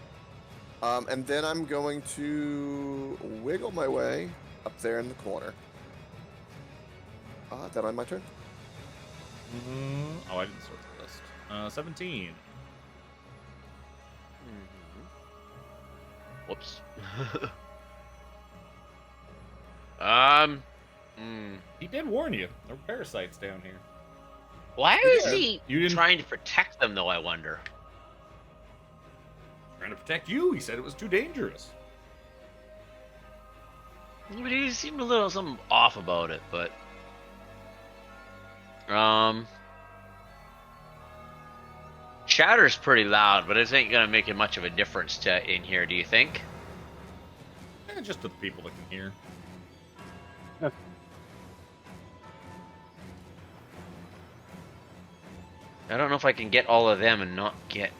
And then I'm going to wiggle my way up there in the corner. Then on my turn. Oh, I didn't sort the list. 17. Whoops. He did warn you. There were parasites down here. Why is he You didn't- trying to protect them, though, I wonder? Trying to protect you. He said it was too dangerous. But he seemed a little something off about it, but... Shatter's pretty loud, but it ain't gonna make it much of a difference in here, do you think? Just to the people that can hear. I don't know if I can get all of them and not get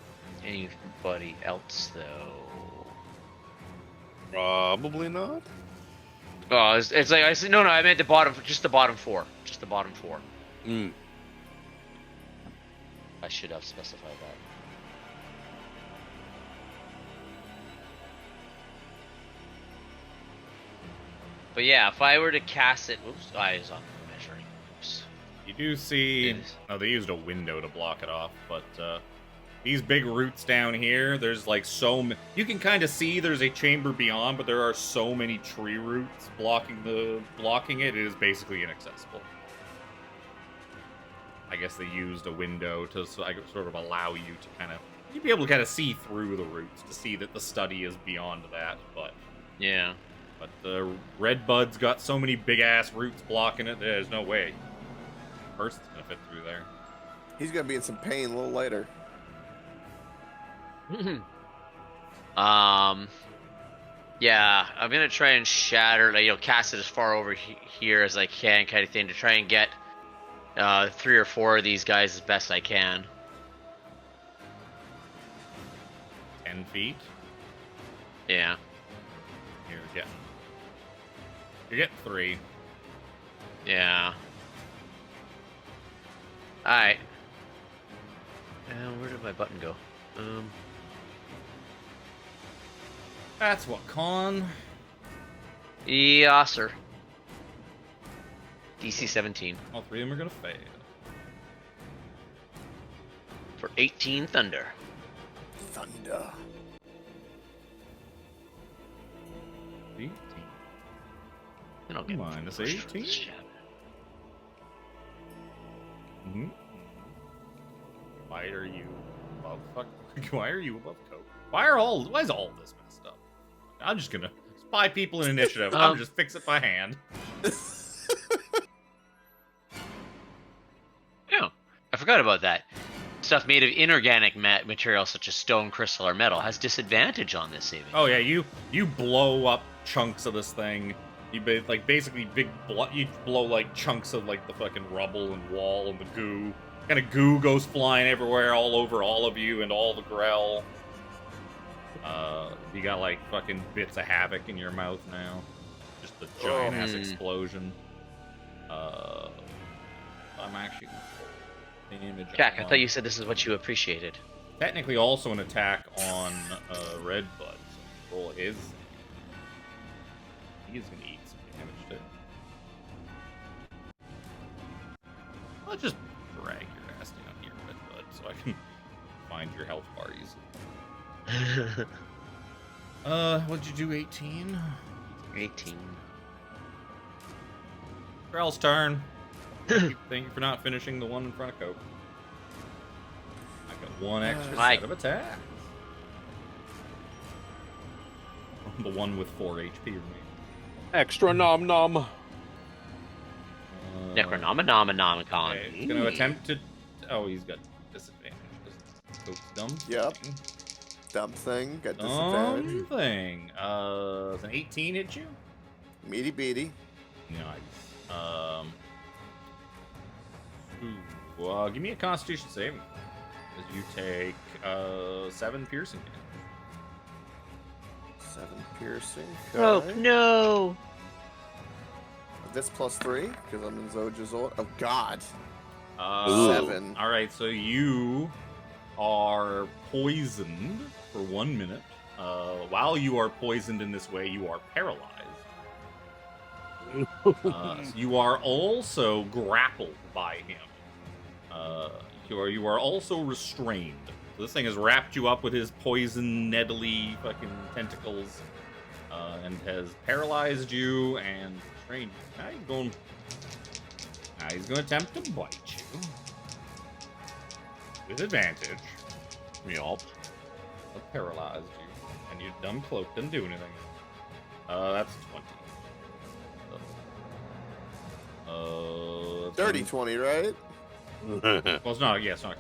anybody else, though. Probably not. Oh, it's like I said. No, I meant just the bottom 4. Just the bottom 4. Mm. I should have specified that. But yeah, if I were to cast it, oops, I was on measuring. Oops. You do see... Yes. Oh, they used a window to block it off, but these big roots down here, there's like so many... You can kind of see there's a chamber beyond, but there are so many tree roots blocking it. It is basically inaccessible. I guess they used a window to sort of allow you to kind of... You'd be able to kind of see through the roots to see that the study is beyond that, but... Yeah. But the red bud's got so many big-ass roots blocking it, there's no way a person's gonna fit through there. He's gonna be in some pain a little later. Yeah, I'm gonna try and shatter, like, cast it as far over here as I can, kind of thing, to try and get 3 or 4 of these guys as best I can. 10 feet. Yeah. You're getting 3. Yeah. Alright. Where did my button go? That's what, con? Yeah, sir. DC 17 All 3 of them are gonna fail. for 18 thunder. Thunder. 18. Then I'll get Minus pushed from 18? the shadow. Mm-hmm. Why are you above Why are you above code? Why is all this messed up? I'm just gonna spy people in initiative. I'm gonna just fix it by hand. Yeah, I forgot about that. Stuff made of inorganic material such as stone, crystal, or metal has disadvantage on this saving. Oh yeah, you blow up chunks of this thing, basically you blow like chunks of like the fucking rubble and wall and the goo. Kind of goo goes flying everywhere, all over all of you and all the grell. You got like fucking bits of havoc in your mouth now. Just a giant ass explosion. I'm actually damage. Jack, I thought you said this is what you appreciated. Technically, also an attack on Red Bud. So roll his. He's gonna eat some damage too. I'll just drag your ass down here, Red Bud, so I can find your health bar easily. What'd you do? 18. 18. Grell's turn. Thank you for not finishing the one in front of Cope. I got one extra set of attacks. The one with 4 HP remaining. Extra nom nom. Necronomicon. Okay, he's going to attempt to... Oh, he's got disadvantage. Cope's dumb. Yep. Dumb thing. Got Dumb disadvantage. thing. Does an 18 hit you? Meaty beady. Nice. Give me a Constitution saving. As you take 7 piercing damage. 7 piercing. Oh, Okay. no! This +3 because I'm in Zojja's order. Oh God. 7. All right, so you are poisoned for 1 minute. While you are poisoned in this way, you are paralyzed. So you are also grappled by him. You are also restrained. So this thing has wrapped you up with his poison, needly fucking tentacles, and has paralyzed you and restrained you. Now he's going to attempt to bite you with advantage. Yup. Paralyzed you, and you dumb cloak didn't do anything. That's 20. Dirty 20, right? Well, it's not. Yeah, it's not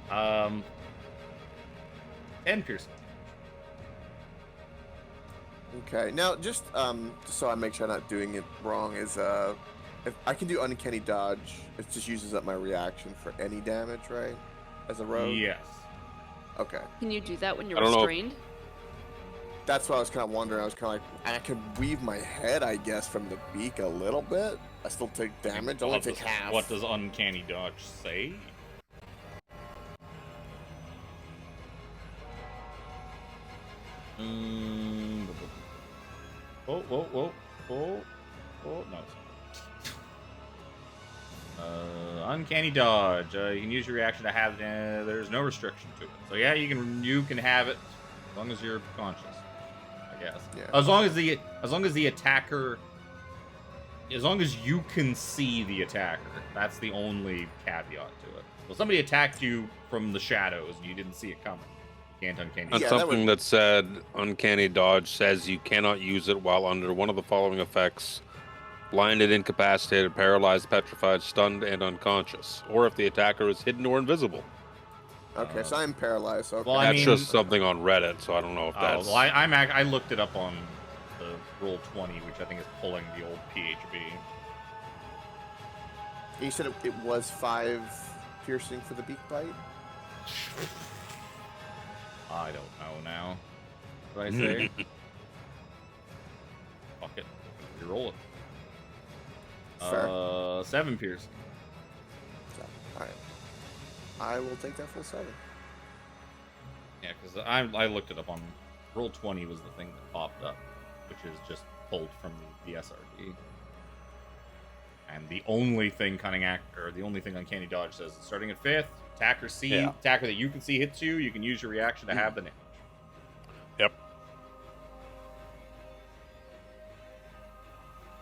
good. 10 piercing. Okay. Now, just so I make sure I'm not doing it wrong, is if I can do uncanny dodge, it just uses up my reaction for any damage, right? As a rogue. Yes. Okay. Can you do that when you're I don't know. restrained? That's what I was kind of wondering. I was kind of like, I can weave my head, I guess, from the beak a little bit. I still take damage. I only take half. What does uncanny dodge say? Whoa. No, it's not. Uncanny dodge. You can use your reaction to have it. There's no restriction to it. So yeah, you can have it as long as you're conscious, I guess. Yeah. As long as the attacker, as long as you can see the attacker, that's the only caveat to it. So if somebody attacked you from the shadows and you didn't see it coming, you can't uncanny. That's Yeah, that something would- that said uncanny dodge says you cannot use it while under one of the following effects: blinded, incapacitated, paralyzed, petrified, stunned, and unconscious, or if the attacker is hidden or invisible. Okay, so I'm paralyzed. Okay. Well, I That's mean- just something on Reddit, so I don't know if Oh, that's. well, I looked it up on the Roll20, which I think is pulling the old PHB. You said it was 5 piercing for the beak bite. I don't know now. What did I say? Fuck it. You roll it. Fair. 7 piercing. So, all right. I will take that full 7. Yeah, because I looked it up on Roll20 was the thing that popped up, which is just pulled from the SRD. And the only thing the only thing Uncanny Dodge says is starting at 5th, attacker that you can see hits you, you can use your reaction to have the damage. Yep.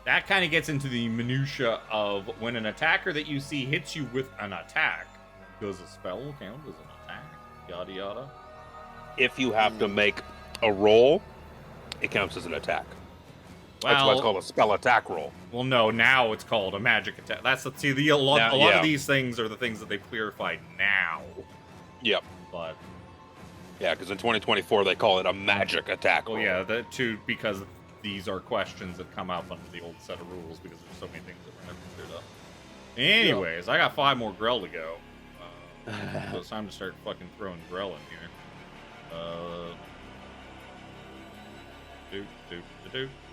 That kind of gets into the minutia of when an attacker that you see hits you with an attack, does a spell count as an attack? Yada yada. If you have to make a roll, it counts as an attack. That's why it's called a spell attack roll. Well, no, now it's called a magic attack. A lot yeah. of these things are the things that they've clarified now. Yep. But Yeah, because in 2024 they call it a magic attack roll. well, yeah, because these are questions that come up under the old set of rules because there's so many things that were never cleared up. Anyways, I got 5 more Grell to go. So it's time to start fucking throwing Grell in here.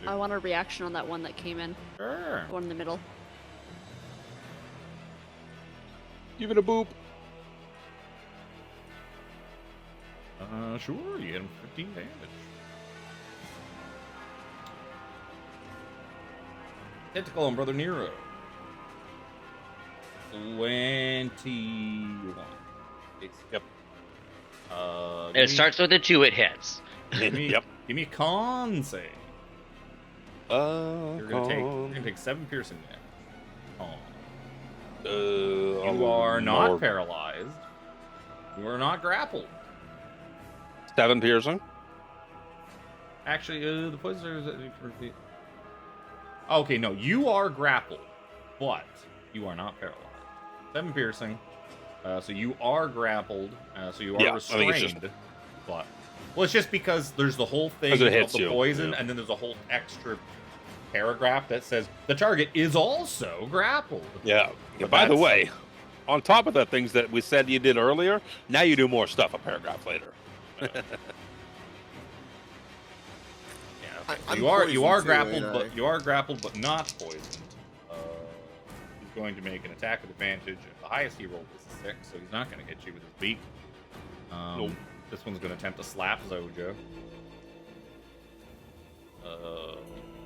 I want a reaction on that one that came in. Sure. The one in the middle. Give it a boop. Sure, you hit him 15 damage. Tentacle on Brother Nero. 21. Yep. It starts with a 2, it hits. Give me, Yep. give me a con save. You're gonna take 7 piercing damage. You are not paralyzed. You are not grappled. 7 piercing. Actually, the poison is. Okay, no, you are grappled, but you are not paralyzed. 7 piercing. So you are grappled. So you are restrained. But it's just because there's the whole thing of the poison, and then there's a whole extra paragraph that says the target is also grappled. Yeah. By the way, on top of the things that we said you did earlier, now you do more stuff a paragraph later. You are grappled, but not poisoned. He's going to make an attack with advantage. The highest he rolled was a 6, so he's not going to hit you with his beak. Nope. This one's going to attempt to slap Zojja.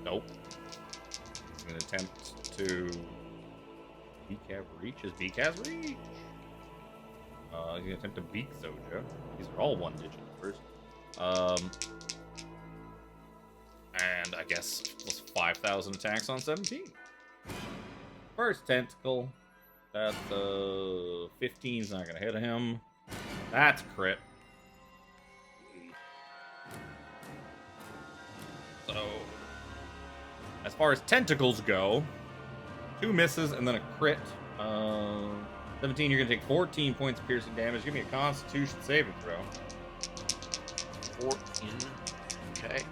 Nope. He's going to attempt to. Beak have reach? His beak has reach. He's going to attempt to beak Zojja. These are all 1 digit numbers. And I guess plus 5,000 attacks on 17. First tentacle. That 15's not gonna hit him. That's crit. So, as far as tentacles go, 2 misses and then a crit. 17, you're gonna take 14 points of piercing damage. Give me a Constitution saving throw. 14. Okay.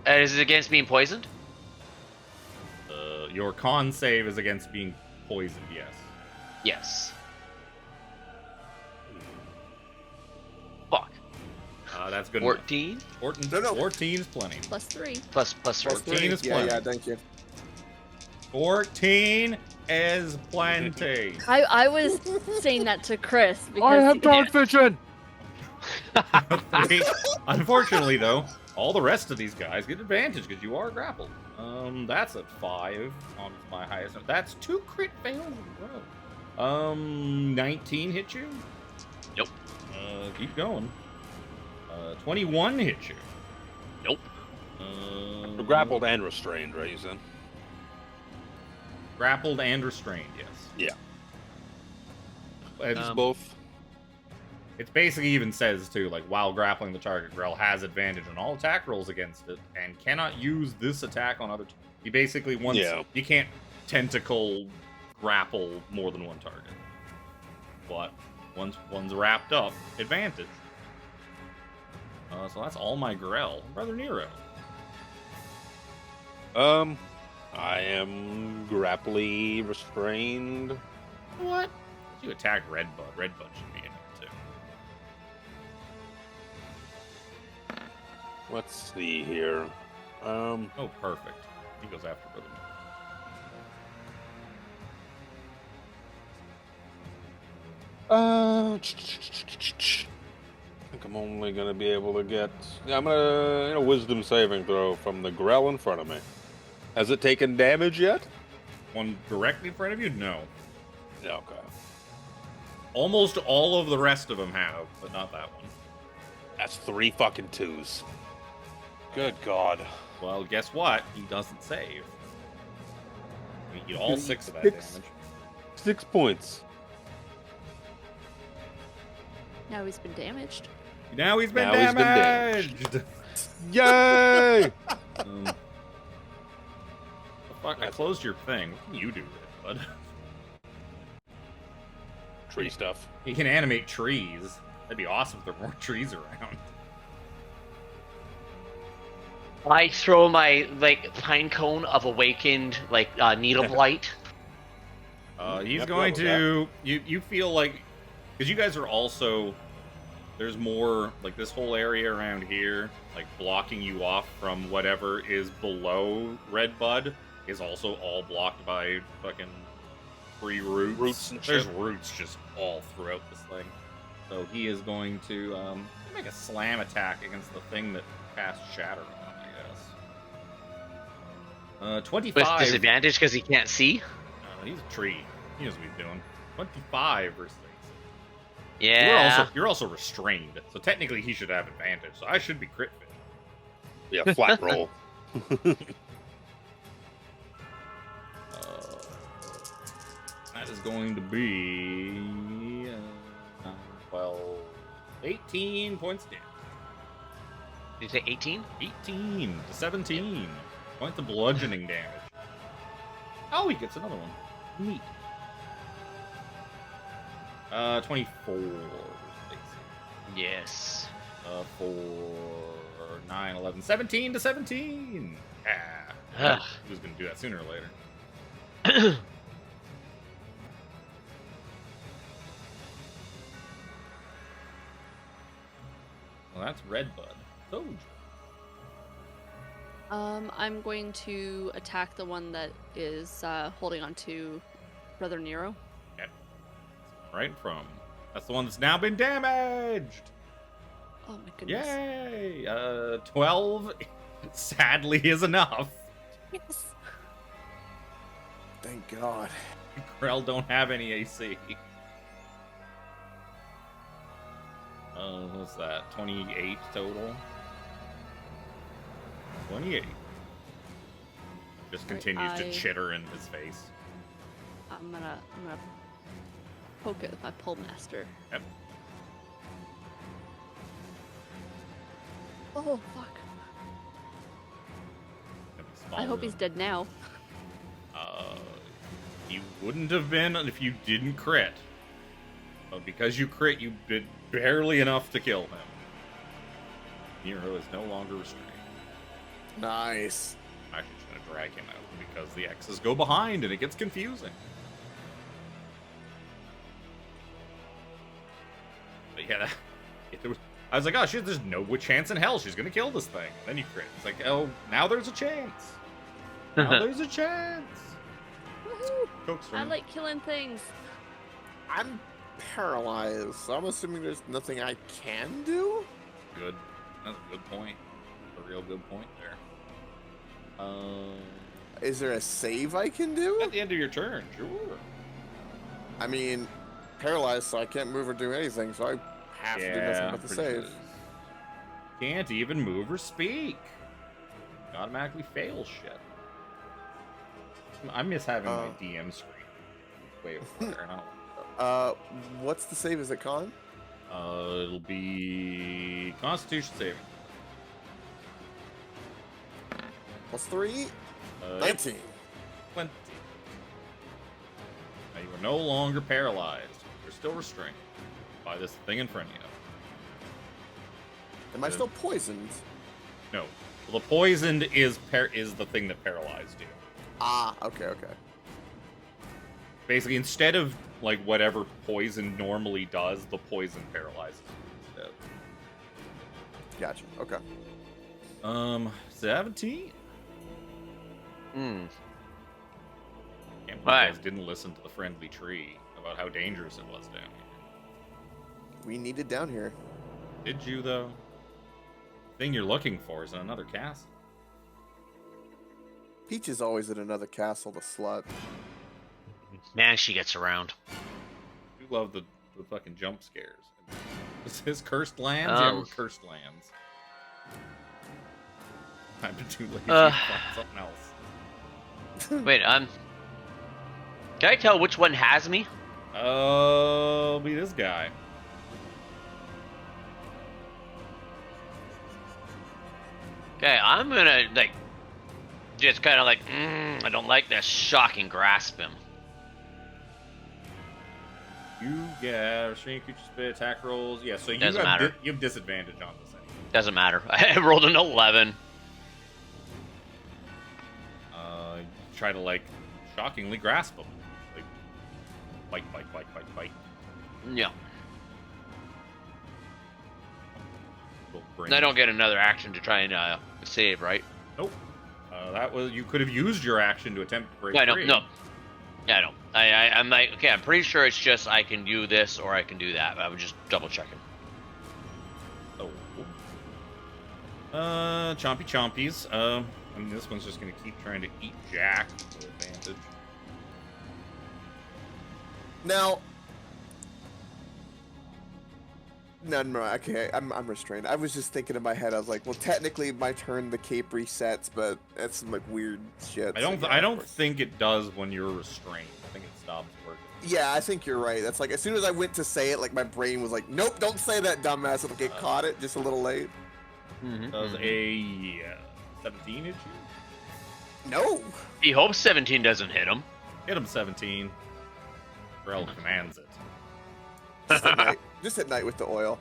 Is it against being poisoned? Your con save is against being poisoned, yes. Yes. Fuck. That's good. 14? 14 is plenty. Plus 3. Plus 14 is Yeah, plenty. yeah, thank you. 14 is plenty. I was saying that to Chris because I have dog vision. Unfortunately, though, all the rest of these guys get advantage because you are grappled. That's a 5 on my highest. That's 2 crit fails in a row. 19 hit you? Nope. Keep going. 21 hit you? Nope. Grappled and restrained, right? You said. Grappled and restrained, yes. Yeah. It's Both. It basically even says, too, like, while grappling the target, Grell has advantage on all attack rolls against it, and cannot use this attack on other... He basically wants... Yeah. You can't tentacle grapple more than one target. But once one's wrapped up, advantage. So that's all my Grell. Brother Nero. I am grapply restrained. What? You attack Redbud. Redbud should be in it, too. Let's see here. Oh, perfect. He goes after Brother Nero. I think I'm only gonna be able to get. Yeah, I'm gonna wisdom saving throw from the Grell in front of me. Has it taken damage yet? One directly in front of you? No. Yeah, okay. Almost all of the rest of them have, but not that one. That's 3 fucking 2s. Good God. Well, guess what? He doesn't save. You get all 6 of that 6. damage. 6 points. now he's been damaged. Now he's been Now he's been damaged! Yay! The fuck? I closed your thing. What can you do, Bud? Tree stuff. You can animate trees. That'd be awesome if there were more trees around. I throw my pine cone of awakened needle blight. He's Yep, going right with to. You feel like, because you guys are also. There's more like this whole area around here, like blocking you off from whatever is below Red Bud, is also all blocked by fucking free roots. Roots and There's shit. roots just all throughout this thing. So he is going to make a slam attack against the thing that casts Shatter on, I guess. 25. With disadvantage because he can't see. He's a tree. He knows what he's doing. 25 versus. Yeah. You're also restrained, so technically he should have advantage. So I should be crit fit. Yeah, flat roll. That is going to be 12, 18 points of damage. Did you say 18? 18 to 17 points of bludgeoning damage. Oh, he gets another one. Neat. 24. Yes. 4, 9, 11, 17 to 17. Ugh. He was going to do that sooner or later. Well, that's Red Bud. Zojja. I'm going to attack the one that is holding on to Brother Nero. Okay. Right in front of him. That's the one that's now been damaged. Oh my goodness. Yay! 12 sadly is enough. Yes. Thank God. Krell don't have any AC. What's that? 28 total? 28. Just continues to chitter in his face. I'm gonna poke it with my pull master. Yep. Oh fuck. I hope he's dead now. He wouldn't have been if you didn't crit. But because you crit, you did barely enough to kill him. Nero is no longer restrained. Nice. I'm actually just going to drag him out because the X's go behind and it gets confusing. But yeah, I was like, oh shit, there's no chance in hell she's going to kill this thing. And then you crit. It's like, oh, now there's a chance. Now there's a chance. Woohoo! Coke's I turn. like killing things. I'm paralyzed, so I'm assuming there's nothing I can do? Good. That's a good point. A real good point there. Is there a save I can do? At the end of your turn, sure. I mean, paralyzed, so I can't move or do anything, so I have to do nothing but the pretty save. much. Can't even move or speak. Automatically fail shit. I miss having my DM screen way over there. And I don't What's the save? Is it con? It'll be Constitution saving. +3? 19. 20. Now you are no longer paralyzed. You're still restrained by this thing in front of you. Am I still poisoned? No. Well, the poisoned is the thing that paralyzed you. Ah, okay. Basically, instead of like whatever poison normally does, the poison paralyzes you instead. Gotcha. Okay. 17. Hmm. Can't believe Alright. you guys didn't listen to the friendly tree about how dangerous it was down here. We need it down here. Did you though? The thing you're looking for is in another castle. Peach is always at another castle, the slut. Man, she gets around. You love the fucking jump scares. Is this cursed lands? Yeah, we're cursed lands. I'm too lazy to find something else. Wait, can I tell which one has me? It'll be this guy. Okay, I'm gonna just kind of I don't like this. Shocking grasp him. You get restraining creature spit attack rolls. Yeah, so you Doesn't matter. you have disadvantage on this anyway. Doesn't matter. I rolled an 11. try to like shockingly grasp him. Like bite. Yeah. Little And brain. I don't get another action to try and save, right? Nope. That was you could have used your action to attempt to break I know. free. No. Yeah, I know. I'm like, okay, I'm pretty sure it's just I can do this or I can do that. I was just double checking. Oh. Chompy chompies. I mean, this one's just gonna keep trying to eat Jack for advantage. Now, no, okay, I'm restrained. I was just thinking in my head. I was like, well, technically, my turn, the cape resets, but that's some like weird shit. I so don't. yeah, I of don't course. think it does when you're restrained. I think it stops working. Yeah, I think you're right. That's like as soon as I went to say it, like my brain was like, nope, don't say that, dumbass. It'll get caught it just a little late. Does a 17 hit you? No. He hopes 17 doesn't hit him. Hit him 17. Grell commands it. Just at night with the oil.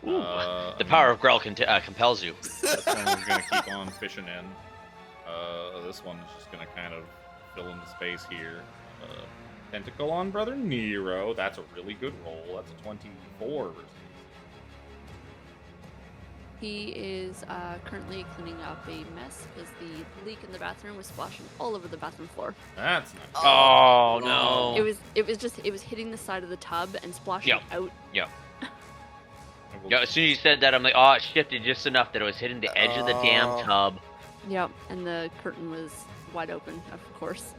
The power of Grell compels you. This one's gonna keep on fishing in. This one is just gonna kind of fill in the space here. Tentacle on Brother Nero. That's a really good roll. That's a 24 versus. He is currently cleaning up a mess because the leak in the bathroom was splashing all over the bathroom floor. That's nice. Oh, no. It was hitting the side of the tub and splashing out. Yeah. Yeah, as soon as you said that, I'm like, oh, it shifted just enough that it was hitting the edge of the damn tub. Yep, and the curtain was wide open, of course.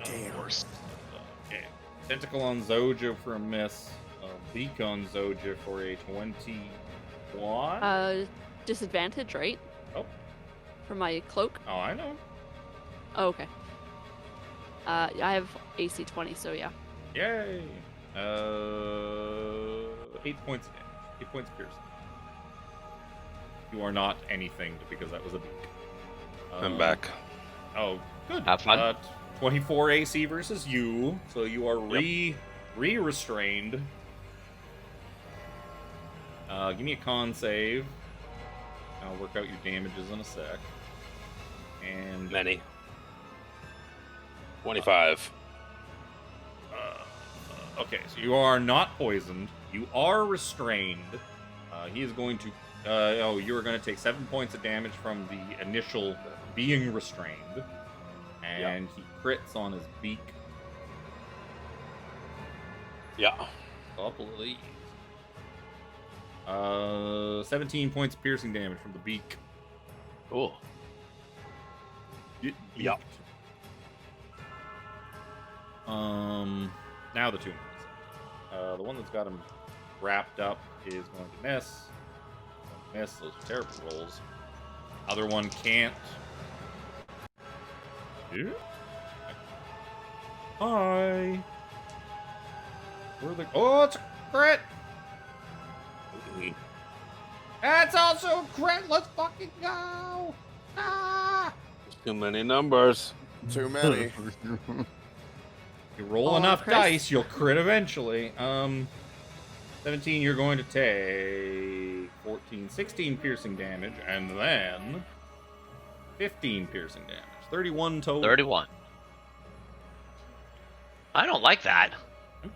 Damn. Okay. Tentacle on Zojja for a miss. Beak on Zojja for a 21. Disadvantage, right? Oh. For my cloak? Oh, I know. Oh, okay. I have AC 20, so yeah. Yay. 8 points of damage. 8 points of piercing. You are not anything because that was a beak. I'm back. Oh, good. Have fun. 24 AC versus you, so you are re-restrained. Give me a con save. I'll work out your damages in a sec. And Many. 25. Okay, so you are not poisoned. You are restrained. He is going to. You are going to take 7 points of damage from the initial being restrained, and he crits on his beak. Yeah. Couple of these. 17 points of piercing damage from the beak. Cool. Yep. Now the two ones. The one that's got him wrapped up is going to miss. Miss. Those are terrible rolls. Other one can't. Yeah. Hi. Where the? Oh, it's a crit. That's also a crit. Let's fucking go. Ah. Too many numbers. Too many. You roll Oh, enough Chris. dice, you'll crit eventually. 17, you're going to take 14, 16 piercing damage, and then 15 piercing damage. 31 total. 31. I don't like that.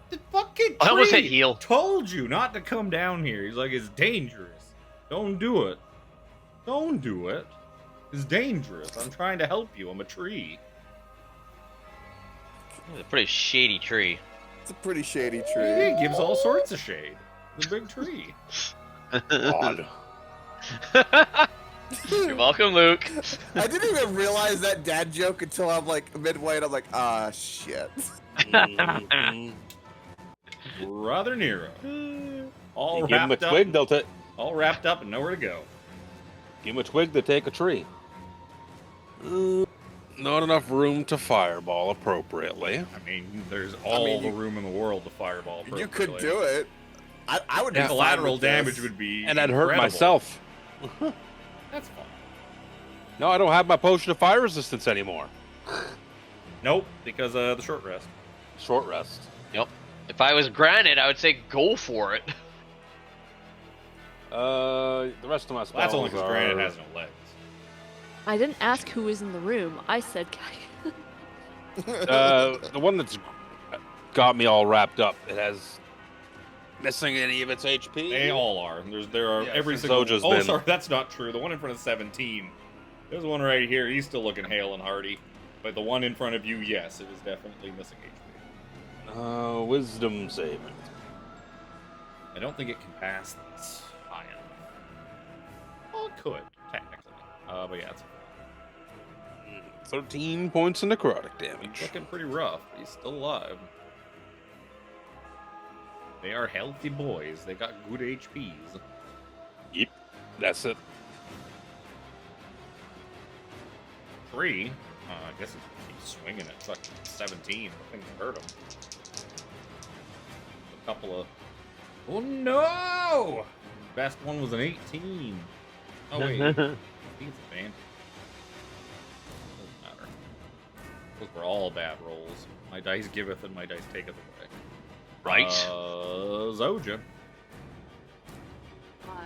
The fucking I almost tree hit heal. told you not to come down here. He's like, it's dangerous. Don't do it. Don't do it. It's dangerous. I'm trying to help you. I'm a tree. It's a pretty shady tree. It's a pretty shady tree. It gives all sorts of shade. It's a big tree. Odd. You're welcome, Luke. I didn't even realize that dad joke until I'm like midway, and I'm like, ah, shit. Brother Nero. All You give them a wrapped up. twig, they'll take. All wrapped up and nowhere to go. Give them a twig, they take a tree. Not enough room to fireball appropriately. I mean, there's all the room in the world to fireball. You could do it. I would be The fine collateral with this. damage would be And I'd hurt incredible. myself. That's fine. No, I don't have my potion of fire resistance anymore. Nope, because the short rest. Short rest. Yep. If I was granted, I would say go for it. The rest of my spells Well, that's only because are... Granite has no legs. I didn't ask who was in the room. I said, The one that's got me all wrapped up. It has missing any of its HP. They all are. There are Yeah, every so single. Zojja's Oh, been- sorry, that's not true. The one in front of 17. There's one right here. He's still looking hale and hearty. But the one in front of you, yes, it is definitely missing HP. Wisdom saving. I don't think it can pass this high enough. Well, it could, technically. But yeah, it's 13 points of necrotic damage. looking pretty rough. He's still alive. They are healthy boys. They got good HPs. Yep, that's it. 3. I guess he keeps swinging at fucking 17. I think it hurt him. A couple of. Oh no! Best one was an 18. Oh wait, I think it's a band. Doesn't matter. Those were all bad rolls. My dice giveth and my dice taketh away. Right. Zojja.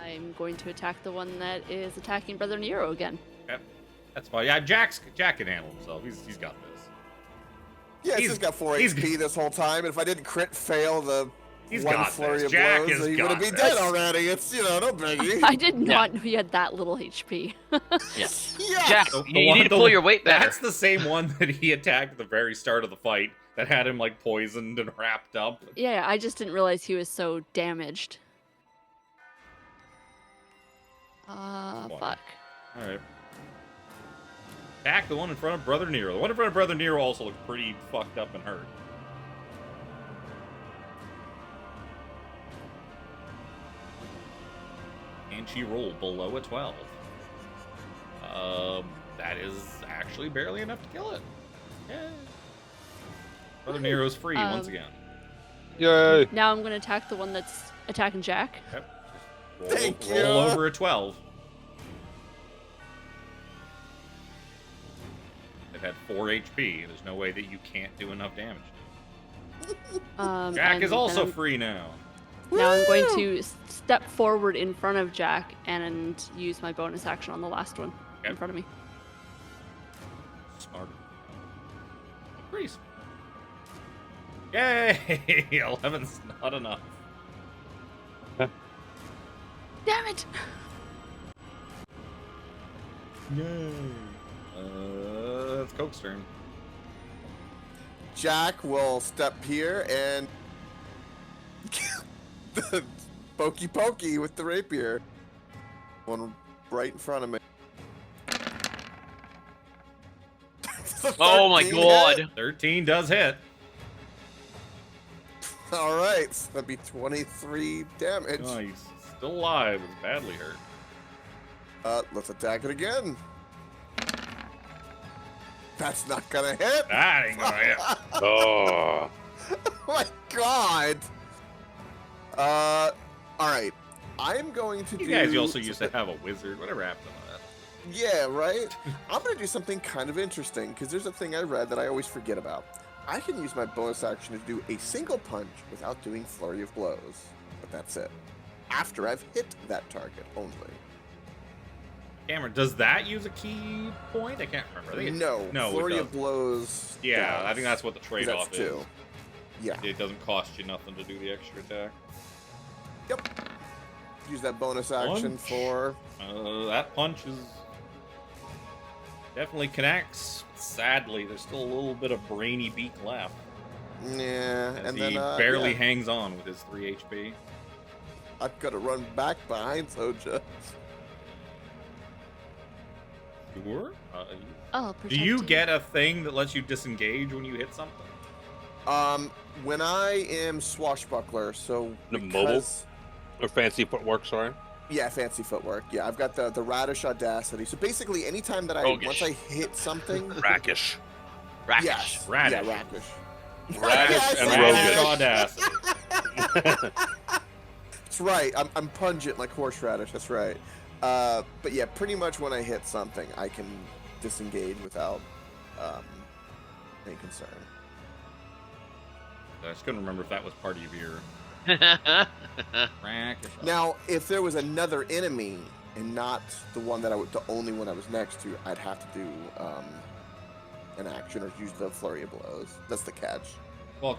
I'm going to attack the one that is attacking Brother Nero again. Yep. That's fine. Yeah, Jack can handle himself. He's got this. Yeah, He's- he's got 4 he's- HP this whole time. And if I didn't crit fail the He's one got flurry this. of Jack blows, has he got would have been this. dead already. It's, no biggie. I did not know he had that little HP. Yeah. Yeah. Jack, The you one- need to the- pull your weight better. That's the same one that he attacked at the very start of the fight that had him like poisoned and wrapped up. Yeah, I just didn't realize he was so damaged. Fuck. All right. Attack the one in front of Brother Nero. The one in front of Brother Nero also looks pretty fucked up and hurt. And she rolled below a 12. That is actually barely enough to kill it. Yeah. Brother Nero's free once again. Yay! Now I'm going to attack the one that's attacking Jack. Yep. Thank Roll you. over a 12. It had 4 HP. There's no way that you can't do enough damage. Jack and is also then I'm- free now. Now I'm going to step forward in front of Jack and use my bonus action on the last one in Yep. front of me. Smart. Pretty smart. Yay! 11's not enough. Damn it! Yay! It's Coke's turn. Jack will step here and pokey with the rapier. One right in front of me. Oh my 13 god. hit. 13 does hit. All right, so that'd be 23 damage. Oh, he's still alive. He's badly hurt. Let's attack it again. That's not gonna hit. That ain't gonna hit. Oh, Oh my god. All right. I'm going to You do. guys also used to have a wizard. Whatever happened to that? Yeah, right? I'm going to do something kind of interesting because there's a thing I read that I always forget about. I can use my bonus action to do a single punch without doing flurry of blows. But that's it. After I've hit that target only. Cameron, does that use a key point? I can't remember. I think it- No, no, it flurry of doesn't. blows. Yeah, I does, think that's what the 'cause trade-off that's is. 2. Yeah. It doesn't cost you nothing to do the extra attack. Yep. Use that bonus action Punch. for. That punch is definitely connects. Sadly, there's still a little bit of brainy beak left. Yeah, As and he then barely yeah, hangs on with his 3 HP. I've got to run back behind Zojja. Sure. Oh, Do you get a thing that lets you disengage when you hit something? When I am swashbuckler, so The because, or fancy footwork, sorry. yeah, fancy footwork. Yeah, I've got the radish audacity. So basically, anytime that Roguish. once I hit something, Rakish. Rakish. yes, Radish. yeah, rakish. Radish Yes, and radish. roguish. Audacity. That's right. I'm pungent like horseradish. That's right. But yeah, pretty much when I hit something, I can disengage without any concern. I just couldn't remember if that was part of your rack. Now, if there was another enemy and not the one that the only one I was next to, I'd have to do an action or use the flurry of blows. That's the catch. Well,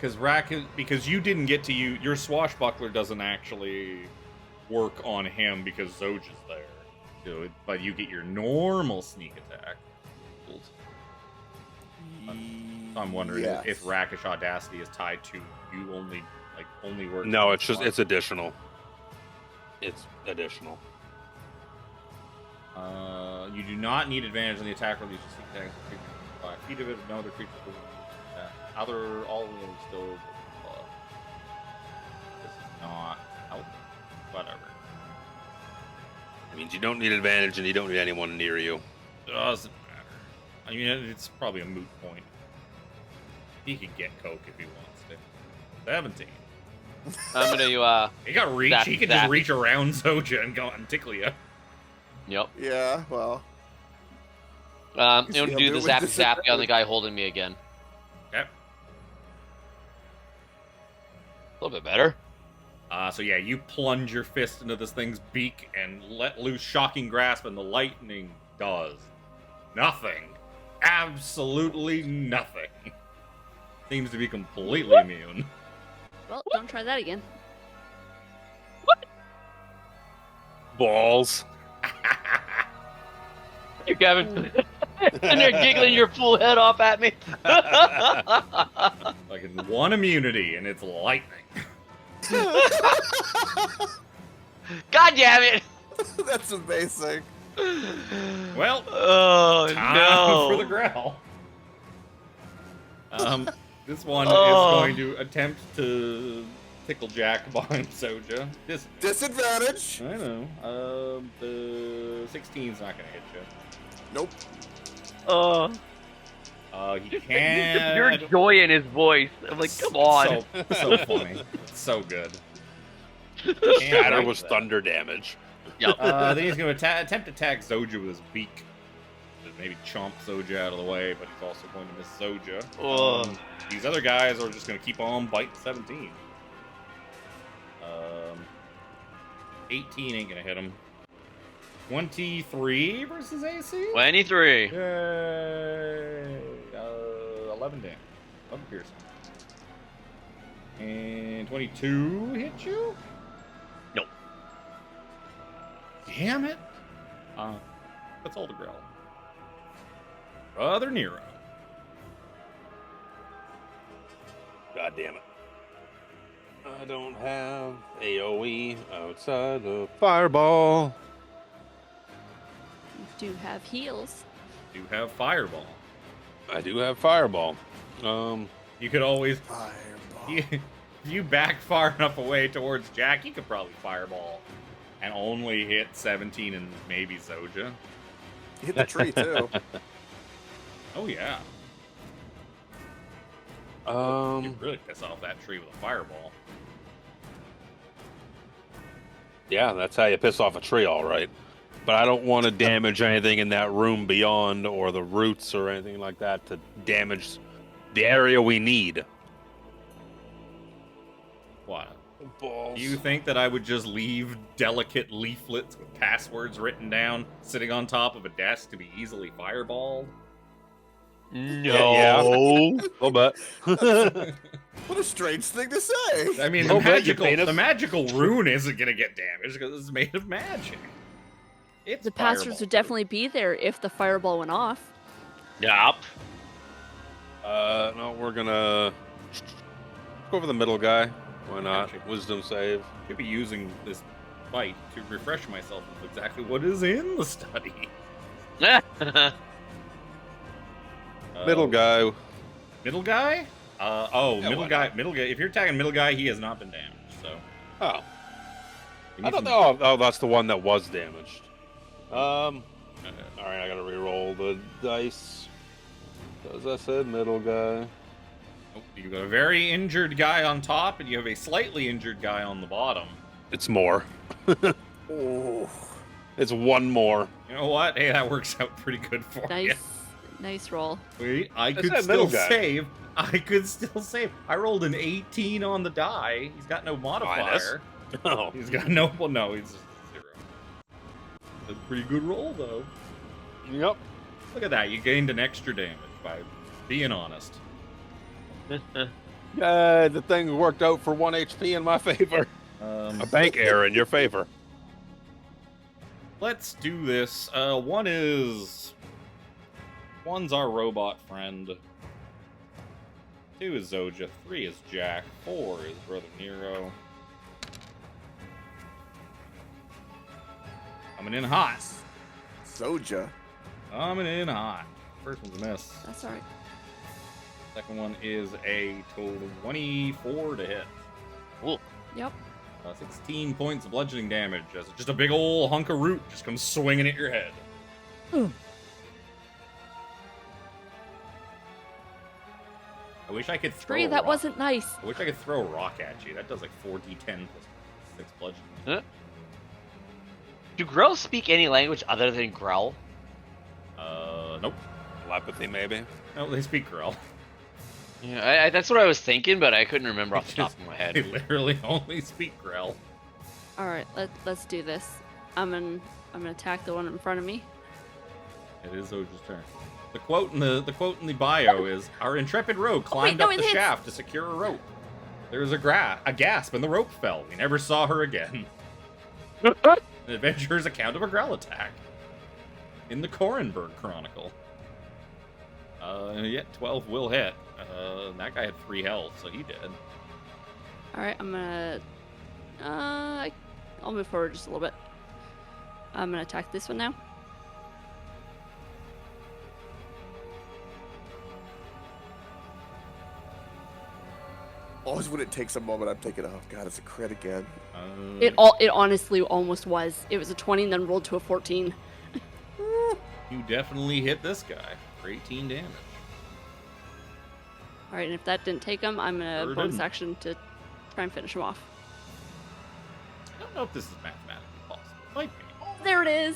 because you didn't get to your swashbuckler doesn't actually work on him because Zojja's there. So but you get your normal sneak attack. I'm wondering if Rakish Audacity is tied to you only work. No, it's additional. It's additional. You do not need advantage on the attack release. Sneak attack is 5 feet of it. No other creature will all of them still. This is not help. Whatever. It means you don't need advantage and you don't need anyone near you. Doesn't matter. I mean, it's probably a moot point. He can get Coke if he wants to. 17. I'm gonna He got reach. He can just reach around Zojja and go and tickle you. Yep. Yeah, well. I'm gonna do the zappy zappy on the guy holding me again. Okay. A little bit better. So yeah, you plunge your fist into this thing's beak and let loose Shocking Grasp, and the lightning does nothing. Absolutely nothing. Seems to be completely immune. Well, don't try that again. Balls. You Kevin. And you're giggling your full head off at me. Like in one immunity, and it's lightning. God damn it! That's amazing. Well, Oh time no! for the growl. This one is going to attempt to tickle Jack behind Zojja. Disadvantage. I know. The 16's not going to hit you. Nope. He can. Your joy in his voice. I'm like, come on. So funny. It's so good. Shatter was thunder damage. Yep. Then he's going to attempt to attack Zojja with his beak. Maybe chomp Zojja out of the way, but he's also going to miss Zojja. These other guys are just going to keep on biting 17. 18 ain't going to hit him. 23 versus AC? 23. Yay! 11 damage. 11 piercing. And 22 hit you? Nope. Damn it! That's all the growl. Brother Nero. God damn it. I don't have AoE outside of Fireball. You do have heals. You have Fireball. I do have Fireball. You could always... Fireball. If you back far enough away towards Jack, you could probably Fireball. And only hit 17 and maybe Zojja. Hit the tree, too. Oh, yeah. You really piss off that tree with a Fireball. Yeah, that's how you piss off a tree, all right. But I don't want to damage anything in that room beyond, or the roots or anything like that, to damage the area we need. What? Balls. Do you think that I would just leave delicate leaflets with passwords written down sitting on top of a desk to be easily fireballed? No. Yeah. A little bit. What a strange thing to say. I mean, the magical rune isn't going to get damaged because it's made of magic. It's The passwords would definitely be there if the fireball went off. Yup. No, we're gonna go for the middle guy. Why not? Gotcha. Wisdom save. Should be using this fight to refresh myself with exactly what is in the study. Middle guy. Middle guy? Yeah, middle guy. Middle guy. If you're attacking middle guy, he has not been damaged. So. Oh. I thought. Oh, that's the one that was damaged. All right, I gotta re-roll the dice. As I said, middle guy. You got a very injured guy on top, and you have a slightly injured guy on the bottom. It's more. Oh. It's one more. You know what? Hey, that works out pretty good for you. Nice, nice roll. Wait, I That's could that still middle guy. save. I could still save. I rolled an 18 on the die. He's got no modifier. Oh. He's got no. Well, no, he's just 0. That's a pretty good roll, though. Yep. Look at that. You gained an extra damage by Being honest. Yeah, the thing worked out for 1 HP in my favor. A bank error in your favor. Let's do this. One's our robot friend. 2 is Zojja. 3 is Jack. 4 is Brother Nero. Coming in hot. Zojja. Coming in hot. First one's a miss. That's alright. Second one is a total 24 to hit. Cool. Yep. 16 points of bludgeoning damage as just a big old hunk of root just comes swinging at your head. I wish I could throw Free, a that rock. wasn't nice. I wish I could throw a rock at you. That does like 4d10 plus 6 bludgeoning. Do Grell speak any language other than Growl? Nope. Telepathy, maybe. No, they speak Grell. Yeah, that's what I was thinking, but I couldn't remember off the top of my They head. literally only speak Grell. All right, let's do this. I'm gonna attack the one in front of me. It is Zojja's turn. The quote in the bio is, "Our intrepid rogue climbed no, up it the hits. shaft to secure a rope. There was a gasp, and the rope fell. We never saw her again." An adventurer's account of a Grell attack in the Korenberg Chronicle. Yeah, 12 will hit. That guy had 3 health, so he did. All right, I'm gonna. I'll move forward just a little bit. I'm gonna attack this one now. Always when it takes a moment, I'm thinking, oh god, it's a crit again. It honestly almost was. It was a 20 and then rolled to a 14. You definitely hit this guy for 18 damage. All right, and if that didn't take him, I'm gonna Sure bonus didn't. action to try and finish him off. I don't know if this is mathematically possible. It might be. There it is.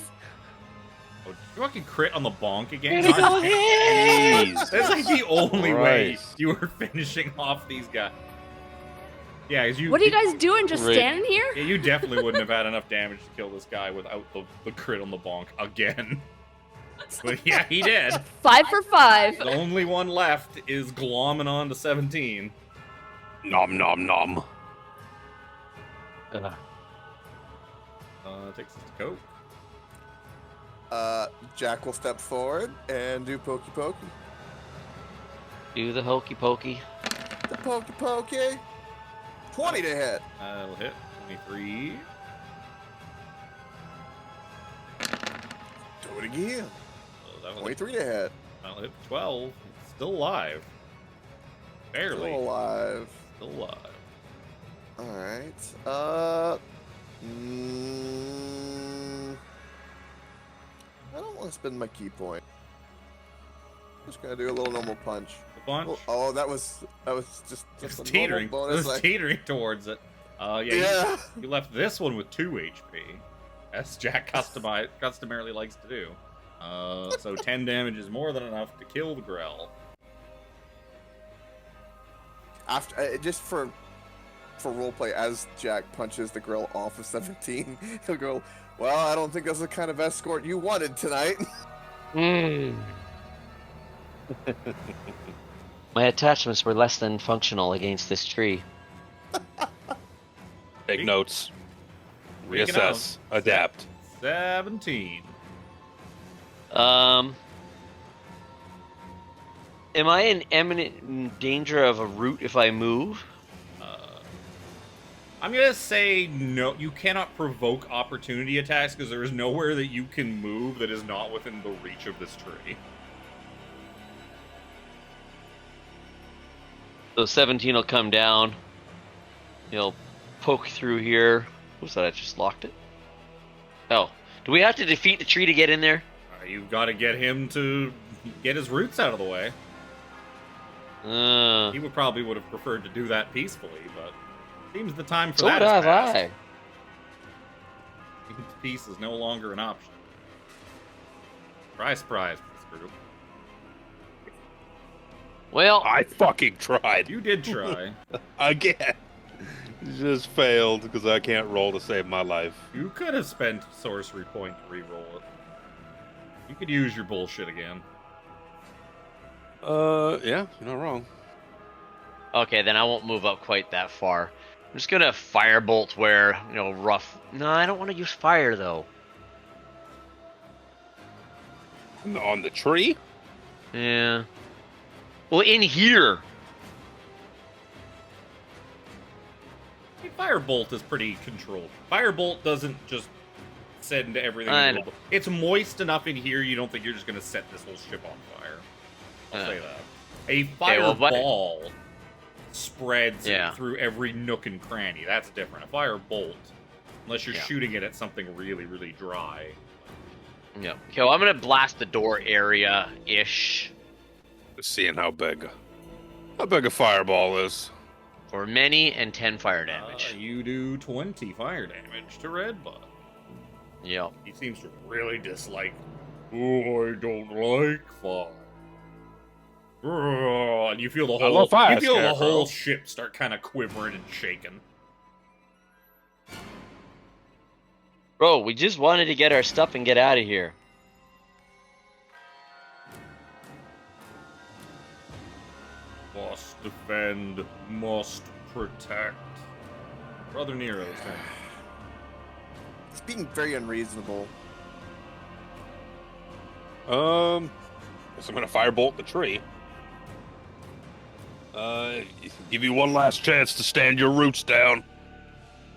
Oh, did you fucking crit on the bonk again? Critical Jeez. That's like the only way Christ. you were finishing off these guys. Yeah, 'cause What are you guys doing? Just Right. standing here? Yeah, you definitely wouldn't have had enough damage to kill this guy without the crit on the bonk again. But yeah, he did. 5 for 5. The only one left is glomming on to 17. Nom nom nom. Takes us to Coke. Jack will step forward and do pokey pokey. Do the hokey pokey. The pokey pokey. 20 to hit. That'll hit. 23. Do it again. So that'll 23 to hit. That'll hit 12. It's still alive. Barely. Still alive. Still alive. Alright. I don't want to spend my key point. I'm just gonna do a little normal punch. The bunch. Oh, that was just It's a teetering. normal It bonus. was teetering towards it. Yeah. Yeah. You left this one with 2 HP, as Jack customarily likes to do. So 10 damage is more than enough to kill the Grell. After just for roleplay, as Jack punches the grill off of 17, he'll go, "Well, I don't think that's the kind of escort you wanted tonight." My attachments were less than functional against this tree. Take notes. Speaking Reassess. of, Adapt. 17. Am I in imminent danger of a root if I move? I'm gonna say no. You cannot provoke opportunity attacks because there is nowhere that you can move that is not within the reach of this tree. So 17 will come down. He'll poke through here. What's that? I just locked it. Oh. Do we have to defeat the tree to get in there? You've got to get him to get his roots out of the way. He would have preferred to do that peacefully, but seems the time for So that would is have past. I. Peace is no longer an option. Surprise, surprise, this group. Well, I fucking tried. You did try. Again. Just failed because I can't roll to save my life. You could have spent sorcery point to re-roll it. You could use your bullshit again. Yeah, you're not wrong. Okay, then I won't move up quite that far. I'm just gonna firebolt where, rough. No, I don't want to use fire though. On the tree? Yeah. Well, in here. Firebolt is pretty controlled. Firebolt doesn't just send everything. I know. It's moist enough in here. You don't think you're just gonna set this whole ship on fire? I'll say that. A fireball spreads through every nook and cranny. That's different. A firebolt, unless you're shooting it at something really, really dry. Yeah. Okay, well, I'm gonna blast the door area-ish. Just seeing how big a fireball is. For many and 10 fire damage. You do 20 fire damage to Redbud. Yep. He seems to really dislike. Oh, I don't like fire. And you feel the whole ship start kind of quivering and shaking. Bro, we just wanted to get our stuff and get out of here. Must defend, must protect. Brother Nero's turn. It's being very unreasonable. Guess I'm gonna firebolt the tree. Give you one last chance to stand your roots down.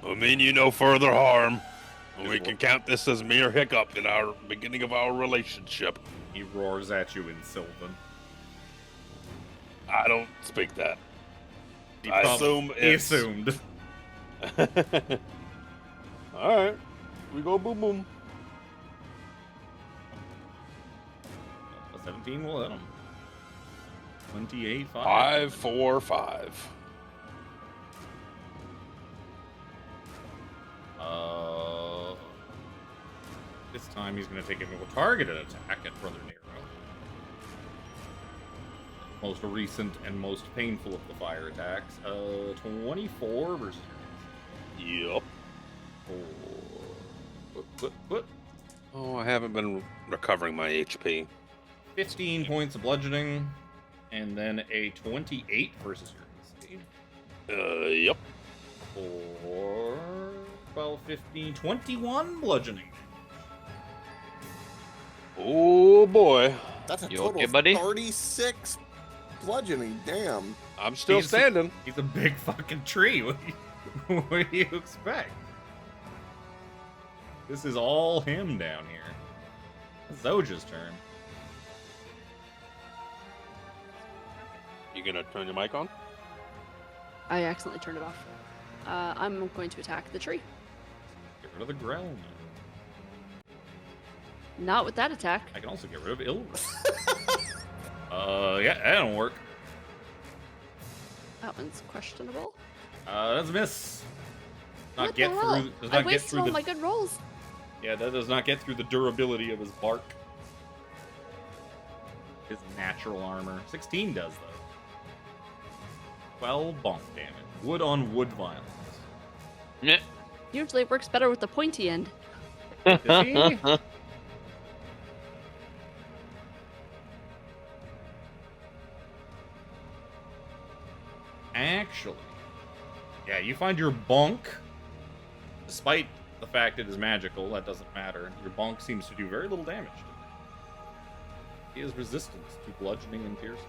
I mean you no further harm. We can count this as mere hiccup in our beginning of our relationship. He roars at you in Sylvan. I don't speak that. He assumed. Alright. We go boom boom. A 17 will hit him. 28, 5, 4, 5. This time he's going to take a more targeted attack at Brother Nero. Most recent and most painful of the fire attacks. 24 versus Yup. What? Oh, I haven't been recovering my HP. 15 points of bludgeoning, and then a 28 versus your AC. Yup. 4, 12, 15, 21 bludgeoning. Oh boy. That's a You total okay, of buddy? 36 bludgeoning. Damn. I'm still standing. He's a big fucking tree. What do you expect? This is all him down here. It's Zojja's turn. You gonna turn your mic on? I accidentally turned it off. I'm going to attack the tree. Get rid of the Grell. Not with that attack. I can also get rid of Ilra. Yeah, that don't work. That one's questionable. That's a miss. What the hell? I wasted all my good rolls. Yeah, that does not get through the durability of his bark. His natural armor. 16 does, though. 12 bonk damage. Wood on wood violence. Yeah. Usually it works better with the pointy end. Does he? Actually, yeah, you find your bonk. Despite the fact it is magical, that doesn't matter. Your bonk seems to do very little damage. He has resistance to bludgeoning and piercing.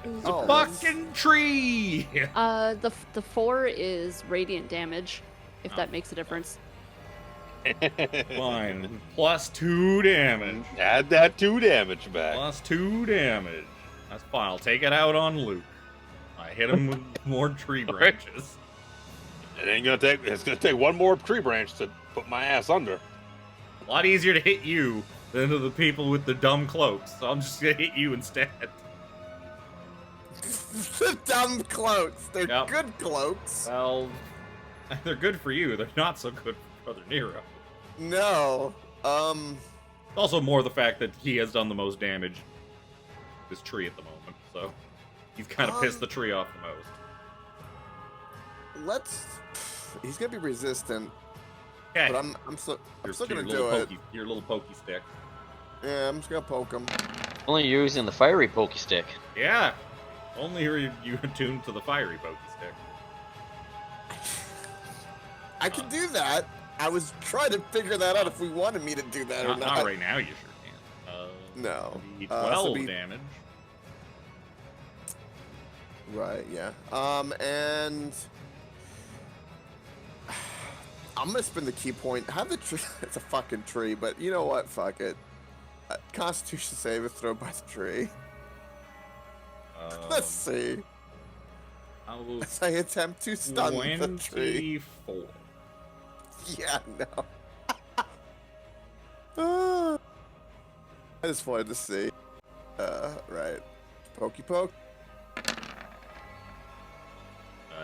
It's a fucking tree! The 4 is radiant damage, if that makes a difference. Fine. Plus 2 damage. Add that 2 damage back. Plus 2 damage. That's fine. I'll take it out on Luke. I hit him with more tree branches. It's gonna take one more tree branch to put my ass under. A lot easier to hit you than to the people with the dumb cloaks. So I'm just gonna hit you instead. The dumb cloaks. They're good cloaks. Well, they're good for you. They're not so good for Brother Nero. No. Also more the fact that he has done the most damage to this tree at the moment. So he's kind of pissed the tree off the most. He's gonna be resistant. Okay. But I'm still gonna do it. Your little pokey stick. Yeah, I'm just gonna poke him. Only you're using the fiery pokey stick. Yeah. Only are you attuned to the fiery pokey stick. I can do that. I was trying to figure that out if we wanted me to do that or Not right now, you sure can. No. Be So 12 damage. Right, yeah. And I'm gonna spend the key point. Have the tree. It's a fucking tree, but you know what? Fuck it. Constitution save throw by the tree. Let's see. As I attempt to stun the tree. 24. Yeah, no. I just wanted to see. Right. Pokey poke.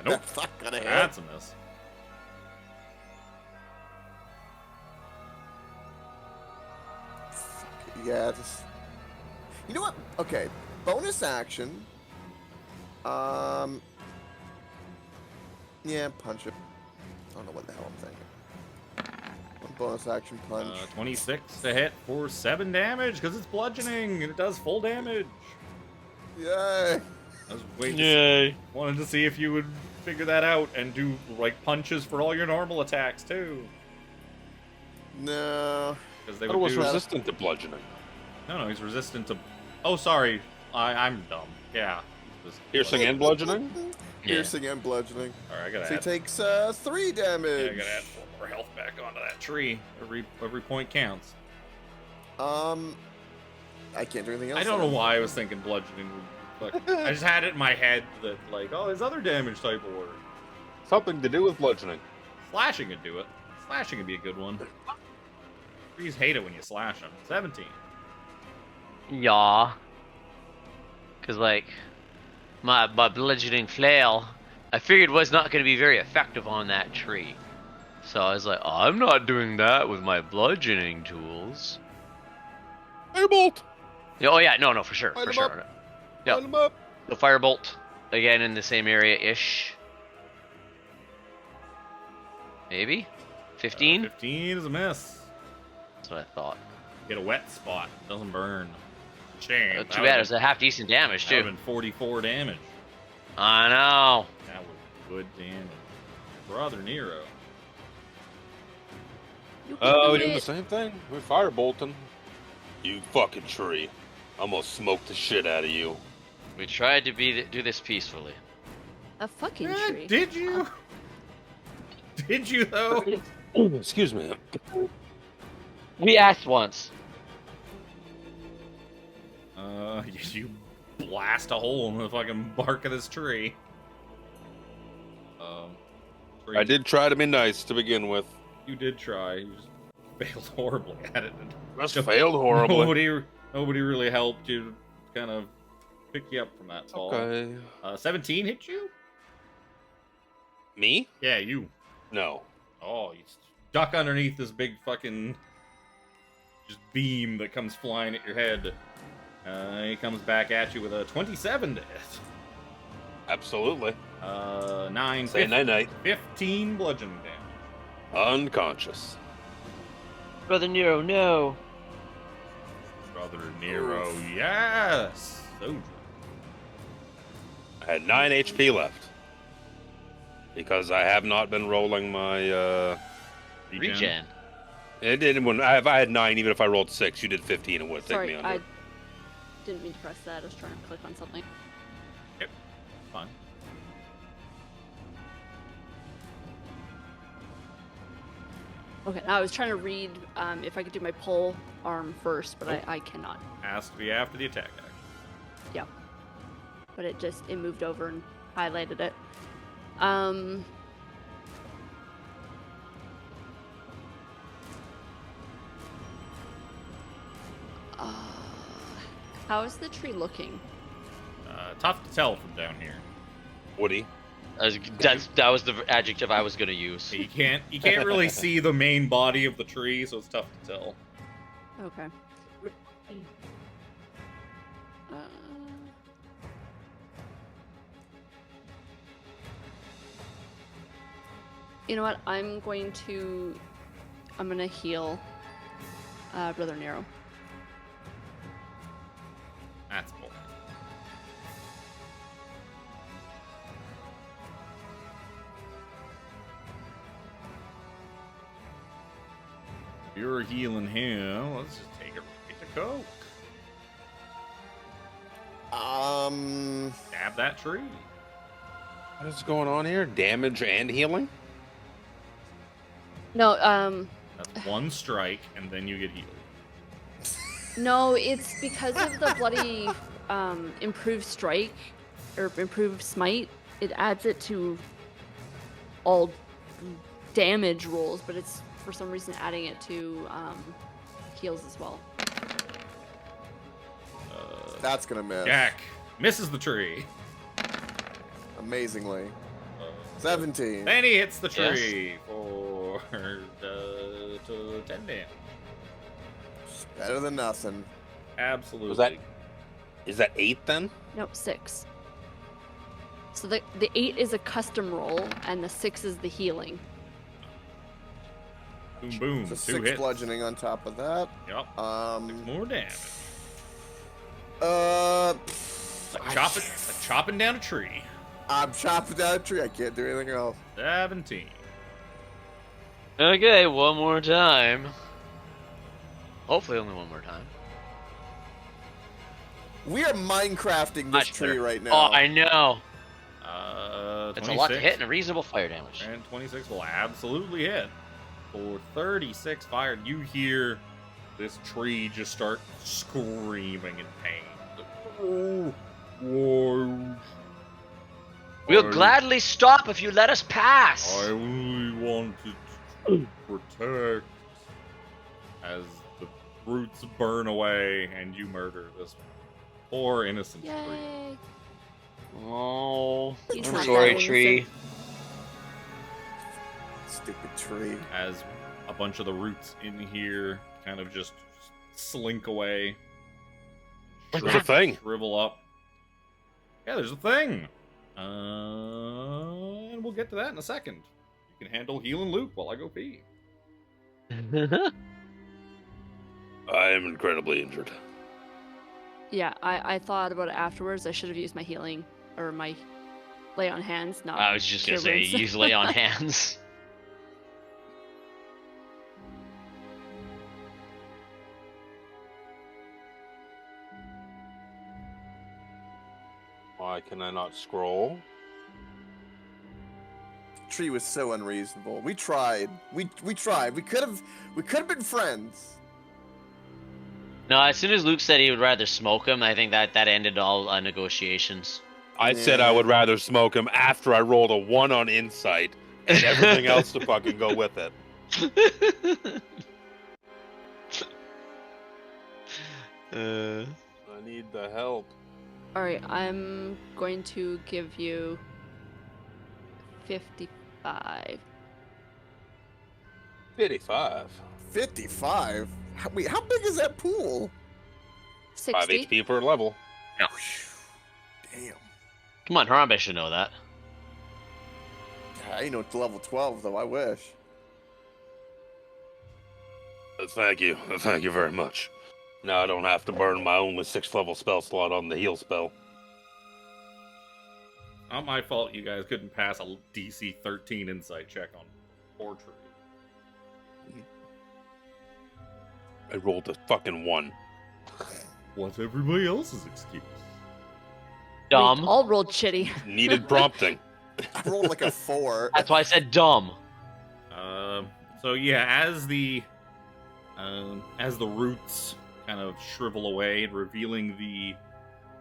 Nope. That's not gonna hit. That's a miss. Yeah, just. You know what? Okay. Bonus action. Yeah, punch it. I don't know what the hell I'm thinking. One bonus action punch. 26 to hit for 7 damage because it's bludgeoning and it does full damage. Yay! I was waiting. Wanted to see if you would figure that out and do like punches for all your normal attacks too. No. Because they But it would was do. resistant to bludgeoning. No, he's resistant to. Oh, sorry. I'm dumb. Yeah. Piercing and bludgeoning? Piercing and bludgeoning. Alright, I gotta So he add. takes 3 damage. Yeah, I gotta add 4 more health back onto that tree. Every point counts. I can't do anything else. I don't know why I was thinking bludgeoning would. Fuck. I just had it in my head that like, oh, his other damage type will work. Something to do with bludgeoning. Slashing would do it. Slashing would be a good one. Trees hate it when you slash them. 17. Yeah. Cause like my bludgeoning flail, I figured was not going to be very effective on that tree. So I was like, I'm not doing that with my bludgeoning tools. Firebolt! Yeah, oh yeah, no, for sure, Light for 'em sure. up. Yep. Light 'em up. The firebolt again in the same area-ish. Maybe 15. 15 is a miss. That's what I thought. Get a wet spot. Doesn't burn. Shame. Oh, too bad. It was a half decent damage That would too. have been 44 damage. I know. That was good damage. Brother Nero. You can Oh, do we doing the it. same thing? We're firebolting. You fucking tree. I'm gonna smoke the shit out of you. We tried to do this peacefully. A fucking Eh, tree. did you? Did you though? Excuse me. We asked once. You blast a hole in the fucking bark of this tree. Tree- I did try to be nice to begin with. You did try. You just failed horribly at it. Just failed horribly. Nobody really helped you. Kind of pick you up from that fall. Okay. 17 hit you? Me? Yeah, you. No. Oh, you stuck underneath this big fucking just beam that comes flying at your head. He comes back at you with a 27 to hit. Absolutely. 9, Say night-night. 15 bludgeoning damage. Unconscious. Brother Nero, no. Brother Nero, yes! Zojja. I had 9 HP left. Because I have not been rolling my, Regen. It didn't. When I had 9, even if I rolled 6, you did 15. It would take me Sorry, under. I didn't mean to press that. I was trying to click on something. Yep, fine. Okay, now I was trying to read if I could do my pole arm first, but I cannot. Has to be after the attack action. Yeah. But it moved over and highlighted it. How is the tree looking? Tough to tell from down here. Woody. That was the adjective I was gonna use. You can't really see the main body of the tree, so it's tough to tell. Okay. You know what? I'm gonna heal Brother Nero. You're healing him. Let's just take a right to Coke. Stab that tree. What is going on here? Damage and healing? No, That's one strike, and then you get healed. no, it's because of the bloody improved strike or improved smite. It adds it to all damage rolls, but it's for some reason adding it to heals as well. That's gonna miss. Jack misses the tree. Amazingly. 17. Then he hits the Yes. tree for 10 damage. Better than nothing. Absolutely. Is that 8 then? Nope, 6. So the 8 is a custom roll, and the 6 is the healing. Boom, boom. So 2 6 hits. bludgeoning on top of that. Yep. 6 more damage. Like chopping down a tree. I'm chopping down a tree. I can't do anything else. 17. Okay, one more time. Hopefully only one more time. We are Minecrafting this Much tree better. right now. Oh, I know. It's a lot to 26. hit and a reasonable fire damage. And 26 will absolutely hit. For 36 fire, you hear this tree just start screaming in pain. Oh, whoa. We'll gladly stop if you let us pass. I only wanted to protect. As the roots burn away and you murder this poor innocent tree. Yay! Oh, He's I'm not sorry, that tree. innocent. Stupid tree. As a bunch of the roots in here kind of just slink away. There's a thing. Shrivel up. Yeah, there's a thing. And we'll get to that in a second. You can handle heal and loot while I go pee. I am incredibly injured. Yeah, I thought about it afterwards. I should have used my healing or my lay on hands. Not. I was just gonna say, wounds. use lay on hands. Why can I not scroll? Tree was so unreasonable. We tried. We tried. We could have been friends. No, as soon as Luke said he would rather smoke him, I think that ended all negotiations. I said I would rather smoke him after I rolled a 1 on insight and everything else to fucking go with it. I need the help. All right, I'm going to give you 55. 55. 55. Wait, how big is that pool? 60. 5 HP per level. Damn. Come on, Harambe should know that. I ain't know it's level 12 though. I wish. Thank you. Thank you very much. Now I don't have to burn my only 6th level spell slot on the heal spell. Not my fault you guys couldn't pass a DC 13 insight check on poor tree. I rolled a fucking 1. What's everybody else's excuse? Dumb. We all rolled shitty. Needed prompting. I rolled like a 4. That's why I said dumb. So yeah, as the roots kind of shrivel away, revealing the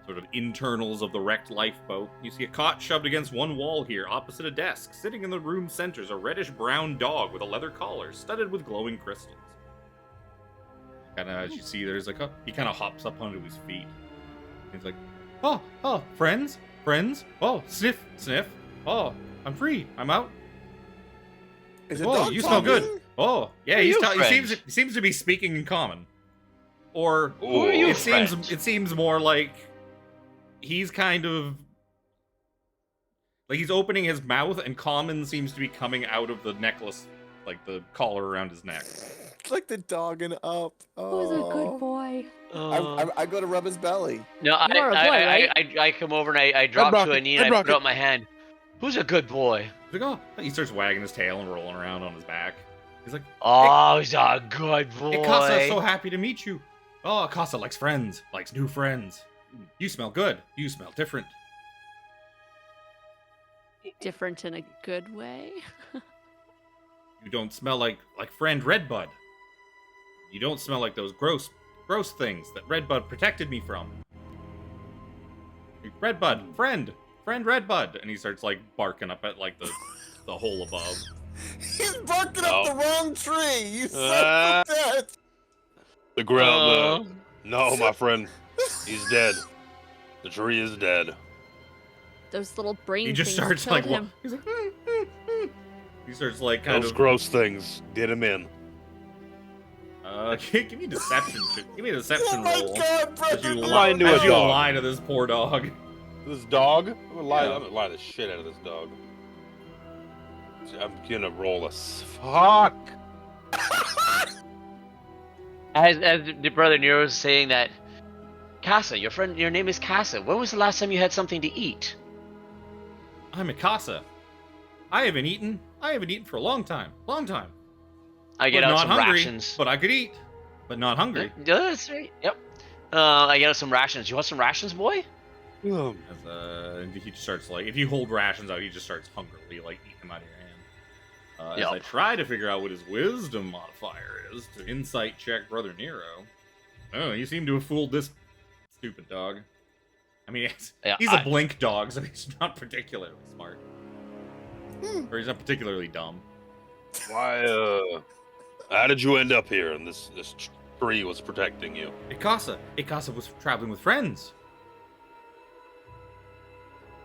sort of internals of the wrecked lifeboat, you see a cot shoved against one wall here, opposite a desk. Sitting in the room's center is a reddish-brown dog with a leather collar, studded with glowing crystals. Kind of, as you see, there's like he kind of hops up onto his feet. He's like, oh, friends, oh, sniff, oh, I'm free, I'm out. Is it Oh, dog you smell good. talking? Oh, yeah, Who are he you, friends? seems to be speaking in common, or Who are you, it friends? seems more like he's kind of like he's opening his mouth, and common seems to be coming out of the necklace, like the collar around his neck. It's like the dogging up. Who's a good boy? I go to rub his belly. No, You are a boy, right? I come over and I drop Rocket, to a knee Red and I put Rocket. out my hand. Who's a good boy? He's like, oh, he starts wagging his tail and rolling around on his back. He's like, Oh, he's a good boy. Ikasa, so happy to meet you. Oh, Ikasa likes friends, likes new friends. You smell good. You smell different. Different in a good way. You don't smell like friend Redbud. You don't smell like those gross things that Redbud protected me from. Like, Redbud, friend Redbud, and he starts like barking up at like the hole above. He's barking up the wrong tree. You son of a bitch. The ground. No, my friend, he's dead. The tree is dead. Those little brain He just things starts killed like him. he's like. He starts like kind Those of gross things did him in. Give me deception. Give me a deception Oh my roll. God, As you, Brendan. lying to a as you dog. lie to this poor dog. This dog? I'm gonna lie. Yeah. I'm gonna lie the shit out of this dog. I'm gonna roll a fuck. As the brother Nero was saying that, Casa, your name is Casa. When was the last time you had something to eat? I'm Mikasa. I haven't eaten for a long time. I get But out not some hungry. rations. But I could eat. But not hungry. Yeah, that's right. Yep. I get out some rations. You want some rations, boy? As he just starts like, if you hold rations out, he just starts hungrily like eating them out of your hand. As I Yep. try to figure out what his wisdom modifier is to insight check Brother Nero. Oh, you seem to have fooled this stupid dog. I mean, he's a blink dog, so he's not particularly smart. Or he's not particularly dumb. Why? How did you end up here? And this tree was protecting you. Ikasa was traveling with friends.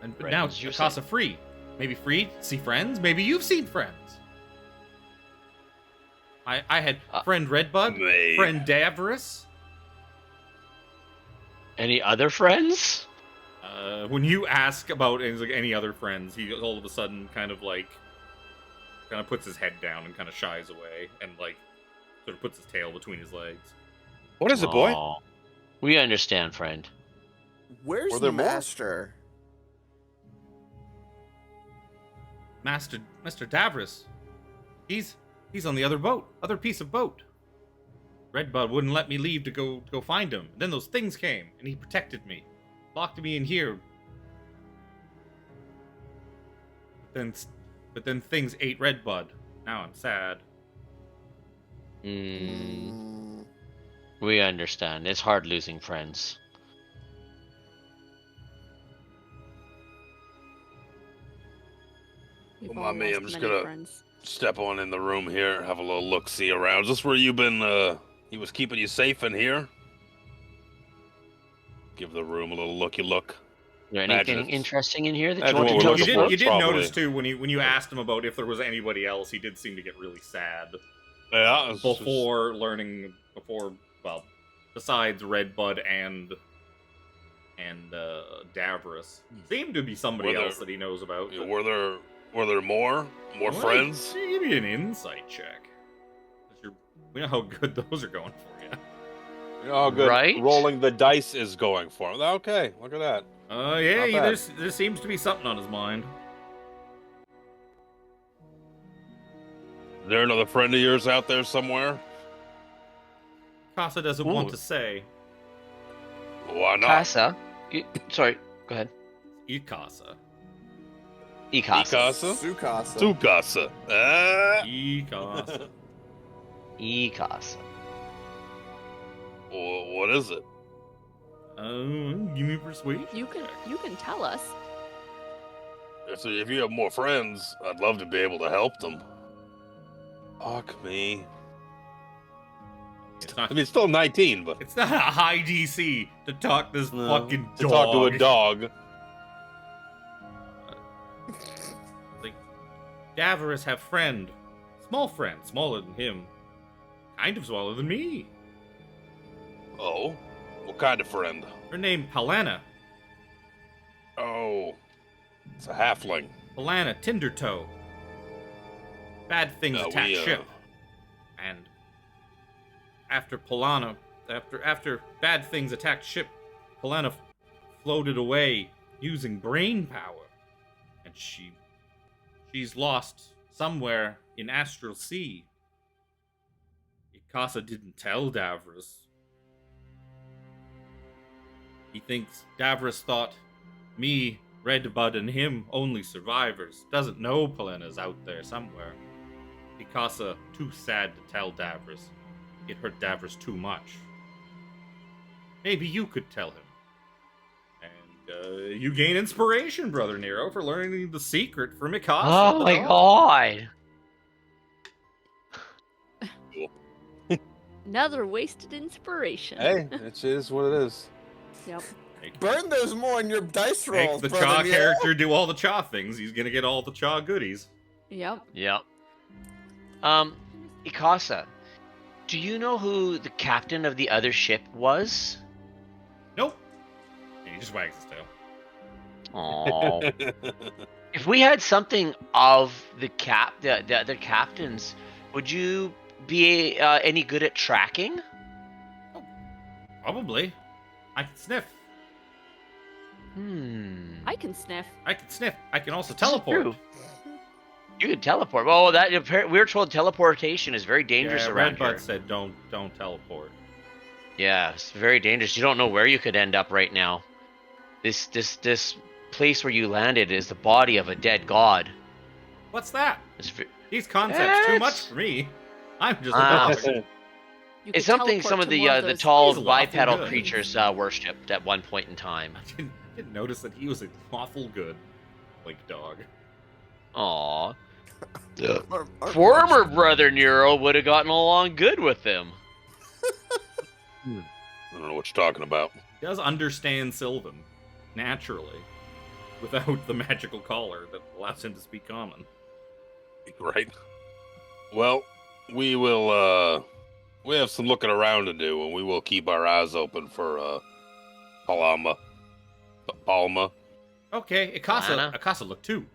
And but now Friends, you Ikasa free. Maybe free to see friends. Maybe you've seen friends. I had friend Redbud, friend Davros. Any other friends? When you ask about any other friends, he all of a sudden kind of puts his head down and kind of shies away and like sort of puts his tail between his legs. What is it, boy? Aw. We understand, friend. Where's Were there more? Master? Master Davros. He's on the other piece of boat. Redbud wouldn't let me leave to go find him. Then those things came, and he protected me, locked me in here. But then things ate Redbud. Now I'm sad. We understand. It's hard losing friends. We've Well, all mommy, lost I'm just many gonna- friends. Step on in the room here, have a little look-see around. Is this where you've been, he was keeping you safe in here? Give the room a little looky look. Is there Imagine anything it's- interesting in here that imagine you want what to we're tell looking us for. You did Probably. notice too when you asked him about if there was anybody else, he did seem to get really sad Yeah, it's just- besides Redbud and Davros, seemed to be somebody Were there- else that he knows about. but- Were there more Well, friends? Give me an insight check. We know how good those are going for you. Oh, good. Right? Rolling the dice is going for him. Okay, look at that. Yeah, Not bad. there seems to be something on his mind. Is there another friend of yours out there somewhere? Casa doesn't want to say. Why not? Casa? Sorry, go ahead. Ikasa. Ikasa. Sukasa. Tsukasa. Ikasa. Ikasa. What is it? Give me persuasion. You can tell us. If you have more friends, I'd love to be able to help them. Fuck me. It's not. I mean, it's still 19, but It's not a high DC to talk this fucking dog. to talk to a dog. Like, Davros have friend, smaller than him, kind of smaller than me. Oh, what kind of friend? Her name Palana. Oh, it's a halfling. Palana Tindertoe. Bad things attack ship, and after bad things attacked ship, Palana floated away using brain power, and she's lost somewhere in Astral Sea. Casa didn't tell Davros. He thinks Davros thought me, Redbud, and him only survivors. Doesn't know Pelena's out there somewhere. Casa too sad to tell Davros. It hurt Davros too much. Maybe you could tell him. And you gain inspiration, Brother Nero, for learning the secret from Mikasa. Oh my god! Another wasted inspiration. Hey, it is what it is. Yep. Burn those more in your dice Make rolls, the brother Cha Nero. character do all the Cha things. He's gonna get all the Cha goodies. Yep. Yep. Ikasa, do you know who the captain of the other ship was? Nope. And he just wags his tail. Oh. If we had something of the other captains, would you be any good at tracking? Probably. I can sniff. I can sniff. I can sniff. I can also This is teleport. true. You can teleport. Oh, we were told teleportation is very dangerous Yeah, around Redbud here. said don't teleport. Yeah, it's very dangerous. You don't know where you could end up right now. This place where you landed is the body of a dead god. What's that? It's These concepts too much for me. I'm just a dog. You It's could something teleport some of to the more the those- tall He's lawful bipedal good. creatures worshipped at one point in time. I didn't notice that he was a lawful good, like dog. Aww. Our Former brother Nero would have gotten along good with him. I don't know what you're talking about. He does understand Sylvan, naturally, without the magical collar that allows him to speak common. Right. Well, we will, we have some looking around to do, and we will keep our eyes open for, Palma. Okay, Lana? Akasa, look too.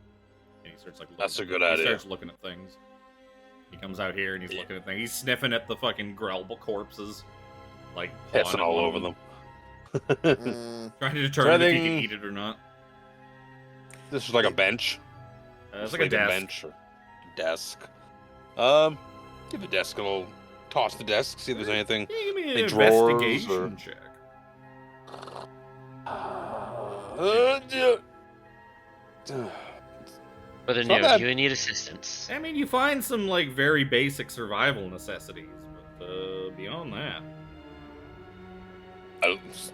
And he starts like. That's a good He idea. starts looking at things. He comes out here and he's looking at things. He's sniffing at the fucking Grelba corpses, like pawing Pissing at all one over of them. trying to determine if he can Treading. eat it or not. This is like a bench. It's like a desk. bench or desk. Give the desk a little toss the desk, see if there's anything. Yeah, give me an Any drawers investigation or- check. Brother It's not Nero, bad. do you need assistance? I mean, you find some like very basic survival necessities, but beyond that,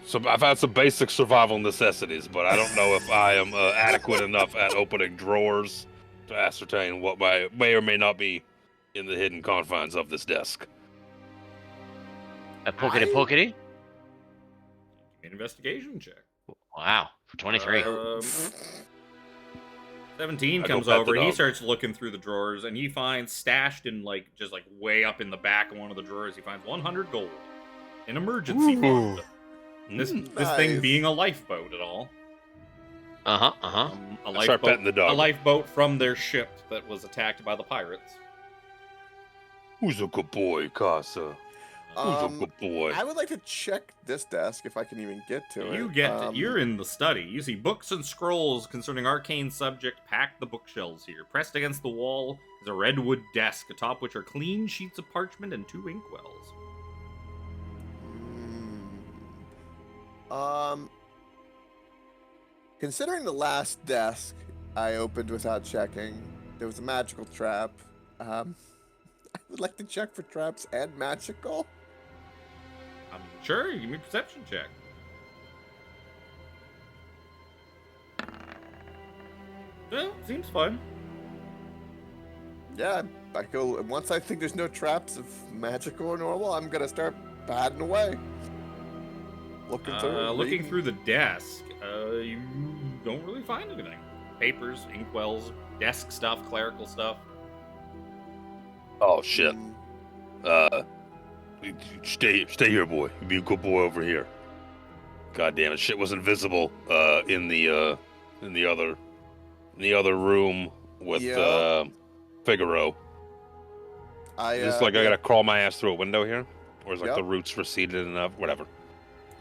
So I've had some basic survival necessities, but I don't know if I am adequate enough at opening drawers to ascertain what may or may not be in the hidden confines of this desk. A pokety pokety? give me an investigation check. Wow, for 23. 17 I go comes pet the over and he dog. starts looking through the drawers and he finds stashed in like just like way up in the back of one of the drawers. He finds 100 gold, an emergency Ooh. fund. This Nice. thing being a lifeboat at all. Uh-huh. A I start petting the dog. A lifeboat from their ship that was attacked by the pirates. Who's a good boy, Casa? Who's a good boy? I would like to check this desk if I can even get to You it. get you're in the study. You see books and scrolls concerning arcane subject pack the bookshelves here. Pressed against the wall is a redwood desk, atop which are clean sheets of parchment and 2 inkwells. Considering the last desk I opened without checking, there was a magical trap. I would like to check for traps and magical. Sure, give me a perception check. Well, seems fun. Yeah, I go. Once I think there's no traps of magical or normal, I'm gonna start padding away. Looking through. Looking reading. through the desk, you don't really find anything. Papers, inkwells, desk stuff, clerical stuff. Oh shit. Mm, Stay here, boy. Be a good boy over here. God damn it! Shit was invisible. In the other room with Yeah. Figaro. I Is this like I gotta crawl my ass through a window here, or is like Yep. the roots receded enough? Whatever.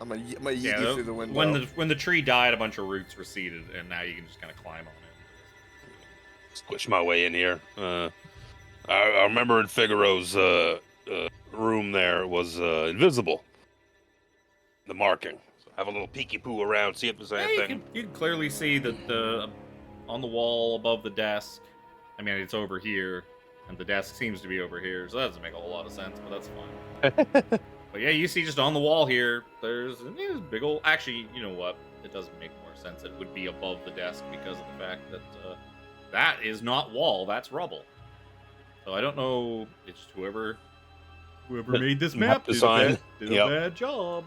I'm gonna yeet you through the window. When the tree died, a bunch of roots receded, and now you can just kind of climb on it. Squish my way in here. I remember in Figaro's room there was invisible. The marking. So have a little peeky poo around, see if there's Yeah, anything. you can clearly see that on the wall above the desk. I mean, it's over here, and the desk seems to be over here, so that doesn't make a whole lot of sense, but that's fine. But yeah, you see just on the wall here, there's big old. Actually, you know what? It doesn't make more sense. It would be above the desk because of the fact that that is not wall. That's rubble. So I don't know. It's whoever made this map did design. a bad job.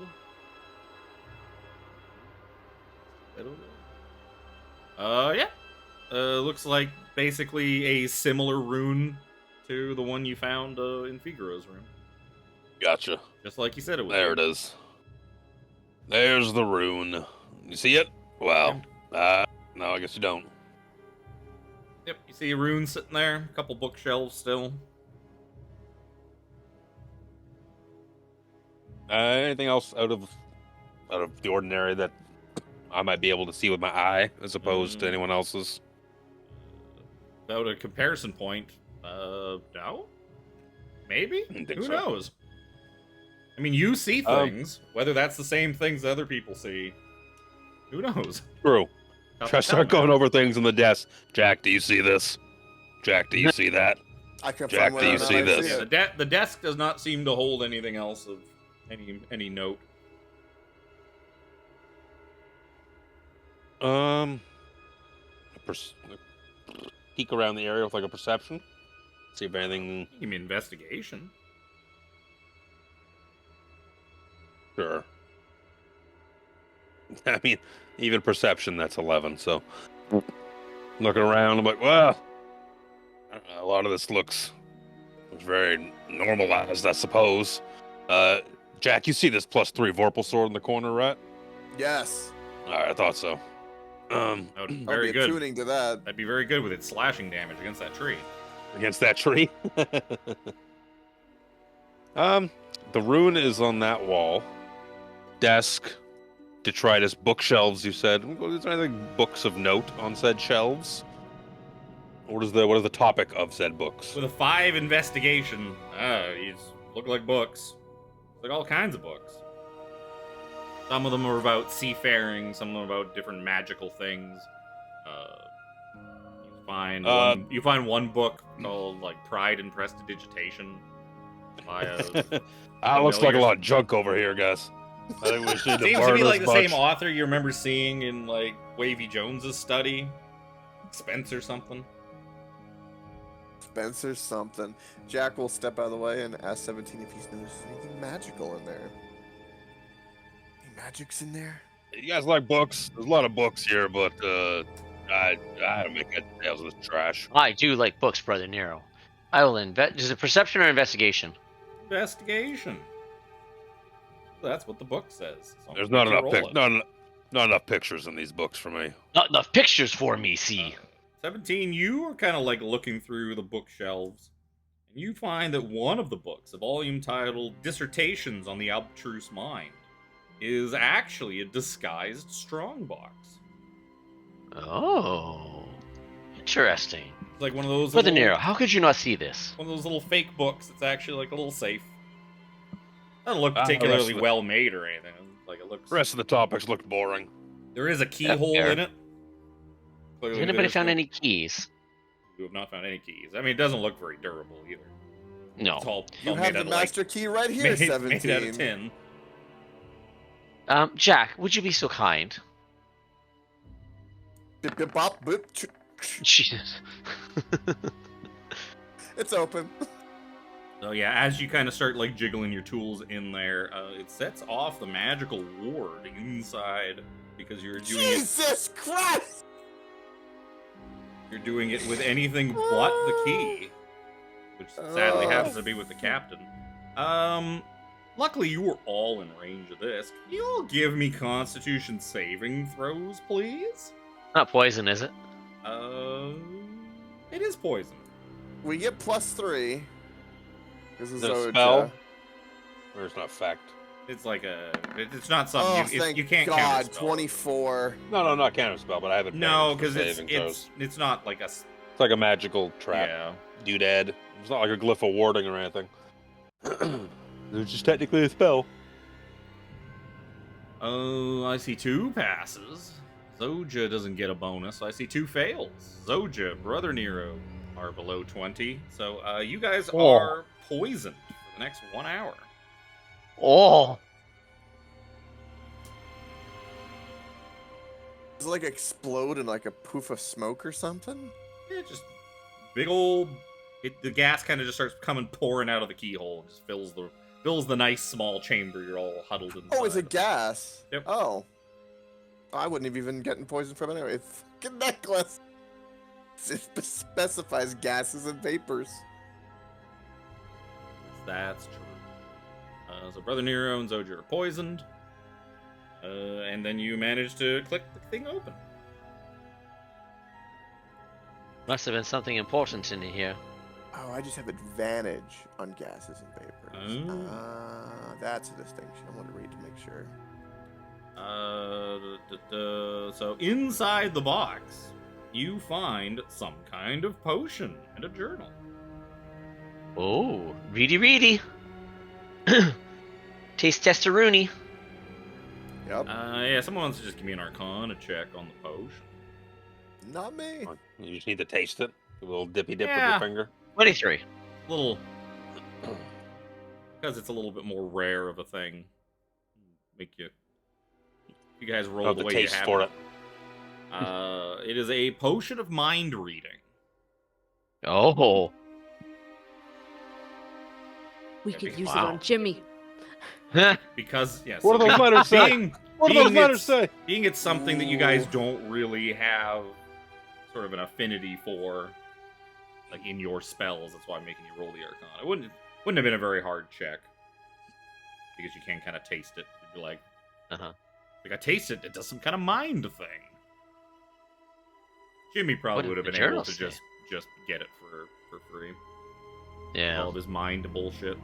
I don't know. Yeah. Looks like basically a similar rune to the one you found in Figaro's room. Gotcha. Just like you said it was. There it is. There's the rune. You see it? Wow. No, I guess you don't. Yep, you see a rune sitting there. A couple bookshelves still. Anything else out of the ordinary that I might be able to see with my eye, as opposed to anyone else's? Without a comparison point, no? Maybe? Who so. knows? I mean, you see things. Whether that's the same things other people see, who knows? True. Tough Try to start tell, going man. over things on the desk. Jack, do you see this? Jack, do you see that? I can Jack, find do you whether or see not I this? Yeah, the desk does not seem to hold anything else of any note. Peek around the area with like a perception. See if anything. You mean investigation? Sure. I mean, even perception, that's 11. So looking around, I'm like, well, a lot of this looks very normalized, I suppose. Jack, you see this +3 Vorpal sword in the corner, right? Yes. All right, I thought so. That would be very I'll be good. attuning to that. That'd be very good with its slashing damage against that tree. Against that tree. The rune is on that wall. Desk, detritus, bookshelves. You said. Is there anything books of note on said shelves? What is the topic of said books? With a 5 investigation, these look like books. Like all kinds of books. Some of them are about seafaring, some of them are about different magical things. You find one book called like Pride and Prestidigitation by a looks like a lot of junk over here, guys. I think we should seems to be like the same author you remember seeing in like Wavy Jones's study, Spencer something. Spencer something. Jack will step out of the way and ask 17 if he's noticed anything magical in there. Any magics in there? You guys like books? There's a lot of books here, but I don't make head or tails of this trash. I do like books, Brother Nero. I will invest. Is it perception or investigation? Investigation. That's what the book says. So There's not enough roll it. not enough pictures in these books for me. Not enough pictures for me, see. 17, you are kind of like looking through the bookshelves, and you find that one of the books, a volume titled Dissertations on the Abstruse Mind, is actually a disguised strongbox. Oh, interesting. It's like one of those Brother little, Nero, how could you not see this? one of those little fake books. It's actually like a little safe. Doesn't look the rest particularly of it- well made or anything. Like it looks. The rest of the topics looked boring. There is a keyhole fair. in it. Clearly Has anybody there's found no- any keys? You have not found any keys. I mean, it doesn't look very durable either. No. It's all You have made the out of, like, master key right here, 17. made out of tin. Jack, would you be so kind? Bip, bip, bop, boop, Jesus. It's open. So yeah, as you kind of start like jiggling your tools in there, it sets off the magical ward inside because you're doing Jesus Christ! You're doing it with anything but the key, which sadly happens to be with the captain. Luckily you were all in range of this. Can you all give me Constitution saving throws, please? Not poison, is it? It is poison. We get +3. This is The Zojja. spell? Or it's not fact. It's like it's not Oh, something thank you can't God, counterspell. 24. No, not counter spell, but I have it. No, because because it's not like a it's like a magical trap. yeah. Doodad. It's not like a glyph of warding or anything. It's just technically a spell. Oh, I see 2 passes. Zojja doesn't get a bonus. I see 2 fails. Zojja, Brother Nero are below 20. So you guys Oh. are poisoned for the next 1 hour. Oh. Does it like explode in like a poof of smoke or something? Yeah, just big old. The gas kind of just starts pouring out of the keyhole. Just fills the nice small chamber you're all huddled inside. Oh, it's a gas. Yep. Oh. I wouldn't have even gotten poisoned from it anyway. Fucking necklace. It specifies gases and vapors. That's true. So Brother Nero and Zojja are poisoned. And then you manage to click the thing open. Must have been something important in here. Oh, I just have advantage on gases and vapors. Oh. That's a distinction. I want to read to make sure. So inside the box, you find some kind of potion and a journal. Oh, reedy. Taste testaroony. Yep. Yeah, someone wants to just give me an Arcana check on the potion. Not me. You just need to taste it. A little dippy dip Yeah. with your finger. 23. Little, because it's a little bit more rare of a thing. Make you guys roll Have the the way taste you have for it. It is a potion of mind reading. Oh. We could use it Wow. on Jimmy. Because, yes. What do those letters say? being, What do being those letters it's- say? Being it's something that you guys don't really have sort of an affinity for, like in your spells, that's why I'm making you roll the Arcana. It wouldn't have been a very hard check. Because you can kind of taste it. You'd be like, like I taste it, it does some kind of mind thing. Jimmy probably What would have did been the able journal to say? just get it for free. Yeah. All of his mind bullshit.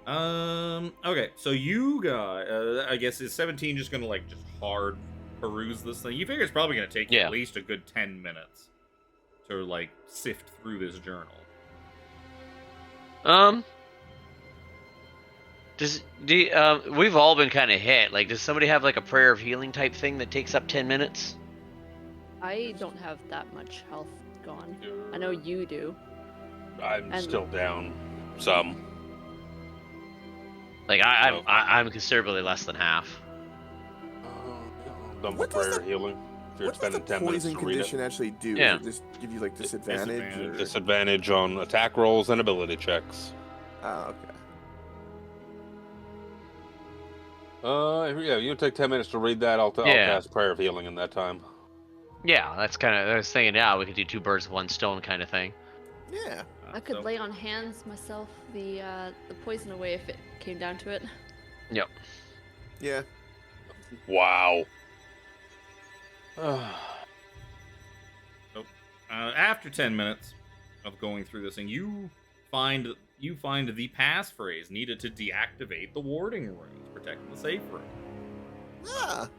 Okay, so you guys, I guess is 17 just gonna like just hard peruse this thing? You figure it's probably gonna take you Yeah. at least a good 10 minutes to like sift through this journal. We've all been kind of hit. Like, does somebody have like a prayer of healing type thing that takes up 10 minutes? I don't have that much health gone. I know you do. I'm And- still down some. Like, I'm considerably less than half. Done What for does prayer the- healing. If you're What does the spending 10 minutes poison to read it. condition actually do? Yeah. Does it just give you like disadvantage? Disadvantage. Or... Disadvantage on attack rolls and ability checks. Oh, okay. Yeah, you take 10 minutes to read that. I'll Yeah. cast prayer of healing in that time. Yeah, that's kind of. I was thinking, yeah, we could do 2 birds with 1 stone kind of thing. Yeah. I could So- lay on hands myself the poison away if it came down to it. Yep. Yeah. Wow. After 10 minutes of going through this thing, you find the passphrase needed to deactivate the warding runes protecting the safe room. Ah.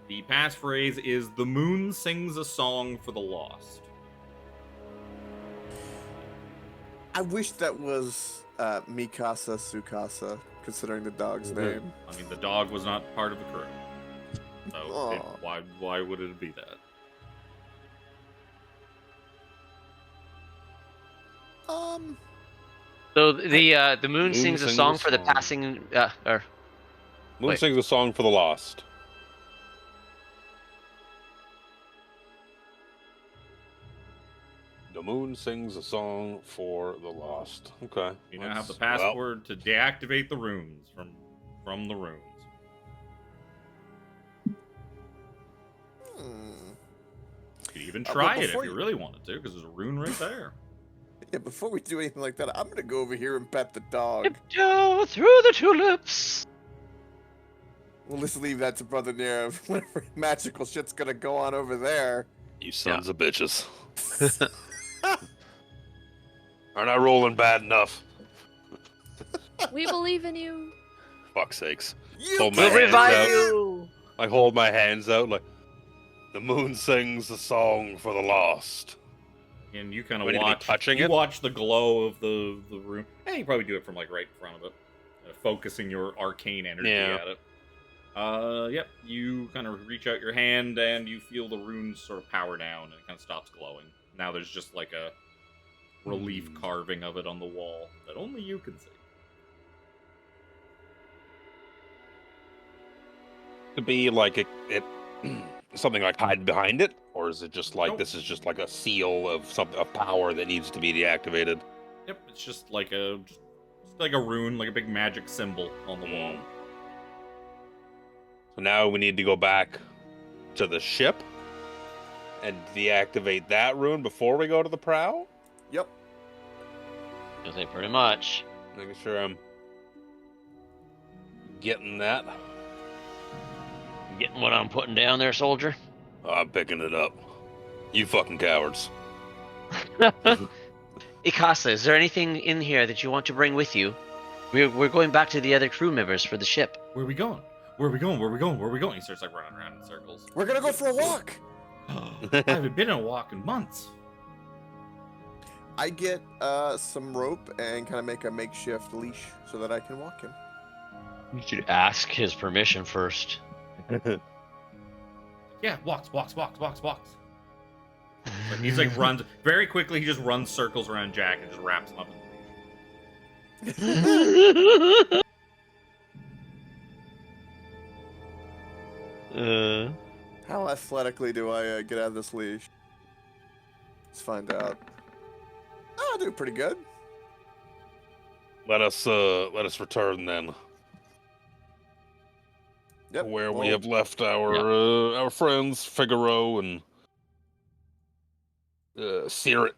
The passphrase is "The moon sings a song for the lost." I wish that was Mikasa Sukasa, considering the dog's Mhm. name. I mean, the dog was not part of the crew, so Aw. why would it be that? So the moon sings a sings song a for the song. passing. Moon Wait. sings a song for the lost. The moon sings a song for the lost. Okay. You now have the Well, password to deactivate the runes from the runes. Hmm. You could even But try it if before you you- really wanted to, because there's a rune right there. Yeah, before we do anything like that, I'm gonna go over here and pet the dog. Tiptoe through the tulips. We'll just leave that to Brother Nero. Whatever magical shit's gonna go on over there. You sons of bitches. Aren't I rolling bad enough? We believe in you. Fuck's sakes. You Hold my We'll hands revive out. you. I hold my hands out like the moon sings a song for the lost. And you kind We of need to be watch touching you it? watch the glow of the room. Yeah, you probably do it from like right in front of it, focusing your arcane energy Yeah. at it. Yep. You kind of reach out your hand and you feel the runes sort of power down, and it kind of stops glowing. Now there's just like a relief carving of it on the wall that only you can see. To be like it something like hiding behind it, or is it just like Nope. this is just like a seal of something of power that needs to be deactivated? Yep, it's just like a rune, like a big magic symbol on the wall. So now we need to go back to the ship and deactivate that rune before we go to the prow. Yep. I think pretty much. Making sure I'm getting that. Getting what I'm putting down there, soldier. I'm picking it up. You fucking cowards. Ikasa, is there anything in here that you want to bring with you? We're going back to the other crew members for the ship. Where are we going? Where are we going? Where are we going? Where are we going? He starts like running around in circles. We're gonna go for a walk. I haven't been on a walk in months. I get some rope and kind of make a makeshift leash so that I can walk him. You should ask his permission first. Yeah, walks. Like, he's like runs very quickly. He just runs circles around Jack and just wraps him up in the leash. How athletically do I get out of this leash? Let's find out. Oh, I'll do pretty good. Let us return then. Yep. Where we well, have left our friends Figaro and Sirit.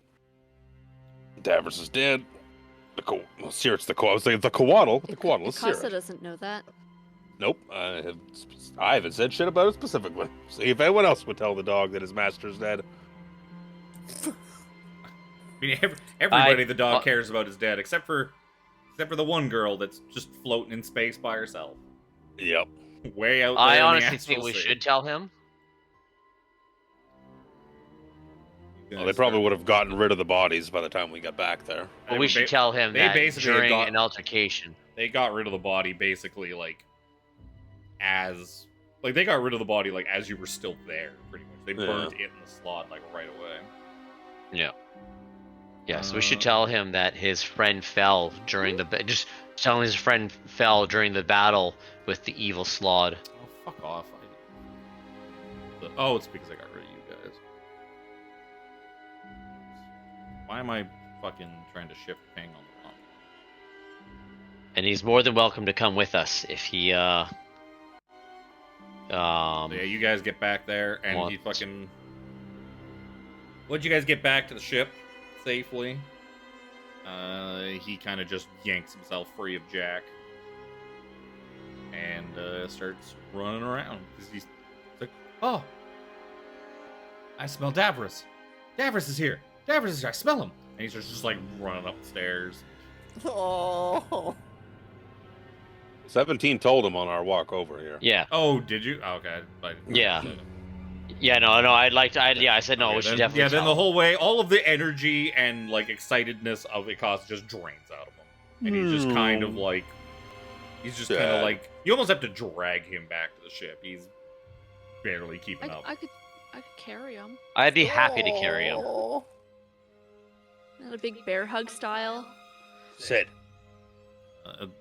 Davros is dead. Sirit's the I was thinking the Coatl. The Coatl is Mikasa Sirit. doesn't know that. Nope, I haven't said shit about it specifically. See if anyone else would tell the dog that his master's dead. I mean, everybody the dog cares about is dead, except for the one girl that's just floating in space by herself, Yep. way out there. I in the honestly astral think we sea. should tell him. Well, they probably would have gotten rid of the bodies by the time we got back there. But we should tell him they that basically during got- an altercation. They got rid of the body basically they got rid of the body like as you were still there, pretty much. They burned it in the slot like right away. Yeah. Yes, we should tell him that his friend fell during just tell him his friend fell during the battle with the evil Slod. Oh, fuck off. Oh, it's because I got rid of you guys. Why am I fucking trying to shift ping on the pump? And he's more than welcome to come with us if he So yeah, you guys get back there, and he fucking... Once you guys get back to the ship safely, he kind of just yanks himself free of Jack and starts running around because he's like, "Oh, I smell Davros. Davros is here. Davros is here. I smell him." And he's just like running up the stairs. Oh. 17 told him on our walk over here. Yeah. Oh, did you? Oh, okay. Yeah. Yeah, no, I said no, Okay, we should then, definitely yeah, then tell the him. whole way, all of the energy and like excitedness of Ikasa just drains out of him, and he's just kind of like, you almost have to drag him back to the ship. He's barely keeping up. I could carry him. I'd be happy to carry him. Oh. Not a big bear hug style. Sid.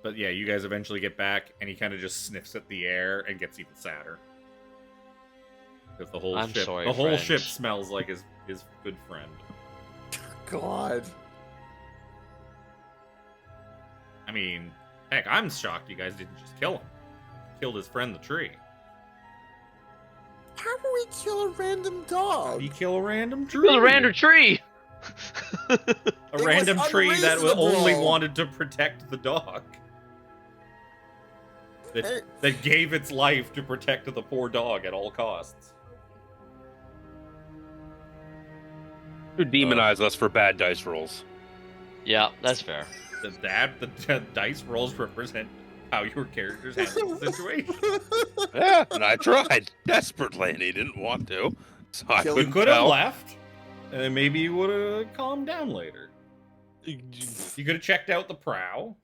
But yeah, you guys eventually get back, and he kind of just sniffs at the air and gets even sadder. Because the whole ship friends. smells like his good friend. God. I mean, heck, I'm shocked you guys didn't just kill him. Killed his friend, the tree. How do we kill a random dog? You kill a random tree. Kill a random tree! A was random tree that only unreasonable. wanted to protect the dog. That gave its life to protect the poor dog at all costs. You demonize us for bad dice rolls. Yeah, that's fair. The dice rolls represent how your characters handle the situation. Yeah, and I tried desperately, and he didn't want to. So I Kill- You couldn't could have tell. left, and maybe you would have calmed down later. You could have checked out the prow.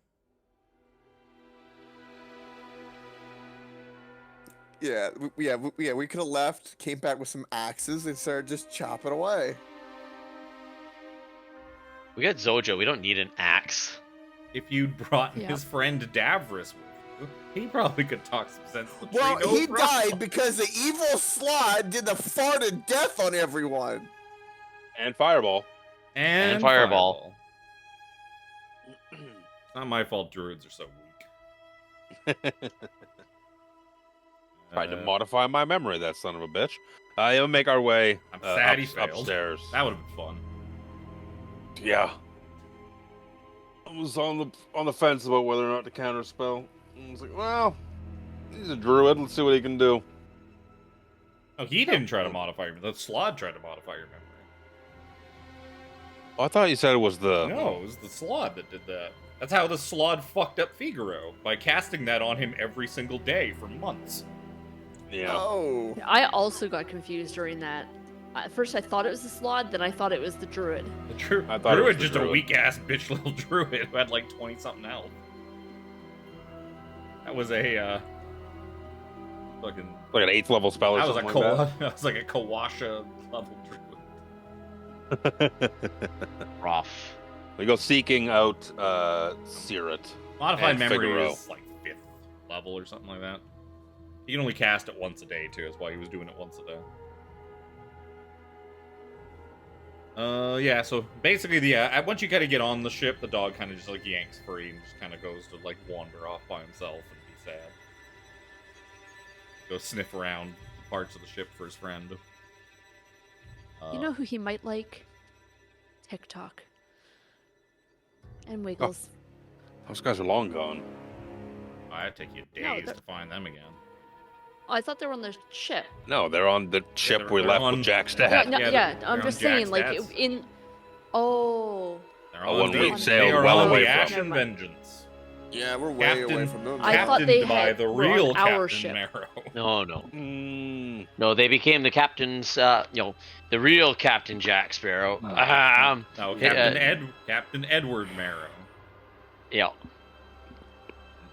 We could have left, came back with some axes, and started just chopping away. We got Zojja. We don't need an axe. If you'd brought Yeah. his friend Davros with you, he probably could talk some sense to the Well, tree, no he problem. died because the evil slot did the farted death on everyone. And Fireball. And Fireball. It's not my fault druids are so weak. Tried to modify my memory, that son of a bitch. We'll make our way I'm sad he failed. upstairs. That would have been fun. Yeah. I was on the fence about whether or not to counterspell. I was like, well, he's a druid. Let's see what he can do. Oh, he didn't try to modify your memory. The Slod tried to modify your memory. Oh, I thought you said it was the... No, it was the Slod that did that. That's how the Slod fucked up Figaro, by casting that on him every single day for months. Yeah. Oh. I also got confused during that. At first, I thought it was the Slod, then I thought it was the Druid. The I thought it was druid, the just a druid. weak-ass bitch little druid who had like 20-something health. That was a, fucking... Like an 8th level spell or That was a something like that was like a Kawasha level druid. that. Rough. We go seeking out Sirat. Modified And memory Figaro. is like 5th level or something like that. He can only cast it once a day too. That's why he was doing it once a day. Yeah. So basically, once you kind of get on the ship, the dog kind of just like yanks free and just kind of goes to like wander off by himself and be sad. Go sniff around parts of the ship for his friend. You know who he might like? TikTok. And Wiggles. Those guys are long gone. I'd take you No, days they're- to find them again. Oh, I thought they were on the ship. No, they're on the ship they're- we they're left on- with Jack's Yeah, dad. no, Yeah, yeah, they're I'm on just Jack's saying, like, dad's. in... Oh. They're Oh, when we they sailed are well on away the from- Ashen Never mind. Vengeance. Yeah, we're way away Captain- from them. I thought they Captained by had- the were on real our Captain ship. Marrow. No. Mm, No, they became the captains, the real Captain Jack Sparrow. No, Yeah, Captain Edward Marrow. Yeah.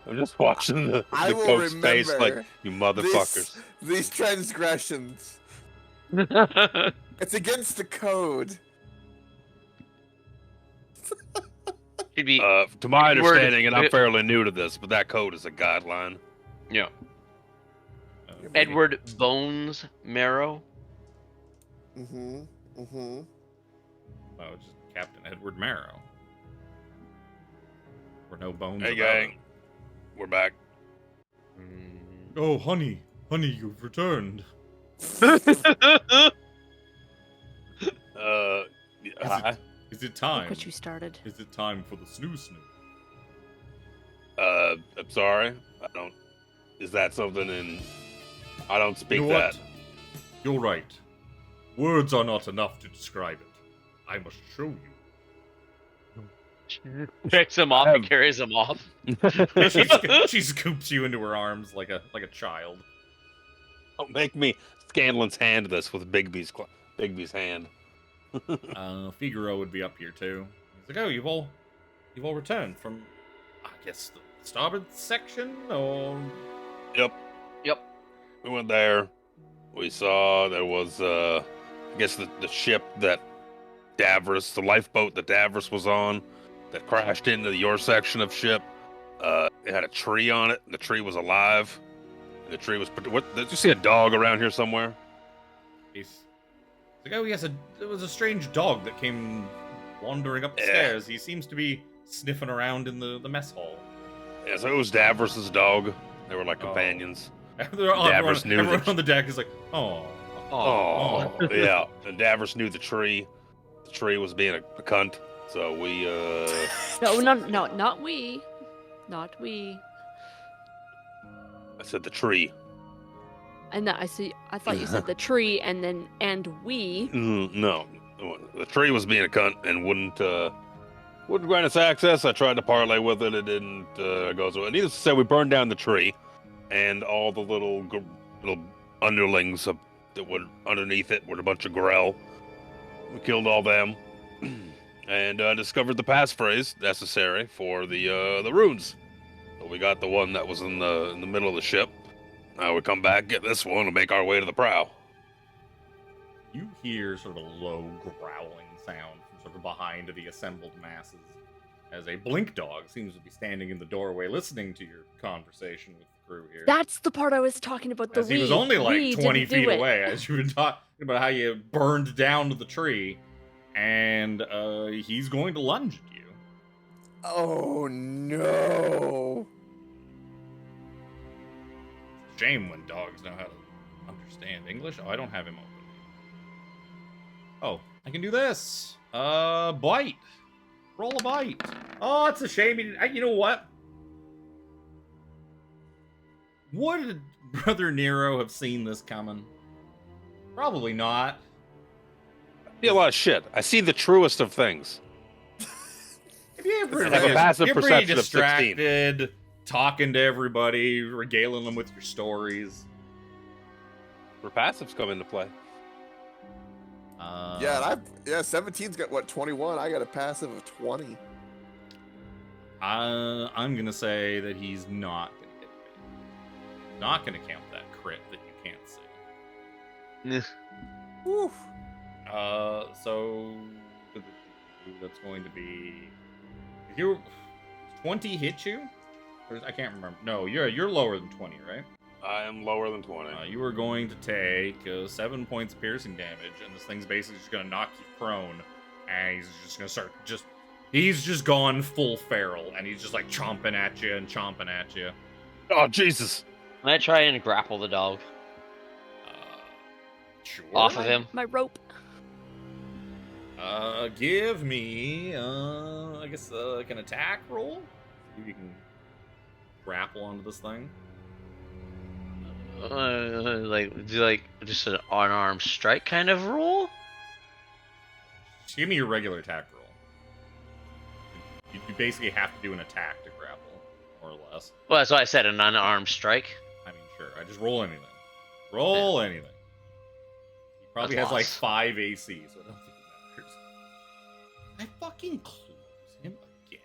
I'm just watching the I will coat's face like, remember you motherfuckers. These transgressions. It's against the code. Should be, To my Edward- understanding, and I'm fairly new to this, but that code is a guideline. yeah. Edward Bones Marrow. Mm-hmm. Mm-hmm. Oh, just Captain Edward Marrow. Or no bones. Hey, about gang. it. We're back. Oh, honey, you've returned. Hi. Is it Look time? what you started. Is it time for the snoo snoo? I'm sorry. I don't. Is that something in? I don't speak You know that. what? You're right. Words are not enough to describe it. I must show you. Picks him up and carries him off. She scoops you into her arms like a child. Don't make me Scanlan's hand this with Bigby's hand. Figaro would be up here too. He's like, oh, you've all returned from, I guess, the starboard section, or Yep. We went there. We saw there was, I guess, the ship that Davros, the lifeboat that Davros was on, that crashed into your section of ship. It had a tree on it. And the tree was alive. And the tree was. What? Did you see a dog around here somewhere? he's like, oh yes, there was a strange dog that came wandering up the stairs. He seems to be sniffing around in the mess hall. Yeah, so it was Davros's dog. They were like Oh. companions. Davros knew everyone that- on the deck is like, oh. Oh, yeah. And Davros knew the tree. The tree was being a cunt. So we, No, not we. Not we. I said the tree. And that, I thought you said the tree and then, and we. No. The tree was being a cunt and wouldn't grant us access. I tried to parlay with it. It didn't go so. Needless to say, we burned down the tree and all the little underlings that were underneath it were a bunch of grell. We killed all them. and discovered the passphrase necessary for the runes. So we got the one that was in the middle of the ship. Now we come back, get this one, and make our way to the prow. You hear sort of a low growling sound from sort of behind the assembled masses, as a blink dog seems to be standing in the doorway listening to your conversation with the crew here. That's the part I was talking about. As he was only like 20 feet away, as you were talking about how you burned down to the tree, and he's going to lunge at you. Oh no! Shame when dogs know how to understand English. Oh, I don't have him open. Oh, I can do this. Bite. Roll a bite. Oh, it's a shame. You know what? Would Brother Nero have seen this coming? Probably not. I see a lot of shit. I see the truest of things. You're I have a passive pretty perception of 16. distracted, talking to everybody, regaling them with your stories. Where passives come into play. Yeah, 17's got what, 21? I got a passive of 20. I'm gonna say that he's not gonna hit me. Not gonna count that crit that you can't see. Woof. So that's going to be. You 20 hit you? I can't remember. No, you're lower than 20, right? I am lower than 20. You are going to take 7 points of piercing damage, and this thing's basically just going to knock you prone, and he's just going to start he's just gone full feral, and he's just like chomping at you and chomping at you. Oh, Jesus. I'm gonna try and grapple the dog Sure. off of him. My rope. Give me, I guess, like an attack roll. See if you can grapple onto this thing. Do just an unarmed strike kind of roll? Just give me your regular attack roll. You basically have to do an attack to grapple, more or less. Well, that's why I said an unarmed strike. I mean, sure. I just roll anything. Roll anything. He probably That's has like lost. 5 AC, so I don't think it matters. I fucking close him again.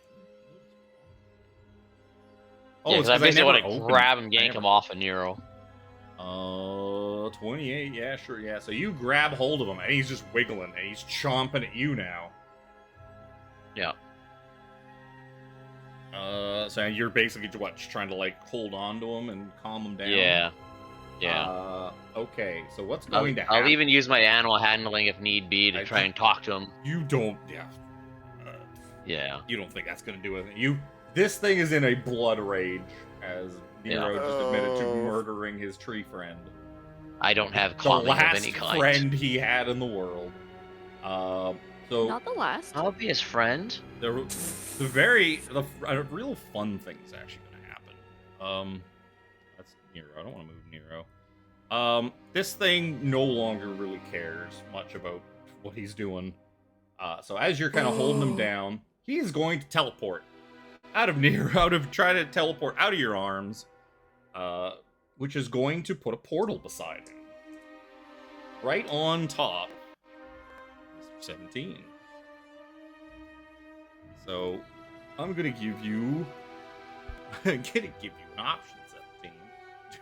Yeah, because I it's basically want never to opened- grab him, I yank never- him off of Nero. 28, yeah, sure, yeah. So you grab hold of him, and he's just wiggling, and he's chomping at you now. Yeah. So you're basically just trying to like hold on to him and calm him down. Yeah. Yeah. Okay, so what's going to I'll happen? even use my animal handling if need be to I try think- and talk to him. You don't, yeah. Yeah. You don't think that's gonna do anything. This thing is in a blood rage as Nero just admitted to Oh. murdering his tree friend. I don't have The calming of last any kind. friend he had in the world. So Not the last. I'll be his friend. a real fun thing is actually going to happen. That's Nero. I don't want to move Nero. This thing no longer really cares much about what he's doing. So as you're kind of holding him down, he's going to teleport try to teleport out of your arms, which is going to put a portal beside him, right on top. Mr. 17. So, I'm gonna give you an option, 17.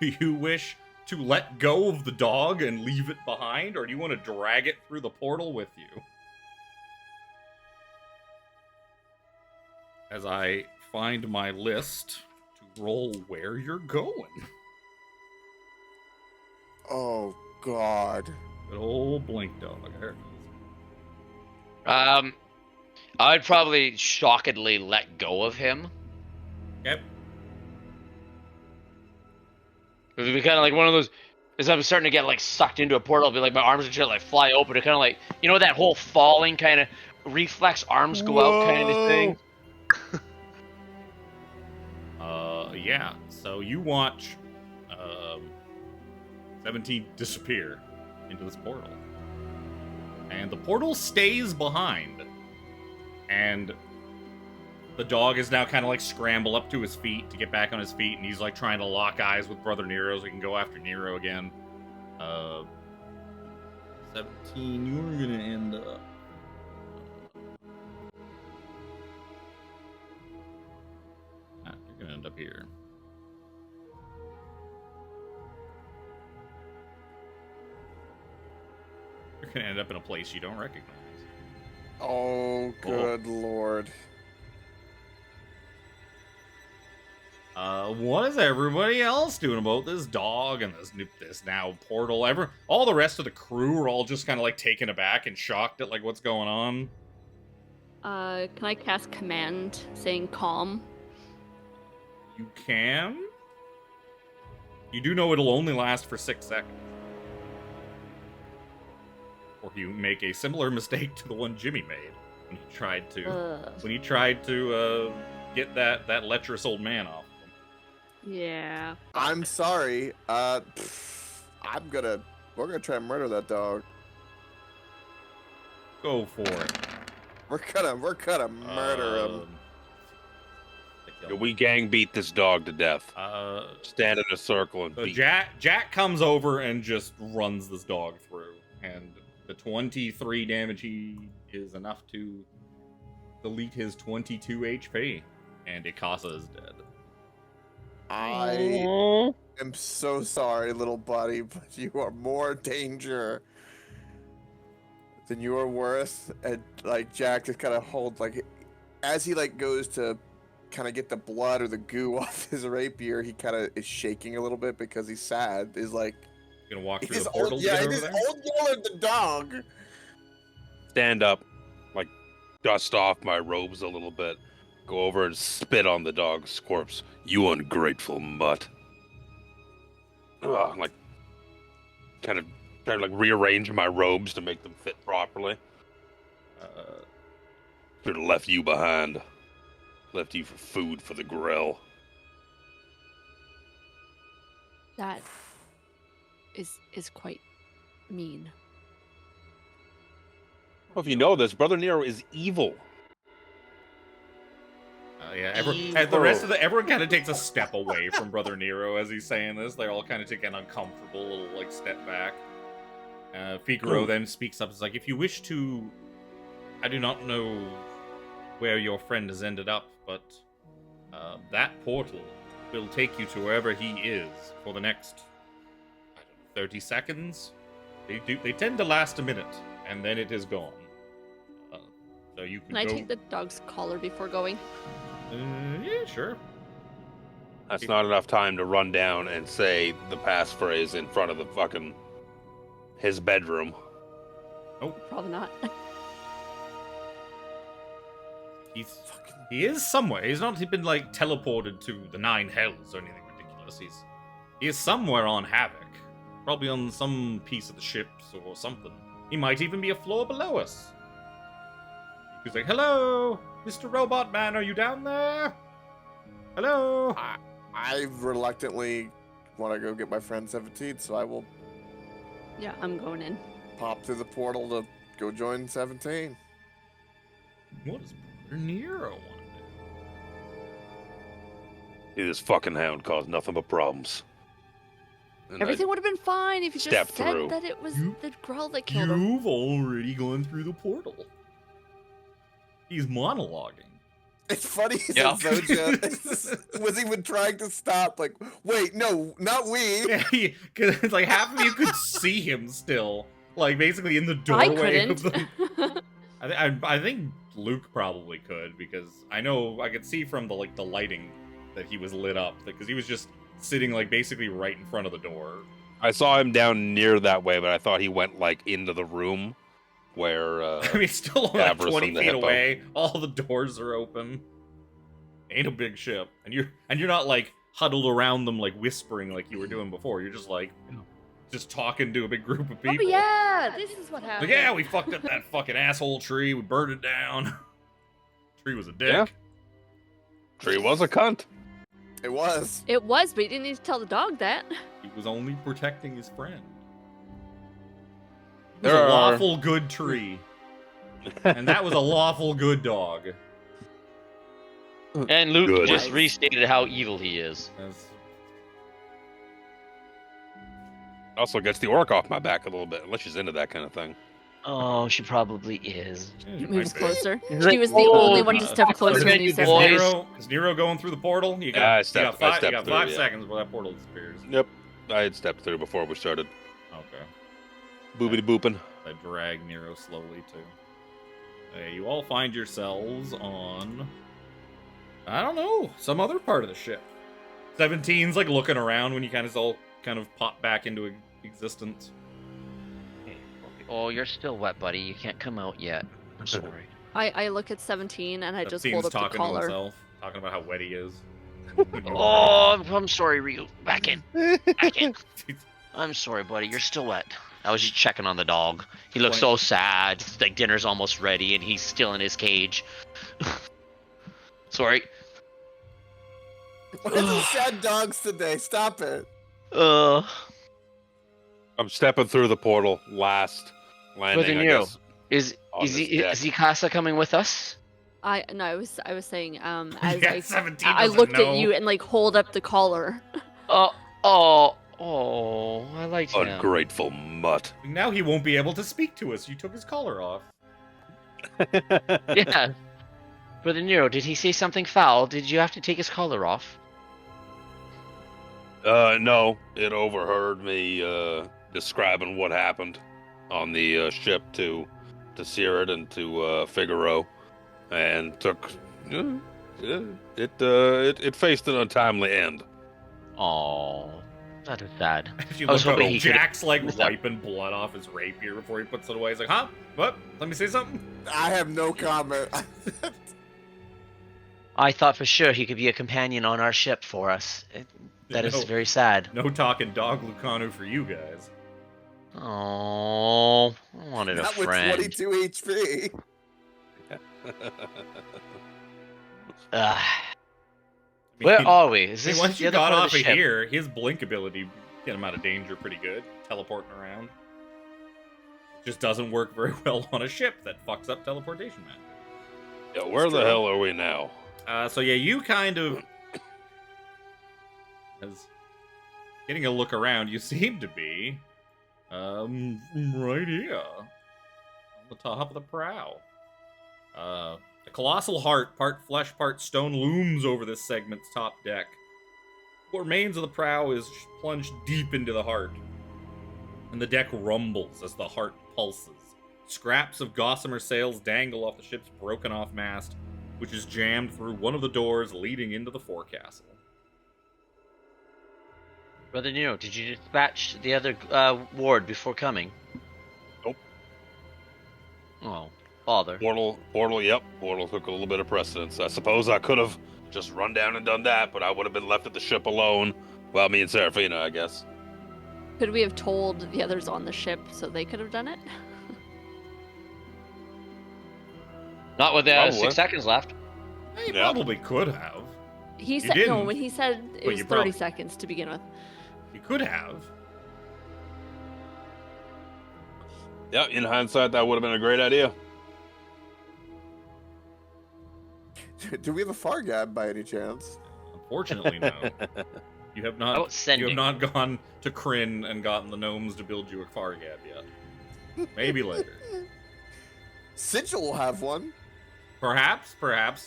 Do you wish to let go of the dog and leave it behind, or do you want to drag it through the portal with you? As I find my list to roll where you're going. Oh God. Good old blink dog. There it is. I'd probably shockedly let go of him. Yep. It would be kind of like one of those. As I'm starting to get like sucked into a portal, it'll be like my arms are trying to like fly open. It kind of like that whole falling kind of reflex arms go out kind of thing. Yeah. So you watch 17 disappear into this portal. And the portal stays behind. And the dog is now kind of like scramble up to his feet to get back on his feet, and he's like trying to lock eyes with Brother Nero so he can go after Nero again. 17, you're gonna end up here. You're gonna end up in a place you don't recognize. Oh, good lord. What is everybody else doing about this dog and this now portal? All the rest of the crew are all just kind of like taken aback and shocked at like what's going on. Can I cast command saying calm? You can. You do know it'll only last for 6 seconds. Or you make a similar mistake to the one Jimmy made when he tried to get that lecherous old man off. Yeah. I'm sorry. We're gonna try and murder that dog. Go for it. We're gonna murder him. Yeah, we gang beat this dog to death. Stand in a circle and So beat. Jack comes over and just runs this dog through, and the 23 damage is enough to delete his 22 HP, and Ikasa is dead. I am so sorry, little buddy, but you are more danger than you are worth. And like Jack just kind of holds like, as he like goes to kind of get the blood or the goo off his rapier, he kind of is shaking a little bit because he's sad. Is like, You gonna walk through the portal to get over there? old yelling the dog. Stand up, like dust off my robes a little bit. Go over and spit on the dog's corpse. You ungrateful mutt. Ugh, like, kind of trying to like rearrange my robes to make them fit properly. Should have left you behind. Left you for food for the grill. That is quite mean. Well, if you know this, Brother Nero is evil. Yeah, and the rest of everyone kind of takes a step away from Brother Nero as he's saying this. They all kind of take an uncomfortable little like step back. Figaro then speaks up. It's like, if you wish to, I do not know where your friend has ended up, but that portal will take you to wherever he is for the next 30 seconds. They tend to last a minute, and then it is gone. So you can I go... take the dog's collar before going? Yeah, sure. That's not enough time to run down and say the passphrase in front of the fucking his bedroom. Probably not. He is somewhere. He's not been like teleported to the 9 hells or anything ridiculous. He is somewhere on Havoc. Probably on some piece of the ships or something. He might even be a floor below us. He's like, hello, Mr. Robot Man, are you down there? Hello? I reluctantly want to go get my friend 17, so I will Yeah, I'm going in. pop through the portal to go join 17. What does Brother Nero want to do? This fucking hound caused nothing but problems. And Everything would have been fine if you Step just said through. that it was the girl that killed him. You've already gone through the portal. He's monologuing. It's funny Yeah. that Zojja was even trying to stop, like, wait, no, not we. Yeah, because like half of you could see him still, like basically in the I doorway of couldn't. the. I think Luke probably could, because I know I could see from the lighting that he was lit up, because he was just sitting like basically right in front of the door. I saw him down near that way, but I thought he went like into the room where. I mean, still only like Avarice 20 and the feet hippo. away. All the doors are open. Ain't a big ship, and you're not like huddled around them like whispering like you were doing before. You're just like just talking to a big group of Oh people. yeah, this is what Like, happened. yeah, we fucked up that fucking asshole tree. We burned it down. Tree was a dick. Yeah. Tree was a cunt. It was. It was, but you didn't need to tell the dog that. He was only protecting his friend. It was There a are- lawful good tree. And that was a lawful good dog. And Luke Good. just restated how evil he is. That's- Also gets the orc off my back a little bit, unless she's into that kind of thing. Oh, she probably is. Yeah, she Moves might be. closer. He's She like, was the "Oh, only one to step fuck closer when defend you you said boys." that. Is Nero going through the portal? You Yeah, I got stepped five through, yeah. seconds before that portal disappears. Yep. I had stepped through before we started. Okay. Boopity booping. I drag Nero slowly too. Hey, you all find yourselves on, I don't know, some other part of the ship. 17's like looking around when you all kind of pop back into existence. Oh, you're still wet, buddy. You can't come out yet. I'm sorry. I look at 17 and I just 17's hold up the talking to collar. himself, talking about how wet he is. Oh, I'm sorry, Ryu. Back in. Back in. I'm sorry, buddy. You're still wet. I was just checking on the dog. He looks so sad. It's like dinner's almost ready, and he's still in his cage. Sorry. Why is it sad dogs today? Stop it. Uh. I'm stepping through the portal. Last landing, I Nero, guess. Is on this deck. Zikasa coming with us? I was saying as Yeah, 17 I doesn't looked know. at you and like hold up the collar. I liked him. Ungrateful mutt. Now he won't be able to speak to us. You took his collar off. Yeah. Brother Nero, did he say something foul? Did you have to take his collar off? No. It overheard me describing what happened on the ship to Sirid and to Figaro, and took. It faced an untimely end. Oh, that is sad. If you I was look hoping up, he could- Jack's like Was that- wiping blood off his rapier before he puts it away. He's like, huh? What? Let me say something? I have no comment. I thought for sure he could be a companion on our ship for us. That is No. very sad. No talking dog Lucano for you guys. Oh, I wanted a Not with friend. 22 HP. Ugh. I mean, Where are we? Is I mean, this once the you other got part off the of ship? here, his blink ability get him out of danger pretty good, teleporting around. Just doesn't work very well on a ship that fucks up teleportation, man. Yeah, where the hell are we now? So yeah, you kind of, as getting a look around, you seem to be, right here, on the top of the prow. A colossal heart, part flesh, part stone, looms over this segment's top deck. What remains of the prow is plunged deep into the heart, and the deck rumbles as the heart pulses. Scraps of gossamer sails dangle off the ship's broken-off mast, which is jammed through one of the doors leading into the forecastle. Brother Nero, did you dispatch the other ward before coming? Nope. Oh, father. Portal, yep. Portal took a little bit of precedence. I suppose I could have just run down and done that, but I would have been left at the ship alone. Well, me and Seraphina, I guess. Could we have told the others on the ship so they could have done it? Not with Probably. 6 seconds left. You Yeah. probably could have. He said no. didn't, When he said it but was you 30 probably- seconds to begin with. You could have. Yeah, in hindsight, that would have been a great idea. Do we have a Fargab by any chance? Unfortunately, no. You have How not. about sending? You have not gone to Kryn and gotten the gnomes to build you a Fargab yet. Maybe later. Sigil will have one. Perhaps,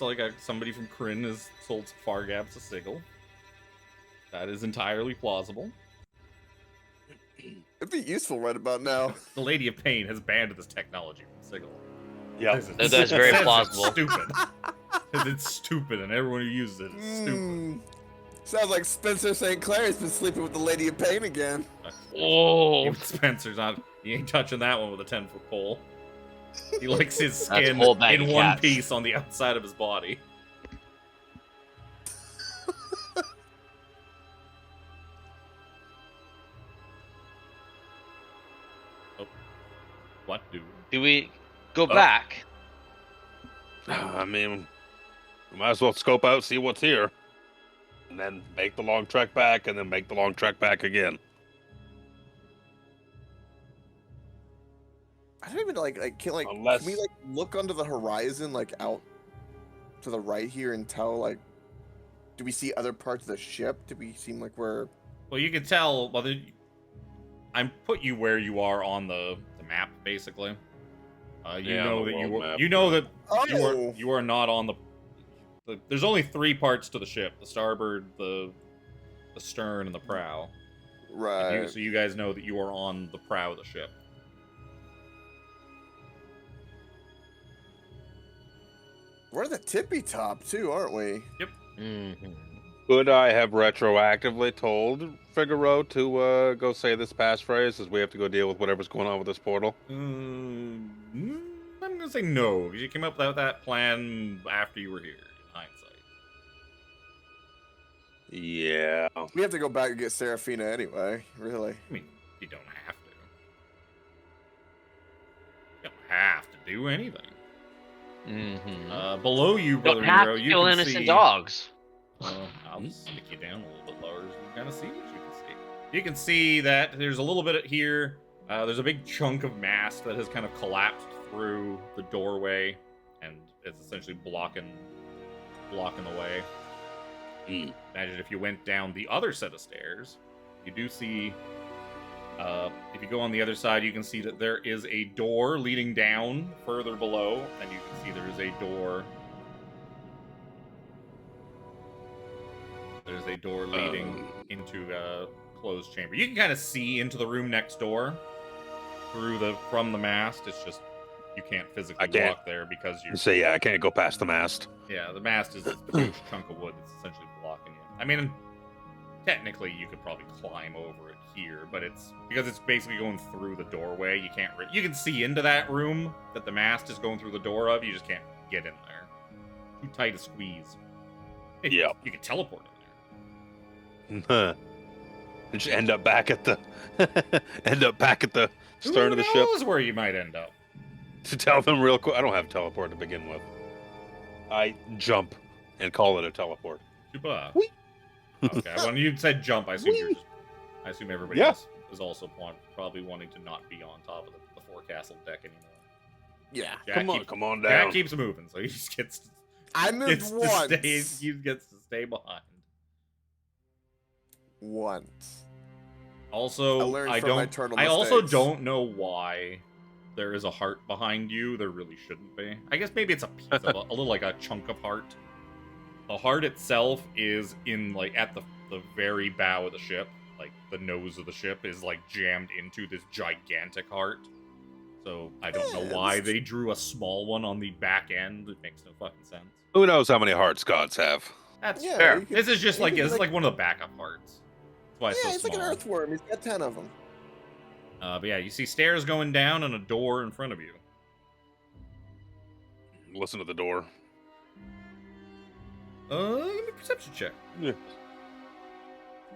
like somebody from Kryn has sold some Fargabs to Sigil. That is entirely plausible. It'd be useful right about now. The Lady of Pain has banned this technology from Sigil. Yeah. That's very Says plausible. It's stupid. Says it's stupid, and everyone who uses it is stupid. Sounds like Spencer St. Clair's been sleeping with the Lady of Pain again. Oh, Even Spencer's not. He ain't touching that one with a 10-foot pole. He likes his That's skin whole bag in of one cats. piece on the outside of his body. Oh. What do? do we go back? I mean, we might as well scope out, see what's here, and then make the long trek back, and then make the long trek back again. I don't even can Unless- we look onto the horizon out to the right here and tell do we see other parts of the ship? Do we seem like we're Well, you can tell. Well, I'm put you where you are on the map, basically. You Yeah, on know the that you world are, map, you know yeah. that you are not on the. There's only 3 parts to the ship: the starboard, the stern, and the prow. Right. So you guys know that you are on the prow of the ship. We're the tippy top too, aren't we? Yep. Mhm. Could I have retroactively told Figaro to go say this passphrase as we have to go deal with whatever's going on with this portal? I'm gonna say no. You came up with that plan after you were here. In hindsight. Yeah. We have to go back and get Seraphina anyway. Really. I mean, you don't have to. You don't have to do anything. Below you, Brother Don't have Nero, to you kill can innocent see. dogs. I'll just stick you down a little bit lower so you can kind of see what you can see. You can see that there's a little bit here. There's a big chunk of mast that has kind of collapsed through the doorway, and it's essentially blocking the way. Imagine if you went down the other set of stairs. You do see. If you go on the other side, you can see that there is a door leading down further below, and you can see there is a door. There's a door leading into a closed chamber. You can kind of see into the room next door from the mast. It's just you can't physically walk there because you're. So yeah, I can't go past the mast. Yeah, the mast is a huge chunk of wood that's essentially blocking you. I mean, technically you could probably climb over it here, but it's because it's basically going through the doorway. You can't. You can see into that room that the mast is going through the door of. You just can't get in there. Too tight a squeeze. Yeah. You can teleport in there. And just end up back at the stern of the ship. Who knows where you might end up? To tell them real quick, I don't have teleport to begin with. I jump and call it a teleport. Super. Whee! Okay, when you said jump, I assume I assume everybody else is also probably wanting to not be on top of the forecastle deck anymore. Yeah. Come on down. Jack keeps moving, so he just gets. I moved once. He gets to stay behind. Once. Also, I also mistakes. don't know why there is a heart behind you. There really shouldn't be. I guess maybe it's a piece of a little like a chunk of heart. The heart itself is in at the very bow of the ship. Like the nose of the ship is jammed into this gigantic heart. So I don't know why they drew a small one on the back end. It makes no fucking sense. Who knows how many hearts gods have? That's Yeah, fair. you could- This is just you could this is like- one of the backup hearts. That's why it's Yeah, so he's small. like an earthworm. He's got 10 of them. But yeah, you see stairs going down and a door in front of you. Listen to the door. Give me a perception check. Yeah.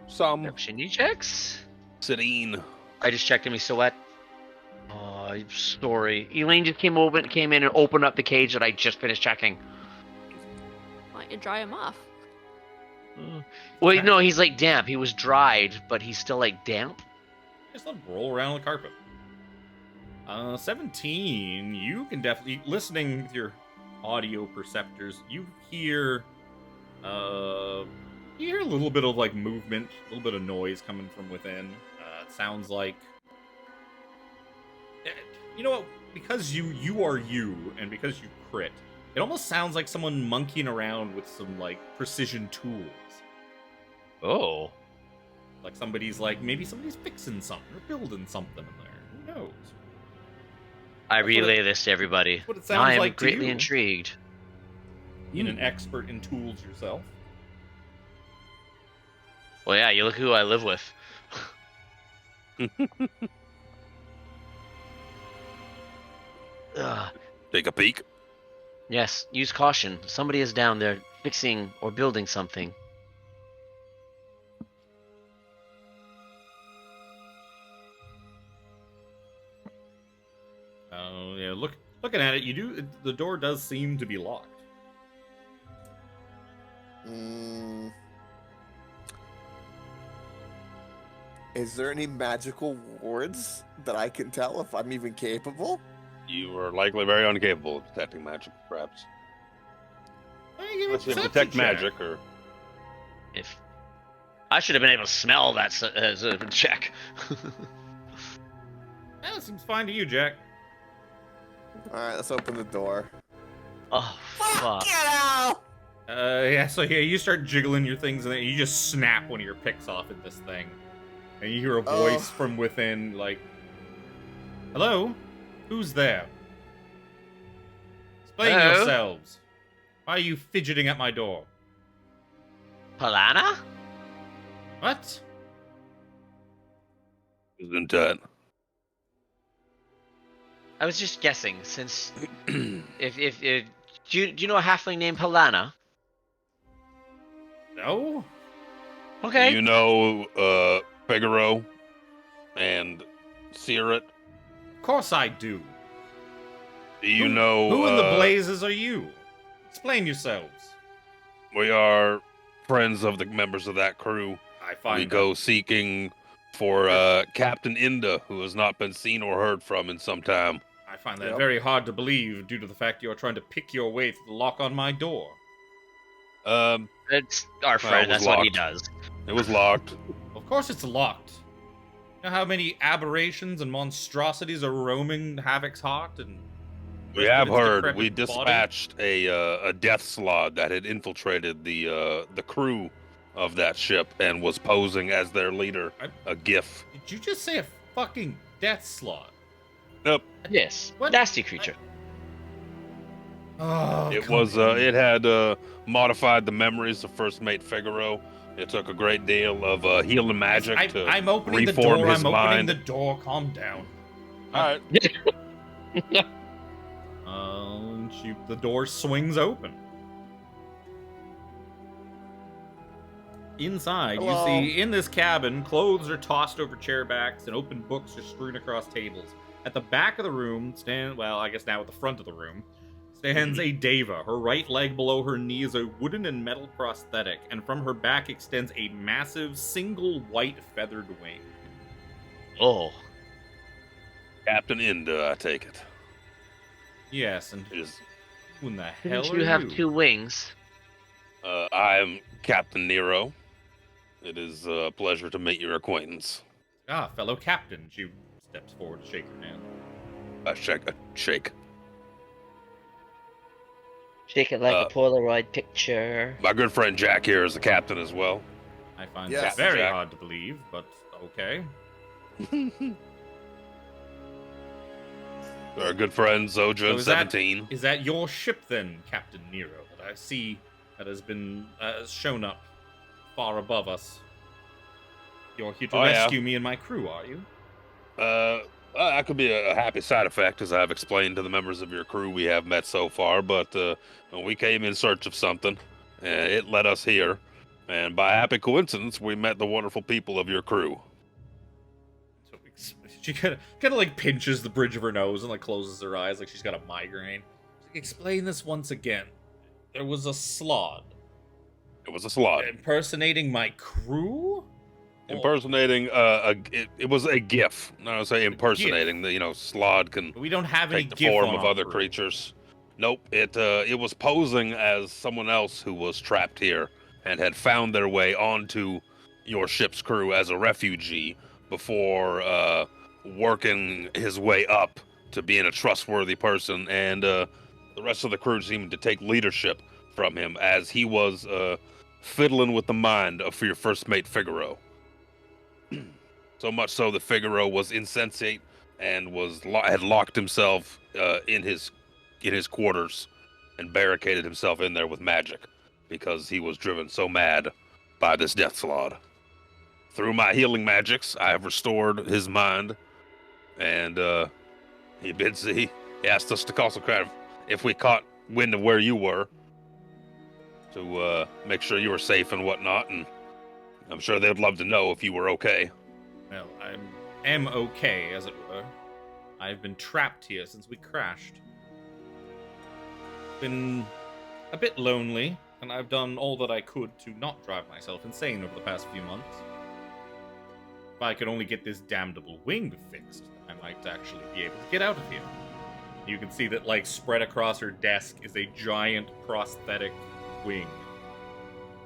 Some Perception checks. Serene. I just checked him. He's still wet. Oh, I'm sorry. Elaine just came in and opened up the cage that I just finished checking. Why don't you dry him off? Well, no, he's damp. He was dried, but he's still damp. Just let him roll around on the carpet. 17. You can definitely listening with your audio perceptors. You hear a little bit of movement, a little bit of noise coming from within. It sounds like you know what? Because you are you, and because you crit, it almost sounds like someone monkeying around with some precision tools. Oh. Maybe somebody's fixing something or building something in there. Who knows? I That's relay this to everybody. what it Now I sounds am like to greatly you. intrigued. Being an expert in tools yourself. Well, yeah, you look who I live with. Ugh. Take a peek. Yes, use caution. Somebody is down there fixing or building something. Oh yeah, looking at it, the door does seem to be locked. Is there any magical wards that I can tell if I'm even capable? You are likely very incapable of detecting magic, perhaps. Hey, give me a Unless you perception detect check. magic, or If I should have been able to smell that as a check. That seems fine to you, Jack. Alright, let's open the door. Oh, fuck. Yeah, so yeah, you start jiggling your things and then you just snap one of your picks off at this thing. And you hear a voice from within, like, hello? Who's there? Explain Hello? yourselves. Why are you fidgeting at my door? Polana? What? Isn't that? I was just guessing, since if do you know a halfling named Polana? No? Okay. You know, Figaro and Sirit? Of course I do. Do you know, Who in the blazes are you? Explain yourselves. we are friends of the members of that crew. I find We go seeking for Captain Inda, who has not been seen or heard from in some time. I find that Yep. very hard to believe due to the fact you are trying to pick your way through the lock on my door. It's our Well, friend, it was that's what he locked. does. It was locked. Of course it's locked. You know how many aberrations and monstrosities are roaming Havoc's heart? And We have its heard. decrepit We body? dispatched a death slod that had infiltrated the crew of that ship and was posing as their leader, a GIF. Did you just say a fucking death slot? Nope. Yes. What? Nasty creature. Oh, It come was. on. It had modified the memories of First Mate Figaro. It took a great deal of healing magic to I'm opening the reform door. his I'm opening mind. the door. Calm down. All right. The door swings open. Inside, Hello. you see in this cabin, clothes are tossed over chair backs and open books are strewn across tables. At the back of the room, I guess now at the front of the room, stands a Deva. Her right leg below her knee is a wooden and metal prosthetic, and from her back extends a massive, single white feathered wing. Oh. Captain Inda, I take it. Yes, and It is. who in the hell Didn't are you have you? 2 wings? I am Captain Nero. It is a pleasure to make your acquaintance. Ah, fellow captain. She steps forward to shake her hand. Shake. Shake it like Uh, a Polaroid picture. My good friend Jack here is the captain as well. I find Yes. that very Jack. hard to believe, but okay. Our good friend Zojja, So is that- 17. Is that your ship then, Captain Nero, that I see that has been shown up far above us? You're here to Oh, yeah. rescue me and my crew, are you? That could be a happy side effect, as I've explained to the members of your crew we have met so far, but we came in search of something, and it led us here. And by happy coincidence, we met the wonderful people of your crew. So she kind of like pinches the bridge of her nose and like closes her eyes like she's got a migraine. She's like, explain this once again. There was a slod It was a slot. impersonating my crew? Impersonating, it was a GIF. No, I say impersonating. The slod can We don't have any take the gift form on of our other crew. creatures. Nope, it was posing as someone else who was trapped here and had found their way onto your ship's crew as a refugee before working his way up to being a trustworthy person, and the rest of the crew seemed to take leadership from him as he was fiddling with the mind of your first mate Figaro. So much so that Figaro was insensate and had locked himself in his quarters and barricaded himself in there with magic because he was driven so mad by this death slod. Through my healing magics, I have restored his mind, and he asked us to consecrate if we caught wind of where you were to make sure you were safe and whatnot, and I'm sure they'd love to know if you were okay. Well, I am okay, as it were. I've been trapped here since we crashed. Been a bit lonely, and I've done all that I could to not drive myself insane over the past few months. If I could only get this damnable wing fixed, I might actually be able to get out of here. You can see that, like, spread across her desk is a giant prosthetic wing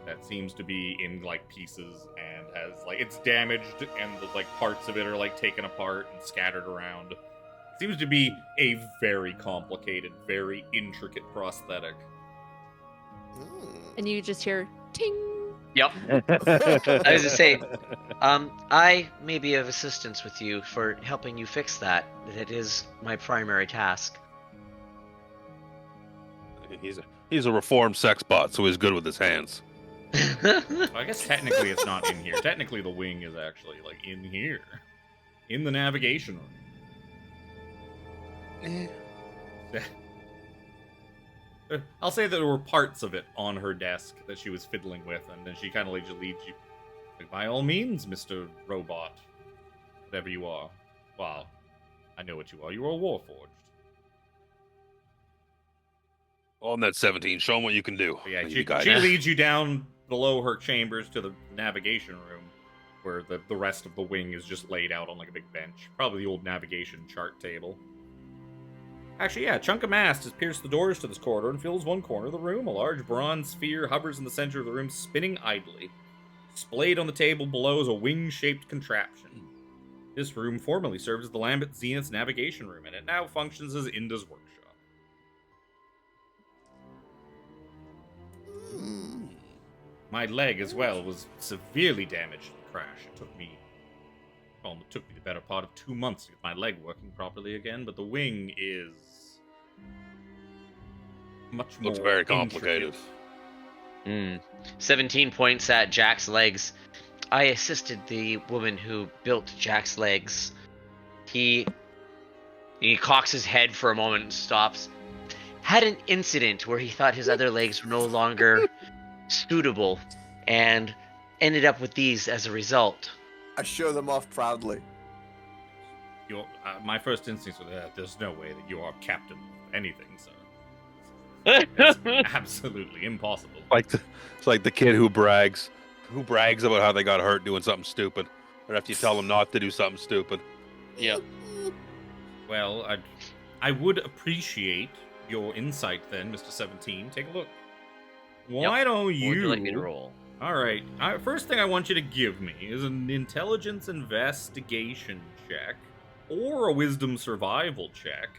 that seems to be in, like, pieces and has, like, it's damaged and the, like, parts of it are, like, taken apart and scattered around. Seems to be a very complicated, very intricate prosthetic. And you just hear ting. Yep. I was to say, I may be of assistance with you for helping you fix that. That is my primary task. He's a reformed sex bot, so he's good with his hands. I guess technically it's not in here. Technically the wing is actually, like, in here. In the navigation room. I'll say that there were parts of it on her desk that she was fiddling with, and then she kind of like just leads you. Like, by all means, Mr. Robot. Whatever you are. Well, I know what you are. You are a Warforged. On that 17, show him what you can do. But yeah, Maybe she guide us. leads you down below her chambers to the navigation room, where the rest of the wing is just laid out on like a big bench. Probably the old navigation chart table. Actually, yeah, a chunk of mast has pierced the doors to this corridor and fills one corner of the room. A large bronze sphere hovers in the center of the room, spinning idly. Displayed on the table below is a wing-shaped contraption. This room formerly served as the Lambent Zenith's navigation room, and it now functions as Inda's workshop. My leg, as well, was severely damaged in the crash. It took me the better part of 2 months to get my leg working properly again, but the wing is much more Looks very complicated. intricate. 17 points at Jack's legs. I assisted the woman who built Jack's legs. He cocks his head for a moment and stops. Had an incident where he thought his other legs were no longer suitable and ended up with these as a result. I show them off proudly. My first instinct was that there's no way that you are captain of anything, sir. It's absolutely impossible. It's like the kid who brags about how they got hurt doing something stupid, or after you tell them not to do something stupid. Yeah. Well, I would appreciate your insight then, Mr. 17. Take a look. Why don't Would you... you like me to roll? All right. First thing I want you to give me is an intelligence investigation check or a wisdom survival check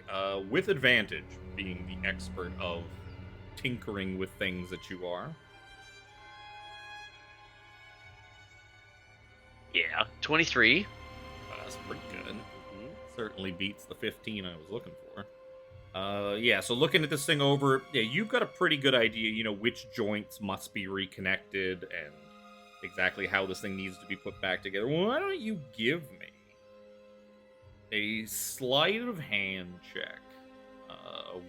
with advantage, being the expert of tinkering with things that you are. Yeah. 23. That's pretty good. Certainly beats the 15 I was looking for. Yeah, so looking at this thing over, yeah, you've got a pretty good idea, you know, which joints must be reconnected and exactly how this thing needs to be put back together. Why don't you give me a sleight of hand check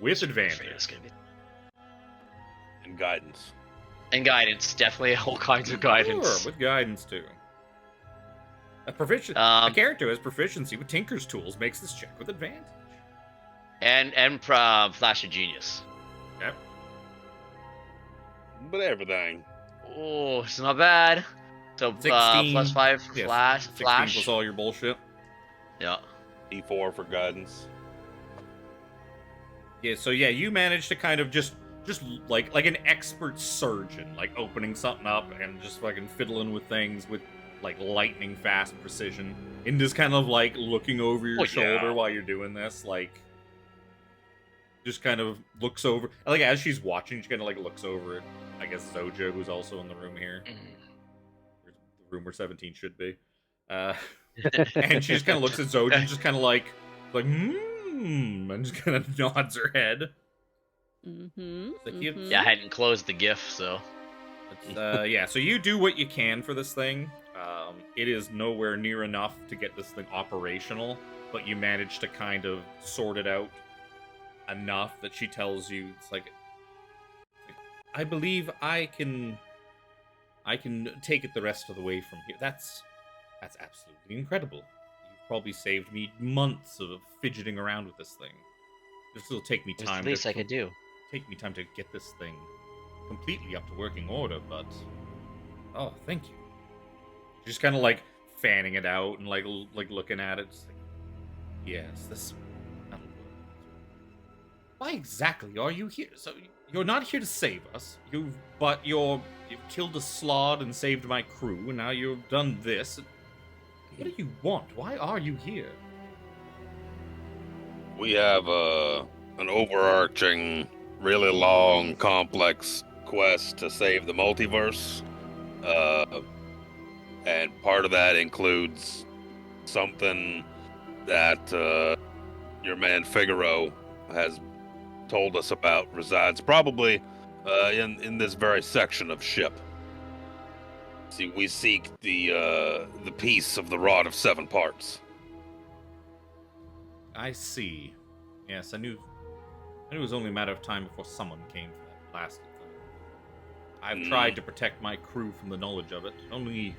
with advantage? And guidance. And guidance. Definitely all kinds of guidance. Sure, with guidance too. A character has proficiency with Tinker's tools makes this check with advantage. And Flash of Genius. Okay. But everything. Oh, it's not bad. So 16. plus 5 for Yes, Flash. 16 Flash. plus all your bullshit. Yeah. E4 for guidance. Yeah, so yeah, you managed to kind of just like an expert surgeon, like opening something up and just fucking fiddling with things with like lightning fast precision. And just kind of like looking over your shoulder while you're doing this, like just kind of looks over. Like as she's watching, she kind of like looks over at, I guess, Zojja, who's also in the room here. The room where 17 should be. And she just kind of looks at Zojja and just kind of like, and just kind of nods her head. Yeah, I hadn't closed the GIF, so. Yeah, so you do what you can for this thing. It is nowhere near enough to get this thing operational, but you manage to kind of sort it out enough that she tells you, it's like, I believe I can take it the rest of the way from here. That's absolutely incredible. You've probably saved me months of fidgeting around with this thing. This will take me time. It's the least I could do. Take me time to get this thing completely up to working order, but oh, thank you. Just kind of like fanning it out and like looking at it. Just like, yes, that'll work. Why exactly are you here? So you're not here to save us. You've killed a slod and saved my crew, and now you've done this. What do you want? Why are you here? We have an overarching, really long, complex quest to save the multiverse. And part of that includes something that your man Figaro has told us about resides probably in this very section of ship. See, we seek the piece of the rod of 7 parts. I see. Yes, I knew it was only a matter of time before someone came for that blasted thing. I've tried to protect my crew from the knowledge of it. Only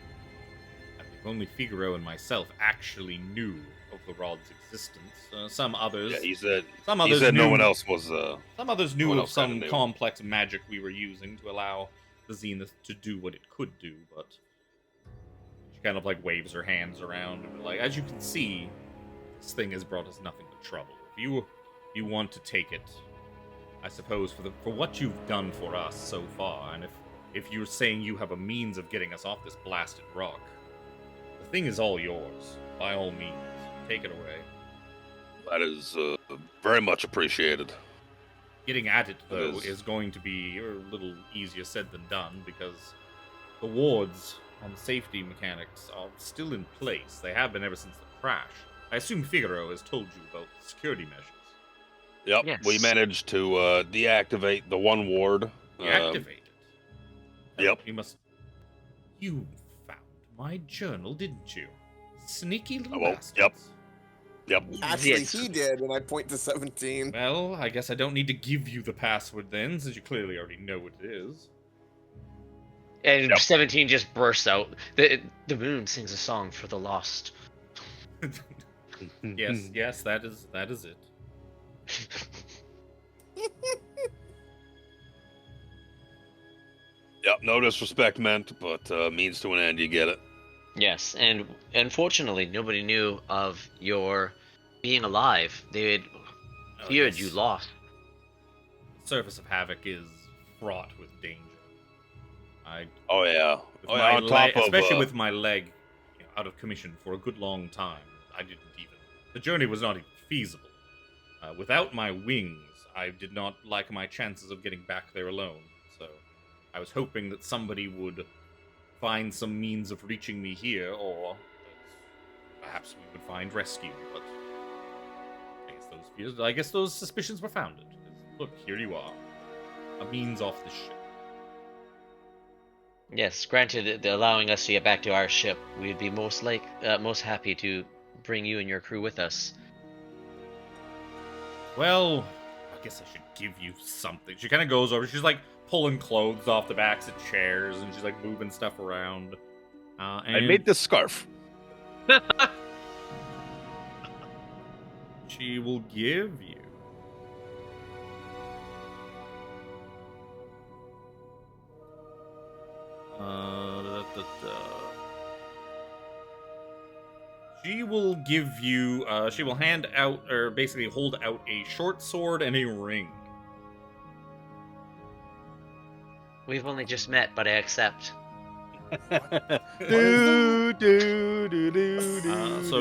Figaro and myself actually knew of the rod's existence. Some others. Yeah, he said knew, no one else was. Some others knew one of else some kinda knew. complex magic we were using to allow the Zenith to do what it could do, but she kind of like waves her hands around and like, as you can see, this thing has brought us nothing but trouble. If you want to take it, I suppose for what you've done for us so far, and if you're saying you have a means of getting us off this blasted rock, the thing is all yours. By all means, take it away. That is very much appreciated. Getting at it, though, It is. is going to be a little easier said than done, because the wards on the safety mechanics are still in place. They have been ever since the crash. I assume Figaro has told you about the security measures. Yep, Yes. we managed to deactivate the one ward. Deactivate it. Yep. You found my journal, didn't you? Sneaky little Well, bastards. Yep. Actually, Yes. he did, and I point to 17. Well, I guess I don't need to give you the password then, since you clearly already know what it is. And Yep. 17 just bursts out. The moon sings a song for the lost. Yes, that is it. Yep, no disrespect meant, but means to an end, you get it. Yes, and unfortunately, nobody knew of your being alive. They had feared you yes. lost. The surface of Havoc is fraught with danger. Oh yeah. With Oh, my yeah, on top of especially with my leg out of commission for a good long time, I didn't even. The journey was not even feasible. Without my wings, I did not like my chances of getting back there alone. So, I was hoping that somebody would find some means of reaching me here, or that perhaps we would find rescue. But I guess those suspicions were founded. Look, here you are, a means off the ship. Yes, granted, allowing us to get back to our ship, we'd be most happy to bring you and your crew with us. Well, I guess I should give you something. She kind of goes over. She's like pulling clothes off the backs of chairs, and she's like moving stuff around. And I made this scarf. she will give you. She will give you. She will hand out, or basically hold out, a short sword and a ring. We've only just met, but I accept. So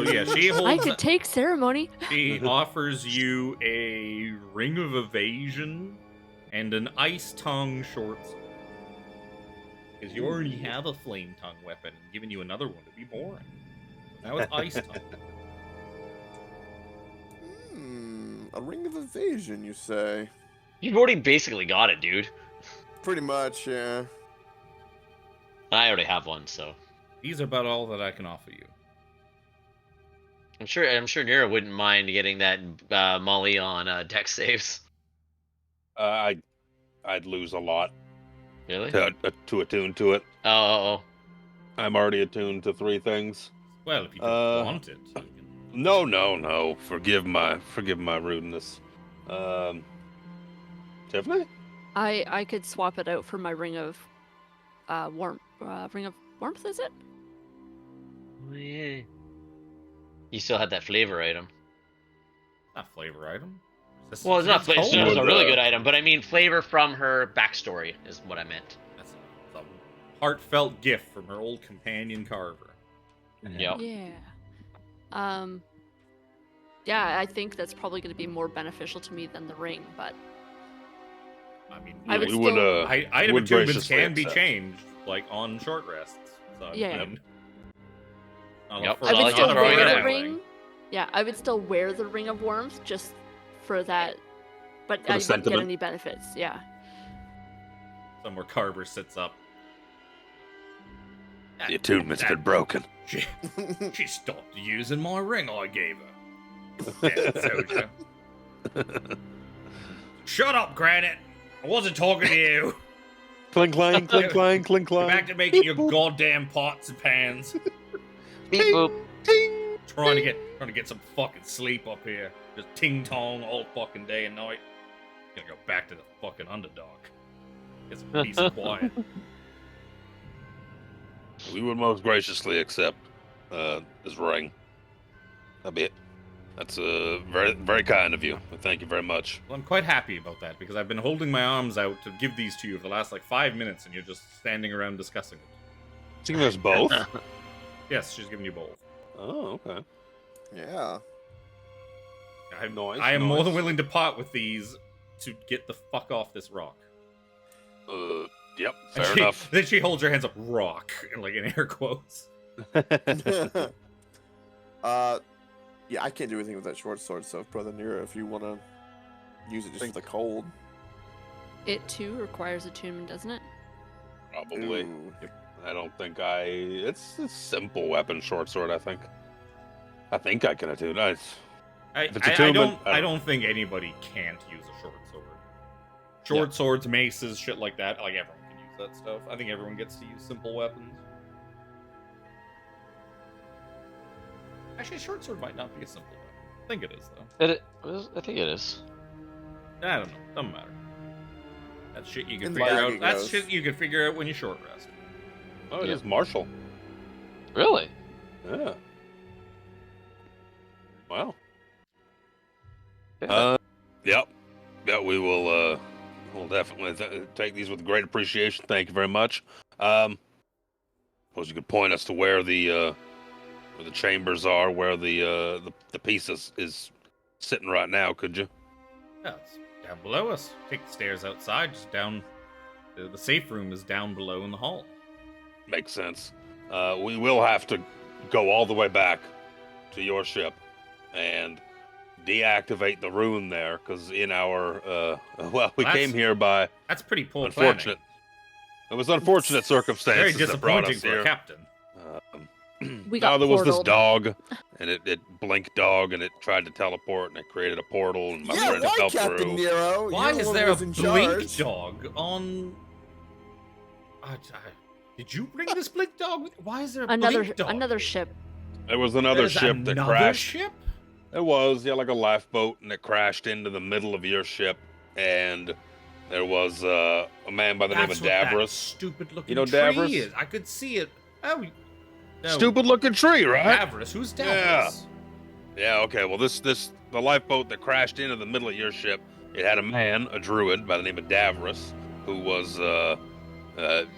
yeah, she holds. I could take ceremony. She offers you a ring of evasion and an ice tongue short sword. Because you already have a flame tongue weapon, and giving you another one would be boring. Now it's ice tongue. A ring of evasion, you say? You've already basically got it, dude. Pretty much, yeah. I already have one, so These are about all that I can offer you. I'm sure Nira wouldn't mind getting that Molly on deck saves. I'd lose a lot Really? to attune to it. Oh. I'm already attuned to 3 things. Well, if you don't want it. You can... No. Forgive my rudeness. Tiffany? I could swap it out for my ring of warmth. Ring of warmth, is it? Oh, yeah. You still had that flavor item. Not flavor item. Well, it's not flavor. It's cold. a really good item, but I mean flavor from her backstory is what I meant. That's a heartfelt gift from her old companion Carver. Yep. Yeah. Yeah, I think that's probably going to be more beneficial to me than the ring, but I mean, I would we would, still- item would attunements graciously can be accept. changed, like on short rests. So, Yeah. I mean, Yep. I would Well, still that's what we're wear gonna the do. ring. Yeah, I would still wear the ring of warmth just for that, but the I wouldn't get sentiment. any benefits. Yeah. Somewhere Carver sits up. The attunement's been broken. She stopped using my ring I gave her. Damn Zojja. Shut up, Granite. I wasn't talking to you. Clink clang, clink clang, clink Get clang. back to making your goddamn pots and pans. Beep boop. Ting. Trying to get some fucking sleep up here. Just ting tong all fucking day and night. Gonna go back to the fucking underdog. Get some peace and quiet. We would most graciously accept this ring. That'd be it. That's very, very kind of you. Thank you very much. Well, I'm quite happy about that because I've been holding my arms out to give these to you for the last like 5 minutes, and you're just standing around discussing it. She's giving us both? Yes, she's giving you both. Oh, okay. Yeah. Nice, I am more than nice. willing to part with these to get the fuck off this rock. Yep, And fair she- enough. Then she holds her hands up, rock, like in air quotes. Yeah, I can't do anything with that short sword, so Brother Nero, if you want to use it just for the cold. It too requires attunement, doesn't it? Probably. Ooh. I don't think it's a simple weapon, short sword, I think. I think I can attune. I If it's attunement, I don't think anybody can't use a short sword. Short swords, maces, shit like that. Like everyone can use that stuff. I think everyone gets to use simple weapons. Actually, short sword might not be a simple weapon. I think it is though. I think it is. I don't know. Doesn't matter. That's shit you can In figure lag out. it That's goes. shit you can figure out when you short rest. Oh, it Yeah. is martial. Really? Yeah. Wow. Yeah. Yep. Yeah, we will. We'll definitely take these with great appreciation. Thank you very much. Suppose you could point us to where the chambers are, where the piece is sitting right now. Could you? Yeah, it's down below us. Take the stairs outside, just down. The safe room is down below in the hall. Makes sense. We will have to go all the way back to your ship and deactivate the rune there, because in our we That's came here by That's pretty poor unfortunate. It was unfortunate planning. Very circumstances that brought disappointing us for here. a captain. We Now got there was this portaled. dog, and it blinked dog, and it tried to teleport, and it created a portal, and my Yeah, friend why, fell Captain through. Nero? Why You're the is one there who a was in blink charge. dog on? Did you bring this blink dog? Why is there a blink dog? Another ship. There was another There's ship that another crashed. ship? It was, yeah, like a lifeboat, and it crashed into the middle of your ship, and there was a man by the name of That's what that Davros. stupid-looking You know tree Davros? is. I could see it. Oh, no. Stupid-looking tree, right? Davros. Who's Davros? Yeah. Yeah, okay, well, the lifeboat that crashed into the middle of your ship, it had a man, a druid, by the name of Davros, who was,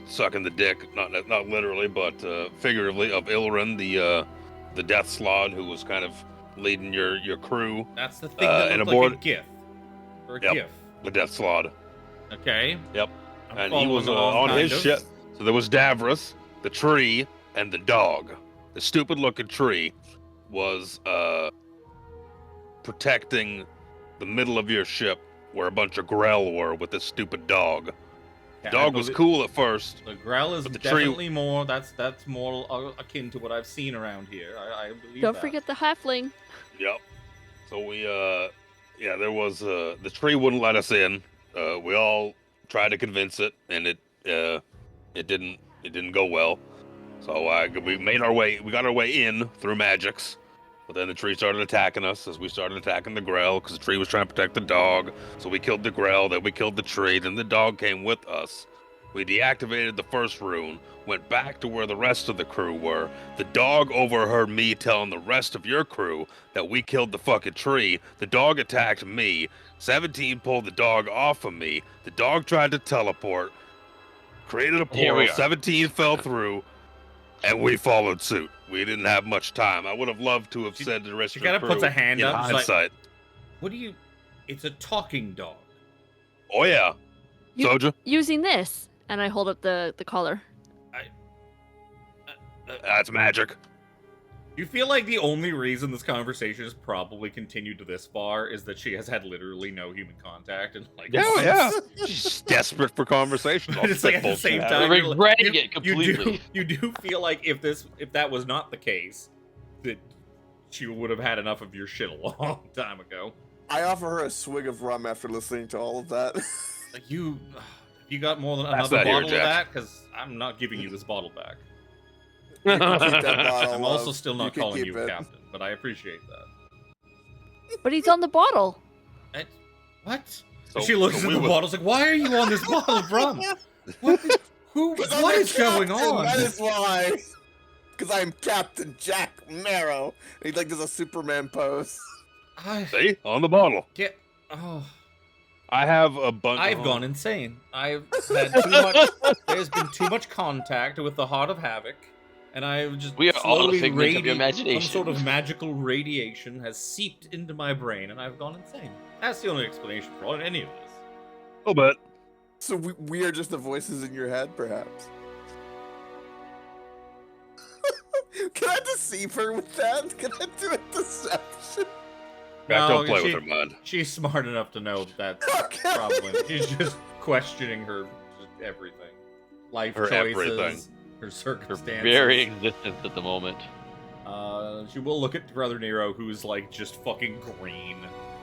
sucking the dick, not literally, but figuratively, of Ilrin, the death slod, who was kind of leading your crew, That's the thing that and looked like aboard- a gif. Or a Yep. gif. the death slod. Okay. Yep. I'm And he was following along, on his kind of. ship. So there was Davros, the tree, and the dog. The stupid-looking tree was protecting the middle of your ship, where a bunch of Grell were with this stupid dog. Yeah, I Dog was believe- cool at first. The Grell is But the tree- definitely more. That's more akin to what I've seen around here. I believe. Don't that. forget the halfling. Yep. So we yeah, there was the tree wouldn't let us in. We all tried to convince it, and it didn't go well. So we made our way. We got our way in through magics, but then the tree started attacking us as we started attacking the Grell, because the tree was trying to protect the dog. So we killed the Grell, then we killed the tree, then the dog came with us. We deactivated the first rune, went back to where the rest of the crew were. The dog overheard me telling the rest of your crew that we killed the fucking tree. The dog attacked me. 17 pulled the dog off of me. The dog tried to teleport, created a Here we portal. are. 17 fell through. And we followed suit. We didn't have much time. I would have loved to have said to the rest She of the kind crew of puts a hand in up. She's like, hindsight. what do you... It's a talking dog. Oh, yeah. You- Zojja? Using this, and I hold up the collar. That's magic. You feel like the only reason this conversation has probably continued to this far is that she has had literally no human contact and like Yeah. She's desperate for conversation. But it's like at the same time, We're you're like- regretting you- it completely. You do feel like if that was not the case, that she would have had enough of your shit a long time ago. I offer her a swig of rum after listening to all of that. Like you got more than Pass another that here, bottle of Jack. that? Because I'm not giving you this bottle back. You can keep that bottle, I'm also love. still not can calling keep you it. captain, but I appreciate that. But he's on the bottle. What? So- She looks so at we the would- bottle. It's like, why are you on this bottle of rum? What? Who? 'Cause I'm What the is going captain, on? That is why. Because I'm Captain Jack Marrow. He like does a Superman pose. I See? On the bottle. get. Oh, I have a bunch. I've gone insane. I've had too much. There's been too much contact with the Heart of Havoc, and I've just We are all a slowly figment of your some imagination. sort of magical radiation has seeped into my brain, and I've gone insane. That's the only explanation for any of this. A little bit. So we are just the voices in your head, perhaps. Can I deceive her with that? Can I do a deception? Jack, No, don't play she- with her mind. She's smart enough to know that that's Okay. probably. She's just questioning her just everything, life Her choices, everything. her Her circumstances. very existence at the moment. She will look at Brother Nero, who's like just fucking green.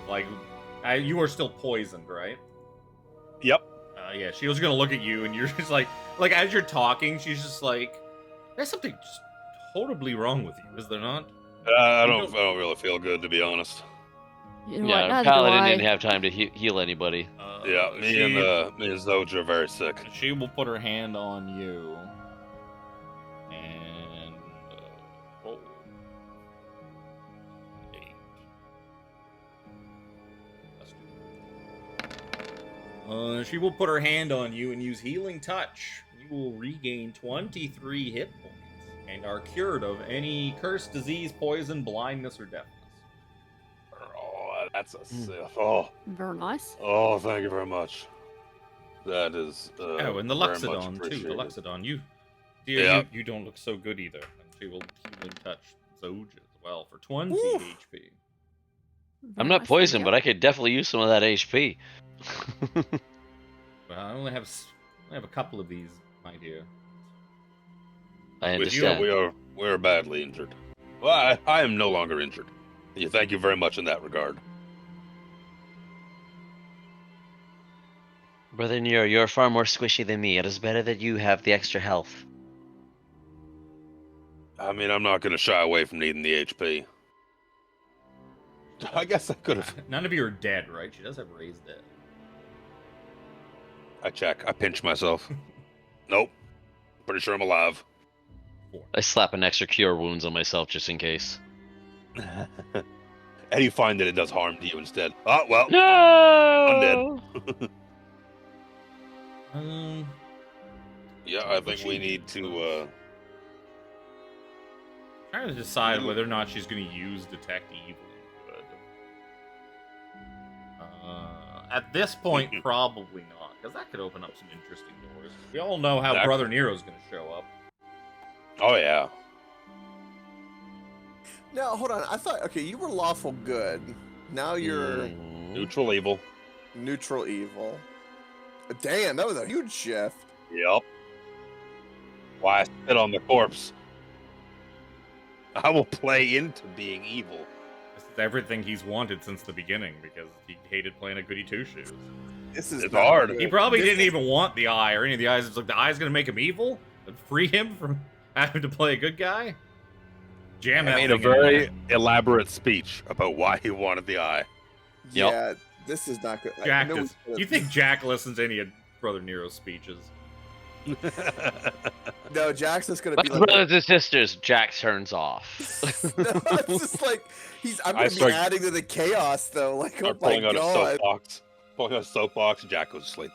Like, you are still poisoned, right? Yep. Yeah. She was gonna look at you, and you're just like as you're talking, she's just like, "There's something just horribly wrong with you, is there not?" I don't really feel good, to be honest. You know what? Yeah, Neither do Paladin I. didn't have time to heal anybody. Yeah, me and Zojja are very sick. She will put her hand on you and roll. 8. She will put her hand on you and use Healing Touch. You will regain 23 hit points and are cured of any curse, disease, poison, blindness, or deafness. Oh, that's a oh, Very nice. oh, thank you very much. That is. Oh, and the very much Luxodon too. The appreciated. Luxodon, dear, Yeah. you don't look so good either. And she will Healing Touch Zojja as well for 20 Oof. HP. I'm not poisoned, but I could definitely use some of that HP. Well, I only have a couple of these, my dear. I With you, understand. we are badly injured. Well, I am no longer injured. Thank you very much in that regard. Brother Nero, you're far more squishy than me. It is better that you have the extra health. I mean, I'm not going to shy away from needing the HP. I guess I could have. None of you are dead, right? She does have raised dead. I check. I pinch myself. Nope. Pretty sure I'm alive. I slap an extra cure wounds on myself just in case. And you find that it does harm to you instead. Oh, well. No! Um, Yeah, I think we need to, trying to decide whether or not she's going to use Detect Evil. But, at this point, probably not, because that could open up some interesting doors. We all know how That- Brother Nero's going to show up. Oh, yeah. Now, hold on. I thought, okay, you were lawful good. Now you're Neutral evil. neutral evil. Damn, that was a huge shift. Yep. Why I spit on the corpse. I will play into being evil. This is everything he's wanted since the beginning, because he hated playing a goody two-shoes. This is It's not hard. good. He probably This didn't is- even want the eye or any of the eyes. It's like the eye's going to make him evil and free him from having to play a good guy. Jam I that made a thing in very there. elaborate speech about why he wanted the eye. Yep. Yeah, this is not good. I Jack. know we Do could've- you think Jack listens to any of Brother Nero's speeches? No, Jackson's gonna My be like. brothers and sisters, Jack turns off. No, it's just like I'm I gonna be start- adding to the chaos though. Like, oh Start my pulling out a god. soapbox. Pulling out a soapbox, Jack goes to sleep.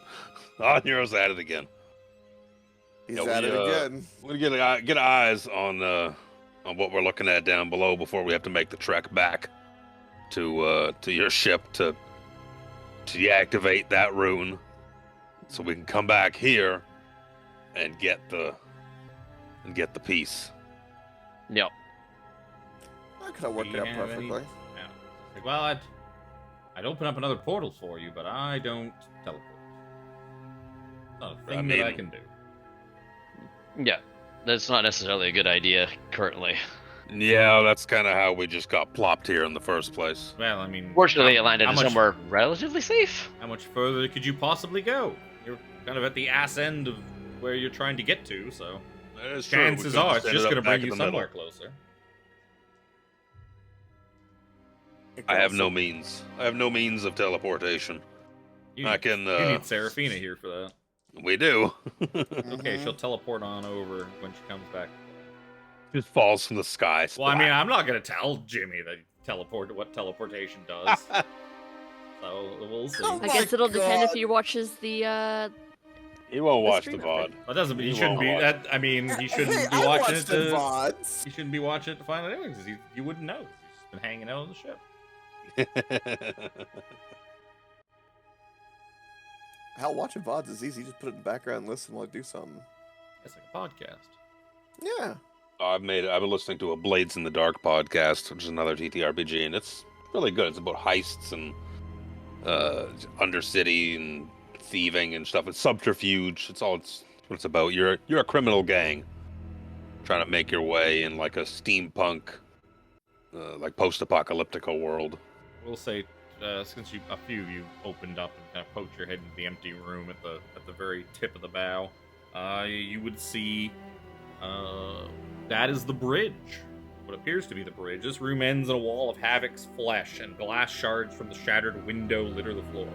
Oh, Nero's at it again. He's Yeah, at it again. We're gonna get eyes on what we're looking at down below before we have to make the trek back to your ship to deactivate that rune, so we can come back here and get the piece. Yep. That could have worked Do you out have any- perfectly. Yeah. Like, well, I'd open up another portal for you, but I don't teleport. Not a thing that I can do. Yeah. That's not necessarily a good idea currently. Yeah, that's kind of how we just got plopped here in the first place. Well, I mean, Fortunately, how- it landed how in much- somewhere relatively safe. How much further could you possibly go? You're kind of at the ass end of where you're trying to get to, so That is true. We chances could've are it's ended just up going to back bring in you the middle. somewhere closer. It I could have no also- means. I have no means of teleportation. You I need, can. you need Seraphina here for that. We do. Okay, Mhm. she'll teleport on over when she comes back. Just falls from the sky. Well, I mean, I'm not going to tell Jimmy that what teleportation does. So we'll see. Oh I guess it'll depend if God. he watches the. he won't watch the stream VOD. after. That doesn't mean He he shouldn't won't be. watch That I mean, he shouldn't Hey, be I watching watched it the to. VODs. He shouldn't be watching it to find out anyway, because you wouldn't know. He's just been hanging out on the ship. Hell, watching VODs is easy. Just put it in the background and listen while I do something. It's like a podcast. Yeah. I've been listening to a Blades in the Dark podcast, which is another TTRPG, and it's really good. It's about heists and undercity and thieving and stuff. It's subterfuge. It's what it's about. You're a criminal gang trying to make your way in like a steampunk, like post-apocalyptical world. We'll say, since a few of you opened up and kind of poked your head into the empty room at the very tip of the bow, you would see that is the bridge. What appears to be the bridge. This room ends in a wall of Havoc's flesh, and glass shards from the shattered window litter the floor.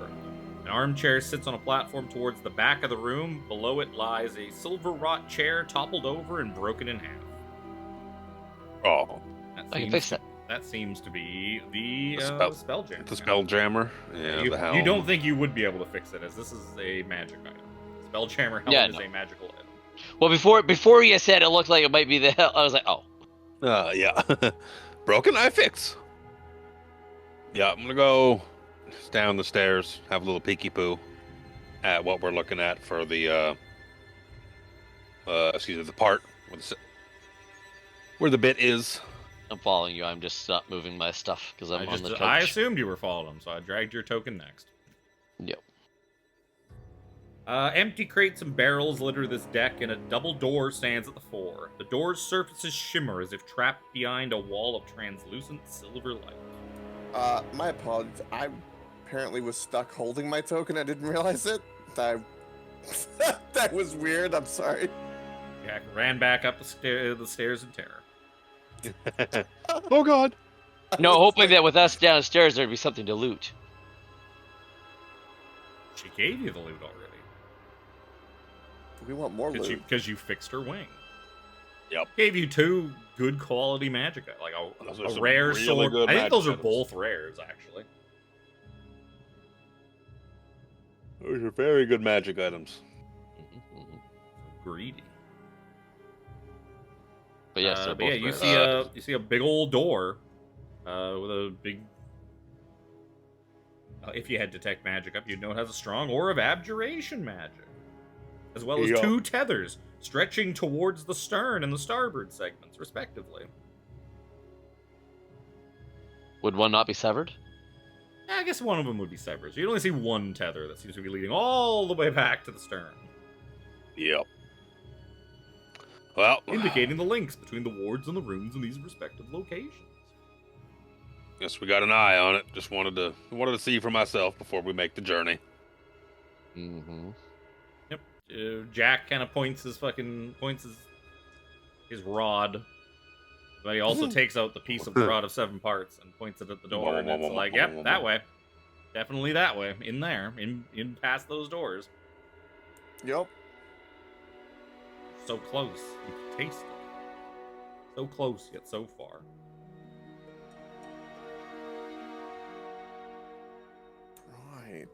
An armchair sits on a platform towards the back of the room. Below it lies a silver-wrought chair toppled over and broken in half. Oh, I can fix that. That seems to be the The Spelljammer. the Spelljammer. Yeah, the helm. You don't think you would be able to fix it, as this is a magic item. Spelljammer helm Yeah, is no. a magical item. Well, before you said it looked like it might be the hell, I was like, oh. Yeah. Broken, I fix. Yeah, I'm gonna go down the stairs, have a little peeky poo at what we're looking at for the the part where the bit is. I'm following you. I'm just not moving my stuff because I'm on the I couch. assumed you were following him, so I dragged your token next. Yep. Empty crates and barrels litter this deck, and a double door stands at the fore. The door's surfaces shimmer as if trapped behind a wall of translucent silver light. My apologies. I apparently was stuck holding my token. I didn't realize it. That was weird. I'm sorry. Jack ran back up the stairs in terror. Oh God! No, hoping that with us downstairs there'd be something to loot. She gave you the loot already. We want more loot. Because you fixed her wing. Yep. Gave you 2 good quality magic, like Those are a some rare really sword. good I think those are magic items. both rares, actually. Those are very good magic items. Greedy. But yes, they're But both yeah, you rare. see a big old door, with a big. If you had detect magic up, you'd know it has a strong aura of abjuration magic, as well as Yeah. 2 tethers stretching towards the stern and the starboard segments, respectively. Would one not be severed? I guess one of them would be severed. So you'd only see 1 tether that seems to be leading all the way back to the stern, Yep. Well, indicating the links between the wards and the rooms in these respective locations. guess we got an eye on it. Just wanted to see for myself before we make the journey. Mm-hmm. Jack kind of points his rod, but he also takes out the piece of the rod of 7 parts and points it at the door, and it's like, yep, that way, definitely that way, in there, in past those doors. Yep. So close, you can taste it. So close yet so far. Right.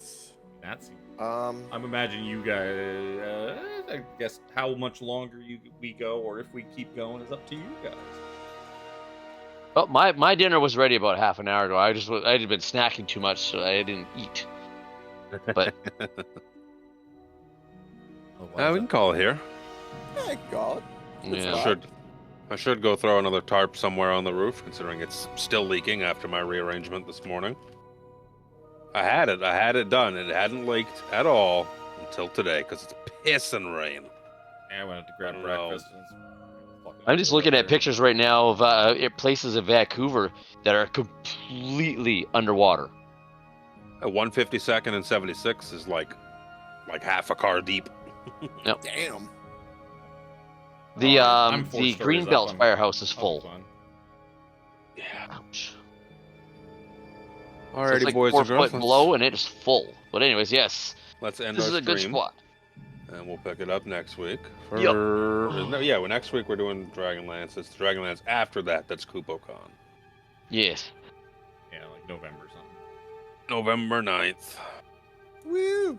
That's. Um. I'm imagining you guys. I guess how much longer we go, or if we keep going, is up to you guys. Oh, my dinner was ready about half an hour ago. I had been snacking too much, so I didn't eat. But Otherwise, We can call it here. Hey, God. It's yeah, fine. I should go throw another tarp somewhere on the roof, considering it's still leaking after my rearrangement this morning. I had it done. It hadn't leaked at all until today, because it's pissing rain. I went out to grab I don't breakfast. And it's fucking I'm just poured looking out at there. pictures right now of places in Vancouver that are completely underwater. At 152nd and 76 is like half a car deep. Damn. The I'm 4 the stories up. Greenbelt firehouse is I'll be full. fine. Yeah. Ouch. So Alrighty, it's like boys 4 and girls. foot below, and it is full. But anyways, yes, Let's end this our is a good stream, spot. and we'll pick it up next week. Yep. Well, next week we're doing Dragonlance. It's Dragonlance after that's KupoCon. Yes. Yeah, like November or something. November 9th. Woo.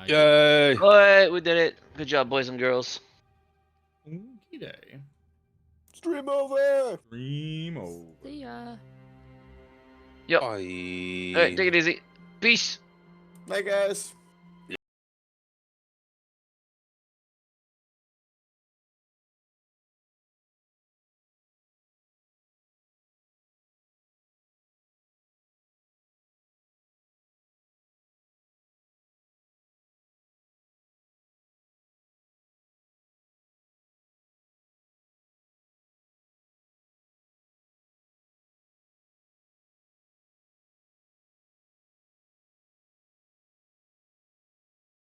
Yay! All right, we did it. Good job, boys and girls. Okie day. Stream over. Dream over. See ya. Yep. Bye. All right, take it easy. Peace. Bye, guys.